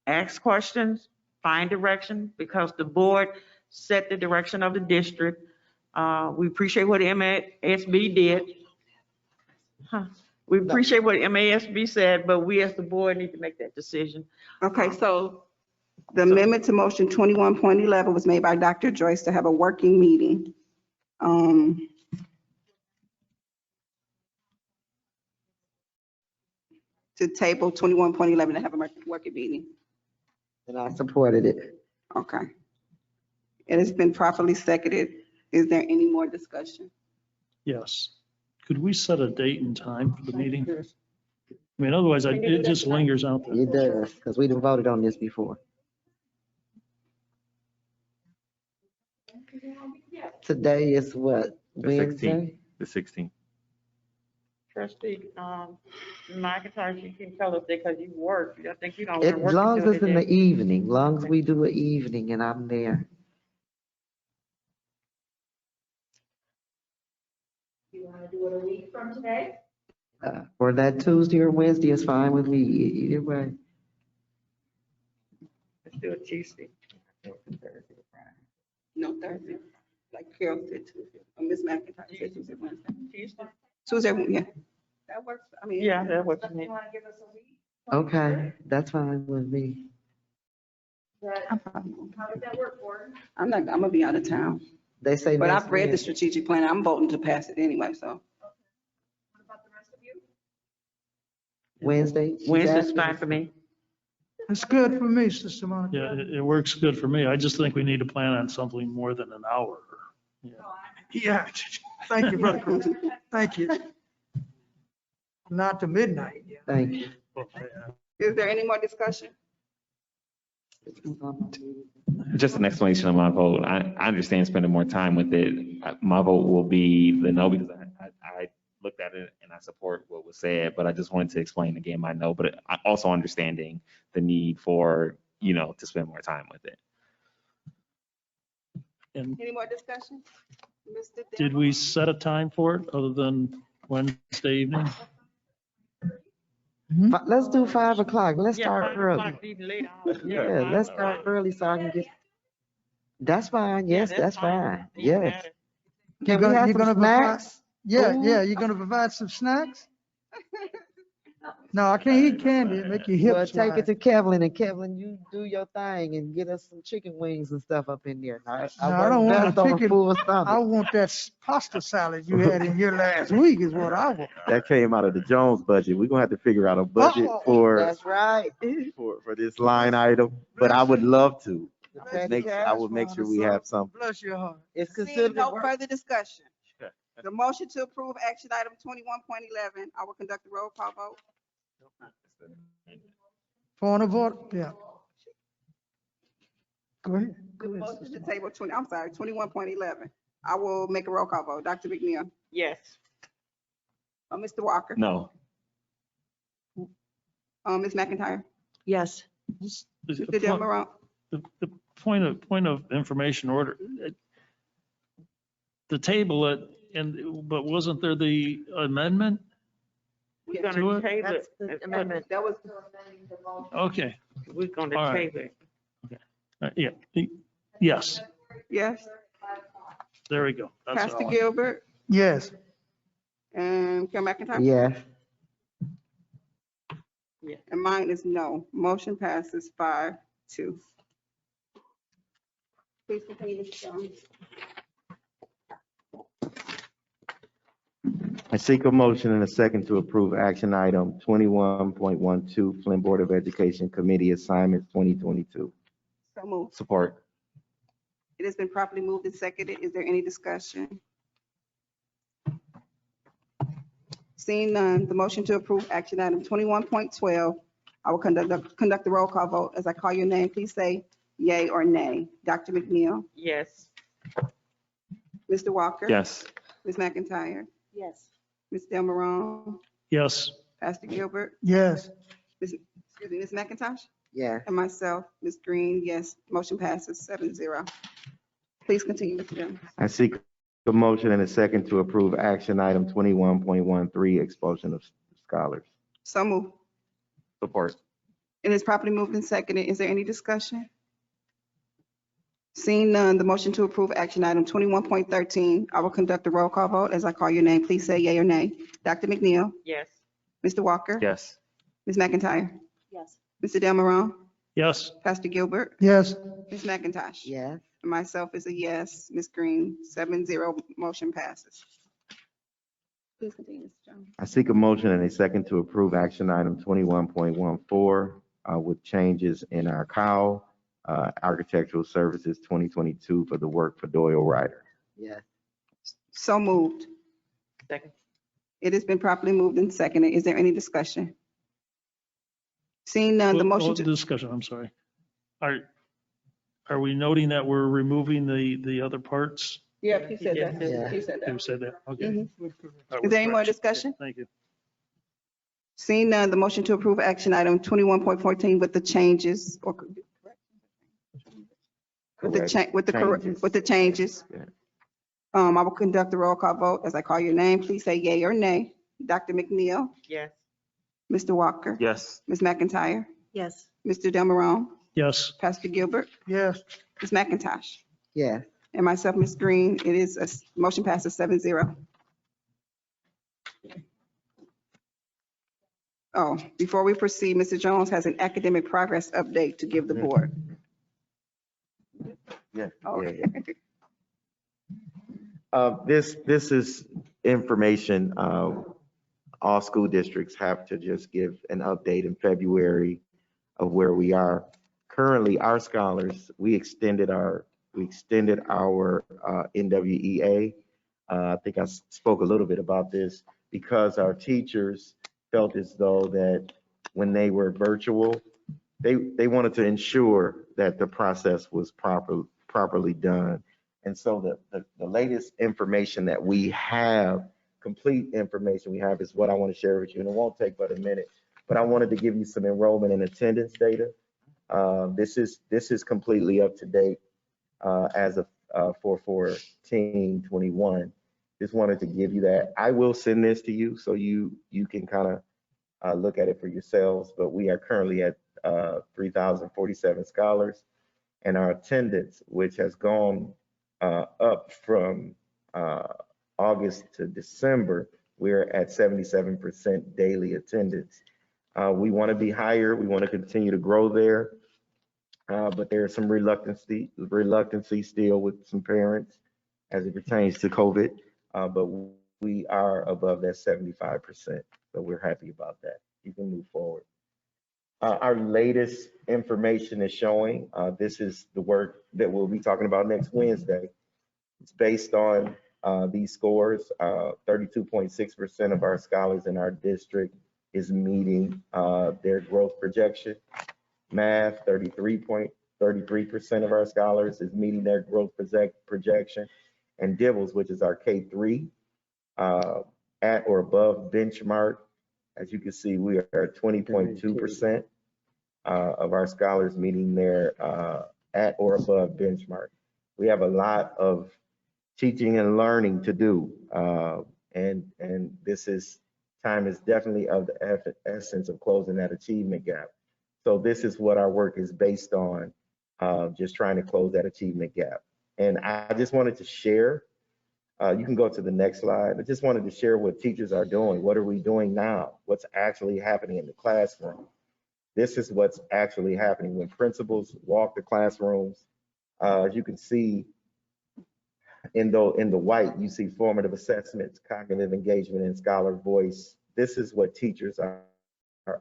ask questions, find direction, because the board set the direction of the district. We appreciate what MASB did. We appreciate what MASB said, but we as the board need to make that decision. Okay, so the amendment to motion 21.11 was made by Dr. Joyce to have a working meeting. To table 21.11 to have a working meeting. and I supported it. Okay. It has been properly seconded. Is there any more discussion? Yes. Could we set a date and time for the meeting? I mean, otherwise it just lingers out there. It does, because we done voted on this before. Today is what, The 16th. Wednesday? The 16th. Trustee, McIntyre, you can tell us because you work. I think you don't. As long as it's in the evening, long as we do an evening and I'm there. You want to do it a week from today? Or that Tuesday or Wednesday is fine with me, either way. Let's do it Tuesday. No, Thursday. Like Carol said Tuesday. Or Ms. McIntyre said Tuesday, Wednesday. Tuesday? Tuesday, yeah. That works. I mean. Yeah, that works for me. You want to give us a week? Okay, that's fine with me. I'm fine. How does that work, Gordon? I'm gonna be out of town, They say but next I've read the Wednesday. strategic plan. I'm voting to pass it anyway, so. What about the rest of you? Wednesday. she's Wednesday's asking. fine for me. It's good for me, Sister Monica. Yeah, it works good for me. I just think we need to plan on something more than an hour. Yeah. Yeah, thank you, Brother Cruz. Thank you. Not to midnight, yeah. Thank you. Is there any more discussion? Just an explanation of my vote. I understand spending more time with it. My vote will be the no because I looked at it and I support what was said, but I just wanted to explain again my no, but I also understanding the need for, to spend more time with it. And Any more discussion? Mr. did we set a time for it other than Wednesday evening? Let's do 5 o'clock. Let's start early. Yeah, Yeah, let's start early so I can get. That's fine. Yes, that's fine. Yes. Can we have some snacks? Yeah, Ooh. yeah, you're gonna provide some snacks? No, I can't eat candy, it make your Well, hips take wide. it to Kevlin, and Kevlin, you do your thing and get us some chicken wings and stuff up in there. I No, I work don't want best the on a chicken. full I stomach. want that pasta salad you had in your last week is what I want. That came out of the Jones budget. We're gonna have to figure out a budget Uh-oh. for That's right. this line item, but I would love to. The I petty would make cash sure fund we or have some. Bless your heart. It's Seeing considered no work. further discussion. The motion to approve action item 21.11, I will conduct the roll call vote. Point of order, yeah. Go ahead. The motion to table 21.11. I will make a roll call vote. Dr. McNeil, Yes. Mr. Walker, No. Ms. McIntyre, Yes. Mr. Delmarone. The point of information order, the table, but wasn't there the amendment? We're To gonna it? table That's it. the amendment. That was Okay. We're gonna All right. table it. Yeah. Yes, yes. there we go. That's Pastor all. Gilbert Yes. and Kim McIntyre. Yes. And mine is no. Motion passes 5-2. Please continue, Mr. Jones. I seek a motion and a second to approve action item 21.12, Flint Board of Education Committee Assignments 2022. So moved. Support. It has been properly moved and seconded. Is there any discussion? Seeing none, the motion to approve action item 21.12, I will conduct the roll call vote. As I call your name, please say yay or nay. Dr. McNeil, Yes. Mr. Walker. Yes. Ms. McIntyre, Yes. Ms. Delmarone, Yes, Pastor Gilbert, Yes. Ms. McIntosh, Yeah. and myself, Ms. Green. Yes, motion passes 7-0. Please continue, Mr. Jones. I seek a motion and a second to approve action item 21.13, expulsion of scholars. So moved. Support. It is properly moved and seconded. Is there any discussion? Seeing none, the motion to approve action item 21.13, I will conduct a roll call vote. As I call your name, please say yea or nay. Dr. McNeil, Yes. Mr. Walker, Yes. Ms. McIntyre, Yes. Mr. Delmarone, yes, Pastor Gilbert, Yes. Ms. McIntosh. Yes. And myself is a yes. Ms. Green, 7-0, motion passes. Please continue, Mr. Jones. I seek a motion and a second to approve action item 21.14 with changes in our COW, Architectural Services 2022 for the work for Doyle Ryder. Yes. So moved. Second. It has been properly moved and seconded. Is there any discussion? Seeing none, the motion to. Discussion, I'm sorry. Are we noting that we're removing the other parts? Yeah, he said that. Yeah. He said You that. said that, okay. Mhm. All right, Is there any more correction. discussion? Thank you. Seeing none, the motion to approve action item 21.14 with the changes or with the Correct. Changes. with the changes. Yeah. I will conduct the roll call vote. As I call your name, please say yea or nay. Dr. McNeil, Yes. Mr. Walker, Yes. Ms. McIntyre, Yes. Mr. Delmarone, Yes, Pastor Gilbert, Yes. Ms. McIntosh, Yes. and myself, Ms. Green. It is motion passes 7-0. Oh, before we proceed, Mr. Jones has an academic progress update to give the board. Yeah, Oh. yeah, yeah. This is information, all school districts have to just give an update in February of where we are. Currently, our scholars, we extended our NWEA. I think I spoke a little bit about this because our teachers felt as though that when they were virtual, they wanted to ensure that the process was properly done. And so the latest information that we have, complete information we have, is what I want to share with you. And it won't take but a minute, but I wanted to give you some enrollment and attendance data. This is completely up to date as of 4/14/21. Just wanted to give you that. I will send this to you so you can kind of look at it for yourselves. But we are currently at 3,047 scholars, and our attendance, which has gone up from August to December, we're at 77% daily attendance. We want to be higher. We want to continue to grow there. But there's some reluctancy still with some parents as it pertains to COVID. But we are above that 75%. So we're happy about that. You can move forward. Our latest information is showing, this is the work that we'll be talking about next Wednesday. It's based on these scores. 32.6% of our scholars in our district is meeting their growth projection. Math, 33% of our scholars is meeting their growth projection. And DIBELS, which is our K3, at or above benchmark. As you can see, we are at 20.2% of our scholars meeting their at or above benchmark. We have a lot of teaching and learning to do. And time is definitely of the essence of closing that achievement gap. So this is what our work is based on, just trying to close that achievement gap. And I just wanted to share, you can go to the next slide. I just wanted to share what teachers are doing. What are we doing now? What's actually happening in the classroom? This is what's actually happening when principals walk the classrooms. As you can see in the white, you see formative assessments, cognitive engagement, and scholar voice. This is what teachers are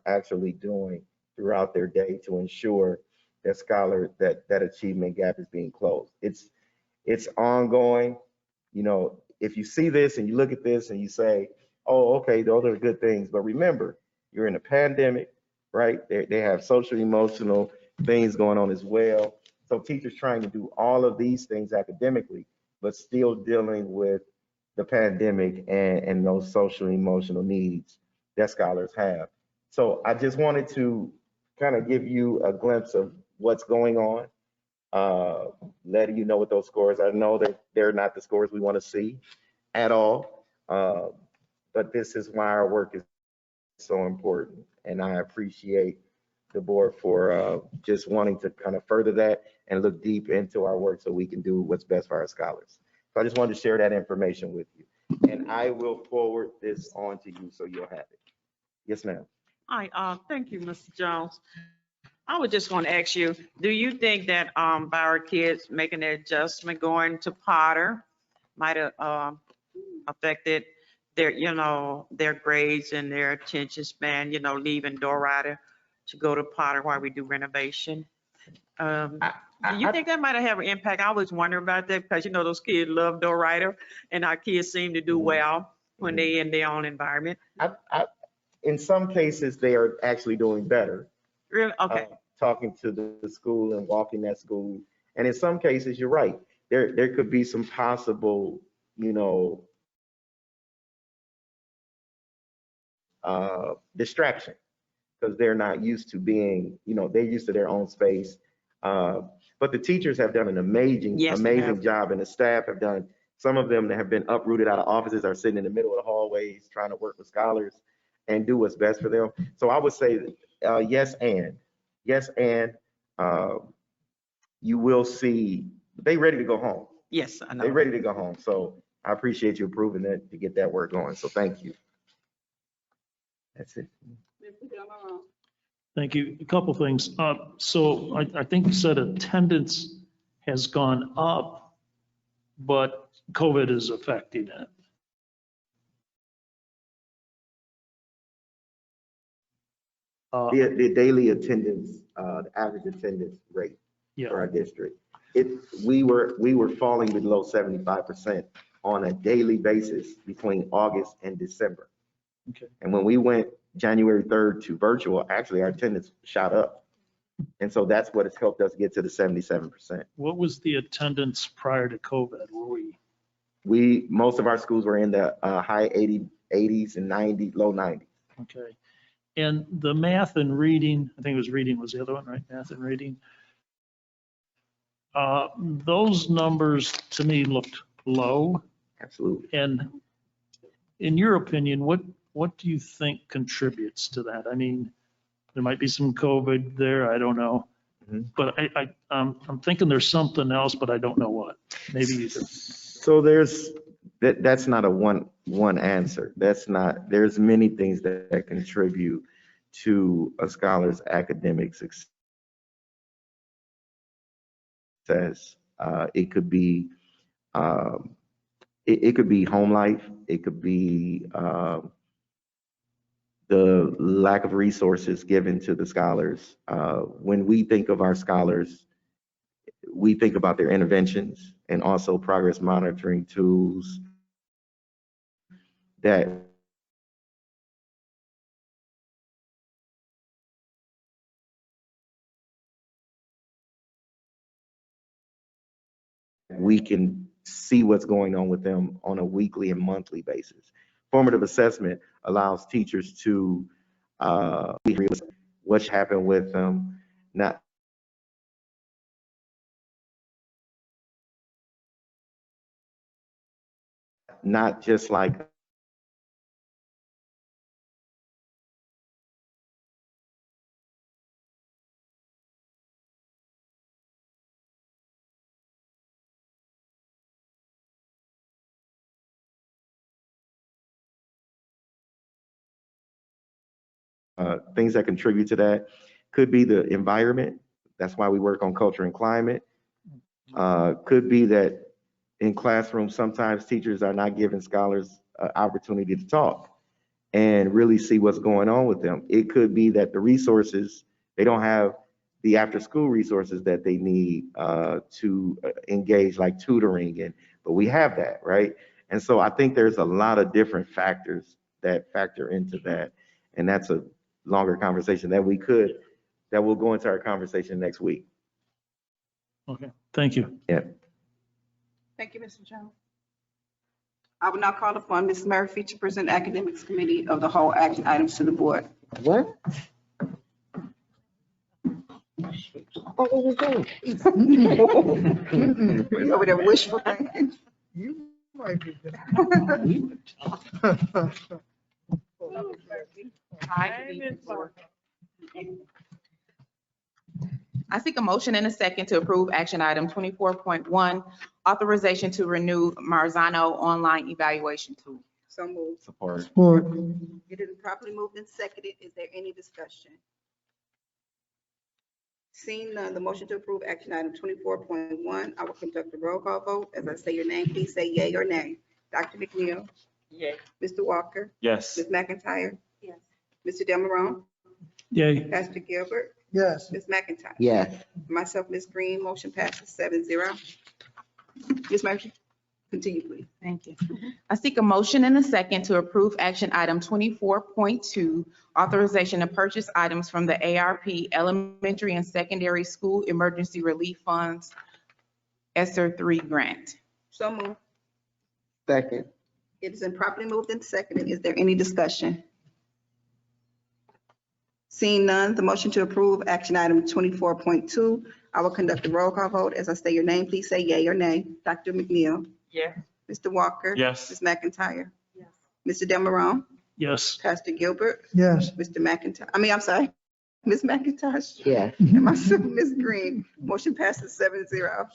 actually doing throughout their day to ensure that that achievement gap is being closed. It's ongoing. You know, if you see this and you look at this and you say, oh, okay, those are good things. But remember, you're in a pandemic, right? They have social, emotional things going on as well. So teachers trying to do all of these things academically, but still dealing with the pandemic and those social, emotional needs that scholars have. So I just wanted to kind of give you a glimpse of what's going on, letting you know what those scores are. I know that they're not the scores we want to see at all, but this is why our work is so important. And I appreciate the board for just wanting to kind of further that and look deep into our work so we can do what's best for our scholars. So I just wanted to share that information with you. And I will forward this on to you so you'll have it. Yes, ma'am. Hi, thank you, Mr. Jones. I would just want to ask you, do you think that by our kids making the adjustment going to Potter might have affected their grades and their attention span, leaving Dorada to go to Potter while we do renovation? Do you think that might have an impact? I was wondering about that because, those kids love Dorada and our kids seem to do well when they in their own environment. In some cases, they are actually doing better. Really? Okay. Talking to the school and walking that school. And in some cases, you're right. There could be some possible, distraction because they're not used to being, they're used to their own space. But the teachers have done an amazing job, and the staff have done. Some of them that have been uprooted out of offices are sitting in the middle of the hallways trying to work with scholars and do what's best for them. So I would say yes, and you will see they ready to go home. Yes, I know. They're ready to go home. So I appreciate you approving that to get that work going. So thank you. That's it. Thank you. A couple things. So I think you said attendance has gone up, but COVID is affecting it. The daily attendance, the average attendance rate for our district, we were falling below 75% on a daily basis between August and December. Okay. And when we went January 3rd to virtual, actually our attendance shot up. And so that's what has helped us get to the 77%. What was the attendance prior to COVID? Were we? Most of our schools were in the high 80s and 90s, low 90s. Okay. And the math and reading, I think it was reading was the other one, right? Math and reading. Those numbers to me looked low. Absolutely. And in your opinion, what do you think contributes to that? I mean, there might be some COVID there, I don't know. But I'm thinking there's something else, but I don't know what. Maybe you do. So that's not a one answer. There's many things that contribute to a scholar's academic success. It could be it could be home life. It could be the lack of resources given to the scholars. When we think of our scholars, we think about their interventions and also progress monitoring tools that we can see what's going on with them on a weekly and monthly basis. Formative assessment allows teachers to what's happened with them, not just like things that contribute to that could be the environment. That's why we work on culture and climate. Could be that in classrooms, sometimes teachers are not giving scholars an opportunity to talk and really see what's going on with them. It could be that the resources, they don't have the after school resources that they need to engage, like tutoring, but we have that, right? And so I think there's a lot of different factors that factor into that. And that's a longer conversation that we'll go into our conversation next week. Okay, thank you. Yeah. Thank you, Mr. Jones. I will now call upon Ms. Murphy to present academics committee of the whole action items to the board. What? What was We over there wishful thinking. You might be. I seek a motion and a second to approve action item 24.1, authorization to renew Marzano online evaluation tool. So moved. Support. It is properly moved and seconded. Is there any discussion? Seeing none, the motion to approve action item 24.1, I will conduct a roll call vote. As I say your name, please say yay or nay. Dr. McNeil? Yay. Mr. Walker? Yes. Ms. McIntyre? Yes. Mr. Demarone? Yay. Pastor Gilbert? Yes. Ms. McIntyre? Yes. Myself, Ms. Green, motion passes 7-0. Ms. Murphy, continue, please. Thank you. I seek a motion and a second to approve action item 24.2, authorization to purchase items from the ARP Elementary and Secondary School Emergency Relief Funds ESSER 3 grant. So moved. Second. It has been properly moved and seconded. Is there any discussion? Seeing none, the motion to approve action item 24.2, I will conduct a roll call vote. As I say your name, please say yay or nay. Dr. McNeil? Yes. Mr. Walker? Yes. Ms. McIntyre? Yes. Mr. Demarone? Yes. Pastor Gilbert? Yes. Mr. McIntyre? I'm sorry, Ms. McIntosh? Yes. And myself, Ms. Green. Motion passes 7-0.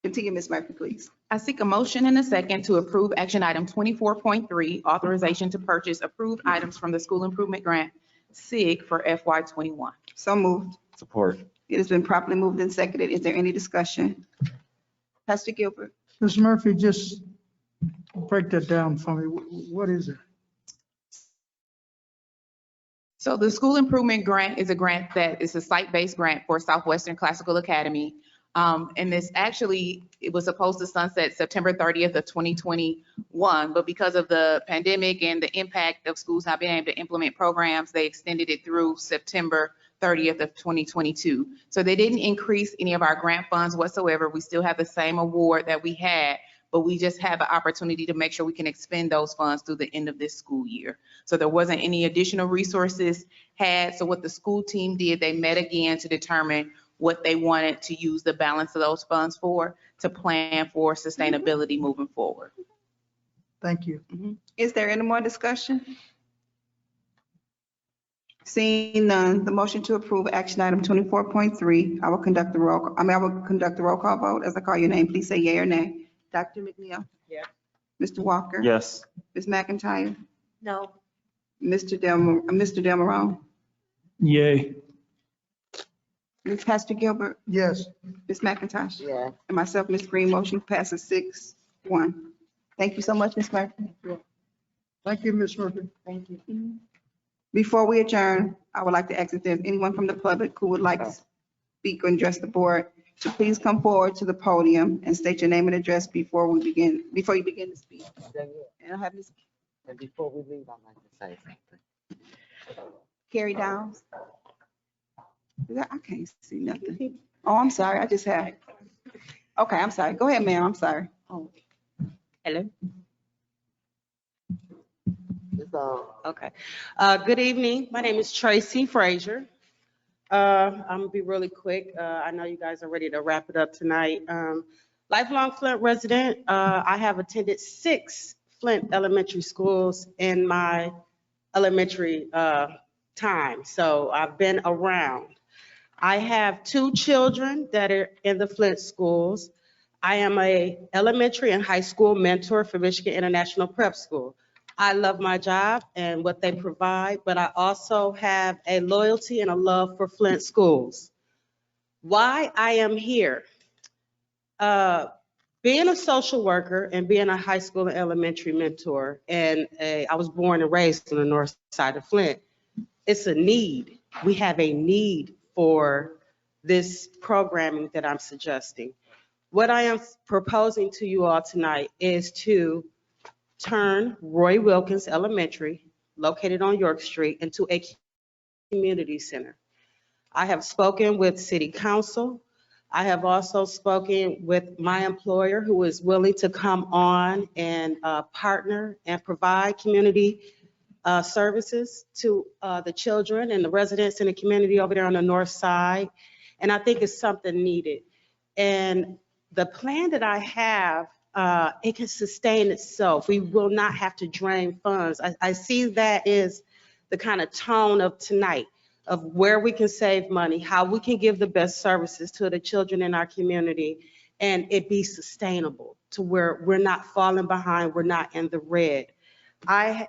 Continue, Ms. Murphy, please. I seek a motion and a second to approve action item 24.3, authorization to purchase approved items from the School Improvement Grant, SIG, for FY21. So moved. Support. It has been properly moved and seconded. Is there any discussion? Pastor Gilbert? Ms. Murphy, just break that down for me. What is it? So the school improvement grant is a grant that is a site-based grant for Southwestern Classical Academy. And this actually, it was supposed to sunset September 30th of 2021, but because of the pandemic and the impact of schools not being able to implement programs, they extended it through September 30th of 2022. So they didn't increase any of our grant funds whatsoever. We still have the same award that we had, but we just have an opportunity to make sure we can expend those funds through the end of this school year. So there wasn't any additional resources had. So what the school team did, they met again to determine what they wanted to use the balance of those funds for, to plan for sustainability moving forward. Thank you. Is there any more discussion? Seeing none, the motion to approve action item 24.3, I will conduct the roll call vote. As I call your name, please say yea or nay. Dr. McNeil? Yes. Mr. Walker? Yes. Ms. McIntyre? No. Mr. Delmarone? Yay. Ms. Pastor Gilbert? Yes. Ms. McIntosh? Yeah. And myself, Ms. Green, motion passes 6-1. Thank you so much, Ms. Murphy. Thank you, Ms. Murphy. Thank you. Before we adjourn, I would like to ask if there's anyone from the public who would like to speak or address the board, to please come forward to the podium and state your name and address before you begin to speak. And I'll have Ms. And before we leave, I'd like to say something. Carrie Downs. I can't see nothing. Oh, I'm sorry. I just have. Okay, I'm sorry. Go ahead, ma'am. I'm sorry. Oh. Hello. Okay. Good evening. My name is Tracy Frazier. I'm gonna be really quick. I know you guys are ready to wrap it up tonight. Lifelong Flint resident. I have attended 6 Flint elementary schools in my elementary time, so I've been around. I have 2 children that are in the Flint schools. I am a elementary and high school mentor for Michigan International Prep School. I love my job and what they provide, but I also have a loyalty and a love for Flint schools. Why I am here? Being a social worker and being a high school and elementary mentor, and I was born and raised on the north side of Flint, it's a need. We have a need for this programming that I'm suggesting. What I am proposing to you all tonight is to turn Roy Wilkins Elementary, located on York Street, into a community center. I have spoken with City Council. I have also spoken with my employer, who is willing to come on and partner and provide community services to the children and the residents in the community over there on the north side. And I think it's something needed. And the plan that I have, it can sustain itself. We will not have to drain funds. I see that is the kind of tone of tonight, of where we can save money, how we can give the best services to the children in our community, and it be sustainable to where we're not falling behind, we're not in the red. I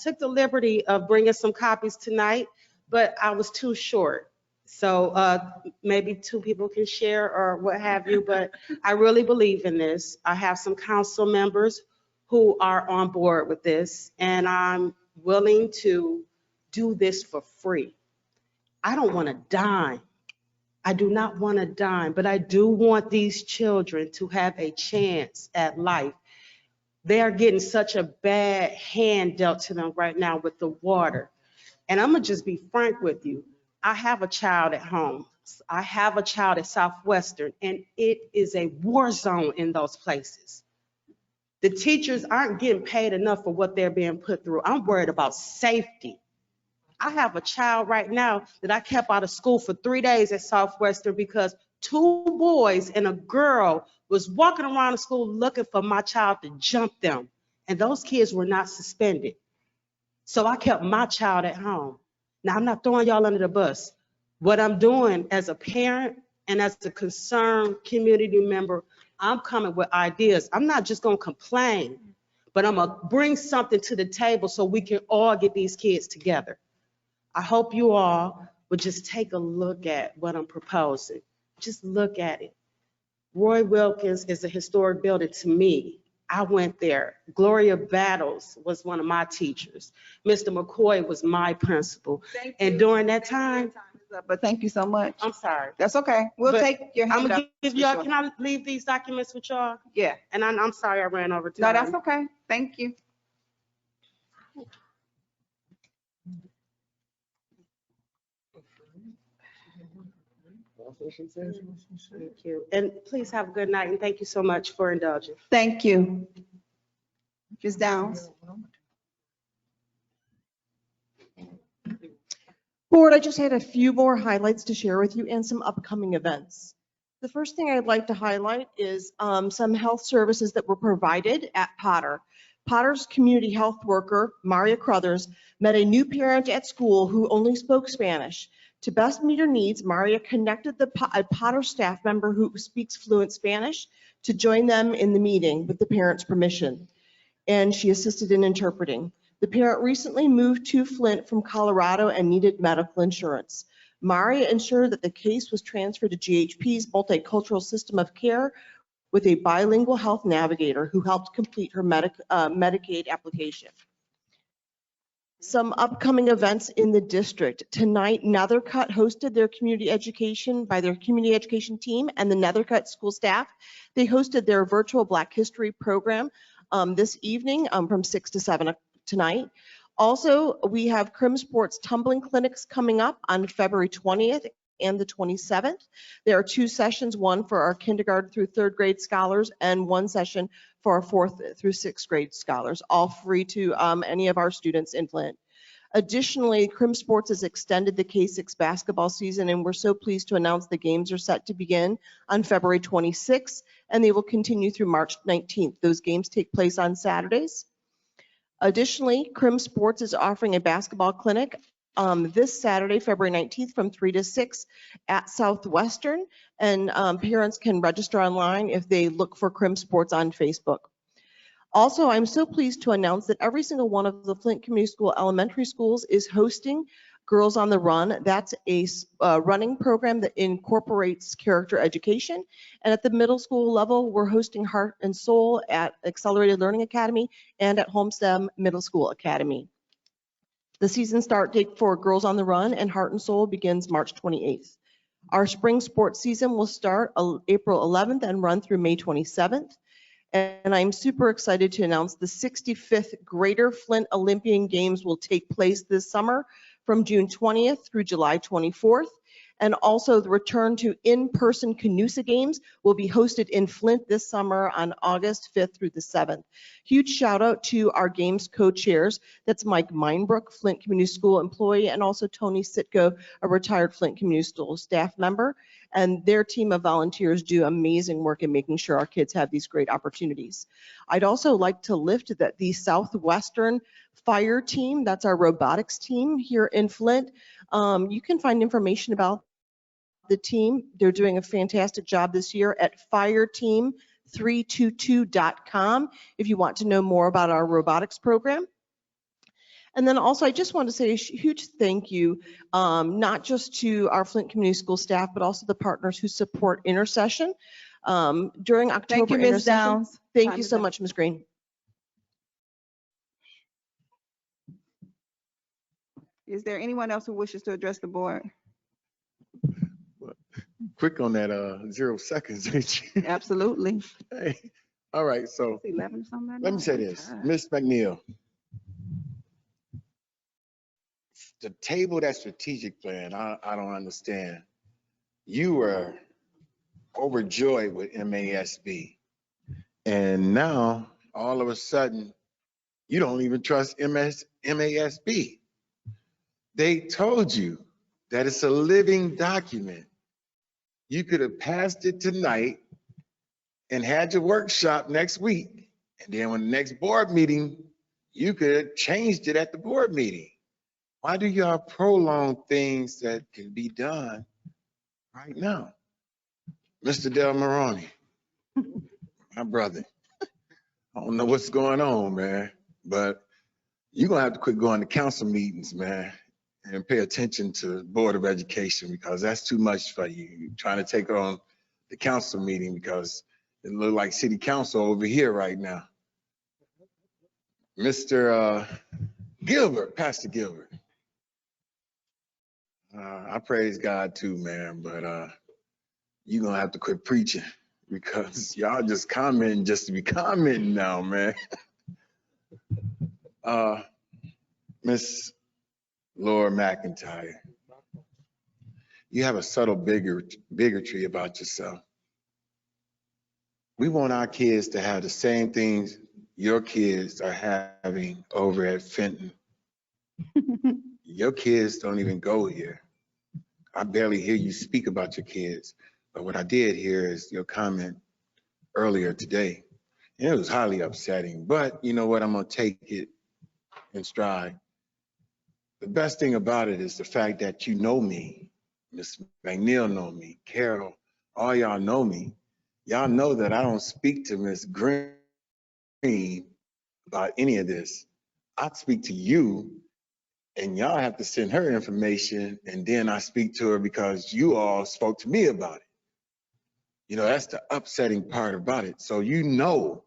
took the liberty of bringing some copies tonight, but I was too short. So maybe 2 people can share or what have you, but I really believe in this. I have some council members who are on board with this, and I'm willing to do this for free. I don't want a dime. I do not want a dime, but I do want these children to have a chance at life. They are getting such a bad hand dealt to them right now with the water. And I'm gonna just be frank with you. I have a child at home. I have a child at Southwestern, and it is a war zone in those places. The teachers aren't getting paid enough for what they're being put through. I'm worried about safety. I have a child right now that I kept out of school for 3 days at Southwestern because 2 boys and a girl was walking around the school looking for my child to jump them. And those kids were not suspended. So I kept my child at home. Now, I'm not throwing y'all under the bus. What I'm doing as a parent and as a concerned community member, I'm coming with ideas. I'm not just gonna complain, but I'm gonna bring something to the table so we can all get these kids together. I hope you all would just take a look at what I'm proposing. Just look at it. Roy Wilkins is a historic building to me. I went there. Gloria Battles was one of my teachers. Mr. McCoy was my principal. And during that time, But thank you so much. I'm sorry. That's okay. We'll But take your hand I'm gonna up. give for y'all, sure. can I leave these documents with y'all? Yeah. And I'm sorry I ran over No, time. that's okay. Thank you. Thank you. And please have a good night, and thank you so much for indulging. Thank you. Ms. Downs. Board, I just had a few more highlights to share with you and some upcoming events. The first thing I'd like to highlight is some health services that were provided at Potter. Potter's community health worker, Maria Crothers, met a new parent at school who only spoke Spanish. To best meet her needs, Maria connected a Potter staff member who speaks fluent Spanish to join them in the meeting with the parent's permission, and she assisted in interpreting. The parent recently moved to Flint from Colorado and needed medical insurance. Maria ensured that the case was transferred to GHP's multicultural system of care with a bilingual health navigator who helped complete her Medicaid application. Some upcoming events in the district. Tonight, Nethercutt hosted their community education by their community education team and the Nethercutt school staff. They hosted their virtual Black History program this evening from 6 to 7 tonight. Also, we have Crim Sports tumbling clinics coming up on February 20th and the 27th. There are 2 sessions, one for our kindergarten through 3rd grade scholars and 1 session for our 4th through 6th grade scholars, all free to any of our students in Flint. Additionally, Crim Sports has extended the K-6 basketball season, and we're so pleased to announce the games are set to begin on February 26th, and they will continue through March 19th. Those games take place on Saturdays. Additionally, Crim Sports is offering a basketball clinic this Saturday, February 19th from 3 to 6 at Southwestern, and parents can register online if they look for Crim Sports on Facebook. Also, I'm so pleased to announce that every single one of the Flint Community School elementary schools is hosting Girls on the Run. That's a running program that incorporates character education. And at the middle school level, we're hosting Heart and Soul at Accelerated Learning Academy and at Homestead Middle School Academy. The season start date for Girls on the Run and Heart and Soul begins March 28th. Our spring sports season will start April 11th and run through May 27th. And I'm super excited to announce the 65th Greater Flint Olympian Games will take place this summer from June 20th through July 24th. And also the return to in-person Canusa Games will be hosted in Flint this summer on August 5th through the 7th. Huge shout out to our games co-chairs. That's Mike Meinbrook, Flint Community School employee, and also Tony Sitko, a retired Flint Community School staff member. And their team of volunteers do amazing work in making sure our kids have these great opportunities. I'd also like to lift that the Southwestern Fire Team, that's our robotics team here in Flint. You can find information about the team. They're doing a fantastic job this year at fireteam322.com if you want to know more about our robotics program. And then also, I just want to say a huge thank you, not just to our Flint Community School staff, but also the partners who support Intercession. During October, Thank you, Ms. Intercession- Downs. Thank you so much, Ms. Green. Is there anyone else who wishes to address the board? Quick on that 0 seconds. ain't you? Absolutely. Hey, all right, so It's 11 something. let me say this, Ms. McNeil. To table that strategic plan, I don't understand. You were overjoyed with MASB. And now, all of a sudden, you don't even trust MASB. They told you that it's a living document. You could have passed it tonight and had your workshop next week. And then when the next board meeting, you could have changed it at the board meeting. Why do y'all prolong things that can be done right now? Mr. Del Maroni, my brother, I don't know what's going on, man, but you're gonna have to quit going to council meetings, man, and pay attention to the Board of Education, because that's too much for you. You're trying to take on the council meeting because it look like city council over here right now. Mr. Gilbert, Pastor Gilbert. I praise God too, man, but you're gonna have to quit preaching because y'all just commenting just to be commenting now, man. Miss Laura McIntyre, you have a subtle bigotry about yourself. We want our kids to have the same things your kids are having over at Fenton. Your kids don't even go here. I barely hear you speak about your kids, but what I did hear is your comment earlier today. And it was highly upsetting, but you know what? I'm gonna take it in stride. The best thing about it is the fact that you know me, Miss McNeil know me, Carol, all y'all know me. Y'all know that I don't speak to Miss Green about any of this. I speak to you, and y'all have to send her information, and then I speak to her because you all spoke to me about it. You know, that's the upsetting part about it. So you know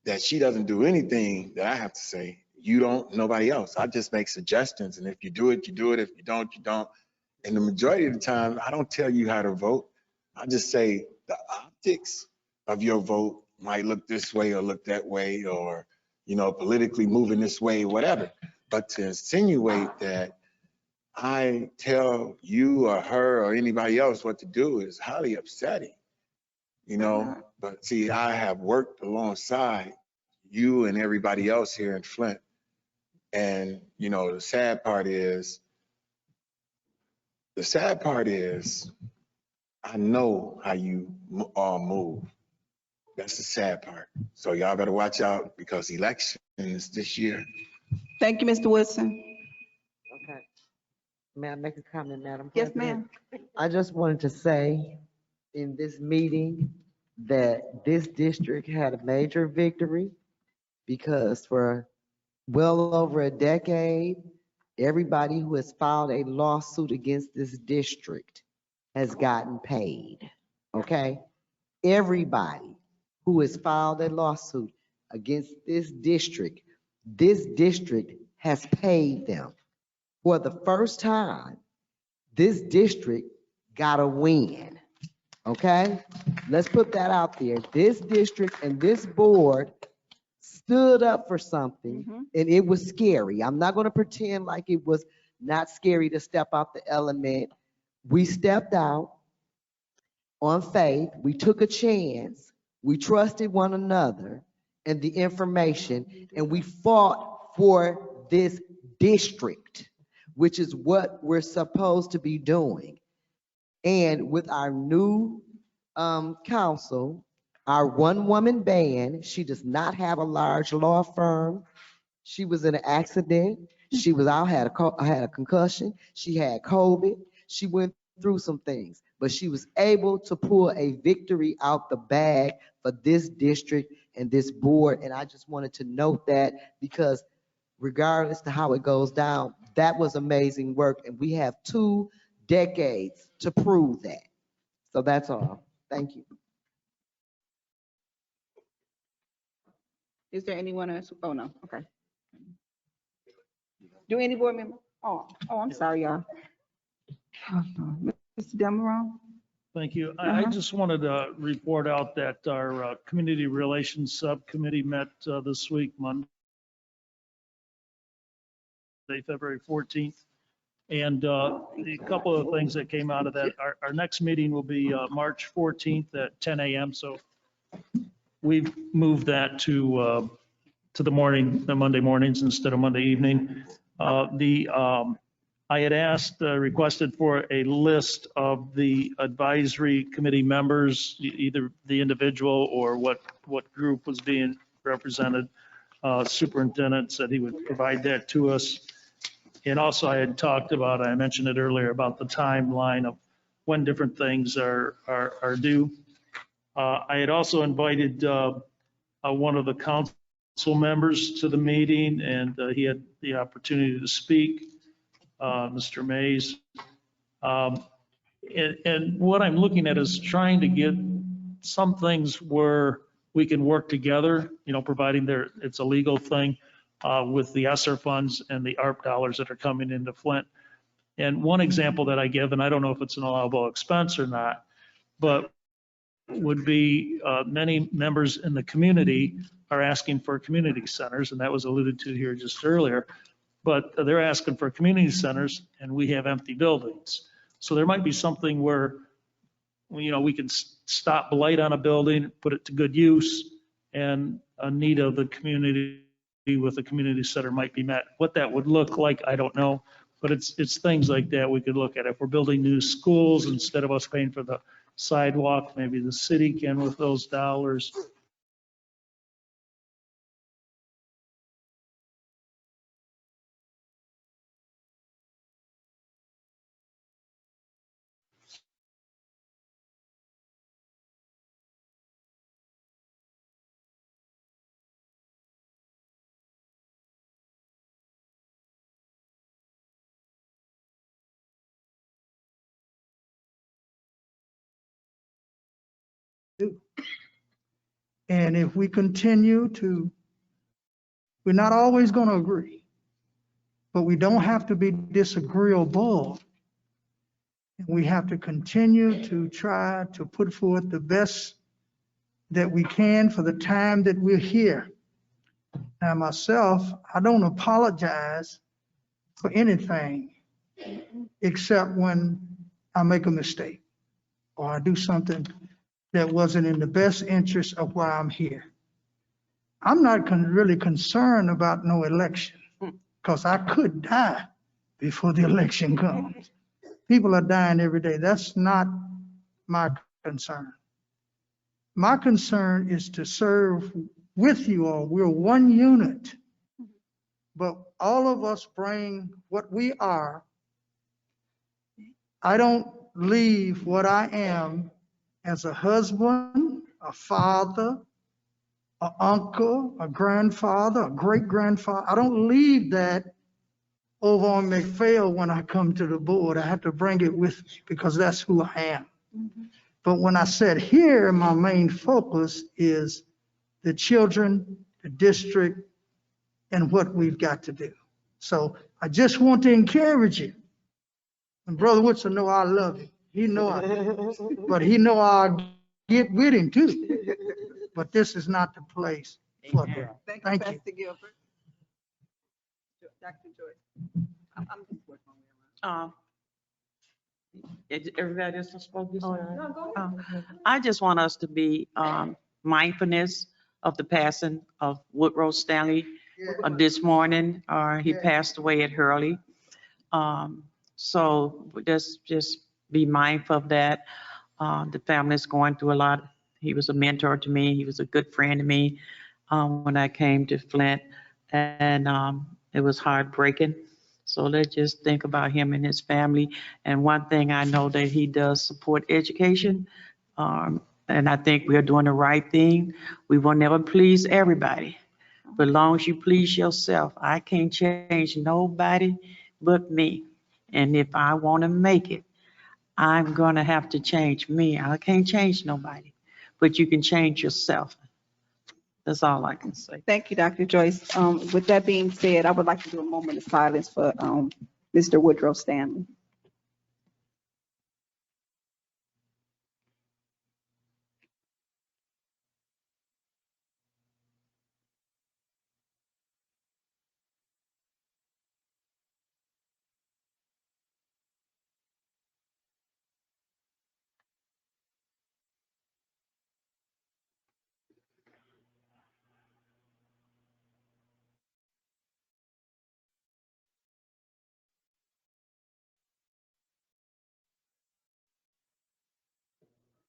that she doesn't do anything that I have to say. You don't, nobody else. I just make suggestions, and if you do it, you do it. If you don't, you don't. And the majority of the time, I don't tell you how to vote. I just say the optics of your vote might look this way or look that way, or, you know, politically moving this way, whatever. But to insinuate that I tell you or her or anybody else what to do is highly upsetting, you know. But see, I have worked alongside you and everybody else here in Flint. And, you know, the sad part is I know how you all move. That's the sad part. So y'all better watch out because election is this year. Thank you, Mr. Woodson. Okay. May I make a comment, Madam Yes, President? ma'am. I just wanted to say in this meeting that this district had a major victory because for well over a decade, everybody who has filed a lawsuit against this district has gotten paid, okay? Everybody who has filed a lawsuit against this district has paid them. For the first time, this district got a win, okay? Let's put that out there. This district and this board stood up for something, and it was scary. I'm not going to pretend like it was not scary to step out the element. We stepped out on faith. We took a chance. We trusted one another and the information, and we fought for this district, which is what we're supposed to be doing. And with our new council, our one-woman band, she does not have a large law firm. She was in an accident. She was out, had a concussion. She had COVID. She went through some things, but she was able to pull a victory out the bag for this district and this board. And I just wanted to note that because regardless to how it goes down, that was amazing work. And we have 2 decades to prove that. So that's all. Thank you. Is there anyone else? Oh, no, okay. Do any board member? Oh, I'm sorry, y'all. Mr. Demerol? Thank you. I just wanted to report out that our Community Relations Subcommittee met this week, Monday, February 14th. And a couple of things that came out of that, our next meeting will be March 14th at 10 a.m. So we've moved that to the Monday mornings instead of Monday evening. I had requested for a list of the advisory committee members, either the individual or what group was being represented. Superintendent said he would provide that to us. And also I had talked about, I mentioned it earlier, about the timeline of when different things are due. I had also invited one of the council members to the meeting, and he had the opportunity to speak. Mr. Mays. And what I'm looking at is trying to get some things where we can work together, providing it's a legal thing with the ESSER funds and the ARP dollars that are coming into Flint. And one example that I give, and I don't know if it's an allowable expense or not, but would be many members in the community are asking for community centers, and that was alluded to here just earlier. But they're asking for community centers, and we have empty buildings. So there might be something where, we can stop blight on a building, put it to good use, and a need of the community with a community center might be met. What that would look like, I don't know, but it's things like that we could look at. If we're building new schools, instead of us paying for the sidewalk, maybe the city can with those dollars. And if we continue to, we're not always going to agree, but we don't have to be disagreeable. We have to continue to try to put forth the best that we can for the time that we're here. Now, myself, I don't apologize for anything except when I make a mistake or I do something that wasn't in the best interest of why I'm here. I'm not really concerned about no election because I could die before the election comes. People are dying every day. That's not my concern. My concern is to serve with you all. We're one unit, but all of us bring what we are. I don't leave what I am as a husband, a father, an uncle, a grandfather, a great-grandfather. I don't leave that over on McPhail when I come to the board. I have to bring it with me because that's who I am. But when I said here, my main focus is the children, the district, and what we've got to do. So I just want to encourage you. And Brother Woodson know I love him. He know I do. But he know I'll get with him too. But this is not the place for that. Thank you. Pastor Gilbert. Dr. Joyce. I'm just working on Everybody else spoke this time? No, go ahead. I just want us to be mindfulness of the passing of Woodrow Stanley this morning. He passed away at Hurley. So just be mindful of that. The family's going through a lot. He was a mentor to me. He was a good friend to me when I came to Flint, and it was heartbreaking. So let's just think about him and his family. And one thing I know that he does support education. And I think we're doing the right thing. We will never please everybody. But as long as you please yourself, I can't change nobody but me. And if I want to make it, I'm going to have to change me. I can't change nobody, but you can change yourself. That's all I can say. Thank you, Dr. Joyce. With that being said, I would like to do a moment of silence for Mr. Woodrow Stanley.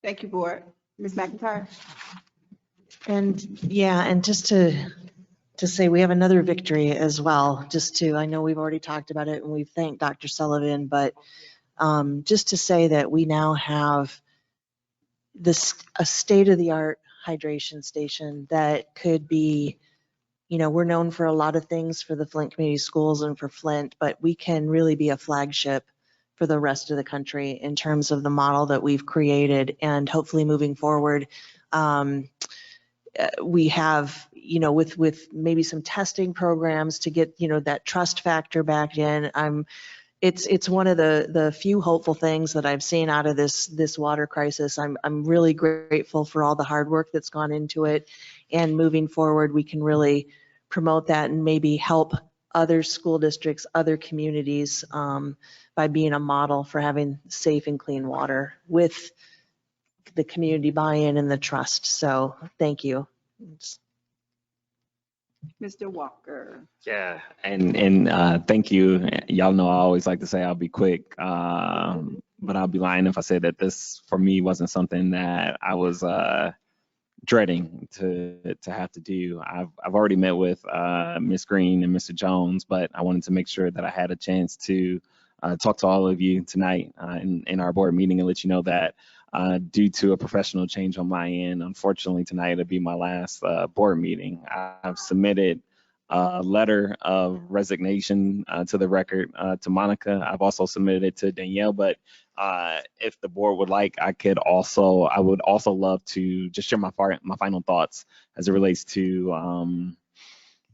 Thank you, Board. Ms. McIntyre. And yeah, and just to say we have another victory as well, I know we've already talked about it and we've thanked Dr. Sullivan, but just to say that we now have a state-of-the-art hydration station that could be You know, we're known for a lot of things for the Flint Community Schools and for Flint, but we can really be a flagship for the rest of the country in terms of the model that we've created. And hopefully moving forward, we have, you know, with maybe some testing programs to get, you know, that trust factor back in. It's one of the few hopeful things that I've seen out of this water crisis. I'm really grateful for all the hard work that's gone into it. And moving forward, we can really promote that and maybe help other school districts, other communities by being a model for having safe and clean water with the community buy-in and the trust. So thank you. Mr. Walker. Yeah, and thank you. Y'all know I always like to say I'll be quick, but I'll be lying if I said that this for me wasn't something that I was dreading to have to do. I've already met with Ms. Green and Mr. Jones, but I wanted to make sure that I had a chance to talk to all of you tonight in our board meeting and let you know that due to a professional change on my end, unfortunately tonight it'll be my last board meeting. I've submitted a letter of resignation to the record to Monica. I've also submitted it to Danielle, but if the board would like, I would also love to just share my final thoughts as it relates to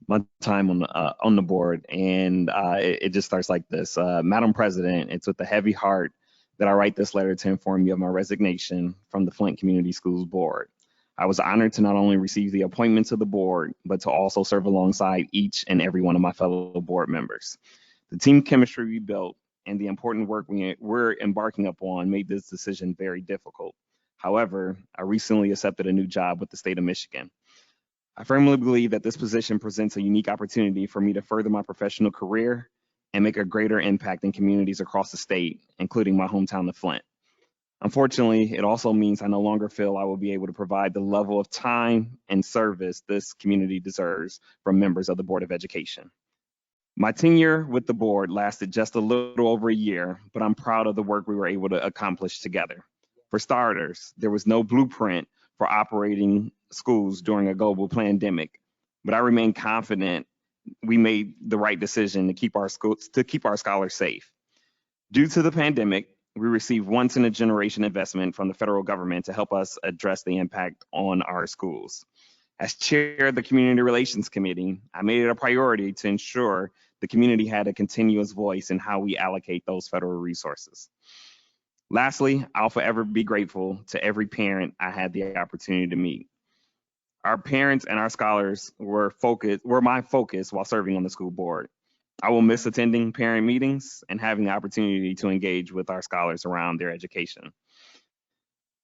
my time on the board. And it just starts like this. Madam President, it's with a heavy heart that I write this letter to inform you of my resignation from the Flint Community Schools Board. I was honored to not only receive the appointment to the board, but to also serve alongside each and every one of my fellow board members. The team chemistry we built and the important work we're embarking upon made this decision very difficult. However, I recently accepted a new job with the state of Michigan. I firmly believe that this position presents a unique opportunity for me to further my professional career and make a greater impact in communities across the state, including my hometown of Flint. Unfortunately, it also means I no longer feel I will be able to provide the level of time and service this community deserves from members of the Board of Education. My tenure with the board lasted just a little over a year, but I'm proud of the work we were able to accomplish together. For starters, there was no blueprint for operating schools during a global pandemic, but I remain confident we made the right decision to keep our scholars safe. Due to the pandemic, we received once in a generation investment from the federal government to help us address the impact on our schools. As chair of the Community Relations Committee, I made it a priority to ensure the community had a continuous voice in how we allocate those federal resources. Lastly, I'll forever be grateful to every parent I had the opportunity to meet. Our parents and our scholars were my focus while serving on the school board. I will miss attending parent meetings and having the opportunity to engage with our scholars around their education.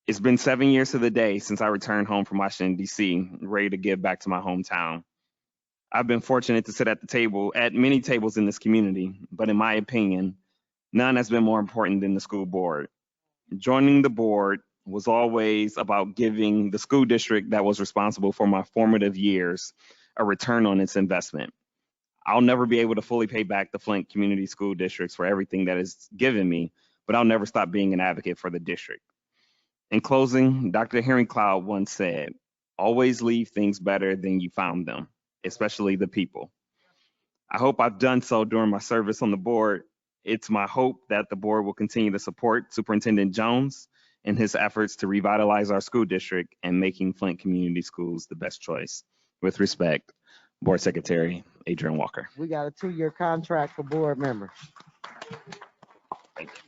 It's been 7 years to the day since I returned home from Washington, D.C., ready to give back to my hometown. I've been fortunate to sit at many tables in this community, but in my opinion, none has been more important than the school board. Joining the board was always about giving the school district that was responsible for my formative years a return on its investment. I'll never be able to fully pay back the Flint Community School Districts for everything that is given me, but I'll never stop being an advocate for the district. In closing, Dr. Henry Cloud once said, "Always leave things better than you found them, especially the people." I hope I've done so during my service on the board. It's my hope that the board will continue to support Superintendent Jones in his efforts to revitalize our school district and making Flint Community Schools the best choice. With respect, Board Secretary Adrian Walker. We got a 2-year contract for board members. Thank you.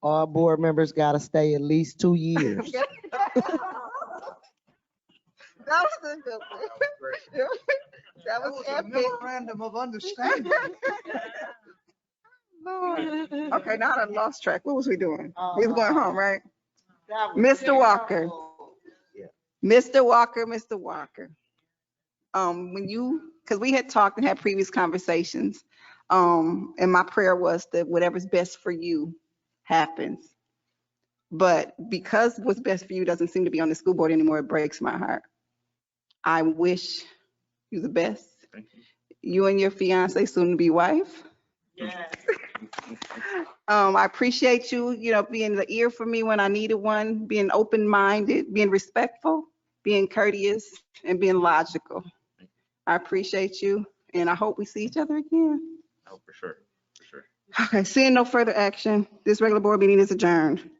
All board members got to stay at least 2 years. That was a good one. That was a epic. memorandum of understanding. Lord. Okay, now I lost track. What was we doing? We was going home, right? That was Mr. Walker. Mr. Walker. Because we had talked and had previous conversations, and my prayer was that whatever's best for you happens. But because what's best for you doesn't seem to be on the school board anymore, it breaks my heart. I wish you the best. You and your fiance, soon to be wife. Yes. I appreciate you, being the ear for me when I needed one, being open-minded, being respectful, being courteous, and being logical. I appreciate you, and I hope we see each other again. Oh, for sure, for sure. Okay, seeing no further action, this regular board meeting is adjourned.